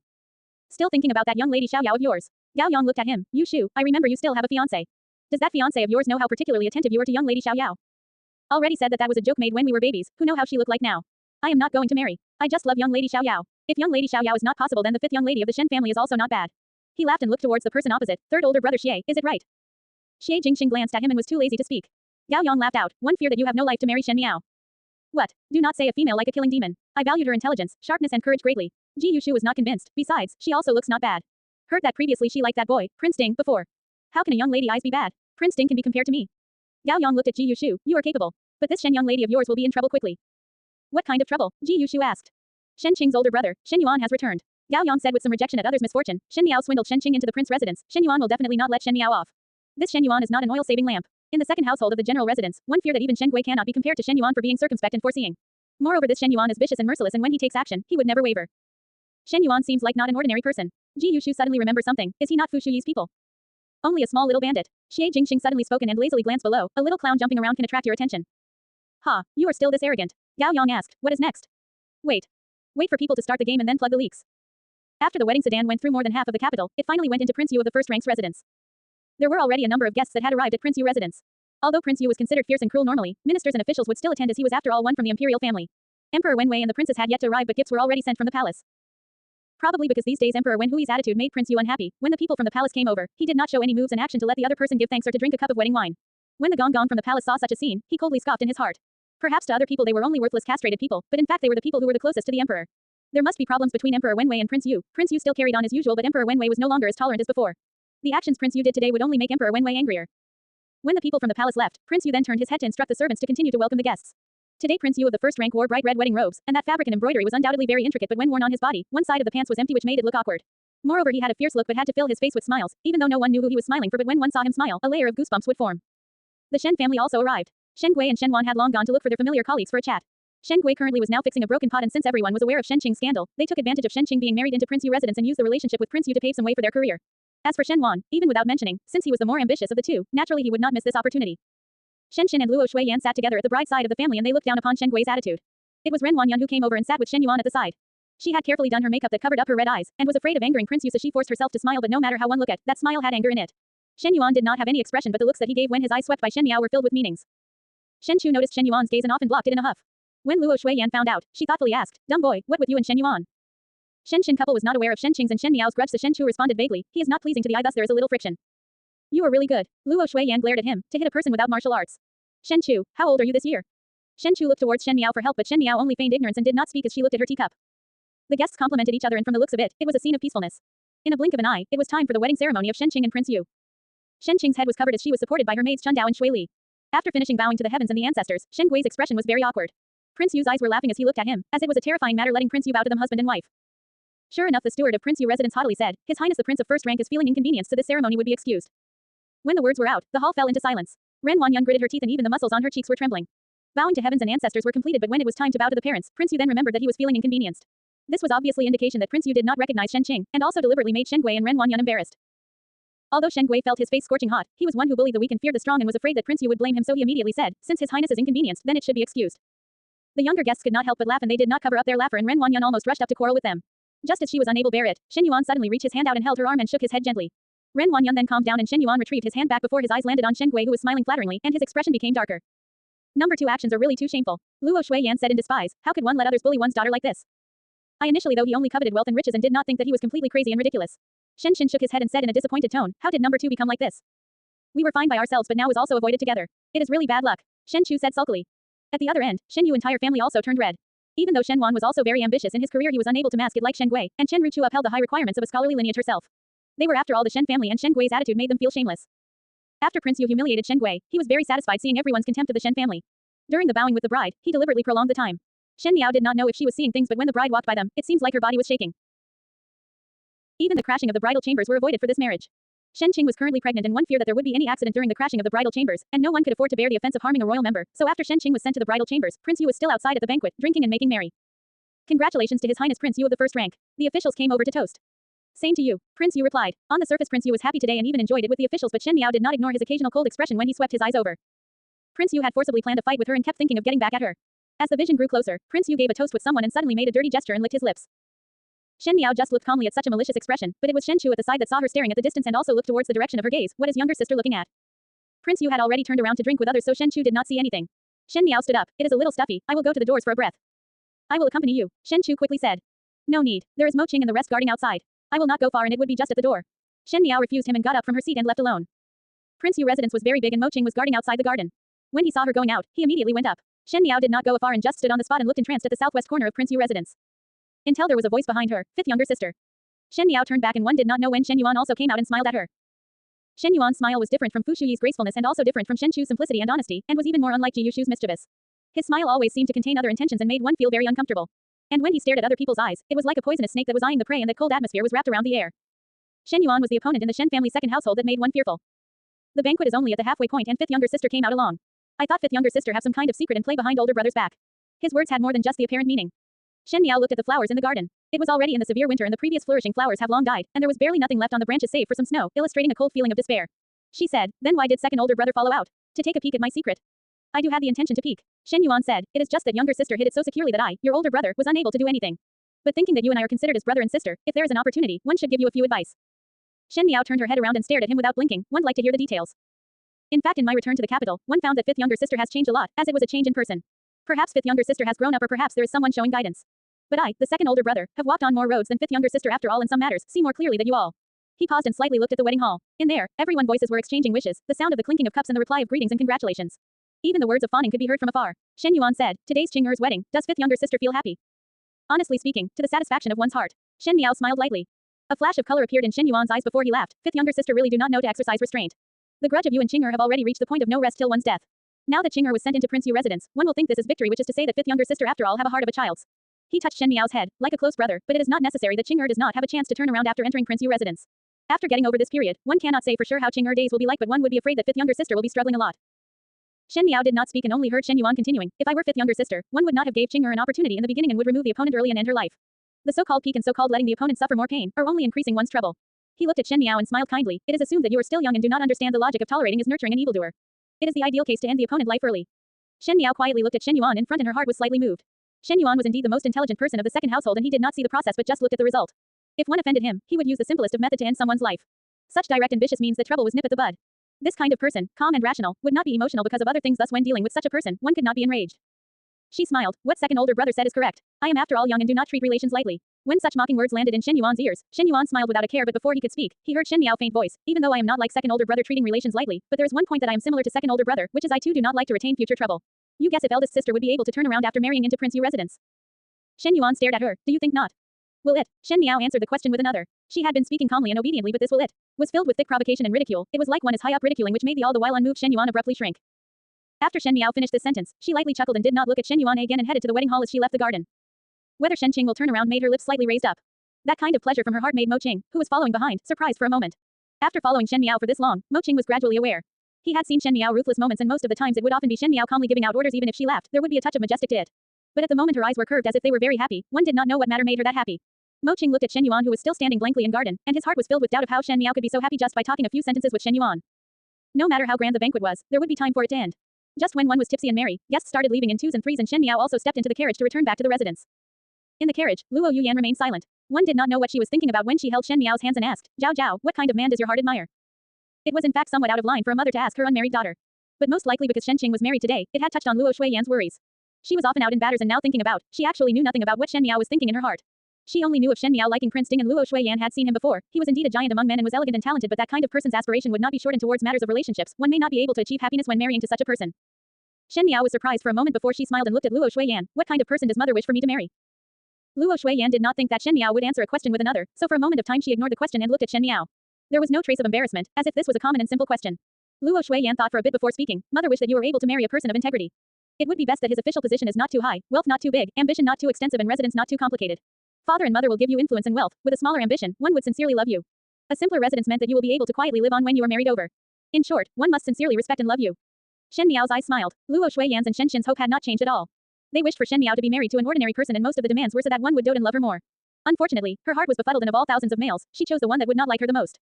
Still thinking about that young lady Xiao Yao of yours. Gao Yang looked at him. Yushu, I remember you still have a fiancé. Does that fiancé of yours know how particularly attentive you are to young lady Xiao Yao? Already said that was a joke made when we were babies, who know how she looked like now. I am not going to marry. I just love young lady Xiao Yao. If young lady Xiao Yao is not possible then the fifth young lady of the Shen family is also not bad. He laughed and looked towards the person opposite, third older brother Xie, is it right? Xie Jingxing glanced at him and was too lazy to speak. Gao Yang laughed out, one fear that you have no life to marry Shen Miao. What? Do not say a female like a killing demon. I valued her intelligence, sharpness and courage greatly. Ji Yushu was not convinced, besides, she also looks not bad. Heard that previously she liked that boy, Prince Ding, before. How can a young lady eyes be bad? Prince Ding can be compared to me. Gao Yang looked at Ji Yushu, you are capable. But this Shen young lady of yours will be in trouble quickly. What kind of trouble? Ji Yushu asked. Shen Qing's older brother, Shen Yuan has returned. Gao Yang said with some rejection at others' misfortune, Shen Miao swindled Shen Qing into the prince residence, Shen Yuan will definitely not let Shen Miao off. This Shen Yuan is not an oil-saving lamp. In the second household of the general residence, one fear that even Shen Gui cannot be compared to Shen Yuan for being circumspect and foreseeing. Moreover this Shen Yuan is vicious and merciless and when he takes action, he would never waver. Shen Yuan seems like not an ordinary person. Ji Yushu suddenly remembered something, is he not Fu Shuyi's people? Only a small little bandit. Xie Jingxing suddenly spoken and lazily glanced below, a little clown jumping around can attract your attention. Ha, you are still this arrogant. Gao Yang asked, what is next? Wait for people to start the game and then plug the leaks. After the wedding sedan went through more than half of the capital, it finally went into Prince Yu of the first rank's residence. There were already a number of guests that had arrived at Prince Yu residence. Although Prince Yu was considered fierce and cruel normally, ministers and officials would still attend as he was after all one from the imperial family. Emperor Wenwei and the princess had yet to arrive but gifts were already sent from the palace. Probably because these days Emperor Wenhui's attitude made Prince Yu unhappy. When the people from the palace came over, he did not show any moves and action to let the other person give thanks or to drink a cup of wedding wine. When the gong from the palace saw such a scene, he coldly scoffed in his heart. Perhaps to other people they were only worthless castrated people, but in fact they were the people who were the closest to the emperor. There must be problems between Emperor Wenwei and Prince Yu. Prince Yu still carried on as usual but Emperor Wenwei was no longer as tolerant as before. The actions Prince Yu did today would only make Emperor Wenwei angrier. When the people from the palace left, Prince Yu then turned his head to instruct the servants to continue to welcome the guests. Today Prince Yu of the first rank wore bright red wedding robes, and that fabric and embroidery was undoubtedly very intricate but when worn on his body, one side of the pants was empty which made it look awkward. Moreover he had a fierce look but had to fill his face with smiles, even though no one knew who he was smiling for but when one saw him smile, a layer of goosebumps would form. The Shen family also arrived. Shen Gui and Shen Wan had long gone to look for their familiar colleagues for a chat. Shen Gui currently was now fixing a broken pot and since everyone was aware of Shen Qing's scandal, they took advantage of Shen Qing being married into Prince Yu residence and used the relationship with Prince Yu to pave some way for their career. As for Shen Wan, even without mentioning, since he was the more ambitious of the two, naturally he would not miss this opportunity. Shen Xin and Luo Shuiyan sat together at the bride's side of the family and they looked down upon Shen Gui's attitude. It was Ren Wanyan who came over and sat with Shen Yuan at the side. She had carefully done her makeup that covered up her red eyes, and was afraid of angering Prince Yu so she forced herself to smile but no matter how one looked at, that smile had anger in it. Shen Yuan did not have any expression but the looks that he gave when his eyes swept by Shen Miao were filled with meanings. Shen Chu noticed Shen Yuan's gaze and often blocked it in a huff. When Luo Shuiyan found out, she thoughtfully asked, dumb boy, what with you and Shen Yuan? Shen Xin couple was not aware of Shen Qing's and Shen Miao's grudge so Shen Chu responded vaguely, he is not pleasing to the eye thus there is a little friction. You are really good. Luo Shuiyan glared at him, to hit a person without martial arts. Shen Chu, how old are you this year? Shen Chu looked towards Shen Miao for help but Shen Miao only feigned ignorance and did not speak as she looked at her teacup. The guests complimented each other and from the looks of it, it was a scene of peacefulness. In a blink of an eye, it was time for the wedding ceremony of Shen Qing and Prince Yu. Shen Qing's head was covered as she was supported by her maids Chun Dao and Shui Li. After finishing bowing to the heavens and the ancestors, Shen Gui's expression was very awkward. Prince Yu's eyes were laughing as he looked at him, as it was a terrifying matter letting Prince Yu bow to them husband and wife. Sure enough the steward of Prince Yu residence haughtily said, His Highness the Prince of first rank is feeling inconvenienced so this ceremony would be excused. When the words were out, the hall fell into silence. Ren Wanyan gritted her teeth and even the muscles on her cheeks were trembling. Bowing to heavens and ancestors were completed but when it was time to bow to the parents, Prince Yu then remembered that he was feeling inconvenienced. This was obviously indication that Prince Yu did not recognize Shen Qing, and also deliberately made Shen Gui and Ren Wanyan embarrassed. Although Shen Gui felt his face scorching hot, he was one who bullied the weak and feared the strong and was afraid that Prince Yu would blame him so he immediately said, Since His Highness is inconvenienced, then it should be excused. The younger guests could not help but laugh and they did not cover up their laughter and Ren Wanyan almost rushed up to quarrel with them. Just as she was unable to bear it, Shen Yuan suddenly reached his hand out and held her arm and shook his head gently. Ren Wanyan then calmed down and Shen Yuan retrieved his hand back before his eyes landed on Shen Gui who was smiling flatteringly and his expression became darker. Number 2 actions are really too shameful. Luo Shuiyan said in despise, how could one let others bully one's daughter like this? I initially though he only coveted wealth and riches and did not think that he was completely crazy and ridiculous. Shen Xin shook his head and said in a disappointed tone, how did number 2 become like this? We were fine by ourselves but now is also avoided together. It is really bad luck. Shen Chu said sulkily. At the other end, Shen Yu's entire family also turned red. Even though Shen Wan was also very ambitious in his career he was unable to mask it like Shen Gui, and Chen Ruchu upheld the high requirements of a scholarly lineage herself. They were after all the Shen family and Shen Gui's attitude made them feel shameless. After Prince Yu humiliated Shen Gui, he was very satisfied seeing everyone's contempt of the Shen family. During the bowing with the bride, he deliberately prolonged the time. Shen Miao did not know if she was seeing things but when the bride walked by them, it seems like her body was shaking. Even the crashing of the bridal chambers were avoided for this marriage. Shen Qing was currently pregnant and one feared that there would be any accident during the crashing of the bridal chambers, and no one could afford to bear the offense of harming a royal member, so after Shen Qing was sent to the bridal chambers, Prince Yu was still outside at the banquet, drinking and making merry. Congratulations to His Highness Prince Yu of the first rank. The officials came over to toast. Same to you, Prince Yu replied. On the surface Prince Yu was happy today and even enjoyed it with the officials but Shen Miao did not ignore his occasional cold expression when he swept his eyes over. Prince Yu had forcibly planned a fight with her and kept thinking of getting back at her. As the vision grew closer, Prince Yu gave a toast with someone and suddenly made a dirty gesture and licked his lips. Shen Miao just looked calmly at such a malicious expression, but it was Shen Chu at the side that saw her staring at the distance and also looked towards the direction of her gaze. What is younger sister looking at? Prince Yu had already turned around to drink with others, so Shen Chu did not see anything. Shen Miao stood up. It is a little stuffy. I will go to the doors for a breath. I will accompany you, Shen Chu quickly said. No need. There is Mo Qing and the rest guarding outside. I will not go far and it would be just at the door. Shen Miao refused him and got up from her seat and left alone. Prince Yu residence was very big and Mo Qing was guarding outside the garden. When he saw her going out, he immediately went up. Shen Miao did not go far and just stood on the spot and looked entranced at the southwest corner of Prince Yu residence. Until there was a voice behind her, fifth younger sister. Shen Miao turned back and one did not know when Shen Yuan also came out and smiled at her. Shen Yuan's smile was different from Fu Shuyi's gracefulness and also different from Shen Chu's simplicity and honesty, and was even more unlike Ji Yushu's mischievous. His smile always seemed to contain other intentions and made one feel very uncomfortable. And when he stared at other people's eyes, it was like a poisonous snake that was eyeing the prey and that cold atmosphere was wrapped around the air. Shen Yuan was the opponent in the Shen family's second household that made one fearful. The banquet is only at the halfway point and fifth younger sister came out along. I thought fifth younger sister have some kind of secret and play behind older brother's back. His words had more than just the apparent meaning. Shen Miao looked at the flowers in the garden. It was already in the severe winter and the previous flourishing flowers have long died, and there was barely nothing left on the branches save for some snow, illustrating a cold feeling of despair. She said, then why did second older brother follow out? To take a peek at my secret. I do have the intention to peek. Shen Yuan said, it is just that younger sister hid it so securely that I, your older brother, was unable to do anything. But thinking that you and I are considered as brother and sister, if there is an opportunity, one should give you a few advice. Shen Miao turned her head around and stared at him without blinking. One'd like to hear the details. In fact, in my return to the capital, one found that fifth younger sister has changed a lot, as it was a change in person. Perhaps fifth younger sister has grown up or perhaps there is someone showing guidance. But I, the second older brother, have walked on more roads than fifth younger sister after all in some matters, see more clearly than you all. He paused and slightly looked at the wedding hall. In there, everyone's voices were exchanging wishes, the sound of the clinking of cups and the reply of greetings and congratulations. Even the words of fawning could be heard from afar. Shen Yuan said, today's Qing'er's wedding, does fifth younger sister feel happy? Honestly speaking, to the satisfaction of one's heart. Shen Miao smiled lightly. A flash of color appeared in Shen Yuan's eyes before he laughed. Fifth younger sister really do not know to exercise restraint. The grudge of you and Qing'er have already reached the point of no rest till one's death. Now that Qing'er was sent into Prince Yu residence, one will think this is victory, which is to say that fifth younger sister after all have a heart of a child's. He touched Shen Miao's head, like a close brother, but it is not necessary that Qing'er does not have a chance to turn around after entering Prince Yu residence. After getting over this period, one cannot say for sure how Qing'er days will be like, but one would be afraid that fifth younger sister will be struggling a lot. Shen Miao did not speak and only heard Shen Yuan continuing. If I were fifth younger sister, one would not have gave Qing'er an opportunity in the beginning and would remove the opponent early and end her life. The so-called peak and so-called letting the opponent suffer more pain, are only increasing one's trouble. He looked at Shen Miao and smiled kindly. It is assumed that you are still young and do not understand the logic of tolerating is nurturing an evildoer. It is the ideal case to end the opponent life early. Shen Miao quietly looked at Shen Yuan in front and her heart was slightly moved. Shen Yuan was indeed the most intelligent person of the second household and he did not see the process but just looked at the result. If one offended him, he would use the simplest of method to end someone's life. Such direct and vicious means that trouble was nip at the bud. This kind of person, calm and rational, would not be emotional because of other things, thus when dealing with such a person, one could not be enraged. She smiled. What second older brother said is correct. I am after all young and do not treat relations lightly. When such mocking words landed in Shen Yuan's ears, Shen Yuan smiled without a care, but before he could speak, he heard Shen Miao's faint voice. Even though I am not like second older brother treating relations lightly, but there is one point that I am similar to second older brother, which is I too do not like to retain future trouble. You guess if eldest sister would be able to turn around after marrying into Prince Yu residence. Shen Yuan stared at her. Do you think not? Will it? Shen Miao answered the question with another. She had been speaking calmly and obediently, but this will it was filled with thick provocation and ridicule. It was like one is high up ridiculing, which made the all the while unmoved Shen Yuan abruptly shrink. After Shen Miao finished this sentence, she lightly chuckled and did not look at Shen Yuan again and headed to the wedding hall as she left the garden. Whether Shen Qing will turn around made her lips slightly raised up. That kind of pleasure from her heart made Mo Qing, who was following behind, surprised for a moment. After following Shen Miao for this long, Mo Qing was gradually aware. He had seen Shen Miao ruthless moments and most of the times it would often be Shen Miao calmly giving out orders. Even if she laughed, there would be a touch of majestic to it. But at the moment her eyes were curved as if they were very happy. One did not know what matter made her that happy. Mo Qing looked at Shen Yuan who was still standing blankly in garden, and his heart was filled with doubt of how Shen Miao could be so happy just by talking a few sentences with Shen Yuan. No matter how grand the banquet was, there would be time for it to end. Just when one was tipsy and merry, guests started leaving in twos and threes and Shen Miao also stepped into the carriage to return back to the residence. In the carriage, Luo Yuyan remained silent. One did not know what she was thinking about when she held Shen Miao's hands and asked, Zhao Zhao, what kind of man does your heart admire? It was in fact somewhat out of line for a mother to ask her unmarried daughter. But most likely because Shen Qing was married today, it had touched on Luo Shuiyan's worries. She was often out in batters and now thinking about, she actually knew nothing about what Shen Miao was thinking in her heart. She only knew of Shen Miao liking Prince Ding and Luo Shuiyan had seen him before. He was indeed a giant among men and was elegant and talented, but that kind of person's aspiration would not be shortened towards matters of relationships. One may not be able to achieve happiness when marrying to such a person. Shen Miao was surprised for a moment before she smiled and looked at Luo Shuiyan. What kind of person does mother wish for me to marry? Luo Shuiyan did not think that Shen Miao would answer a question with another, so for a moment of time she ignored the question and looked at Shen Miao. There was no trace of embarrassment, as if this was a common and simple question. Luo Shuiyan thought for a bit before speaking. Mother wished that you were able to marry a person of integrity. It would be best that his official position is not too high, wealth not too big, ambition not too extensive and residence not too complicated. Father and mother will give you influence and wealth. With a smaller ambition, one would sincerely love you. A simpler residence meant that you will be able to quietly live on when you are married over. In short, one must sincerely respect and love you. Shen Miao's eyes smiled. Luo Shuiyan's and Shen Qin's hope had not changed at all. They wished for Shen Miao to be married to an ordinary person and most of the demands were so that one would dote and love her more. Unfortunately, her heart was befuddled and of all thousands of males, she chose the one that would not like her the most.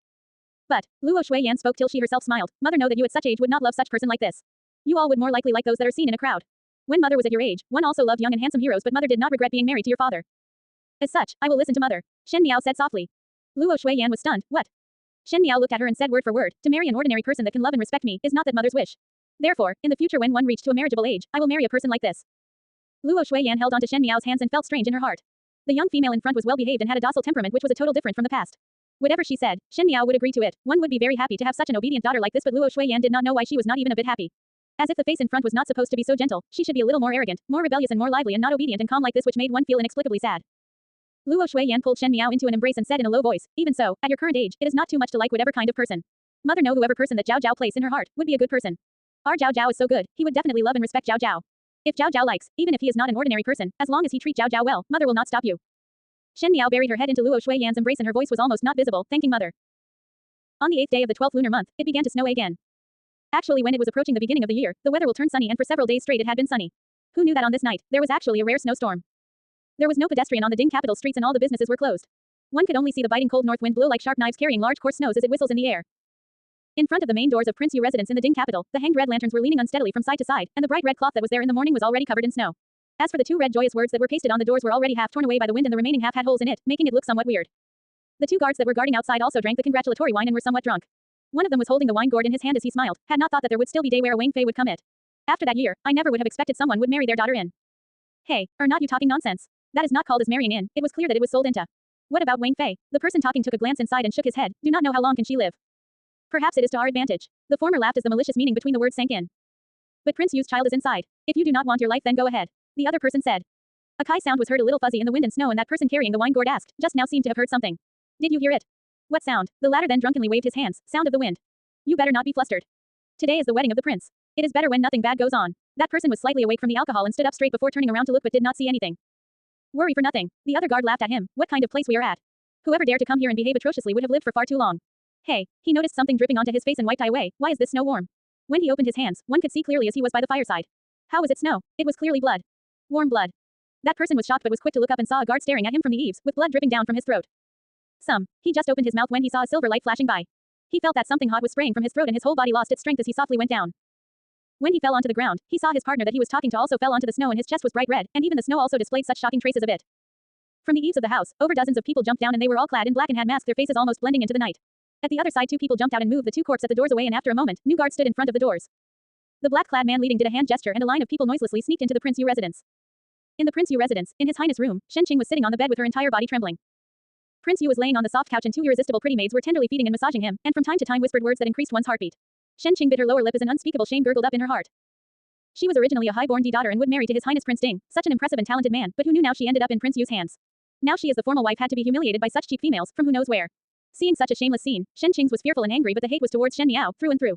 But, Luo Shuiyan spoke till she herself smiled. Mother know that you at such age would not love such person like this. You all would more likely like those that are seen in a crowd. When mother was at your age, one also loved young and handsome heroes, but mother did not regret being married to your father. As such, I will listen to mother. Shen Miao said softly. Luo Shuiyan was stunned. What? Shen Miao looked at her and said word for word, to marry an ordinary person that can love and respect me is not that mother's wish. Therefore, in the future when one reached to a marriageable age, I will marry a person like this. Luo Shuiyan held onto Shen Miao's hands and felt strange in her heart. The young female in front was well behaved and had a docile temperament which was a total different from the past. Whatever she said, Shen Miao would agree to it. One would be very happy to have such an obedient daughter like this, but Luo Shuiyan did not know why she was not even a bit happy. As if the face in front was not supposed to be so gentle, she should be a little more arrogant, more rebellious and more lively and not obedient and calm like this, which made one feel inexplicably sad. Luo Shuiyan pulled Shen Miao into an embrace and said in a low voice, even so, at your current age, it is not too much to like whatever kind of person. Mother know whoever person that Zhao Zhao placed in her heart would be a good person. Our Zhao Zhao is so good, he would definitely love and respect Zhao Zhao. If Zhao Zhao likes, even if he is not an ordinary person, as long as he treat Zhao Zhao well, mother will not stop you. Shen Miao buried her head into Luo Shuiyan's embrace and her voice was almost not visible, thanking mother. On the 8th day of the 12th lunar month, it began to snow again. Actually, when it was approaching the beginning of the year, the weather will turn sunny and for several days straight it had been sunny. Who knew that on this night, there was actually a rare snowstorm. There was no pedestrian on the Ding capital streets and all the businesses were closed. One could only see the biting cold north wind blow like sharp knives carrying large coarse snows as it whistles in the air. In front of the main doors of Prince Yu residence in the Ding capital, the hanged red lanterns were leaning unsteadily from side to side, and the bright red cloth that was there in the morning was already covered in snow. As for the two red joyous words that were pasted on the doors were already half torn away by the wind and the remaining half had holes in it, making it look somewhat weird. The two guards that were guarding outside also drank the congratulatory wine and were somewhat drunk. One of them was holding the wine gourd in his hand as he smiled, had not thought that there would still be day where a Wang Fei would come it. After that year, I never would have expected someone would marry their daughter in. Hey, are not you talking nonsense? That is not called as marrying in, it was clear that it was sold into. What about Wang Fei? The person talking took a glance inside and shook his head, do not know how long can she live. Perhaps it is to our advantage. The former laughed as the malicious meaning between the words sank in. But Prince Yu's child is inside. If you do not want your life then go ahead. The other person said. A kai sound was heard a little fuzzy in the wind and snow and that person carrying the wine gourd asked, just now seemed to have heard something. Did you hear it? What sound? The latter then drunkenly waved his hands, sound of the wind. You better not be flustered. Today is the wedding of the prince. It is better when nothing bad goes on. That person was slightly awake from the alcohol and stood up straight before turning around to look but did not see anything. Worry for nothing. The other guard laughed at him. What kind of place we are at? Whoever dared to come here and behave atrociously would have lived for far too long. Hey, he noticed something dripping onto his face and wiped eye away. Why is this snow warm? When he opened his hands, one could see clearly as he was by the fireside. How was it snow? It was clearly blood. Warm blood. That person was shocked but was quick to look up and saw a guard staring at him from the eaves, with blood dripping down from his throat. He just opened his mouth when he saw a silver light flashing by. He felt that something hot was spraying from his throat and his whole body lost its strength as he softly went down. When he fell onto the ground, he saw his partner that he was talking to also fell onto the snow and his chest was bright red, and even the snow also displayed such shocking traces of it. From the eaves of the house, over dozens of people jumped down and they were all clad in black and had masked their faces almost blending into the night. At the other side two people jumped out and moved the two corpses at the doors away and after a moment, new guards stood in front of the doors. The black-clad man leading did a hand gesture and a line of people noiselessly sneaked into the Prince Yu residence. In the Prince Yu residence, in His Highness' room, Shen Qing was sitting on the bed with her entire body trembling. Prince Yu was laying on the soft couch and two irresistible pretty maids were tenderly feeding and massaging him, and from time to time whispered words that increased one's heartbeat. Shen Qing bit her lower lip as an unspeakable shame gurgled up in her heart. She was originally a high-born daughter and would marry to His Highness Prince Ding, such an impressive and talented man, but who knew now she ended up in Prince Yu's hands. Now she as the formal wife had to be humiliated by such cheap females, from who knows where. Seeing such a shameless scene, Shen Qing was fearful and angry but the hate was towards Shen Miao, through and through.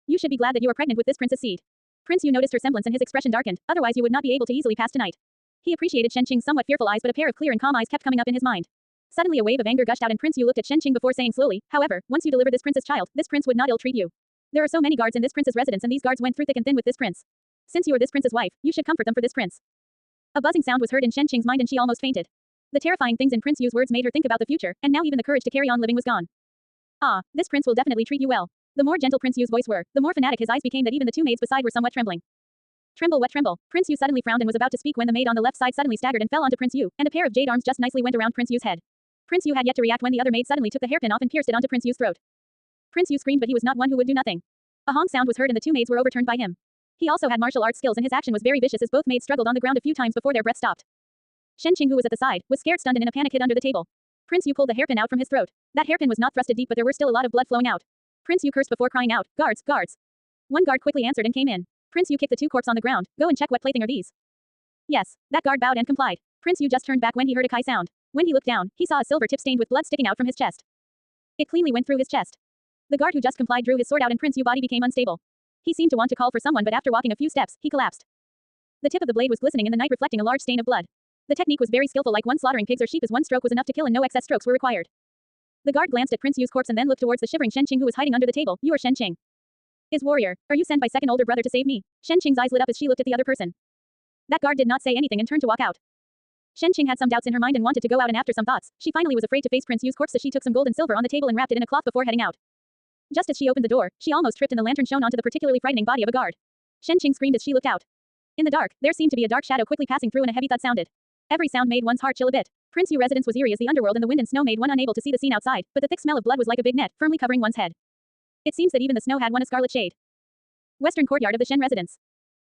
You should be glad that you are pregnant with this princess seed. Prince Yu noticed her semblance and his expression darkened, otherwise you would not be able to easily pass tonight. He appreciated Shen Qing's somewhat fearful eyes but a pair of clear and calm eyes kept coming up in his mind. Suddenly a wave of anger gushed out and Prince Yu looked at Shen Qing before saying slowly, however, once you deliver this prince's child, this prince would not ill-treat you. There are so many guards in this prince's residence and these guards went through thick and thin with this prince. Since you are this prince's wife, you should comfort them for this prince. A buzzing sound was heard in Shen Qing's mind and she almost fainted. The terrifying things in Prince Yu's words made her think about the future, and now even the courage to carry on living was gone. Ah, this prince will definitely treat you well. The more gentle Prince Yu's voice were, the more fanatic his eyes became that even the two maids beside were somewhat trembling. Tremble what tremble. Prince Yu suddenly frowned and was about to speak when the maid on the left side suddenly staggered and fell onto Prince Yu, and a pair of jade arms just nicely went around Prince Yu's head. Prince Yu had yet to react when the other maid suddenly took the hairpin off and pierced it onto Prince Yu's throat. Prince Yu screamed but he was not one who would do nothing. A honk sound was heard and the two maids were overturned by him. He also had martial arts skills and his action was very vicious as both maids struggled on the ground a few times before their breath stopped. Shen Qing who was at the side, was scared stunned and in a panic hid under the table. Prince Yu pulled the hairpin out from his throat. That hairpin was not thrusted deep but there were still a lot of blood flowing out. Prince Yu cursed before crying out, guards, guards. One guard quickly answered and came in. Prince Yu kicked the two corpses on the ground, go and check what plaything are these. Yes, that guard bowed and complied. Prince Yu just turned back when he heard a kai sound. When he looked down, he saw a silver tip stained with blood sticking out from his chest. It cleanly went through his chest. The guard who just complied drew his sword out and Prince Yu's body became unstable. He seemed to want to call for someone but after walking a few steps, he collapsed. The tip of the blade was glistening in the night reflecting a large stain of blood. The technique was very skillful like one slaughtering pigs or sheep as one stroke was enough to kill and no excess strokes were required. The guard glanced at Prince Yu's corpse and then looked towards the shivering Shen Qing who was hiding under the table. You are Shen Qing. Is warrior, are you sent by second older brother to save me? Shen Qing's eyes lit up as she looked at the other person. That guard did not say anything and turned to walk out. Shen Qing had some doubts in her mind and wanted to go out and after some thoughts, she finally was afraid to face Prince Yu's corpse so she took some gold and silver on the table and wrapped it in a cloth before heading out. Just as she opened the door, she almost tripped and the lantern shone onto the particularly frightening body of a guard. Shen Qing screamed as she looked out. In the dark, there seemed to be a dark shadow quickly passing through and a heavy thud sounded. Every sound made one's heart chill a bit. Prince Yu residence was eerie as the underworld and the wind and snow made one unable to see the scene outside, but the thick smell of blood was like a big net, firmly covering one's head. It seems that even the snow had won a scarlet shade. Western courtyard of the Shen residence.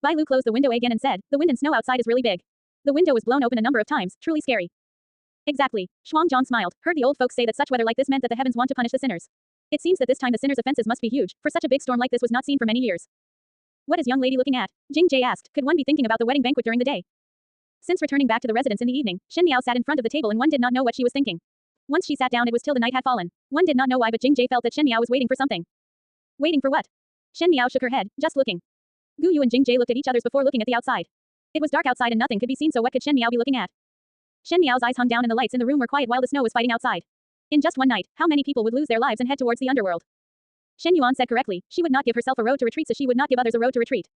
Bai Lu closed the window again and said, the wind and snow outside is really big. The window was blown open a number of times, truly scary. Exactly. Shuangjiang smiled, heard the old folks say that such weather like this meant that the heavens want to punish the sinners. It seems that this time the sinners' offenses must be huge, for such a big storm like this was not seen for many years. What is young lady looking at? Jing Jie asked, could one be thinking about the wedding banquet during the day? Since returning back to the residence in the evening, Shen Miao sat in front of the table and one did not know what she was thinking. Once she sat down it was till the night had fallen. One did not know why but Jing Jie felt that Shen Miao was waiting for something. Waiting for what? Shen Miao shook her head, just looking. Gu Yu and Jing Jie looked at each other before looking at the outside. It was dark outside and nothing could be seen, so what could Shen Miao be looking at? Shen Miao's eyes hung down and the lights in the room were quiet while the snow was fighting outside. In just one night, how many people would lose their lives and head towards the underworld? Shen Yuan said correctly, she would not give herself a road to retreat so she would not give others a road to retreat.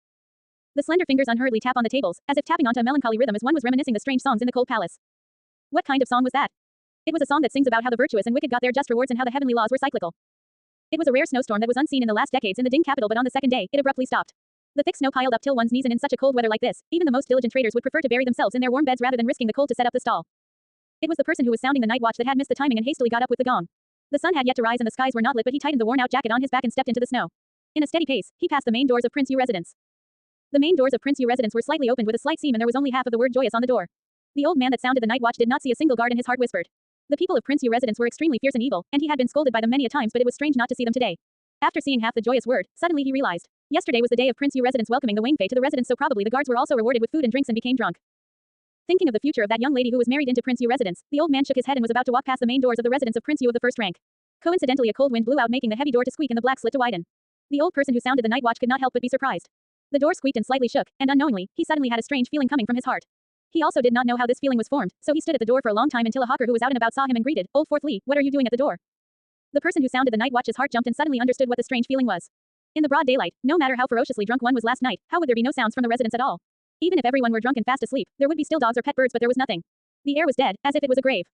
The slender fingers unhurriedly tap on the tables, as if tapping onto a melancholy rhythm as one was reminiscing the strange songs in the cold palace. What kind of song was that? It was a song that sings about how the virtuous and wicked got their just rewards and how the heavenly laws were cyclical. It was a rare snowstorm that was unseen in the last decades in the Ding capital, but on the second day, it abruptly stopped. The thick snow piled up till one's knees, and in such a cold weather like this, even the most diligent traders would prefer to bury themselves in their warm beds rather than risking the cold to set up the stall. It was the person who was sounding the night watch that had missed the timing and hastily got up with the gong. The sun had yet to rise and the skies were not lit, but he tightened the worn-out jacket on his back and stepped into the snow. In a steady pace, he passed the main doors of Prince Yu residence. The main doors of Prince Yu residence were slightly opened with a slight seam and there was only half of the word joyous on the door. The old man that sounded the night watch did not see a single guard and his heart whispered. The people of Prince Yu residence were extremely fierce and evil, and he had been scolded by them many a times, but it was strange not to see them today. After seeing half the joyous word, suddenly he realized. Yesterday was the day of Prince Yu residence welcoming the Wang Fei to the residence, so probably the guards were also rewarded with food and drinks and became drunk. Thinking of the future of that young lady who was married into Prince Yu residence, the old man shook his head and was about to walk past the main doors of the residence of Prince Yu of the first rank. Coincidentally, a cold wind blew out, making the heavy door to squeak and the black slit to widen. The old person who sounded the night watch could not help but be surprised. The door squeaked and slightly shook, and unknowingly, he suddenly had a strange feeling coming from his heart. He also did not know how this feeling was formed, so he stood at the door for a long time until a hawker who was out and about saw him and greeted, "Old Fourth Li, what are you doing at the door?" The person who sounded the night watch's heart jumped and suddenly understood what the strange feeling was. In the broad daylight, no matter how ferociously drunk one was last night, how would there be no sounds from the residence at all? Even if everyone were drunk and fast asleep, there would be still dogs or pet birds, but there was nothing. The air was dead, as if it was a grave.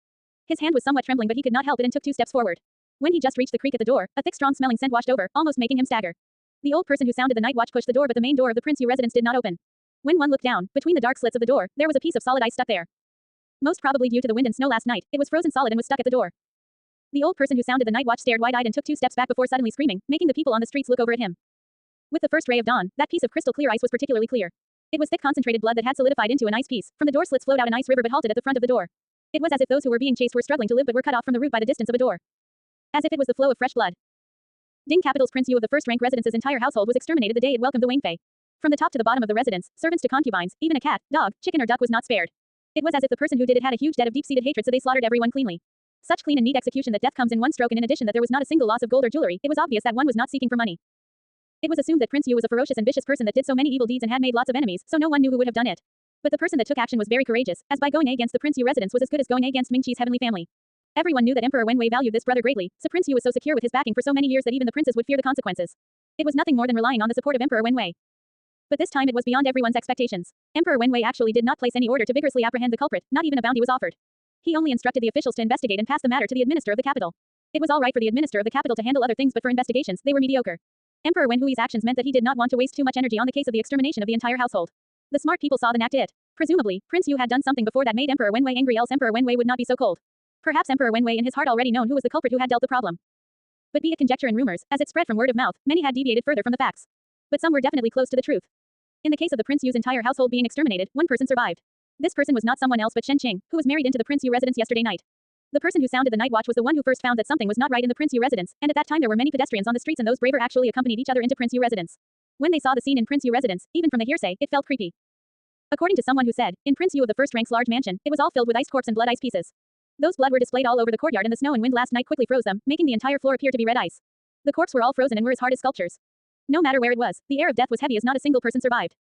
His hand was somewhat trembling, but he could not help it and took 2 steps forward. When he just reached the creak at the door, a thick strong-smelling scent washed over, almost making him stagger. The old person who sounded the night watch pushed the door, but the main door of the Prince Yu residence did not open. When one looked down, between the dark slits of the door, there was a piece of solid ice stuck there. Most probably due to the wind and snow last night, it was frozen solid and was stuck at the door. The old person who sounded the night watch stared wide-eyed and took 2 steps back before suddenly screaming, making the people on the streets look over at him. With the first ray of dawn, that piece of crystal clear ice was particularly clear. It was thick concentrated blood that had solidified into an ice piece. From the door slits flowed out an ice river but halted at the front of the door. It was as if those who were being chased were struggling to live but were cut off from the root by the distance of a door. As if it was the flow of fresh blood. Ding capital's Prince Yu of the first rank residence's entire household was exterminated the day it welcomed the Wang Fei. From the top to the bottom of the residence, servants to concubines, even a cat, dog, chicken or duck was not spared. It was as if the person who did it had a huge debt of deep-seated hatred, so they slaughtered everyone cleanly. Such clean and neat execution that death comes in one stroke, and in addition that there was not a single loss of gold or jewelry, it was obvious that one was not seeking for money. It was assumed that Prince Yu was a ferocious and vicious person that did so many evil deeds and had made lots of enemies, so no one knew who would have done it. But the person that took action was very courageous, as by going against the Prince Yu residence was as good as going against Ming-Chi's heavenly family. Everyone knew that Emperor Wen Wei valued this brother greatly, so Prince Yu was so secure with his backing for so many years that even the princes would fear the consequences. It was nothing more than relying on the support of Emperor Wen Wei. But this time it was beyond everyone's expectations. Emperor Wen Wei actually did not place any order to vigorously apprehend the culprit, not even a bounty was offered. He only instructed the officials to investigate and pass the matter to the administrator of the capital. It was all right for the administrator of the capital to handle other things, but for investigations, they were mediocre. Emperor Wen Hui's actions meant that he did not want to waste too much energy on the case of the extermination of the entire household. The smart people saw the knack to it. Presumably, Prince Yu had done something before that made Emperor Wen Wei angry, else Emperor Wen Wei would not be so cold. Perhaps Emperor Wen Wei in his heart already known who was the culprit who had dealt the problem. But be it conjecture and rumors, as it spread from word of mouth, many had deviated further from the facts. But some were definitely close to the truth. In the case of the Prince Yu's entire household being exterminated, one person survived. This person was not someone else but Shen Qing, who was married into the Prince Yu residence yesterday night. The person who sounded the night watch was the one who first found that something was not right in the Prince Yu residence, and at that time there were many pedestrians on the streets and those braver actually accompanied each other into Prince Yu residence. When they saw the scene in Prince Yu residence, even from the hearsay, it felt creepy. According to someone who said, in Prince Yu of the first rank's large mansion, it was all filled with ice corpse and blood ice pieces. Those blood were displayed all over the courtyard and the snow and wind last night quickly froze them, making the entire floor appear to be red ice. The corpses were all frozen and were as hard as sculptures. No matter where it was, the air of death was heavy as not a single person survived.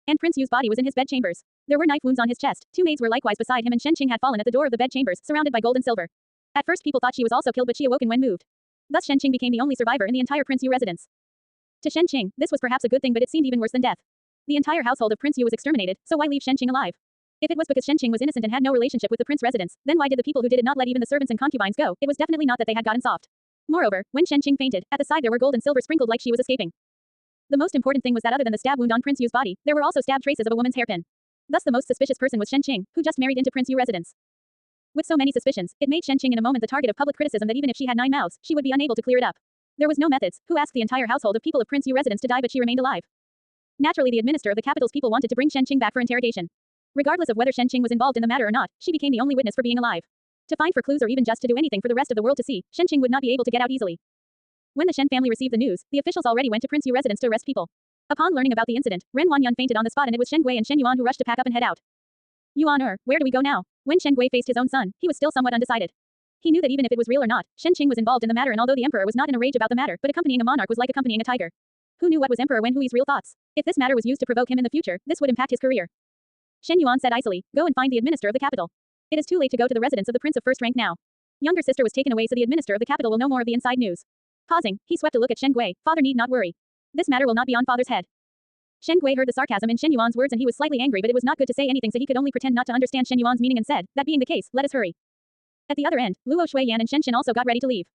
And Prince Yu's body was in his bed chambers. There were knife wounds on his chest, 2 maids were likewise beside him and Shen Qing had fallen at the door of the bed chambers, surrounded by gold and silver. At first people thought she was also killed but she awoken when moved. Thus Shen Qing became the only survivor in the entire Prince Yu residence. To Shen Qing, this was perhaps a good thing but it seemed even worse than death. The entire household of Prince Yu was exterminated, so why leave Shen Qing alive? If it was because Shen Qing was innocent and had no relationship with the prince residence, then why did the people who did it not let even the servants and concubines go? It was definitely not that they had gotten soft. Moreover, when Shen Qing fainted, at the side there were gold and silver sprinkled like she was escaping. The most important thing was that other than the stab wound on Prince Yu's body, there were also stab traces of a woman's hairpin. Thus the most suspicious person was Shen Qing, who just married into Prince Yu residence. With so many suspicions, it made Shen Qing in a moment the target of public criticism that even if she had 9 mouths, she would be unable to clear it up. There was no methods, who asked the entire household of people of Prince Yu residence to die but she remained alive. Naturally the administrator of the capital's people wanted to bring Shen Qing back for interrogation. Regardless of whether Shen Qing was involved in the matter or not, she became the only witness for being alive. To find for clues or even just to do anything for the rest of the world to see, Shen Qing would not be able to get out easily. When the Shen family received the news, the officials already went to Prince Yu residence to arrest people. Upon learning about the incident, Ren Wanyan fainted on the spot and it was Shen Gui and Shen Yuan who rushed to pack up and head out. Yuan where do we go now? When Shen Gui faced his own son, he was still somewhat undecided. He knew that even if it was real or not, Shen Qing was involved in the matter and although the emperor was not in a rage about the matter, but accompanying a monarch was like accompanying a tiger. Who knew what was Emperor Wen Hui's real thoughts? If this matter was used to provoke him in the future, this would impact his career. Shen Yuan said icily, go and find the administrator of the capital. It is too late to go to the residence of the prince of first rank now. Younger sister was taken away so the administrator of the capital will know more of the inside news. Pausing, he swept a look at Shen Gui, father need not worry. This matter will not be on father's head. Shen Gui heard the sarcasm in Shen Yuan's words and he was slightly angry but it was not good to say anything so he could only pretend not to understand Shen Yuan's meaning and said, that being the case, let us hurry. At the other end, Luo Shuiyan and Shen Shen also got ready to leave.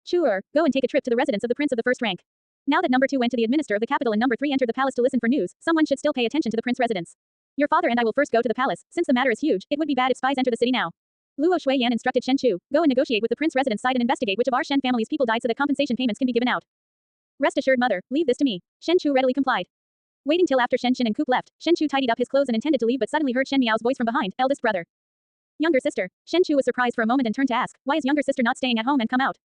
Chu go and take a trip to the residence of the prince of the first rank. Now that number 2 went to the administrator of the capital and number 3 entered the palace to listen for news, someone should still pay attention to the prince residence. Your father and I will first go to the palace, since the matter is huge, it would be bad if spies enter the city now. Luo Shuiyan instructed Shen Chu, go and negotiate with the prince residence side and investigate which of our Shen family's people died so that compensation payments can be given out. Rest assured mother, leave this to me. Shen Chu readily complied. Waiting till after Shen Shen and Coop left, Shen Chu tidied up his clothes and intended to leave but suddenly heard Shen Miao's voice from behind, eldest brother. Younger sister. Shen Chu was surprised for a moment and turned to ask, why is younger sister not staying at home and come out?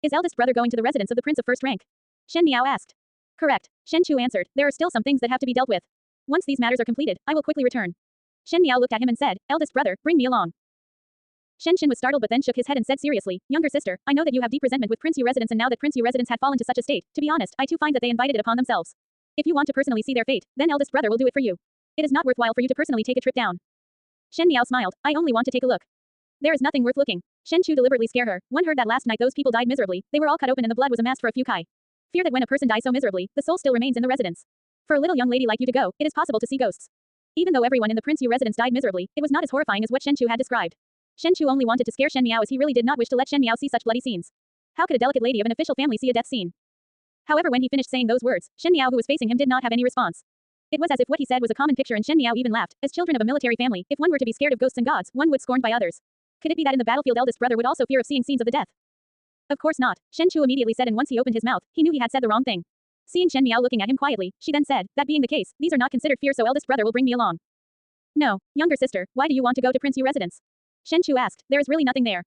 Is eldest brother going to the residence of the prince of first rank? Shen Miao asked. Correct. Shen Chu answered, there are still some things that have to be dealt with. Once these matters are completed, I will quickly return. Shen Miao looked at him and said, eldest brother, bring me along. Shen Shen was startled but then shook his head and said seriously, younger sister, I know that you have deep resentment with Prince Yu residence and now that Prince Yu residence had fallen to such a state, to be honest, I too find that they invited it upon themselves. If you want to personally see their fate, then eldest brother will do it for you. It is not worthwhile for you to personally take a trip down. Shen Miao smiled, I only want to take a look. There is nothing worth looking. Shen Chu deliberately scared her. One heard that last night those people died miserably, they were all cut open and the blood was amassed for a few kai. Fear that when a person dies so miserably, the soul still remains in the residence. For a little young lady like you to go, it is possible to see ghosts. Even though everyone in the Prince Yu residence died miserably, it was not as horrifying as what Shen Chu had described. Shen Chu only wanted to scare Shen Miao as he really did not wish to let Shen Miao see such bloody scenes. How could a delicate lady of an official family see a death scene? However, when he finished saying those words, Shen Miao who was facing him did not have any response. It was as if what he said was a common picture and Shen Miao even laughed. As children of a military family, if one were to be scared of ghosts and gods, one would scorned by others. Could it be that in the battlefield eldest brother would also fear of seeing scenes of the death? Of course not, Shen Chu immediately said and once he opened his mouth, he knew he had said the wrong thing. Seeing Shen Miao looking at him quietly, she then said, that being the case, these are not considered fear so eldest brother will bring me along. No, younger sister, why do you want to go to Prince Yu residence? Shen Chu asked, there is really nothing there.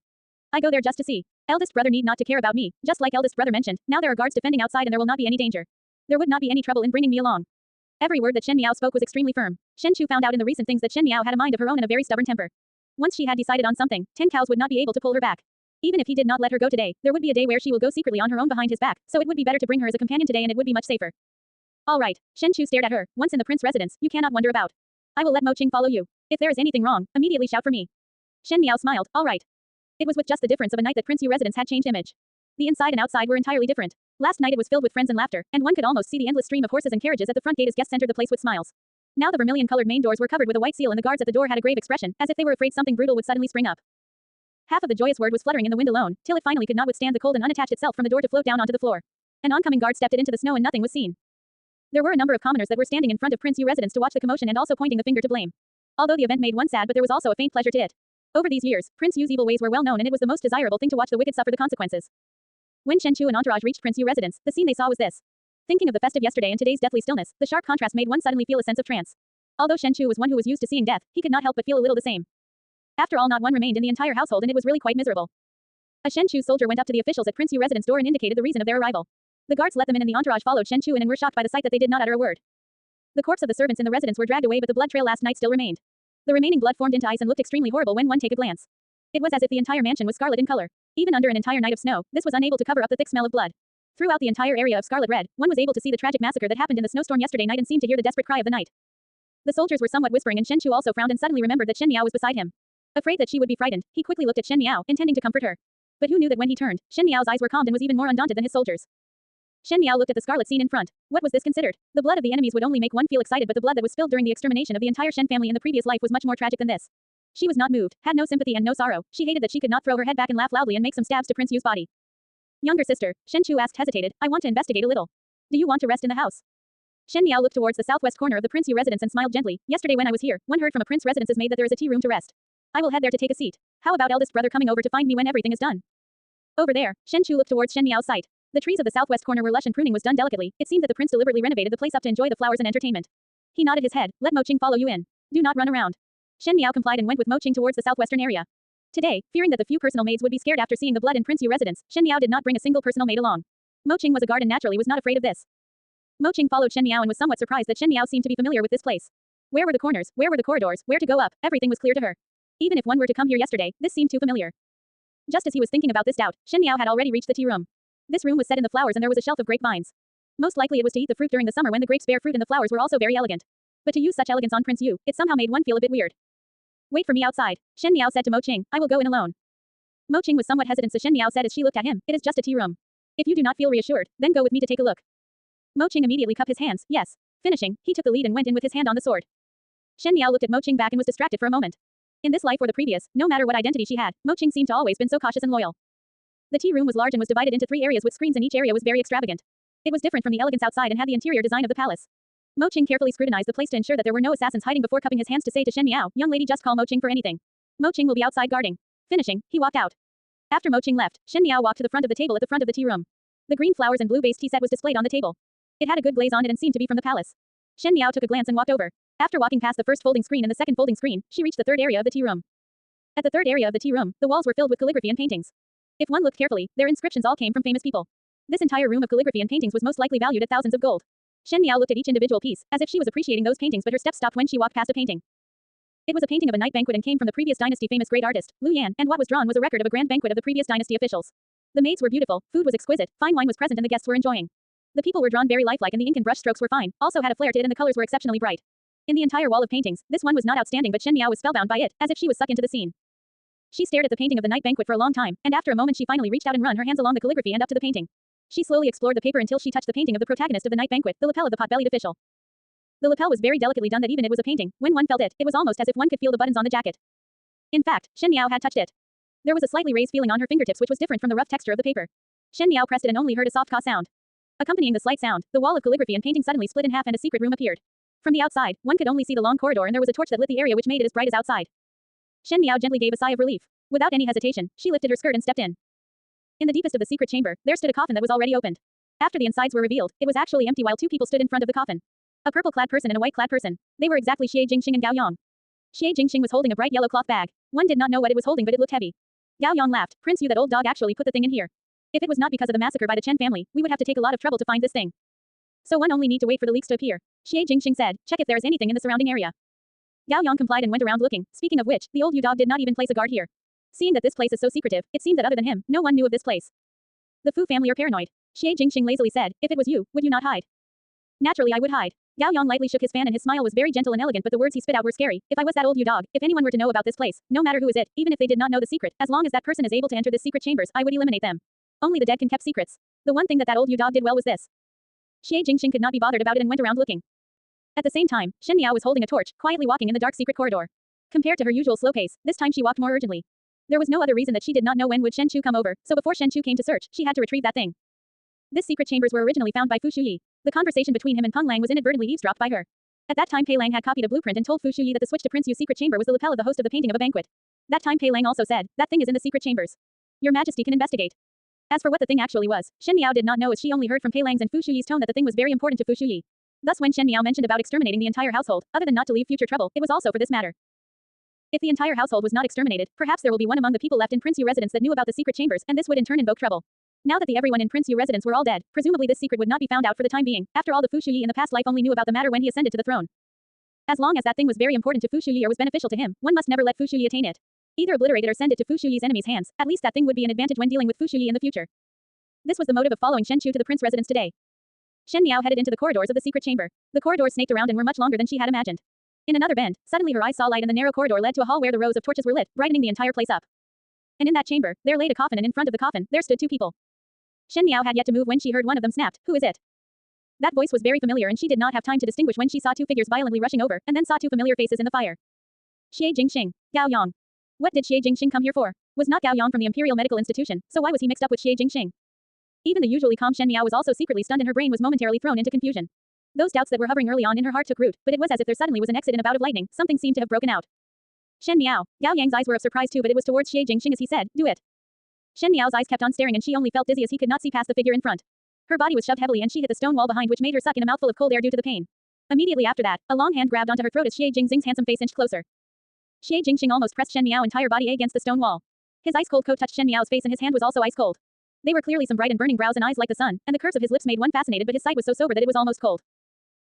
I go there just to see. Eldest brother need not to care about me, just like eldest brother mentioned, now there are guards defending outside and there will not be any danger. There would not be any trouble in bringing me along. Every word that Shen Miao spoke was extremely firm. Shen Chu found out in the recent things that Shen Miao had a mind of her own and a very stubborn temper. Once she had decided on something, 10 cows would not be able to pull her back. Even if he did not let her go today, there would be a day where she will go secretly on her own behind his back, so it would be better to bring her as a companion today and it would be much safer. All right, Shen Chu stared at her, once in the prince residence, you cannot wonder about. I will let Mo Qing follow you. If there is anything wrong, immediately shout for me. Shen Miao smiled, all right. It was with just the difference of a night that Prince Yu residence had changed image. The inside and outside were entirely different. Last night it was filled with friends and laughter, and one could almost see the endless stream of horses and carriages at the front gate as guests entered the place with smiles. Now the vermilion-colored main doors were covered with a white seal and the guards at the door had a grave expression, as if they were afraid something brutal would suddenly spring up. Half of the joyous word was fluttering in the wind alone, till it finally could not withstand the cold and unattached itself from the door to float down onto the floor. An oncoming guard stepped it into the snow and nothing was seen. There were a number of commoners that were standing in front of Prince Yu residence to watch the commotion and also pointing the finger to blame. Although the event made one sad but there was also a faint pleasure to it. Over these years, Prince Yu's evil ways were well known and it was the most desirable thing to watch the wicked suffer the consequences. When Shen Chu and entourage reached Prince Yu residence, the scene they saw was this. Thinking of the festive yesterday and today's deathly stillness, the sharp contrast made one suddenly feel a sense of trance. Although Shen Chu was one who was used to seeing death, he could not help but feel a little the same. After all, not one remained in the entire household and it was really quite miserable. A Shen Chu soldier went up to the officials at Prince Yu residence door and indicated the reason of their arrival. The guards let them in and the entourage followed Shen Chu in and were shocked by the sight that they did not utter a word. The corpse of the servants in the residence were dragged away but the blood trail last night still remained. The remaining blood formed into ice and looked extremely horrible when one take a glance. It was as if the entire mansion was scarlet in color. Even under an entire night of snow, this was unable to cover up the thick smell of blood. Throughout the entire area of scarlet red, one was able to see the tragic massacre that happened in the snowstorm yesterday night and seemed to hear the desperate cry of the night. The soldiers were somewhat whispering and Shen Chu also frowned and suddenly remembered that Shen Miao was beside him. Afraid that she would be frightened, he quickly looked at Shen Miao, intending to comfort her. But who knew that when he turned, Shen Miao's eyes were calmed and was even more undaunted than his soldiers. Shen Miao looked at the scarlet scene in front. What was this considered? The blood of the enemies would only make one feel excited but the blood that was spilled during the extermination of the entire Shen family in the previous life was much more tragic than this. She was not moved, had no sympathy and no sorrow. She hated that she could not throw her head back and laugh loudly and make some stabs to Prince Yu's body. Younger sister, Shen Chu asked hesitated, I want to investigate a little. Do you want to rest in the house? Shen Miao looked towards the southwest corner of the Prince Yu residence and smiled gently. Yesterday when I was here, one heard from a prince residence's maid that there is a tea room to rest. I will head there to take a seat. How about eldest brother coming over to find me when everything is done? Over there, Shen Chu looked towards Shen Miao's site. The trees of the southwest corner were lush and pruning was done delicately. It seemed that the prince deliberately renovated the place up to enjoy the flowers and entertainment. He nodded his head. Let Mo Qing follow you in. Do not run around. Shen Miao complied and went with Mo Qing towards the southwestern area. Today, fearing that the few personal maids would be scared after seeing the blood in Prince Yu residence, Shen Miao did not bring a single personal maid along. Mo Qing was a guard and naturally was not afraid of this. Mo Qing followed Shen Miao and was somewhat surprised that Shen Miao seemed to be familiar with this place. Where were the corners, where were the corridors, where to go up, everything was clear to her. Even if one were to come here yesterday, this seemed too familiar. Just as he was thinking about this doubt, Shen Miao had already reached the tea room. This room was set in the flowers and there was a shelf of grapevines. Most likely it was to eat the fruit during the summer when the grapes bear fruit and the flowers were also very elegant. But to use such elegance on Prince Yu, it somehow made one feel a bit weird. Wait for me outside, Shen Miao said to Mo Qing, I will go in alone. Mo Qing was somewhat hesitant so Shen Miao said as she looked at him, it is just a tea room. If you do not feel reassured, then go with me to take a look. Mo Qing immediately cupped his hands, yes. Finishing, he took the lead and went in with his hand on the sword. Shen Miao looked at Mo Qing back and was distracted for a moment. In this life or the previous, no matter what identity she had, Mo Qing seemed to always been so cautious and loyal. The tea room was large and was divided into 3 areas with screens and each area was very extravagant. It was different from the elegance outside and had the interior design of the palace. Mo Qing carefully scrutinized the place to ensure that there were no assassins hiding before cupping his hands to say to Shen Miao, young lady just call Mo Qing for anything. Mo Qing will be outside guarding. Finishing, he walked out. After Mo Qing left, Shen Miao walked to the front of the table at the front of the tea room. The green flowers and blue-based tea set was displayed on the table. It had a good glaze on it and seemed to be from the palace. Shen Miao took a glance and walked over. After walking past the first folding screen and the second folding screen, she reached the third area of the tea room. At the third area of the tea room, the walls were filled with calligraphy and paintings. If one looked carefully, their inscriptions all came from famous people. This entire room of calligraphy and paintings was most likely valued at thousands of gold. Shen Miao looked at each individual piece, as if she was appreciating those paintings but her steps stopped when she walked past a painting. It was a painting of a night banquet and came from the previous dynasty famous great artist, Lu Yan, and what was drawn was a record of a grand banquet of the previous dynasty officials. The maids were beautiful, food was exquisite, fine wine was present and the guests were enjoying. The people were drawn very lifelike and the ink and brush strokes were fine, also had a flair to it and the colors were exceptionally bright. In the entire wall of paintings, this one was not outstanding but Shen Miao was spellbound by it, as if she was sucked into the scene. She stared at the painting of the night banquet for a long time, and after a moment she finally reached out and run her hands along the calligraphy and up to the painting. She slowly explored the paper until she touched the painting of the protagonist of the night banquet, the lapel of the pot-bellied official. The lapel was very delicately done that even it was a painting, when one felt it, it was almost as if one could feel the buttons on the jacket. In fact, Shen Miao had touched it. There was a slightly raised feeling on her fingertips which was different from the rough texture of the paper. Shen Miao pressed it and only heard a soft caw sound. Accompanying the slight sound, the wall of calligraphy and painting suddenly split in half and a secret room appeared. From the outside, one could only see the long corridor and there was a torch that lit the area which made it as bright as outside. Shen Miao gently gave a sigh of relief. Without any hesitation, she lifted her skirt and stepped in. In the deepest of the secret chamber, there stood a coffin that was already opened. After the insides were revealed, it was actually empty while 2 people stood in front of the coffin. A purple-clad person and a white-clad person. They were exactly Xie Jingxing and Gao Yong. Xie Jingxing was holding a bright yellow cloth bag. One did not know what it was holding but it looked heavy. Gao Yong laughed. Prince Yu, that old dog actually put the thing in here. If it was not because of the massacre by the Chen family, we would have to take a lot of trouble to find this thing. So one only need to wait for the leaks to appear. Xie Jingxing said, check if there is anything in the surrounding area. Gao Yong complied and went around looking. Speaking of which, the old Yu dog did not even place a guard here. Seeing that this place is so secretive, it seemed that other than him, no one knew of this place. The Fu family are paranoid. Xie Jingxing lazily said, if it was you, would you not hide? Naturally I would hide. Gao Yong lightly shook his fan and his smile was very gentle and elegant but the words he spit out were scary. If I was that old Yu dog, if anyone were to know about this place, no matter who is it, even if they did not know the secret, as long as that person is able to enter this secret chambers, I would eliminate them. Only the dead can keep secrets. The one thing that old Yu dog did well was this. Xie Jingxing could not be bothered about it and went around looking. At the same time, Shen Miao was holding a torch, quietly walking in the dark secret corridor. Compared to her usual slow pace, this time she walked more urgently. There was no other reason that she did not know when would Shen Chu come over, so before Shen Chu came to search, she had to retrieve that thing. This secret chambers were originally found by Fu Shuyi. The conversation between him and Peng Lang was inadvertently eavesdropped by her. At that time Pei Lang had copied a blueprint and told Fu Shuyi that the switch to Prince Yu's secret chamber was the lapel of the host of the painting of a banquet. That time Pei Lang also said, that thing is in the secret chambers. Your Majesty can investigate. As for what the thing actually was, Shen Miao did not know as she only heard from Pei Lang's and Fu Shuyi's tone that the thing was very important to Fu Shuyi. Thus when Shen Miao mentioned about exterminating the entire household, other than not to leave future trouble, it was also for this matter. If the entire household was not exterminated, perhaps there will be one among the people left in Prince Yu residence that knew about the secret chambers and this would in turn invoke trouble. Now that everyone in Prince Yu residence were all dead, presumably this secret would not be found out for the time being. After all, the Fu Shuyi in the past life only knew about the matter when he ascended to the throne. As long as that thing was very important to Fu Shuyi or was beneficial to him, one must never let Fu Shuyi attain it. Either obliterate it or send it to Fu Shuyi's enemies' hands, at least that thing would be an advantage when dealing with Fu Shuyi in the future. This was the motive of following Shen Chu to the prince residence today. Shen Miao headed into the corridors of the secret chamber. The corridors snaked around and were much longer than she had imagined. In another bend, suddenly her eyes saw light and the narrow corridor led to a hall where the rows of torches were lit, brightening the entire place up. And in that chamber, there laid a coffin and in front of the coffin, there stood 2 people. Shen Miao had yet to move when she heard one of them snapped, who is it? That voice was very familiar and she did not have time to distinguish when she saw 2 figures violently rushing over, and then saw 2 familiar faces in the fire. Xie Jingxing, Gao Yong. What did Xie Jingxing come here for? Was not Gao Yong from the Imperial Medical Institution, so why was he mixed up with Xie Jingxing? Even the usually calm Shen Miao was also secretly stunned and her brain was momentarily thrown into confusion. Those doubts that were hovering early on in her heart took root, but it was as if there suddenly was an exit in a bout of lightning, something seemed to have broken out. Shen Miao. Gao Yang's eyes were of surprise too, but it was towards Xie Jingxing as he said, do it. Shen Miao's eyes kept on staring and she only felt dizzy as he could not see past the figure in front. Her body was shoved heavily and she hit the stone wall behind which made her suck in a mouthful of cold air due to the pain. Immediately after that, a long hand grabbed onto her throat as Xie Jingxing's handsome face inched closer. Xie Jingxing almost pressed Shen Miao's entire body against the stone wall. His ice-cold coat touched Shen Miao's face and his hand was also ice-cold. They were clearly some bright and burning brows and eyes like the sun, and the curves of his lips made one fascinated but his sight was so sober that it was almost cold.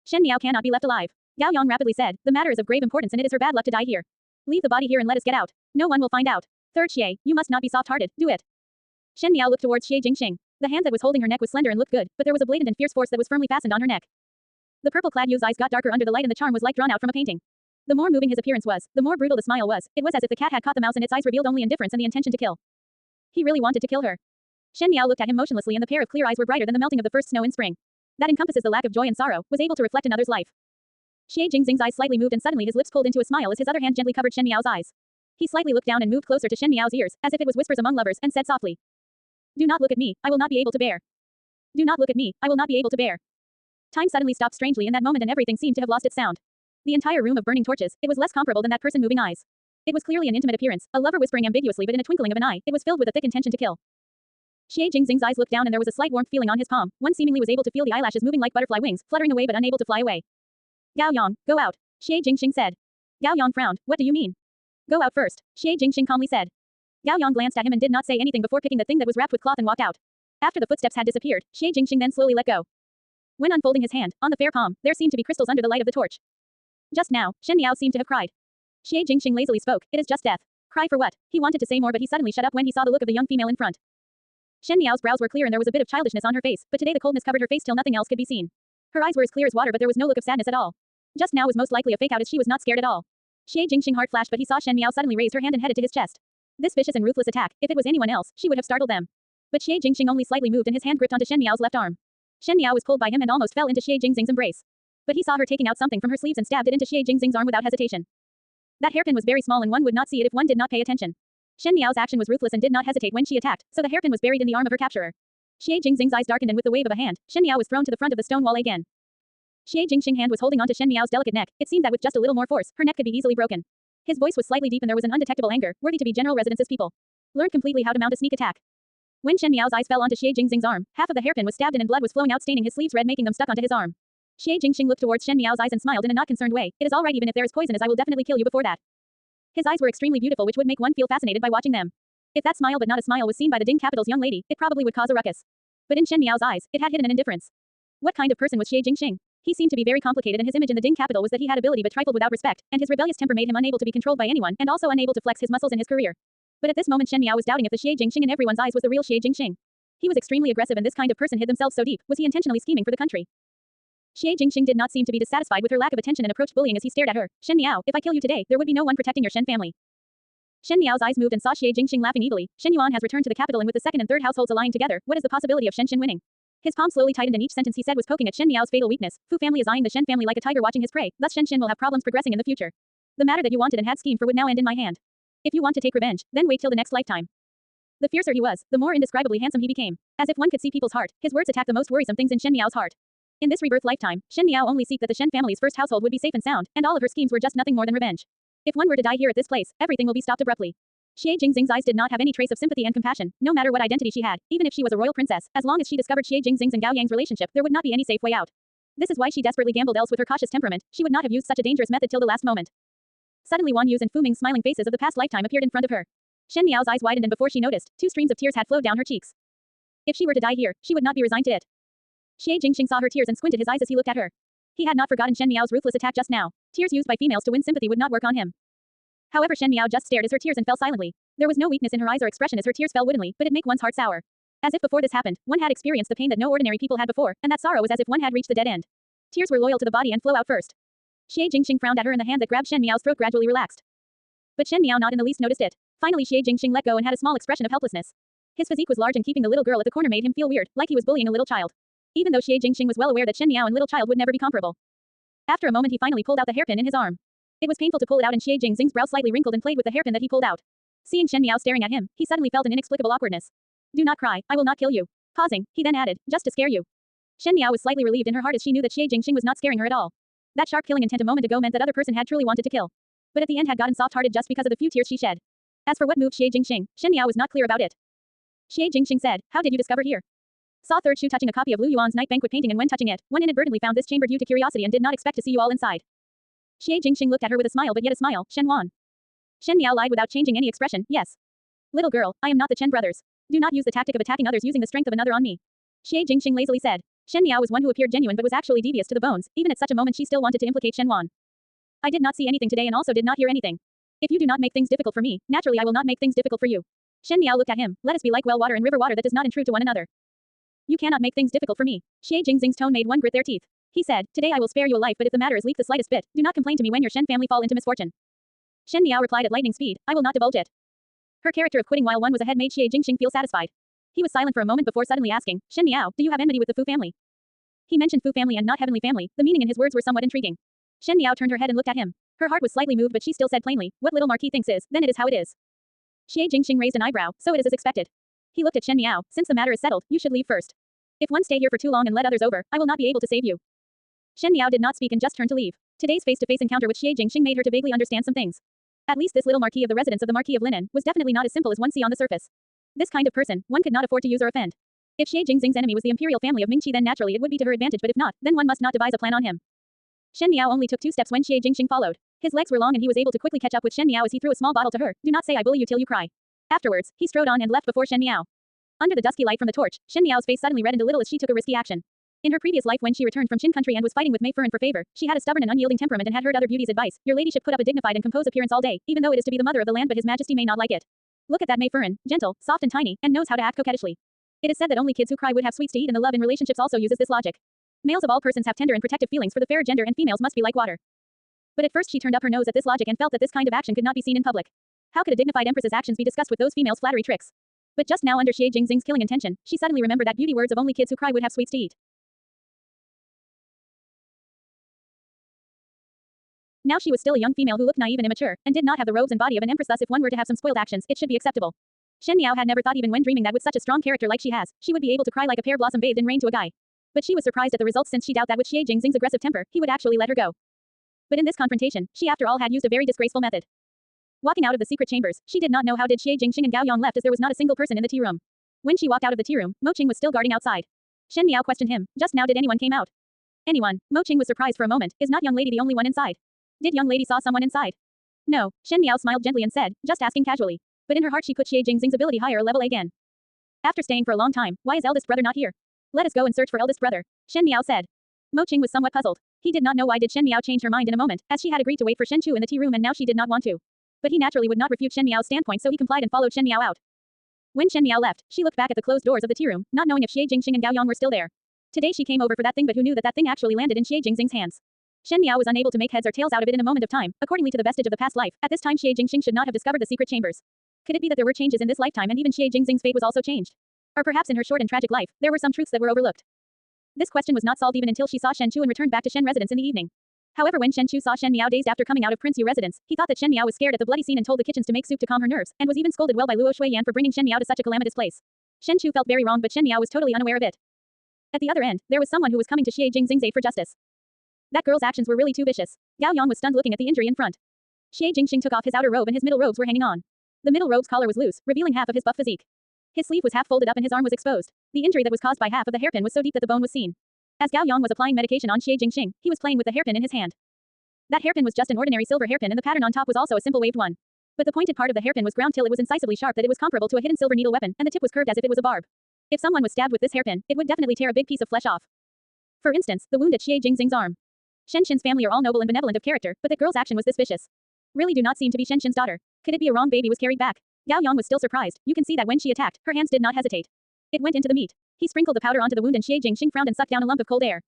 Shen Miao cannot be left alive. Gao Yang rapidly said, the matter is of grave importance and it is her bad luck to die here. Leave the body here and let us get out. No one will find out. Third Xie, you must not be soft-hearted, do it. Shen Miao looked towards Xie Jingxing. The hand that was holding her neck was slender and looked good, but there was a blatant and fierce force that was firmly fastened on her neck. The purple-clad youth's eyes got darker under the light and the charm was like drawn out from a painting. The more moving his appearance was, the more brutal the smile was. It was as if the cat had caught the mouse and its eyes revealed only indifference and the intention to kill. He really wanted to kill her. Shen Miao looked at him motionlessly and the pair of clear eyes were brighter than the melting of the first snow in spring. That encompasses the lack of joy and sorrow, was able to reflect another's life. Xie Jingxing's eyes slightly moved and suddenly his lips pulled into a smile as his other hand gently covered Shen Miao's eyes. He slightly looked down and moved closer to Shen Miao's ears, as if it was whispers among lovers, and said softly. Do not look at me, I will not be able to bear. Do not look at me, I will not be able to bear. Time suddenly stopped strangely in that moment and everything seemed to have lost its sound. The entire room of burning torches, it was less comparable than that person moving eyes. It was clearly an intimate appearance, a lover whispering ambiguously but in a twinkling of an eye, it was filled with a thick intention to kill. Xie Jingxing's eyes looked down and there was a slight warmth feeling on his palm. One seemingly was able to feel the eyelashes moving like butterfly wings, fluttering away but unable to fly away. Gao Yang, go out. Xie Jingxing said. Gao Yang frowned. What do you mean? Go out first, Xie Jingxing calmly said. Gao Yang glanced at him and did not say anything before picking the thing that was wrapped with cloth and walked out. After the footsteps had disappeared, Xie Jingxing then slowly let go. When unfolding his hand, on the fair palm, there seemed to be crystals under the light of the torch. Just now, Shen Miao seemed to have cried. Xie Jingxing lazily spoke, it is just death. Cry for what? He wanted to say more but he suddenly shut up when he saw the look of the young female in front. Shen Miao's brows were clear and there was a bit of childishness on her face, but today the coldness covered her face till nothing else could be seen. Her eyes were as clear as water but there was no look of sadness at all. Just now was most likely a fake out as she was not scared at all. Xie Jingxing heart flashed but he saw Shen Miao suddenly raise her hand and headed to his chest. This vicious and ruthless attack, if it was anyone else, she would have startled them. But Xie Jingxing only slightly moved and his hand gripped onto Shen Miao's left arm. Shen Miao was pulled by him and almost fell into Xie Jingxing's embrace. But he saw her taking out something from her sleeves and stabbed it into Xie Jingxing's arm without hesitation. That hairpin was very small and one would not see it if one did not pay attention. Shen Miao's action was ruthless and did not hesitate when she attacked, so the hairpin was buried in the arm of her capturer. Xie Jingxing's eyes darkened and with the wave of a hand, Shen Miao was thrown to the front of the stone wall again. Xie Jingxing's hand was holding onto Shen Miao's delicate neck. It seemed that with just a little more force, her neck could be easily broken. His voice was slightly deep and there was an undetectable anger, worthy to be General Residence's people. Learned completely how to mount a sneak attack. When Shen Miao's eyes fell onto Xie Jingxing's arm, half of the hairpin was stabbed in and blood was flowing out staining his sleeves red making them stuck onto his arm. Xie Jingxing looked towards Shen Miao's eyes and smiled in a not concerned way. It is all right even if there is poison as I will definitely kill you before that. His eyes were extremely beautiful which would make one feel fascinated by watching them. If that smile but not a smile was seen by the Ding capital's young lady, it probably would cause a ruckus. But in Shen Miao's eyes, it had hidden an indifference. What kind of person was Xie Jingxing? He seemed to be very complicated and his image in the Ding capital was that he had ability but trifled without respect, and his rebellious temper made him unable to be controlled by anyone and also unable to flex his muscles in his career. But at this moment Shen Miao was doubting if the Xie Jingxing in everyone's eyes was the real Xie Jingxing. He was extremely aggressive and this kind of person hid themselves so deep, was he intentionally scheming for the country? Xie Jingxing did not seem to be dissatisfied with her lack of attention and approached bullying as he stared at her. Shen Miao, if I kill you today, there would be no one protecting your Shen family. Shen Miao's eyes moved and saw Xie Jingxing laughing evilly. Shen Yuan has returned to the capital and with the second and third households aligning together, what is the possibility of Shen Xin winning? His palm slowly tightened and each sentence he said was poking at Shen Miao's fatal weakness. Fu family is eyeing the Shen family like a tiger watching his prey, thus Shen Xin will have problems progressing in the future. The matter that you wanted and had schemed for would now end in my hand. If you want to take revenge, then wait till the next lifetime. The fiercer he was, the more indescribably handsome he became. As if one could see people's heart, his words attacked the most worrisome things in Shen Miao's heart. In this rebirth lifetime, Shen Miao only seeked that the Shen family's first household would be safe and sound, and all of her schemes were just nothing more than revenge. If one were to die here at this place, everything will be stopped abruptly. Xie Jingxing's eyes did not have any trace of sympathy and compassion, no matter what identity she had, even if she was a royal princess, as long as she discovered Xie Jingxing's and Gao Yang's relationship, there would not be any safe way out. This is why she desperately gambled, else with her cautious temperament, she would not have used such a dangerous method till the last moment. Suddenly Wan Yu's and Fu Ming's smiling faces of the past lifetime appeared in front of her. Shen Miao's eyes widened and before she noticed, 2 streams of tears had flowed down her cheeks. If she were to die here, she would not be resigned to it. Xie Jingxing saw her tears and squinted his eyes as he looked at her. He had not forgotten Shen Miao's ruthless attack just now. Tears used by females to win sympathy would not work on him. However, Shen Miao just stared as her tears and fell silently. There was no weakness in her eyes or expression as her tears fell woodenly, but it made one's heart sour. As if before this happened, one had experienced the pain that no ordinary people had before, and that sorrow was as if one had reached the dead end. Tears were loyal to the body and flow out first. Xie Jingxing frowned at her and the hand that grabbed Shen Miao's throat gradually relaxed. But Shen Miao not in the least noticed it. Finally Xie Jingxing let go and had a small expression of helplessness. His physique was large and keeping the little girl at the corner made him feel weird, like he was bullying a little child. Even though Xie Jingxing was well aware that Shen Miao and little child would never be comparable. After a moment he finally pulled out the hairpin in his arm. It was painful to pull it out and Xie Jingxing's brow slightly wrinkled and played with the hairpin that he pulled out. Seeing Shen Miao staring at him, he suddenly felt an inexplicable awkwardness. Do not cry, I will not kill you. Pausing, he then added, just to scare you. Shen Miao was slightly relieved in her heart as she knew that Xie Jingxing was not scaring her at all. That sharp killing intent a moment ago meant that other person had truly wanted to kill. But at the end had gotten soft-hearted just because of the few tears she shed. As for what moved Xie Jingxing, Shen Miao was not clear about it. Xie Jingxing said, how did you discover here? Saw third Shu touching a copy of Lu Yuan's night banquet painting and when touching it, one inadvertently found this chamber due to curiosity and did not expect to see you all inside. Xie Jingxing looked at her with a smile but yet a smile, Shen Wan. Shen Miao lied without changing any expression, yes. Little girl, I am not the Chen brothers. Do not use the tactic of attacking others using the strength of another on me. Xie Jingxing lazily said. Shen Miao was one who appeared genuine but was actually devious to the bones, even at such a moment she still wanted to implicate Shen Wan. I did not see anything today and also did not hear anything. If you do not make things difficult for me, naturally I will not make things difficult for you. Shen Miao looked at him, let us be like well water and river water that does not intrude to one another. You cannot make things difficult for me. Xie Jingxing's tone made one grit their teeth. He said, today I will spare you a life but if the matter is leaked the slightest bit, do not complain to me when your Shen family fall into misfortune. Shen Miao replied at lightning speed, I will not divulge it. Her character of quitting while one was ahead made Xie Jingxing feel satisfied. He was silent for a moment before suddenly asking, Shen Miao, do you have enmity with the Fu family? He mentioned Fu family and not heavenly family, the meaning in his words were somewhat intriguing. Shen Miao turned her head and looked at him. Her heart was slightly moved but she still said plainly, what little Marquis thinks is, then it is how it is. Xie Jingxing raised an eyebrow, so it is as expected. He looked at Shen Miao, since the matter is settled, you should leave first. If one stay here for too long and let others over, I will not be able to save you. Shen Miao did not speak and just turned to leave. Today's face-to-face encounter with Xie Jingxing made her to vaguely understand some things. At least this little Marquis of the residence of the Marquis of Linen was definitely not as simple as one see on the surface. This kind of person, one could not afford to use or offend. If Xie Jingxing's enemy was the imperial family of Mingqi then naturally it would be to her advantage but if not, then one must not devise a plan on him. Shen Miao only took 2 steps when Xie Jingxing followed. His legs were long and he was able to quickly catch up with Shen Miao as he threw a small bottle to her, do not say I bully you till you cry. Afterwards, he strode on and left before Shen Miao. Under the dusky light from the torch, Shen Miao's face suddenly reddened a little as she took a risky action. In her previous life when she returned from Qin country and was fighting with Mei Furan for favor, she had a stubborn and unyielding temperament and had heard other beauties' advice, your ladyship put up a dignified and composed appearance all day, even though it is to be the mother of the land but his majesty may not like it. Look at that Mei Furan, gentle, soft and tiny, and knows how to act coquettishly. It is said that only kids who cry would have sweets to eat and the love in relationships also uses this logic. Males of all persons have tender and protective feelings for the fairer gender and females must be like water. But at first she turned up her nose at this logic and felt that this kind of action could not be seen in public. How could a dignified empress's actions be discussed with those females' flattery tricks? But just now under Xie Jingxing's killing intention, she suddenly remembered that beauty words of only kids who cry would have sweets to eat. Now she was still a young female who looked naive and immature, and did not have the robes and body of an empress thus if one were to have some spoiled actions, it should be acceptable. Shen Miao had never thought even when dreaming that with such a strong character like she has, she would be able to cry like a pear blossom bathed in rain to a guy. But she was surprised at the results since she doubted that with Xie Jingxing's aggressive temper, he would actually let her go. But in this confrontation, she after all had used a very disgraceful method. Walking out of the secret chambers, she did not know how did Xie Jingxing and Gao Yong left as there was not a single person in the tea room. When she walked out of the tea room, Mo Qing was still guarding outside. Shen Miao questioned him, just now did anyone came out? Anyone. Mo Qing was surprised for a moment, is not young lady the only one inside? Did young lady saw someone inside? No, Shen Miao smiled gently and said, just asking casually. But in her heart she put Xie Jingxing's ability higher level again. After staying for a long time, why is eldest brother not here? Let us go and search for eldest brother, Shen Miao said. Mo Qing was somewhat puzzled. He did not know why did Shen Miao change her mind in a moment, as she had agreed to wait for Shen Chu in the tea room and now she did not want to. But he naturally would not refute Shen Miao's standpoint so he complied and followed Shen Miao out. When Shen Miao left, she looked back at the closed doors of the tea room, not knowing if Xie Jingxing and Gao Yong were still there. Today she came over for that thing but who knew that that thing actually landed in Xie Jingxing's hands. Shen Miao was unable to make heads or tails out of it in a moment of time, accordingly to the vestige of the past life, at this time Xie Jingxing should not have discovered the secret chambers. Could it be that there were changes in this lifetime and even Xie Jingxing's fate was also changed? Or perhaps in her short and tragic life, there were some truths that were overlooked. This question was not solved even until she saw Shen Chu and returned back to Shen residence in the evening. However, when Shen Chu saw Shen Miao dazed after coming out of Prince Yu residence, he thought that Shen Miao was scared at the bloody scene and told the kitchens to make soup to calm her nerves, and was even scolded well by Luo Shuiyan for bringing Shen Miao to such a calamitous place. Shen Chu felt very wrong but Shen Miao was totally unaware of it. At the other end, there was someone who was coming to Xie Jingxing's aid for justice. That girl's actions were really too vicious. Gao Yong was stunned looking at the injury in front. Xie Jingxing took off his outer robe and his middle robes were hanging on. The middle robe's collar was loose, revealing half of his buff physique. His sleeve was half folded up and his arm was exposed. The injury that was caused by half of the hairpin was so deep that the bone was seen. As Gao Yong was applying medication on Xie Jingxing, he was playing with the hairpin in his hand. That hairpin was just an ordinary silver hairpin and the pattern on top was also a simple waved one. But the pointed part of the hairpin was ground till it was incisively sharp that it was comparable to a hidden silver needle weapon, and the tip was curved as if it was a barb. If someone was stabbed with this hairpin, it would definitely tear a big piece of flesh off. For instance, the wound at Xie Jingxing's arm. Shen Qin's family are all noble and benevolent of character, but that girl's action was this vicious. Really do not seem to be Shen Qin's daughter. Could it be a wrong baby was carried back? Gao Yong was still surprised. You can see that when she attacked, her hands did not hesitate. It went into the meat. He sprinkled the powder onto the wound and Xie Jingxing frowned and sucked down a lump of cold air.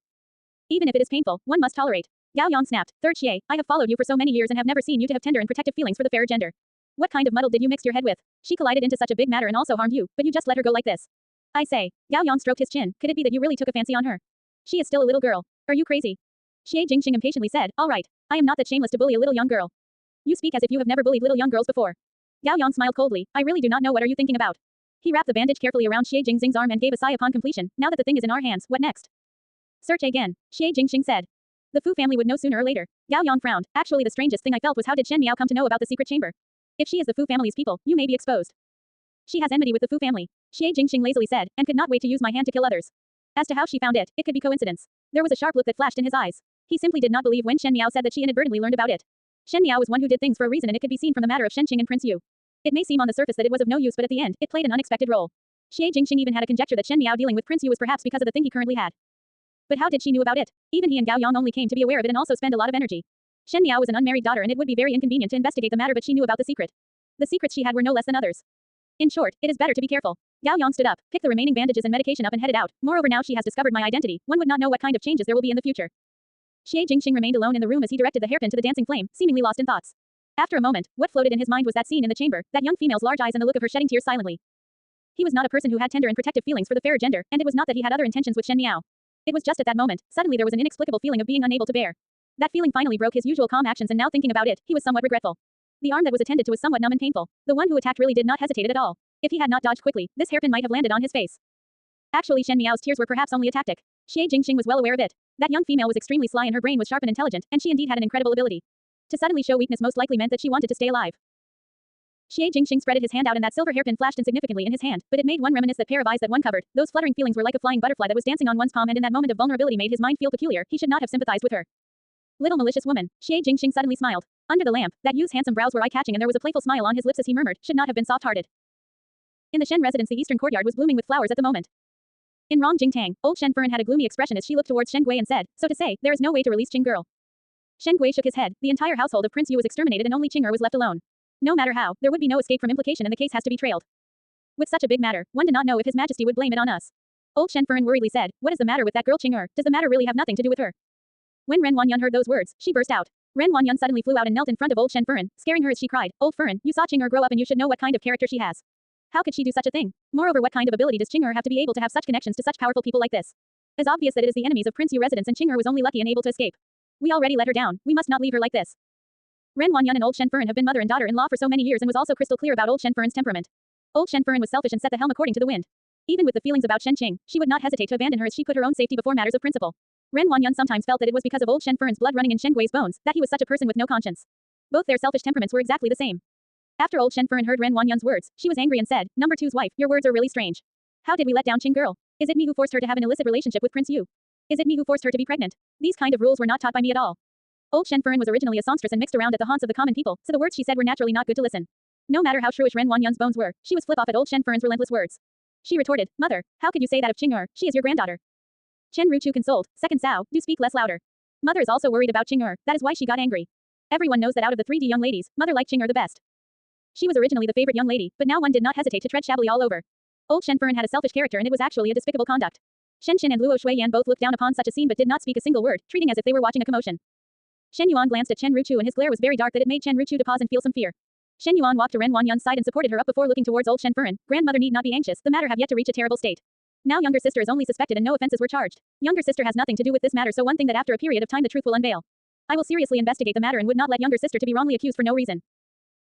Even if it is painful, one must tolerate. Gao Yong snapped. Third Xie, I have followed you for so many years and have never seen you to have tender and protective feelings for the fairer gender. What kind of muddle did you mix your head with? She collided into such a big matter and also harmed you, but you just let her go like this. I say. Gao Yong stroked his chin. Could it be that you really took a fancy on her? She is still a little girl. Are you crazy? Xie Jingxing impatiently said, all right. I am not that shameless to bully a little young girl. You speak as if you have never bullied little young girls before. Gao Yong smiled coldly. I really do not know what are you thinking about. He wrapped the bandage carefully around Xie Jingxing's arm and gave a sigh upon completion. Now that the thing is in our hands, what next? Search again, Xie Jingxing said. The Fu family would know sooner or later. Gao Yang frowned. Actually, the strangest thing I felt was how did Shen Miao come to know about the secret chamber? If she is the Fu family's people, you may be exposed. She has enmity with the Fu family, Xie Jingxing lazily said, and could not wait to use my hand to kill others. As to how she found it, it could be coincidence. There was a sharp look that flashed in his eyes. He simply did not believe when Shen Miao said that she inadvertently learned about it. Shen Miao was one who did things for a reason, and it could be seen from the matter of Shen Qing and Prince Yu. It may seem on the surface that it was of no use, but at the end, it played an unexpected role. Xie Jingxing even had a conjecture that Shen Miao dealing with Prince Yu was perhaps because of the thing he currently had. But how did she knew about it? Even he and Gao Yang only came to be aware of it and also spend a lot of energy. Shen Miao was an unmarried daughter and it would be very inconvenient to investigate the matter, but she knew about the secret. The secrets she had were no less than others. In short, it is better to be careful. Gao Yang stood up, picked the remaining bandages and medication up and headed out. Moreover, now she has discovered my identity, one would not know what kind of changes there will be in the future. Xie Jingxing remained alone in the room as he directed the hairpin to the dancing flame, seemingly lost in thoughts. After a moment, what floated in his mind was that scene in the chamber, that young female's large eyes and the look of her shedding tears silently. He was not a person who had tender and protective feelings for the fairer gender, and it was not that he had other intentions with Shen Miao. It was just at that moment, suddenly there was an inexplicable feeling of being unable to bear. That feeling finally broke his usual calm actions, and now thinking about it, he was somewhat regretful. The arm that was attended to was somewhat numb and painful. The one who attacked really did not hesitate at all. If he had not dodged quickly, this hairpin might have landed on his face. Actually, Shen Miao's tears were perhaps only a tactic. Xie Jingxing was well aware of it. That young female was extremely sly and her brain was sharp and intelligent, and she indeed had an incredible ability. To suddenly show weakness most likely meant that she wanted to stay alive. Xie Jingxing spread his hand out and that silver hairpin flashed insignificantly in his hand, but it made one reminisce that pair of eyes that one covered. Those fluttering feelings were like a flying butterfly that was dancing on one's palm, and in that moment of vulnerability made his mind feel peculiar. He should not have sympathized with her. Little malicious woman, Xie Jingxing suddenly smiled. Under the lamp, that youth's handsome brows were eye-catching and there was a playful smile on his lips as he murmured, should not have been soft-hearted. In the Shen residence, the eastern courtyard was blooming with flowers at the moment. In Rongjingtang, old Shen Furen had a gloomy expression as she looked towards Shen Gui and said, so to say, there is no way to release Qing girl. Shen Gui shook his head. The entire household of Prince Yu was exterminated and only Qing was left alone. No matter how, there would be no escape from implication and the case has to be trailed. With such a big matter, one did not know if His Majesty would blame it on us. Old Shen Furen worriedly said, what is the matter with that girl Qing? Does the matter really have nothing to do with her? When Ren Wanyan heard those words, she burst out. Ren Wanyan suddenly flew out and knelt in front of old Shen Furen, scaring her as she cried, Old Furen, you saw Qing grow up and you should know what kind of character she has. How could she do such a thing? Moreover, what kind of ability does Qing have to be able to have such connections to such powerful people like this? It's obvious that it is the enemies of Prince Yu residence and Qing was only lucky and able to escape. We already let her down, we must not leave her like this. Ren Wanyan and old Shen Furen have been mother and daughter-in-law for so many years and was also crystal clear about old Shen Furen's temperament. Old Shen Furen was selfish and set the helm according to the wind. Even with the feelings about Shen Qing, she would not hesitate to abandon her as she put her own safety before matters of principle. Ren Wanyan sometimes felt that it was because of old Shen Furen's blood running in Shen Gui's bones, that he was such a person with no conscience. Both their selfish temperaments were exactly the same. After old Shen Furen heard Ren Wanyan's words, she was angry and said, Number two's wife, your words are really strange. How did we let down Qing girl? Is it me who forced her to have an illicit relationship with Prince Yu? Is it me who forced her to be pregnant? These kind of rules were not taught by me at all. Old Shen Furen was originally a songstress and mixed around at the haunts of the common people, so the words she said were naturally not good to listen. No matter how shrewish Ren Wanyan's bones were, she was flip off at old Shen Furen's relentless words. She retorted, Mother, how could you say that of Qing? She is your granddaughter. Chen Ruchu consoled, Second Sao, do speak less louder. Mother is also worried about Qing, that is why she got angry. Everyone knows that out of the 3D young ladies, Mother liked Qing the best. She was originally the favorite young lady, but now one did not hesitate to tread shabbily all over. Old Shen Furen had a selfish character and it was actually a despicable conduct. Shen Qin and Luo Shuiyan both looked down upon such a scene but did not speak a single word, treating as if they were watching a commotion. Shen Yuan glanced at Chen Ruchu and his glare was very dark that it made Chen Ruchu to pause and feel some fear. Shen Yuan walked to Ren Wanyan's side and supported her up before looking towards old Shen Furen. Grandmother need not be anxious, the matter have yet to reach a terrible state. Now younger sister is only suspected and no offenses were charged. Younger sister has nothing to do with this matter, so one thing that after a period of time the truth will unveil. I will seriously investigate the matter and would not let younger sister to be wrongly accused for no reason.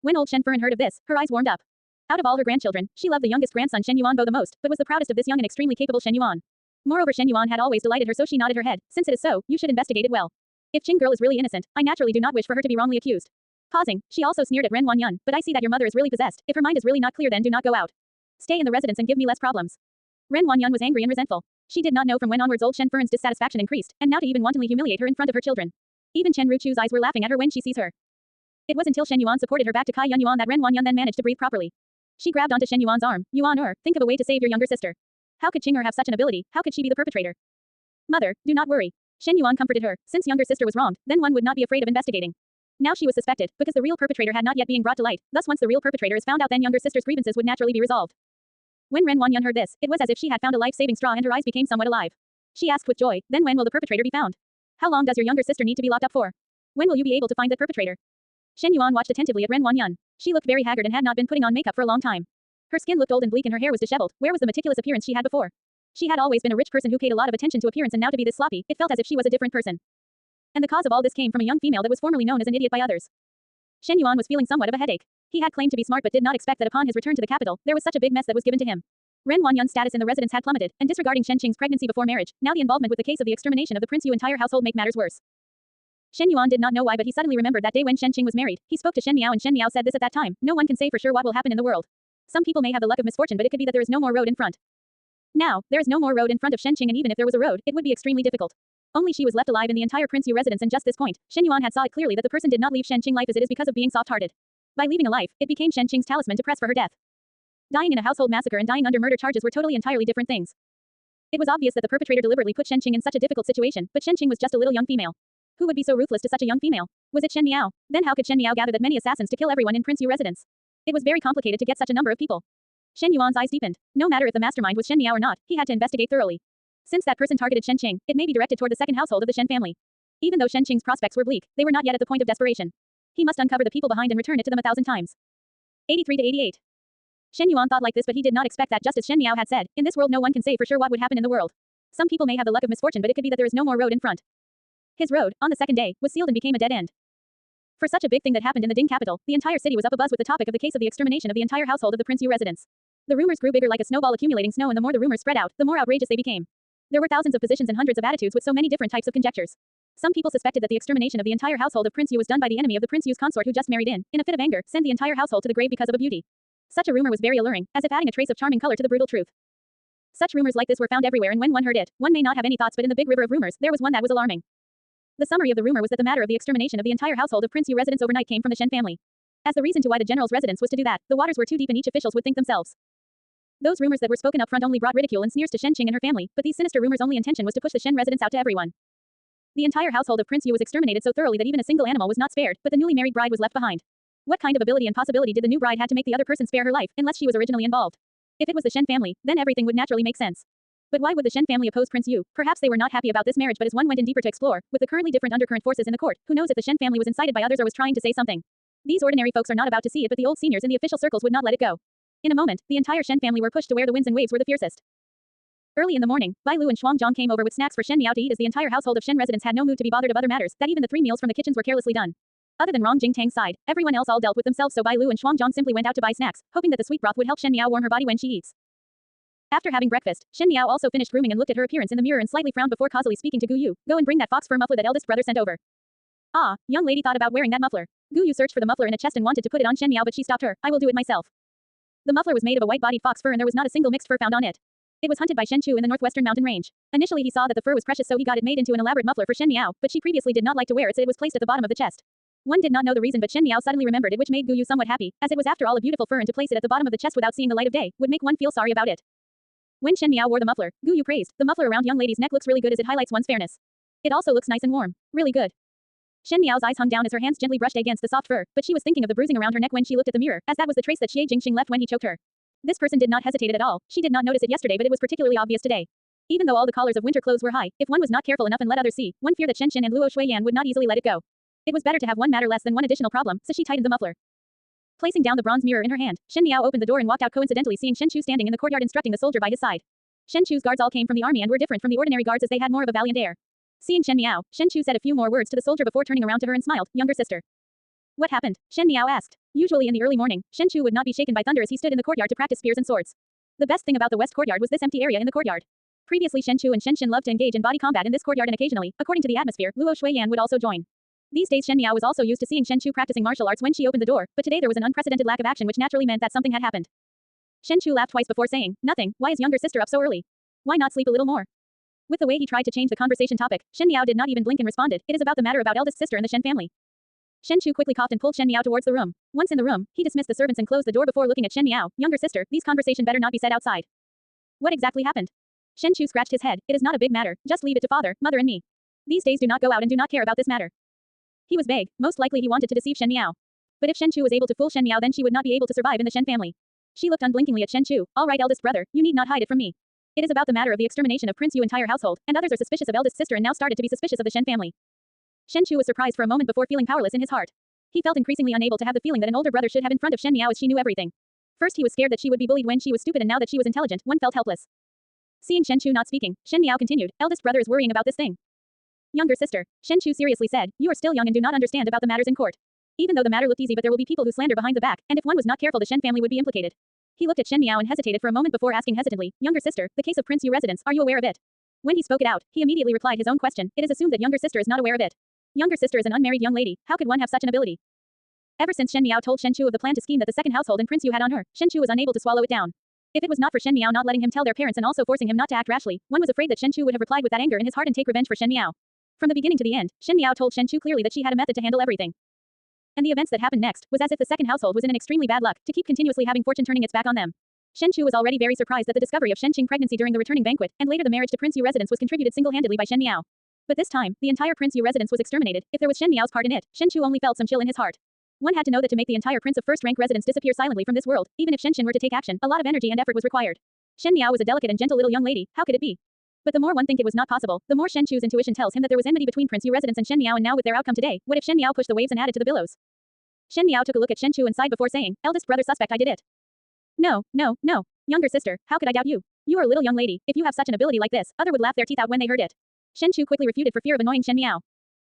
When old Shen Furen heard of this, her eyes warmed up. Out of all her grandchildren, she loved the youngest grandson Shen Yuanbo the most, but was the proudest of this young and extremely capable Shen Yuan. Moreover, Shen Yuan had always delighted her, so she nodded her head. Since it is so, you should investigate it well. If Qing girl is really innocent, I naturally do not wish for her to be wrongly accused. Pausing, she also sneered at Ren Wanyan, but I see that your mother is really possessed. If her mind is really not clear, then do not go out. Stay in the residence and give me less problems. Ren Wanyan was angry and resentful. She did not know from when onwards old Shen Furen's dissatisfaction increased, and now to even wantonly humiliate her in front of her children. Even Chen Ruchu's eyes were laughing at her when she sees her. It was until Shen Yuan supported her back to Kai Yun Yuan that Ren Wanyan then managed to breathe properly. She grabbed onto Shen Yuan's arm. Yuan think of a way to save your younger sister. How could Qing have such an ability? How could she be the perpetrator? Mother, do not worry. Shen Yuan comforted her. Since younger sister was wronged, then one would not be afraid of investigating. Now she was suspected, because the real perpetrator had not yet been brought to light. Thus once the real perpetrator is found out, then younger sister's grievances would naturally be resolved. When Ren Wanyan heard this, it was as if she had found a life-saving straw and her eyes became somewhat alive. She asked with joy, then when will the perpetrator be found? How long does your younger sister need to be locked up for? When will you be able to find the perpetrator? Shen Yuan watched attentively at Ren Wanyan. She looked very haggard and had not been putting on makeup for a long time. Her skin looked old and bleak and her hair was disheveled. Where was the meticulous appearance she had before? She had always been a rich person who paid a lot of attention to appearance, and now to be this sloppy, it felt as if she was a different person. And the cause of all this came from a young female that was formerly known as an idiot by others. Shen Yuan was feeling somewhat of a headache. He had claimed to be smart but did not expect that upon his return to the capital, there was such a big mess that was given to him. Ren Wanyan's status in the residence had plummeted, and disregarding Shen Qing's pregnancy before marriage, now the involvement with the case of the extermination of the Prince Yu entire household make matters worse. Shen Yuan did not know why, but he suddenly remembered that day when Shen Qing was married. He spoke to Shen Miao and Shen Miao said this at that time. No one can say for sure what will happen in the world. Some people may have the luck of misfortune, but it could be that there is no more road in front. Now, there is no more road in front of Shen Qing, and even if there was a road, it would be extremely difficult. Only she was left alive in the entire Prince Yu residence, and just this point, Shen Yuan had saw it clearly that the person did not leave Shen Qing life as it is because of being soft-hearted. By leaving a life, it became Shen Qing's talisman to press for her death. Dying in a household massacre and dying under murder charges were totally entirely different things. It was obvious that the perpetrator deliberately put Shen Qing in such a difficult situation, but Shen Qing was just a little young female. Who would be so ruthless to such a young female? Was it Shen Miao? Then how could Shen Miao gather that many assassins to kill everyone in Prince Yu residence? It was very complicated to get such a number of people. Shen Yuan's eyes deepened. No matter if the mastermind was Shen Miao or not, he had to investigate thoroughly. Since that person targeted Shen Qing, it may be directed toward the second household of the Shen family. Even though Shen Qing's prospects were bleak, they were not yet at the point of desperation. He must uncover the people behind and return it to them 1,000 times. 83 to 88. Shen Yuan thought like this, but he did not expect that, just as Shen Miao had said, in this world no one can say for sure what would happen in the world. Some people may have the luck of misfortune, but it could be that there is no more road in front. His road, on the second day, was sealed and became a dead end. For such a big thing that happened in the Ding capital, the entire city was up abuzz with the topic of the case of the extermination of the entire household of the Prince Yu residence. The rumors grew bigger like a snowball accumulating snow, and the more the rumors spread out, the more outrageous they became. There were thousands of positions and hundreds of attitudes with so many different types of conjectures. Some people suspected that the extermination of the entire household of Prince Yu was done by the enemy of the Prince Yu's consort who just married in a fit of anger, sent the entire household to the grave because of a beauty. Such a rumor was very alluring, as if adding a trace of charming color to the brutal truth. Such rumors like this were found everywhere, and when one heard it, one may not have any thoughts, but in the big river of rumors, there was one that was alarming. The summary of the rumor was that the matter of the extermination of the entire household of Prince Yu residence overnight came from the Shen family. As the reason to why the general's residence was to do that, the waters were too deep and each officials would think themselves. Those rumors that were spoken up front only brought ridicule and sneers to Shen Qing and her family, but these sinister rumors' only intention was to push the Shen residence out to everyone. The entire household of Prince Yu was exterminated so thoroughly that even a single animal was not spared, but the newly married bride was left behind. What kind of ability and possibility did the new bride have to make the other person spare her life, unless she was originally involved? If it was the Shen family, then everything would naturally make sense. But why would the Shen family oppose Prince Yu? Perhaps they were not happy about this marriage, but as one went in deeper to explore, with the currently different undercurrent forces in the court, who knows if the Shen family was incited by others or was trying to say something? These ordinary folks are not about to see it, but the old seniors in the official circles would not let it go. In a moment, the entire Shen family were pushed to where the winds and waves were the fiercest. Early in the morning, Bai Lu and Shuang Zhang came over with snacks for Shen Miao to eat, as the entire household of Shen residents had no mood to be bothered of other matters, that even the 3 meals from the kitchens were carelessly done. Other than Rong Jingtang's side, everyone else all dealt with themselves, so Bai Lu and Shuang Zhang simply went out to buy snacks, hoping that the sweet broth would help Shen Miao warm her body when she eats. After having breakfast, Shen Miao also finished grooming and looked at her appearance in the mirror and slightly frowned before causally speaking to Gu Yu. Go and bring that fox fur muffler that eldest brother sent over. Ah, young lady thought about wearing that muffler. Gu Yu searched for the muffler in a chest and wanted to put it on Shen Miao, but she stopped her. I will do it myself. The muffler was made of a white-bodied fox fur and there was not a single mixed fur found on it. It was hunted by Shen Chu in the northwestern mountain range. Initially he saw that the fur was precious, so he got it made into an elaborate muffler for Shen Miao, but she previously did not like to wear it, so it was placed at the bottom of the chest. One did not know the reason, but Shen Miao suddenly remembered it, which made Gu Yu somewhat happy, as it was after all a beautiful fur, and to place it at the bottom of the chest without seeing the light of day would make one feel sorry about it. When Shen Miao wore the muffler, Gu Yu praised, the muffler around young lady's neck looks really good as it highlights one's fairness. It also looks nice and warm. Really good. Shen Miao's eyes hung down as her hands gently brushed against the soft fur, but she was thinking of the bruising around her neck when she looked at the mirror, as that was the trace that Xie Jingxing left when he choked her. This person did not hesitate at all. She did not notice it yesterday, but it was particularly obvious today. Even though all the collars of winter clothes were high, if one was not careful enough and let others see, one feared that Shen Xin and Luo Shuiyan would not easily let it go. It was better to have one matter less than one additional problem, so she tightened the muffler. Placing down the bronze mirror in her hand, Shen Miao opened the door and walked out, coincidentally seeing Shen Chu standing in the courtyard instructing the soldier by his side. Shen Chu's guards all came from the army and were different from the ordinary guards, as they had more of a valiant air. Seeing Shen Miao, Shen Chu said a few more words to the soldier before turning around to her and smiled. Younger sister. What happened? Shen Miao asked. Usually in the early morning, Shen Chu would not be shaken by thunder as he stood in the courtyard to practice spears and swords. The best thing about the west courtyard was this empty area in the courtyard. Previously Shen Chu and Shen Xin loved to engage in body combat in this courtyard, and occasionally, according to the atmosphere, Luo Shuiyan would also join. These days Shen Miao was also used to seeing Shen Chu practicing martial arts when she opened the door, but today there was an unprecedented lack of action, which naturally meant that something had happened. Shen Chu laughed twice before saying, nothing. Why is younger sister up so early? Why not sleep a little more? With the way he tried to change the conversation topic, Shen Miao did not even blink and responded, it is about the matter about eldest sister in the Shen family. Shen Chu quickly coughed and pulled Shen Miao towards the room. Once in the room, he dismissed the servants and closed the door before looking at Shen Miao. Younger sister, these conversation better not be said outside. What exactly happened? Shen Chu scratched his head. It is not a big matter, just leave it to father, mother and me. These days do not go out and do not care about this matter. He was vague, most likely he wanted to deceive Shen Miao. But if Shen Chu was able to fool Shen Miao, then she would not be able to survive in the Shen family. She looked unblinkingly at Shen Chu. All right, eldest brother, you need not hide it from me. It is about the matter of the extermination of Prince Yu's entire household, and others are suspicious of eldest sister and now started to be suspicious of the Shen family. Shen Chu was surprised for a moment before feeling powerless in his heart. He felt increasingly unable to have the feeling that an older brother should have in front of Shen Miao, as she knew everything. First he was scared that she would be bullied when she was stupid, and now that she was intelligent, one felt helpless. Seeing Shen Chu not speaking, Shen Miao continued, eldest brother is worrying about this thing. Younger sister, Shen Chu seriously said, you are still young and do not understand about the matters in court. Even though the matter looked easy, but there will be people who slander behind the back, and if one was not careful the Shen family would be implicated. He looked at Shen Miao and hesitated for a moment before asking hesitantly, younger sister, the case of Prince Yu residence, are you aware of it? When he spoke it out, he immediately replied his own question, it is assumed that younger sister is not aware of it. Younger sister is an unmarried young lady, how could one have such an ability? Ever since Shen Miao told Shen Chu of the plan to scheme that the second household and Prince Yu had on her, Shen Chu was unable to swallow it down. If it was not for Shen Miao not letting him tell their parents and also forcing him not to act rashly, one was afraid that Shen Chu would have replied with that anger in his heart and take revenge for Shen Miao. From the beginning to the end, Shen Miao told Shen Chu clearly that she had a method to handle everything. And the events that happened next was as if the second household was in an extremely bad luck to keep continuously having fortune turning its back on them. Shen Chu was already very surprised that the discovery of Shen Qing pregnancy during the returning banquet and later the marriage to Prince Yu residence was contributed single-handedly by Shen Miao. But this time, the entire Prince Yu residence was exterminated. If there was Shen Miao's part in it, Shen Chu only felt some chill in his heart. One had to know that to make the entire Prince of First-Rank residence disappear silently from this world, even if Shen Qin were to take action, a lot of energy and effort was required. Shen Miao was a delicate and gentle little young lady, how could it be? But the more one think it was not possible, the more Shen Chu's intuition tells him that there was enmity between Prince Yu residence and Shen Miao, and now with their outcome today, what if Shen Miao pushed the waves and added to the billows? Shen Miao took a look at Shen Chu and sighed before saying, eldest brother suspect, I did it. No. Younger sister, how could I doubt you? You are a little young lady, if you have such an ability like this, other would laugh their teeth out when they heard it. Shen Chu quickly refuted for fear of annoying Shen Miao.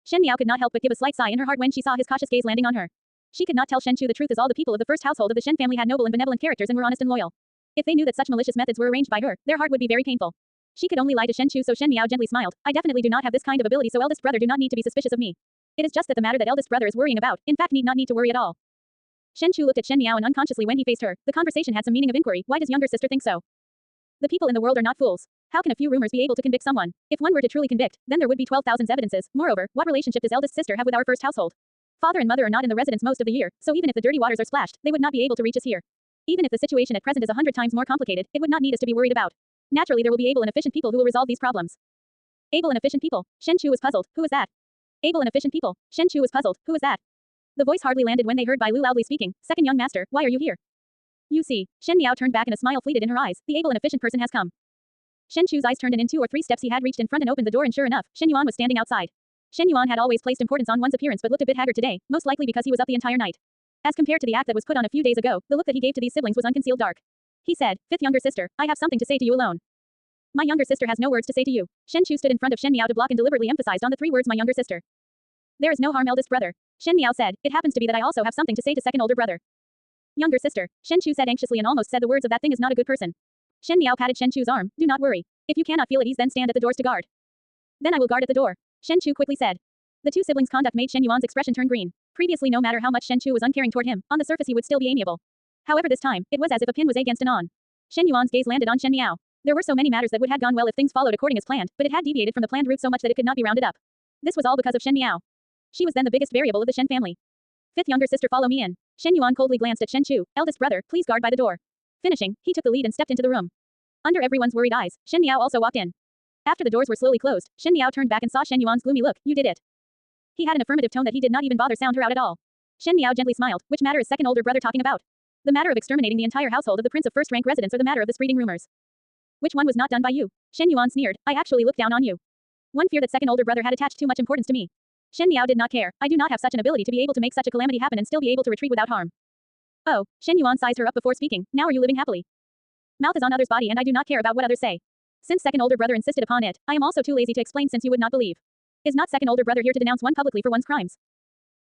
Shen Miao could not help but give a slight sigh in her heart when she saw his cautious gaze landing on her. She could not tell Shen Chu the truth, as all the people of the first household of the Shen family had noble and benevolent characters and were honest and loyal. If they knew that such malicious methods were arranged by her, their heart would be very painful. She could only lie to Shen Chu, so Shen Miao gently smiled. I definitely do not have this kind of ability, so eldest brother do not need to be suspicious of me. It is just that the matter that eldest brother is worrying about, in fact, need to worry at all. Shen Chu looked at Shen Miao and unconsciously when he faced her, the conversation had some meaning of inquiry. Why does younger sister think so? The people in the world are not fools. How can a few rumors be able to convict someone? If one were to truly convict, then there would be 12,000 evidences. Moreover, what relationship does eldest sister have with our first household? Father and mother are not in the residence most of the year, so even if the dirty waters are splashed, they would not be able to reach us here. Even if the situation at present is 100 times more complicated, it would not need us to be worried about. Naturally, there will be able and efficient people who will resolve these problems. Able and efficient people. Shen Chu was puzzled. Who is that? Able and efficient people. Shen Chu was puzzled. Who is that? The voice hardly landed when they heard Bai Lu loudly speaking. Second young master, why are you here? You see. Shen Miao turned back and a smile fleeted in her eyes. The able and efficient person has come. Shen Chu's eyes turned and in 2 or 3 steps he had reached in front and opened the door, and sure enough, Shen Yuan was standing outside. Shen Yuan had always placed importance on one's appearance but looked a bit haggard today, most likely because he was up the entire night. As compared to the act that was put on a few days ago, the look that he gave to these siblings was unconcealed dark. He said, fifth younger sister, I have something to say to you alone. My younger sister has no words to say to you. Shen Chu stood in front of Shen Miao to block and deliberately emphasized on the 3 words, my younger sister. There is no harm, eldest brother. Shen Miao said, it happens to be that I also have something to say to second older brother. Younger sister, Shen Chu said anxiously and almost said the words of that thing is not a good person. Shen Miao patted Shen Chu's arm, do not worry. If you cannot feel at ease then stand at the doors to guard. Then I will guard at the door. Shen Chu quickly said. The 2 siblings' conduct made Shen Yuan's expression turn green. Previously, no matter how much Shen Chu was uncaring toward him, on the surface he would still be amiable. However, this time, it was as if a pin was against an on. Shen Yuan's gaze landed on Shen Miao. There were so many matters that would have gone well if things followed according as planned, but it had deviated from the planned route so much that it could not be rounded up. This was all because of Shen Miao. She was then the biggest variable of the Shen family. Fifth younger sister, follow me in. Shen Yuan coldly glanced at Shen Chu. Eldest brother, please guard by the door. Finishing, he took the lead and stepped into the room. Under everyone's worried eyes, Shen Miao also walked in. After the doors were slowly closed, Shen Miao turned back and saw Shen Yuan's gloomy look. You did it. He had an affirmative tone that he did not even bother sound her out at all. Shen Miao gently smiled. Which matter is second older brother talking about? The matter of exterminating the entire household of the prince of first rank residence, or the matter of the spreading rumors? Which one was not done by you? Shen Yuan sneered. I actually looked down on you. One fear that second older brother had attached too much importance to me. Shen Miao did not care. I do not have such an ability to be able to make such a calamity happen and still be able to retreat without harm. Oh, Shen Yuan sized her up before speaking. Now are you living happily? Mouth is on others' body and I do not care about what others say. Since second older brother insisted upon it, I am also too lazy to explain since you would not believe. Is not second older brother here to denounce one publicly for one's crimes?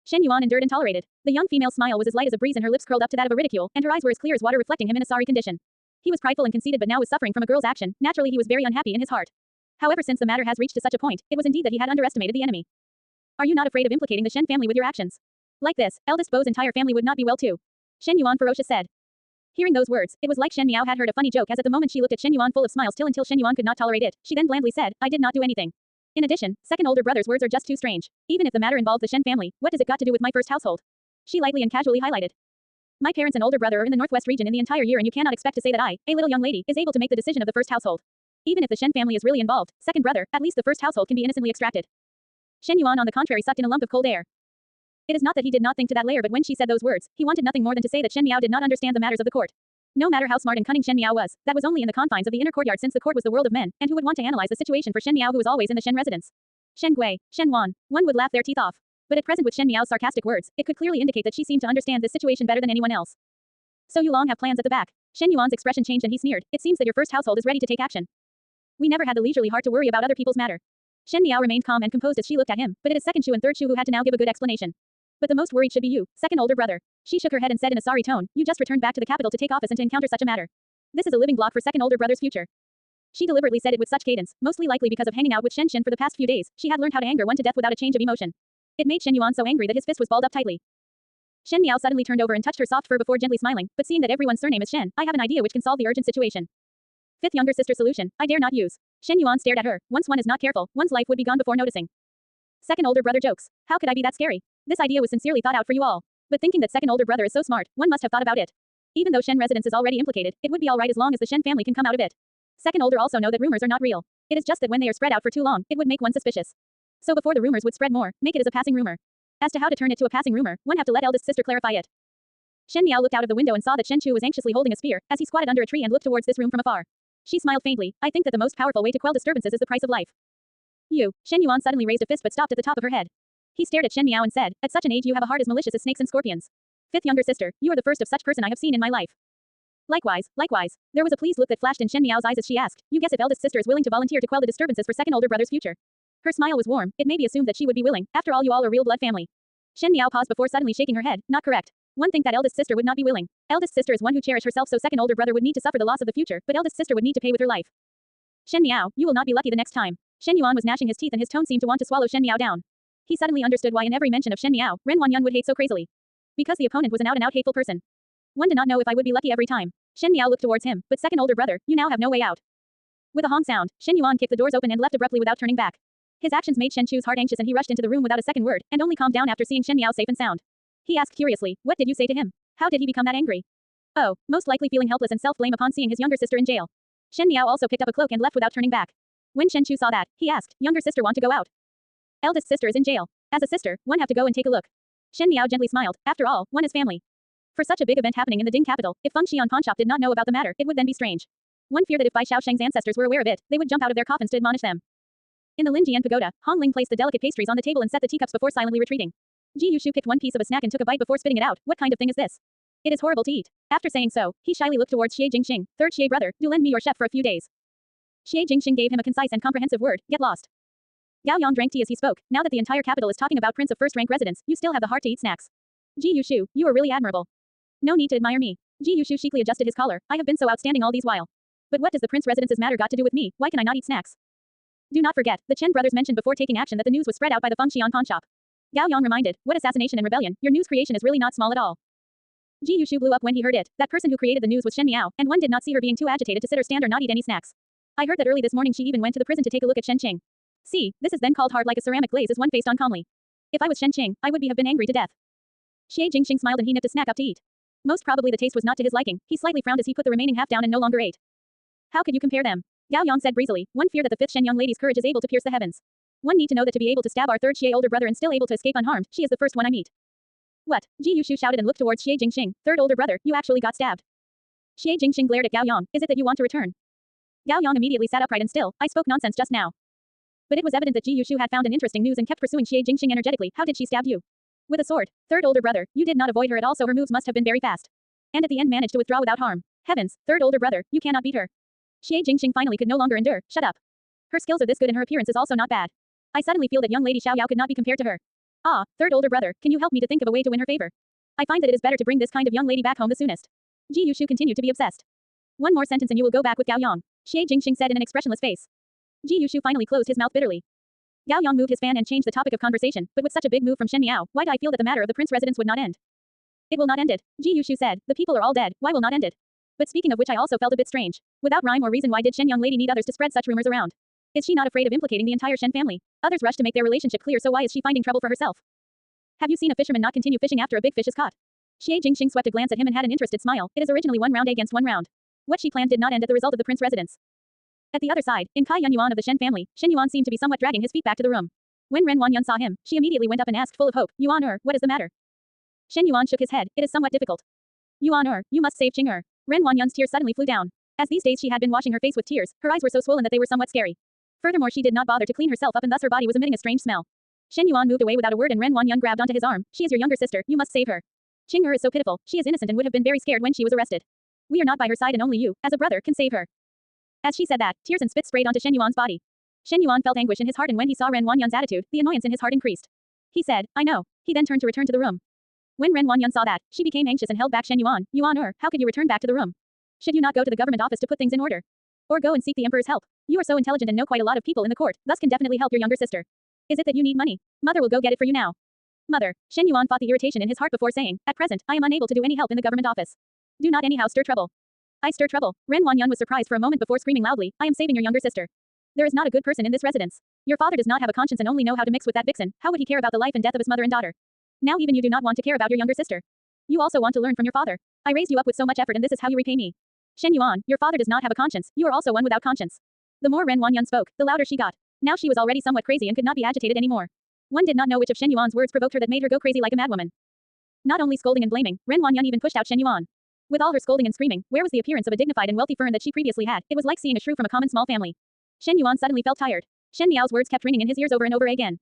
Shen Yuan endured and tolerated. The young female's smile was as light as a breeze and her lips curled up to that of a ridicule, and her eyes were as clear as water reflecting him in a sorry condition. He was prideful and conceited but now was suffering from a girl's action. Naturally he was very unhappy in his heart. However, since the matter has reached to such a point, it was indeed that he had underestimated the enemy. Are you not afraid of implicating the Shen family with your actions? Like this, eldest Bo's entire family would not be well too. Shen Yuan ferocious said. Hearing those words, it was like Shen Miao had heard a funny joke, as at the moment she looked at Shen Yuan full of smiles until Shen Yuan could not tolerate it. She then blandly said, I did not do anything. In addition, second older brother's words are just too strange. Even if the matter involved the Shen family, what does it got to do with my first household? She lightly and casually highlighted. My parents and older brother are in the northwest region in the entire year, and you cannot expect to say that I, a little young lady, is able to make the decision of the first household. Even if the Shen family is really involved, second brother, at least the first household can be innocently extracted. Shen Yuan on the contrary sucked in a lump of cold air. It is not that he did not think to that layer, but when she said those words, he wanted nothing more than to say that Shen Miao did not understand the matters of the court. No matter how smart and cunning Shen Miao was, that was only in the confines of the inner courtyard, since the court was the world of men, and who would want to analyze the situation for Shen Miao, who was always in the Shen residence? Shen Gui, Shen Wan, one would laugh their teeth off. But at present with Shen Miao's sarcastic words, it could clearly indicate that she seemed to understand this situation better than anyone else. So you long have plans at the back. Shen Yuan's expression changed and he sneered. It seems that your first household is ready to take action. We never had the leisurely heart to worry about other people's matter. Shen Miao remained calm and composed as she looked at him, but it is second Shu and third Shu who had to now give a good explanation. But the most worried should be you, second older brother. She shook her head and said in a sorry tone, you just returned back to the capital to take office and to encounter such a matter. This is a living block for second older brother's future. She deliberately said it with such cadence, mostly likely because of hanging out with Shen for the past few days. She had learned how to anger one to death without a change of emotion. It made Shen Yuan so angry that his fist was balled up tightly. Shen Miao suddenly turned over and touched her soft fur before gently smiling, but seeing that everyone's surname is Shen, I have an idea which can solve the urgent situation. Fifth younger sister solution, I dare not use. Shen Yuan stared at her. Once one is not careful, one's life would be gone before noticing. Second older brother jokes. How could I be that scary? This idea was sincerely thought out for you all. But thinking that second older brother is so smart, one must have thought about it. Even though Shen residence is already implicated, it would be alright as long as the Shen family can come out of it. Second older also know that rumors are not real. It is just that when they are spread out for too long, it would make one suspicious. So before the rumors would spread more, make it as a passing rumor. As to how to turn it to a passing rumor, one have to let eldest sister clarify it. Shen Miao looked out of the window and saw that Shen Chu was anxiously holding a spear, as he squatted under a tree and looked towards this room from afar. She smiled faintly. I think that the most powerful way to quell disturbances is the price of life. You. Shen Yuan suddenly raised a fist but stopped at the top of her head. He stared at Shen Miao and said, at such an age you have a heart as malicious as snakes and scorpions. Fifth younger sister, you are the first of such person I have seen in my life. Likewise. There was a pleased look that flashed in Shen Miao's eyes as she asked, you guess if eldest sister is willing to volunteer to quell the disturbances for second older brother's future. Her smile was warm. It may be assumed that she would be willing. After all, you all are real blood family. Shen Miao paused before suddenly shaking her head. Not correct. One think that eldest sister would not be willing. Eldest sister is one who cherish herself, so second older brother would need to suffer the loss of the future, but eldest sister would need to pay with her life. Shen Miao, you will not be lucky the next time. Shen Yuan was gnashing his teeth and his tone seemed to want to swallow Shen Miao down. He suddenly understood why in every mention of Shen Miao, Ren Wanyan would hate so crazily. Because the opponent was an out-and-out hateful person. One did not know if I would be lucky every time. Shen Miao looked towards him, but second older brother, you now have no way out. With a honk sound, Shen Yuan kicked the doors open and left abruptly without turning back. His actions made Shen Chu's heart anxious and he rushed into the room without a second word, and only calmed down after seeing Shen Miao safe and sound. He asked curiously, what did you say to him? How did he become that angry? Oh, most likely feeling helpless and self-blame upon seeing his younger sister in jail. Shen Miao also picked up a cloak and left without turning back. When Shen Chu saw that, he asked, younger sister want to go out? Eldest sister is in jail. As a sister, one have to go and take a look. Shen Miao gently smiled. After all, one is family. For such a big event happening in the Ding capital, if Feng Xian pawnshop did not know about the matter, it would then be strange. One feared that if Bai Shaosheng's ancestors were aware of it, they would jump out of their coffins to admonish them. In the Linjian pagoda, Hong Ling placed the delicate pastries on the table and set the teacups before silently retreating. Ji Yushu picked one piece of a snack and took a bite before spitting it out. What kind of thing is this? It is horrible to eat. After saying so, he shyly looked towards Xie Jingxing, third Xie brother, do lend me your chef for a few days. Xie Jingxing gave him a concise and comprehensive word, get lost. Gao Yang drank tea as he spoke. Now that the entire capital is talking about prince of first-rank residence, you still have the heart to eat snacks. Ji Yushu, you are really admirable. No need to admire me. Ji Yushu chicly adjusted his collar. I have been so outstanding all these while. But what does the prince residence's matter got to do with me? Why can I not eat snacks? Do not forget, the Chen brothers mentioned before taking action that the news was spread out by the Feng Xian pawnshop. Gao Yang reminded, what assassination and rebellion, your news creation is really not small at all. Ji Yushu blew up when he heard it. That person who created the news was Shen Miao, and one did not see her being too agitated to sit or stand or not eat any snacks. I heard that early this morning she even went to the prison to take a look at Shen Qing. See, this is then called hard like a ceramic glaze as one faced on calmly. If I was Shen Qing, I would have been angry to death. Xie Jingxing smiled and he nipped a snack up to eat. Most probably the taste was not to his liking. He slightly frowned as he put the remaining half down and no longer ate. How could you compare them? Gao Yang said breezily. One fear that the fifth Shen young lady's courage is able to pierce the heavens. One need to know that to be able to stab our third Xie older brother and still able to escape unharmed, she is the first one I meet. What? Ji Yushu shouted and looked towards Xie Jingxing, third older brother, you actually got stabbed. Xie Jingxing glared at Gao Yang. Is it that you want to return? Gao Yang immediately sat upright and still. I spoke nonsense just now. But it was evident that Ji Yushu had found an interesting news and kept pursuing Xie Jingxing energetically. How did she stab you? With a sword. Third older brother, you did not avoid her at all, so her moves must have been very fast. And at the end managed to withdraw without harm. Heavens, third older brother, you cannot beat her. Xie Jingxing finally could no longer endure. Shut up. Her skills are this good and her appearance is also not bad. I suddenly feel that young lady Xiao Yao could not be compared to her. Ah, third older brother, can you help me to think of a way to win her favor? I find that it is better to bring this kind of young lady back home the soonest. Ji Yushu continued to be obsessed. One more sentence and you will go back with Gao Yang. Xie Jingxing said in an expressionless face. Ji Yushu finally closed his mouth bitterly. Gao Yang moved his fan and changed the topic of conversation, but with such a big move from Shen Miao, why do I feel that the matter of the prince residence would not end? It will not end it. Ji Yushu said, the people are all dead, why will not end it? But speaking of which I also felt a bit strange. Without rhyme or reason why did Shen young lady need others to spread such rumors around? Is she not afraid of implicating the entire Shen family? Others rush to make their relationship clear, so why is she finding trouble for herself? Have you seen a fisherman not continue fishing after a big fish is caught? Xie Jingxing swept a glance at him and had an interested smile. It is originally 1 round against 1 round. What she planned did not end at the result of the prince residence. At the other side, in Kai Yun Yuan of the Shen family, Shen Yuan seemed to be somewhat dragging his feet back to the room. When Ren Wanyan saw him, she immediately went up and asked full of hope, Yuan what is the matter? Shen Yuan shook his head. It is somewhat difficult. Yuan you must save Qing Ren Wanyan's tears suddenly flew down. As these days she had been washing her face with tears, her eyes were so swollen that they were somewhat scary. Furthermore, she did not bother to clean herself up and thus her body was emitting a strange smell. Shen Yuan moved away without a word and Ren Wanyan grabbed onto his arm. She is your younger sister, you must save her. Qing is so pitiful, she is innocent and would have been very scared when she was arrested. We are not by her side and only you, as a brother, can save her. As she said that, tears and spit sprayed onto Shen Yuan's body. Shen Yuan felt anguish in his heart and when he saw Ren Wanyan's attitude, the annoyance in his heart increased. He said, I know. He then turned to return to the room. When Ren Wanyan saw that, she became anxious and held back Shen Yuan. Yuan, how could you return back to the room? Should you not go to the government office to put things in order? Or go and seek the emperor's help? You are so intelligent and know quite a lot of people in the court, thus can definitely help your younger sister. Is it that you need money? Mother will go get it for you now. Mother, Shen Yuan fought the irritation in his heart before saying, at present, I am unable to do any help in the government office. Do not anyhow stir trouble. I stir trouble. Ren Wanyan was surprised for a moment before screaming loudly, I am saving your younger sister. There is not a good person in this residence. Your father does not have a conscience and only know how to mix with that vixen. How would he care about the life and death of his mother and daughter? Now even you do not want to care about your younger sister. You also want to learn from your father. I raised you up with so much effort and this is how you repay me. Shen Yuan, your father does not have a conscience. You are also one without conscience. The more Ren Wanyan spoke, the louder she got. Now she was already somewhat crazy and could not be agitated anymore. One did not know which of Shen Yuan's words provoked her that made her go crazy like a madwoman. Not only scolding and blaming, Ren Wanyan even pushed out Shen Yuan. With all her scolding and screaming, where was the appearance of a dignified and wealthy fern that she previously had? It was like seeing a shrew from a common small family. Shen Yuan suddenly felt tired. Shen Miao's words kept ringing in his ears over and over again.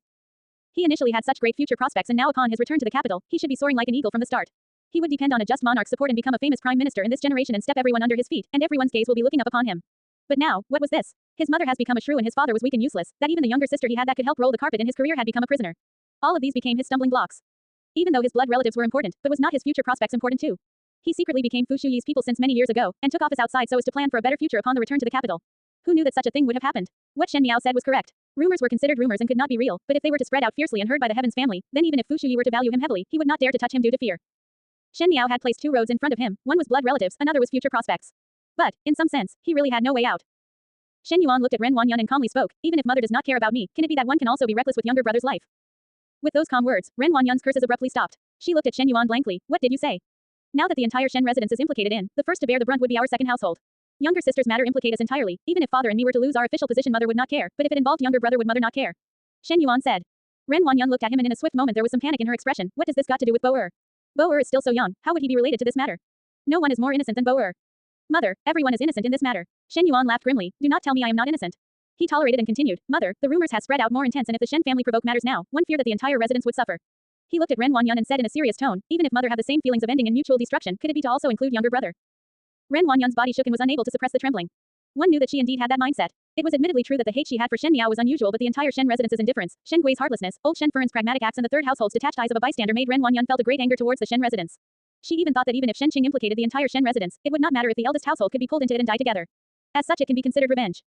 He initially had such great future prospects and now upon his return to the capital, he should be soaring like an eagle from the start. He would depend on a just monarch's support and become a famous prime minister in this generation and step everyone under his feet, and everyone's gaze will be looking up upon him. But now, what was this? His mother has become a shrew and his father was weak and useless, that even the younger sister he had that could help roll the carpet in his career had become a prisoner. All of these became his stumbling blocks. Even though his blood relatives were important, but was not his future prospects important too? He secretly became Fu Shuyi's people since many years ago, and took office outside so as to plan for a better future upon the return to the capital. Who knew that such a thing would have happened? What Shen Miao said was correct. Rumors were considered rumors and could not be real, but if they were to spread out fiercely and heard by the Heavens family, then even if Fu Shuyi were to value him heavily, he would not dare to touch him due to fear. Shen Miao had placed two roads in front of him, one was blood relatives, another was future prospects. But, in some sense, he really had no way out. Shen Yuan looked at Ren Wanyan and calmly spoke, even if mother does not care about me, can it be that one can also be reckless with younger brother's life? With those calm words, Ren Wanyan's curses abruptly stopped. She looked at Shen Yuan blankly, what did you say? Now that the entire Shen residence is implicated in, the first to bear the brunt would be our second household. Younger sister's matter implicate us entirely, even if father and me were to lose our official position mother would not care, but if it involved younger brother would mother not care? Shen Yuan said. Ren Wanyan looked at him and in a swift moment there was some panic in her expression, what does this got to do with Bo-er? Bo-er is still so young, how would he be related to this matter? No one is more innocent than Bo-er. Mother, everyone is innocent in this matter. Shen Yuan laughed grimly, do not tell me I am not innocent. He tolerated and continued, mother, the rumors has spread out more intense and if the Shen family provoke matters now, one fear that the entire residence would suffer. He looked at Ren Wanyan and said in a serious tone, even if mother have the same feelings of ending in mutual destruction, could it be to also include younger brother? Ren Wanyan's body shook and was unable to suppress the trembling. One knew that she indeed had that mindset. It was admittedly true that the hate she had for Shen Miao was unusual but the entire Shen residence's indifference, Shen Gui's heartlessness, old Shen Fern's pragmatic acts and the third household's detached eyes of a bystander made Ren Wanyan felt a great anger towards the Shen residence. She even thought that even if Shen Qing implicated the entire Shen residence, it would not matter if the eldest household could be pulled into it and die together. As such it can be considered revenge.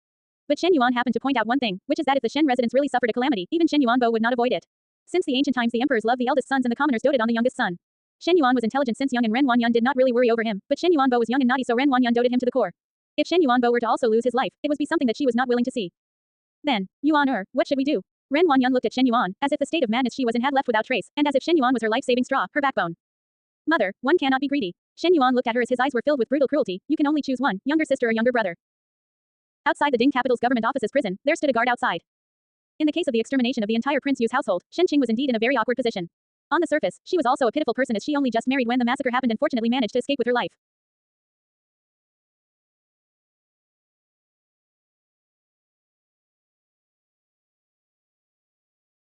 But Shen Yuan happened to point out one thing, which is that if the Shen residence really suffered a calamity, even Shen Yuanbo would not avoid it. Since the ancient times the emperors loved the eldest sons and the commoners doted on the youngest son. Shen Yuan was intelligent since young and Ren Wanyan did not really worry over him, but Shen Yuanbo was young and naughty so Ren Wanyan doted him to the core. If Shen Yuanbo were to also lose his life, it would be something that she was not willing to see. Then, Yuan what should we do? Ren Wanyan looked at Shen Yuan, as if the state of madness she was in had left without trace, and as if Shen Yuan was her life-saving straw, her backbone. Mother, one cannot be greedy. Shen Yuan looked at her as his eyes were filled with brutal cruelty, you can only choose one, younger sister or younger brother. Outside the Ding capital's government office's prison, there stood a guard outside. In the case of the extermination of the entire Prince Yu's household, Shen Qing was indeed in a very awkward position. On the surface, she was also a pitiful person as she only just married when the massacre happened and fortunately managed to escape with her life.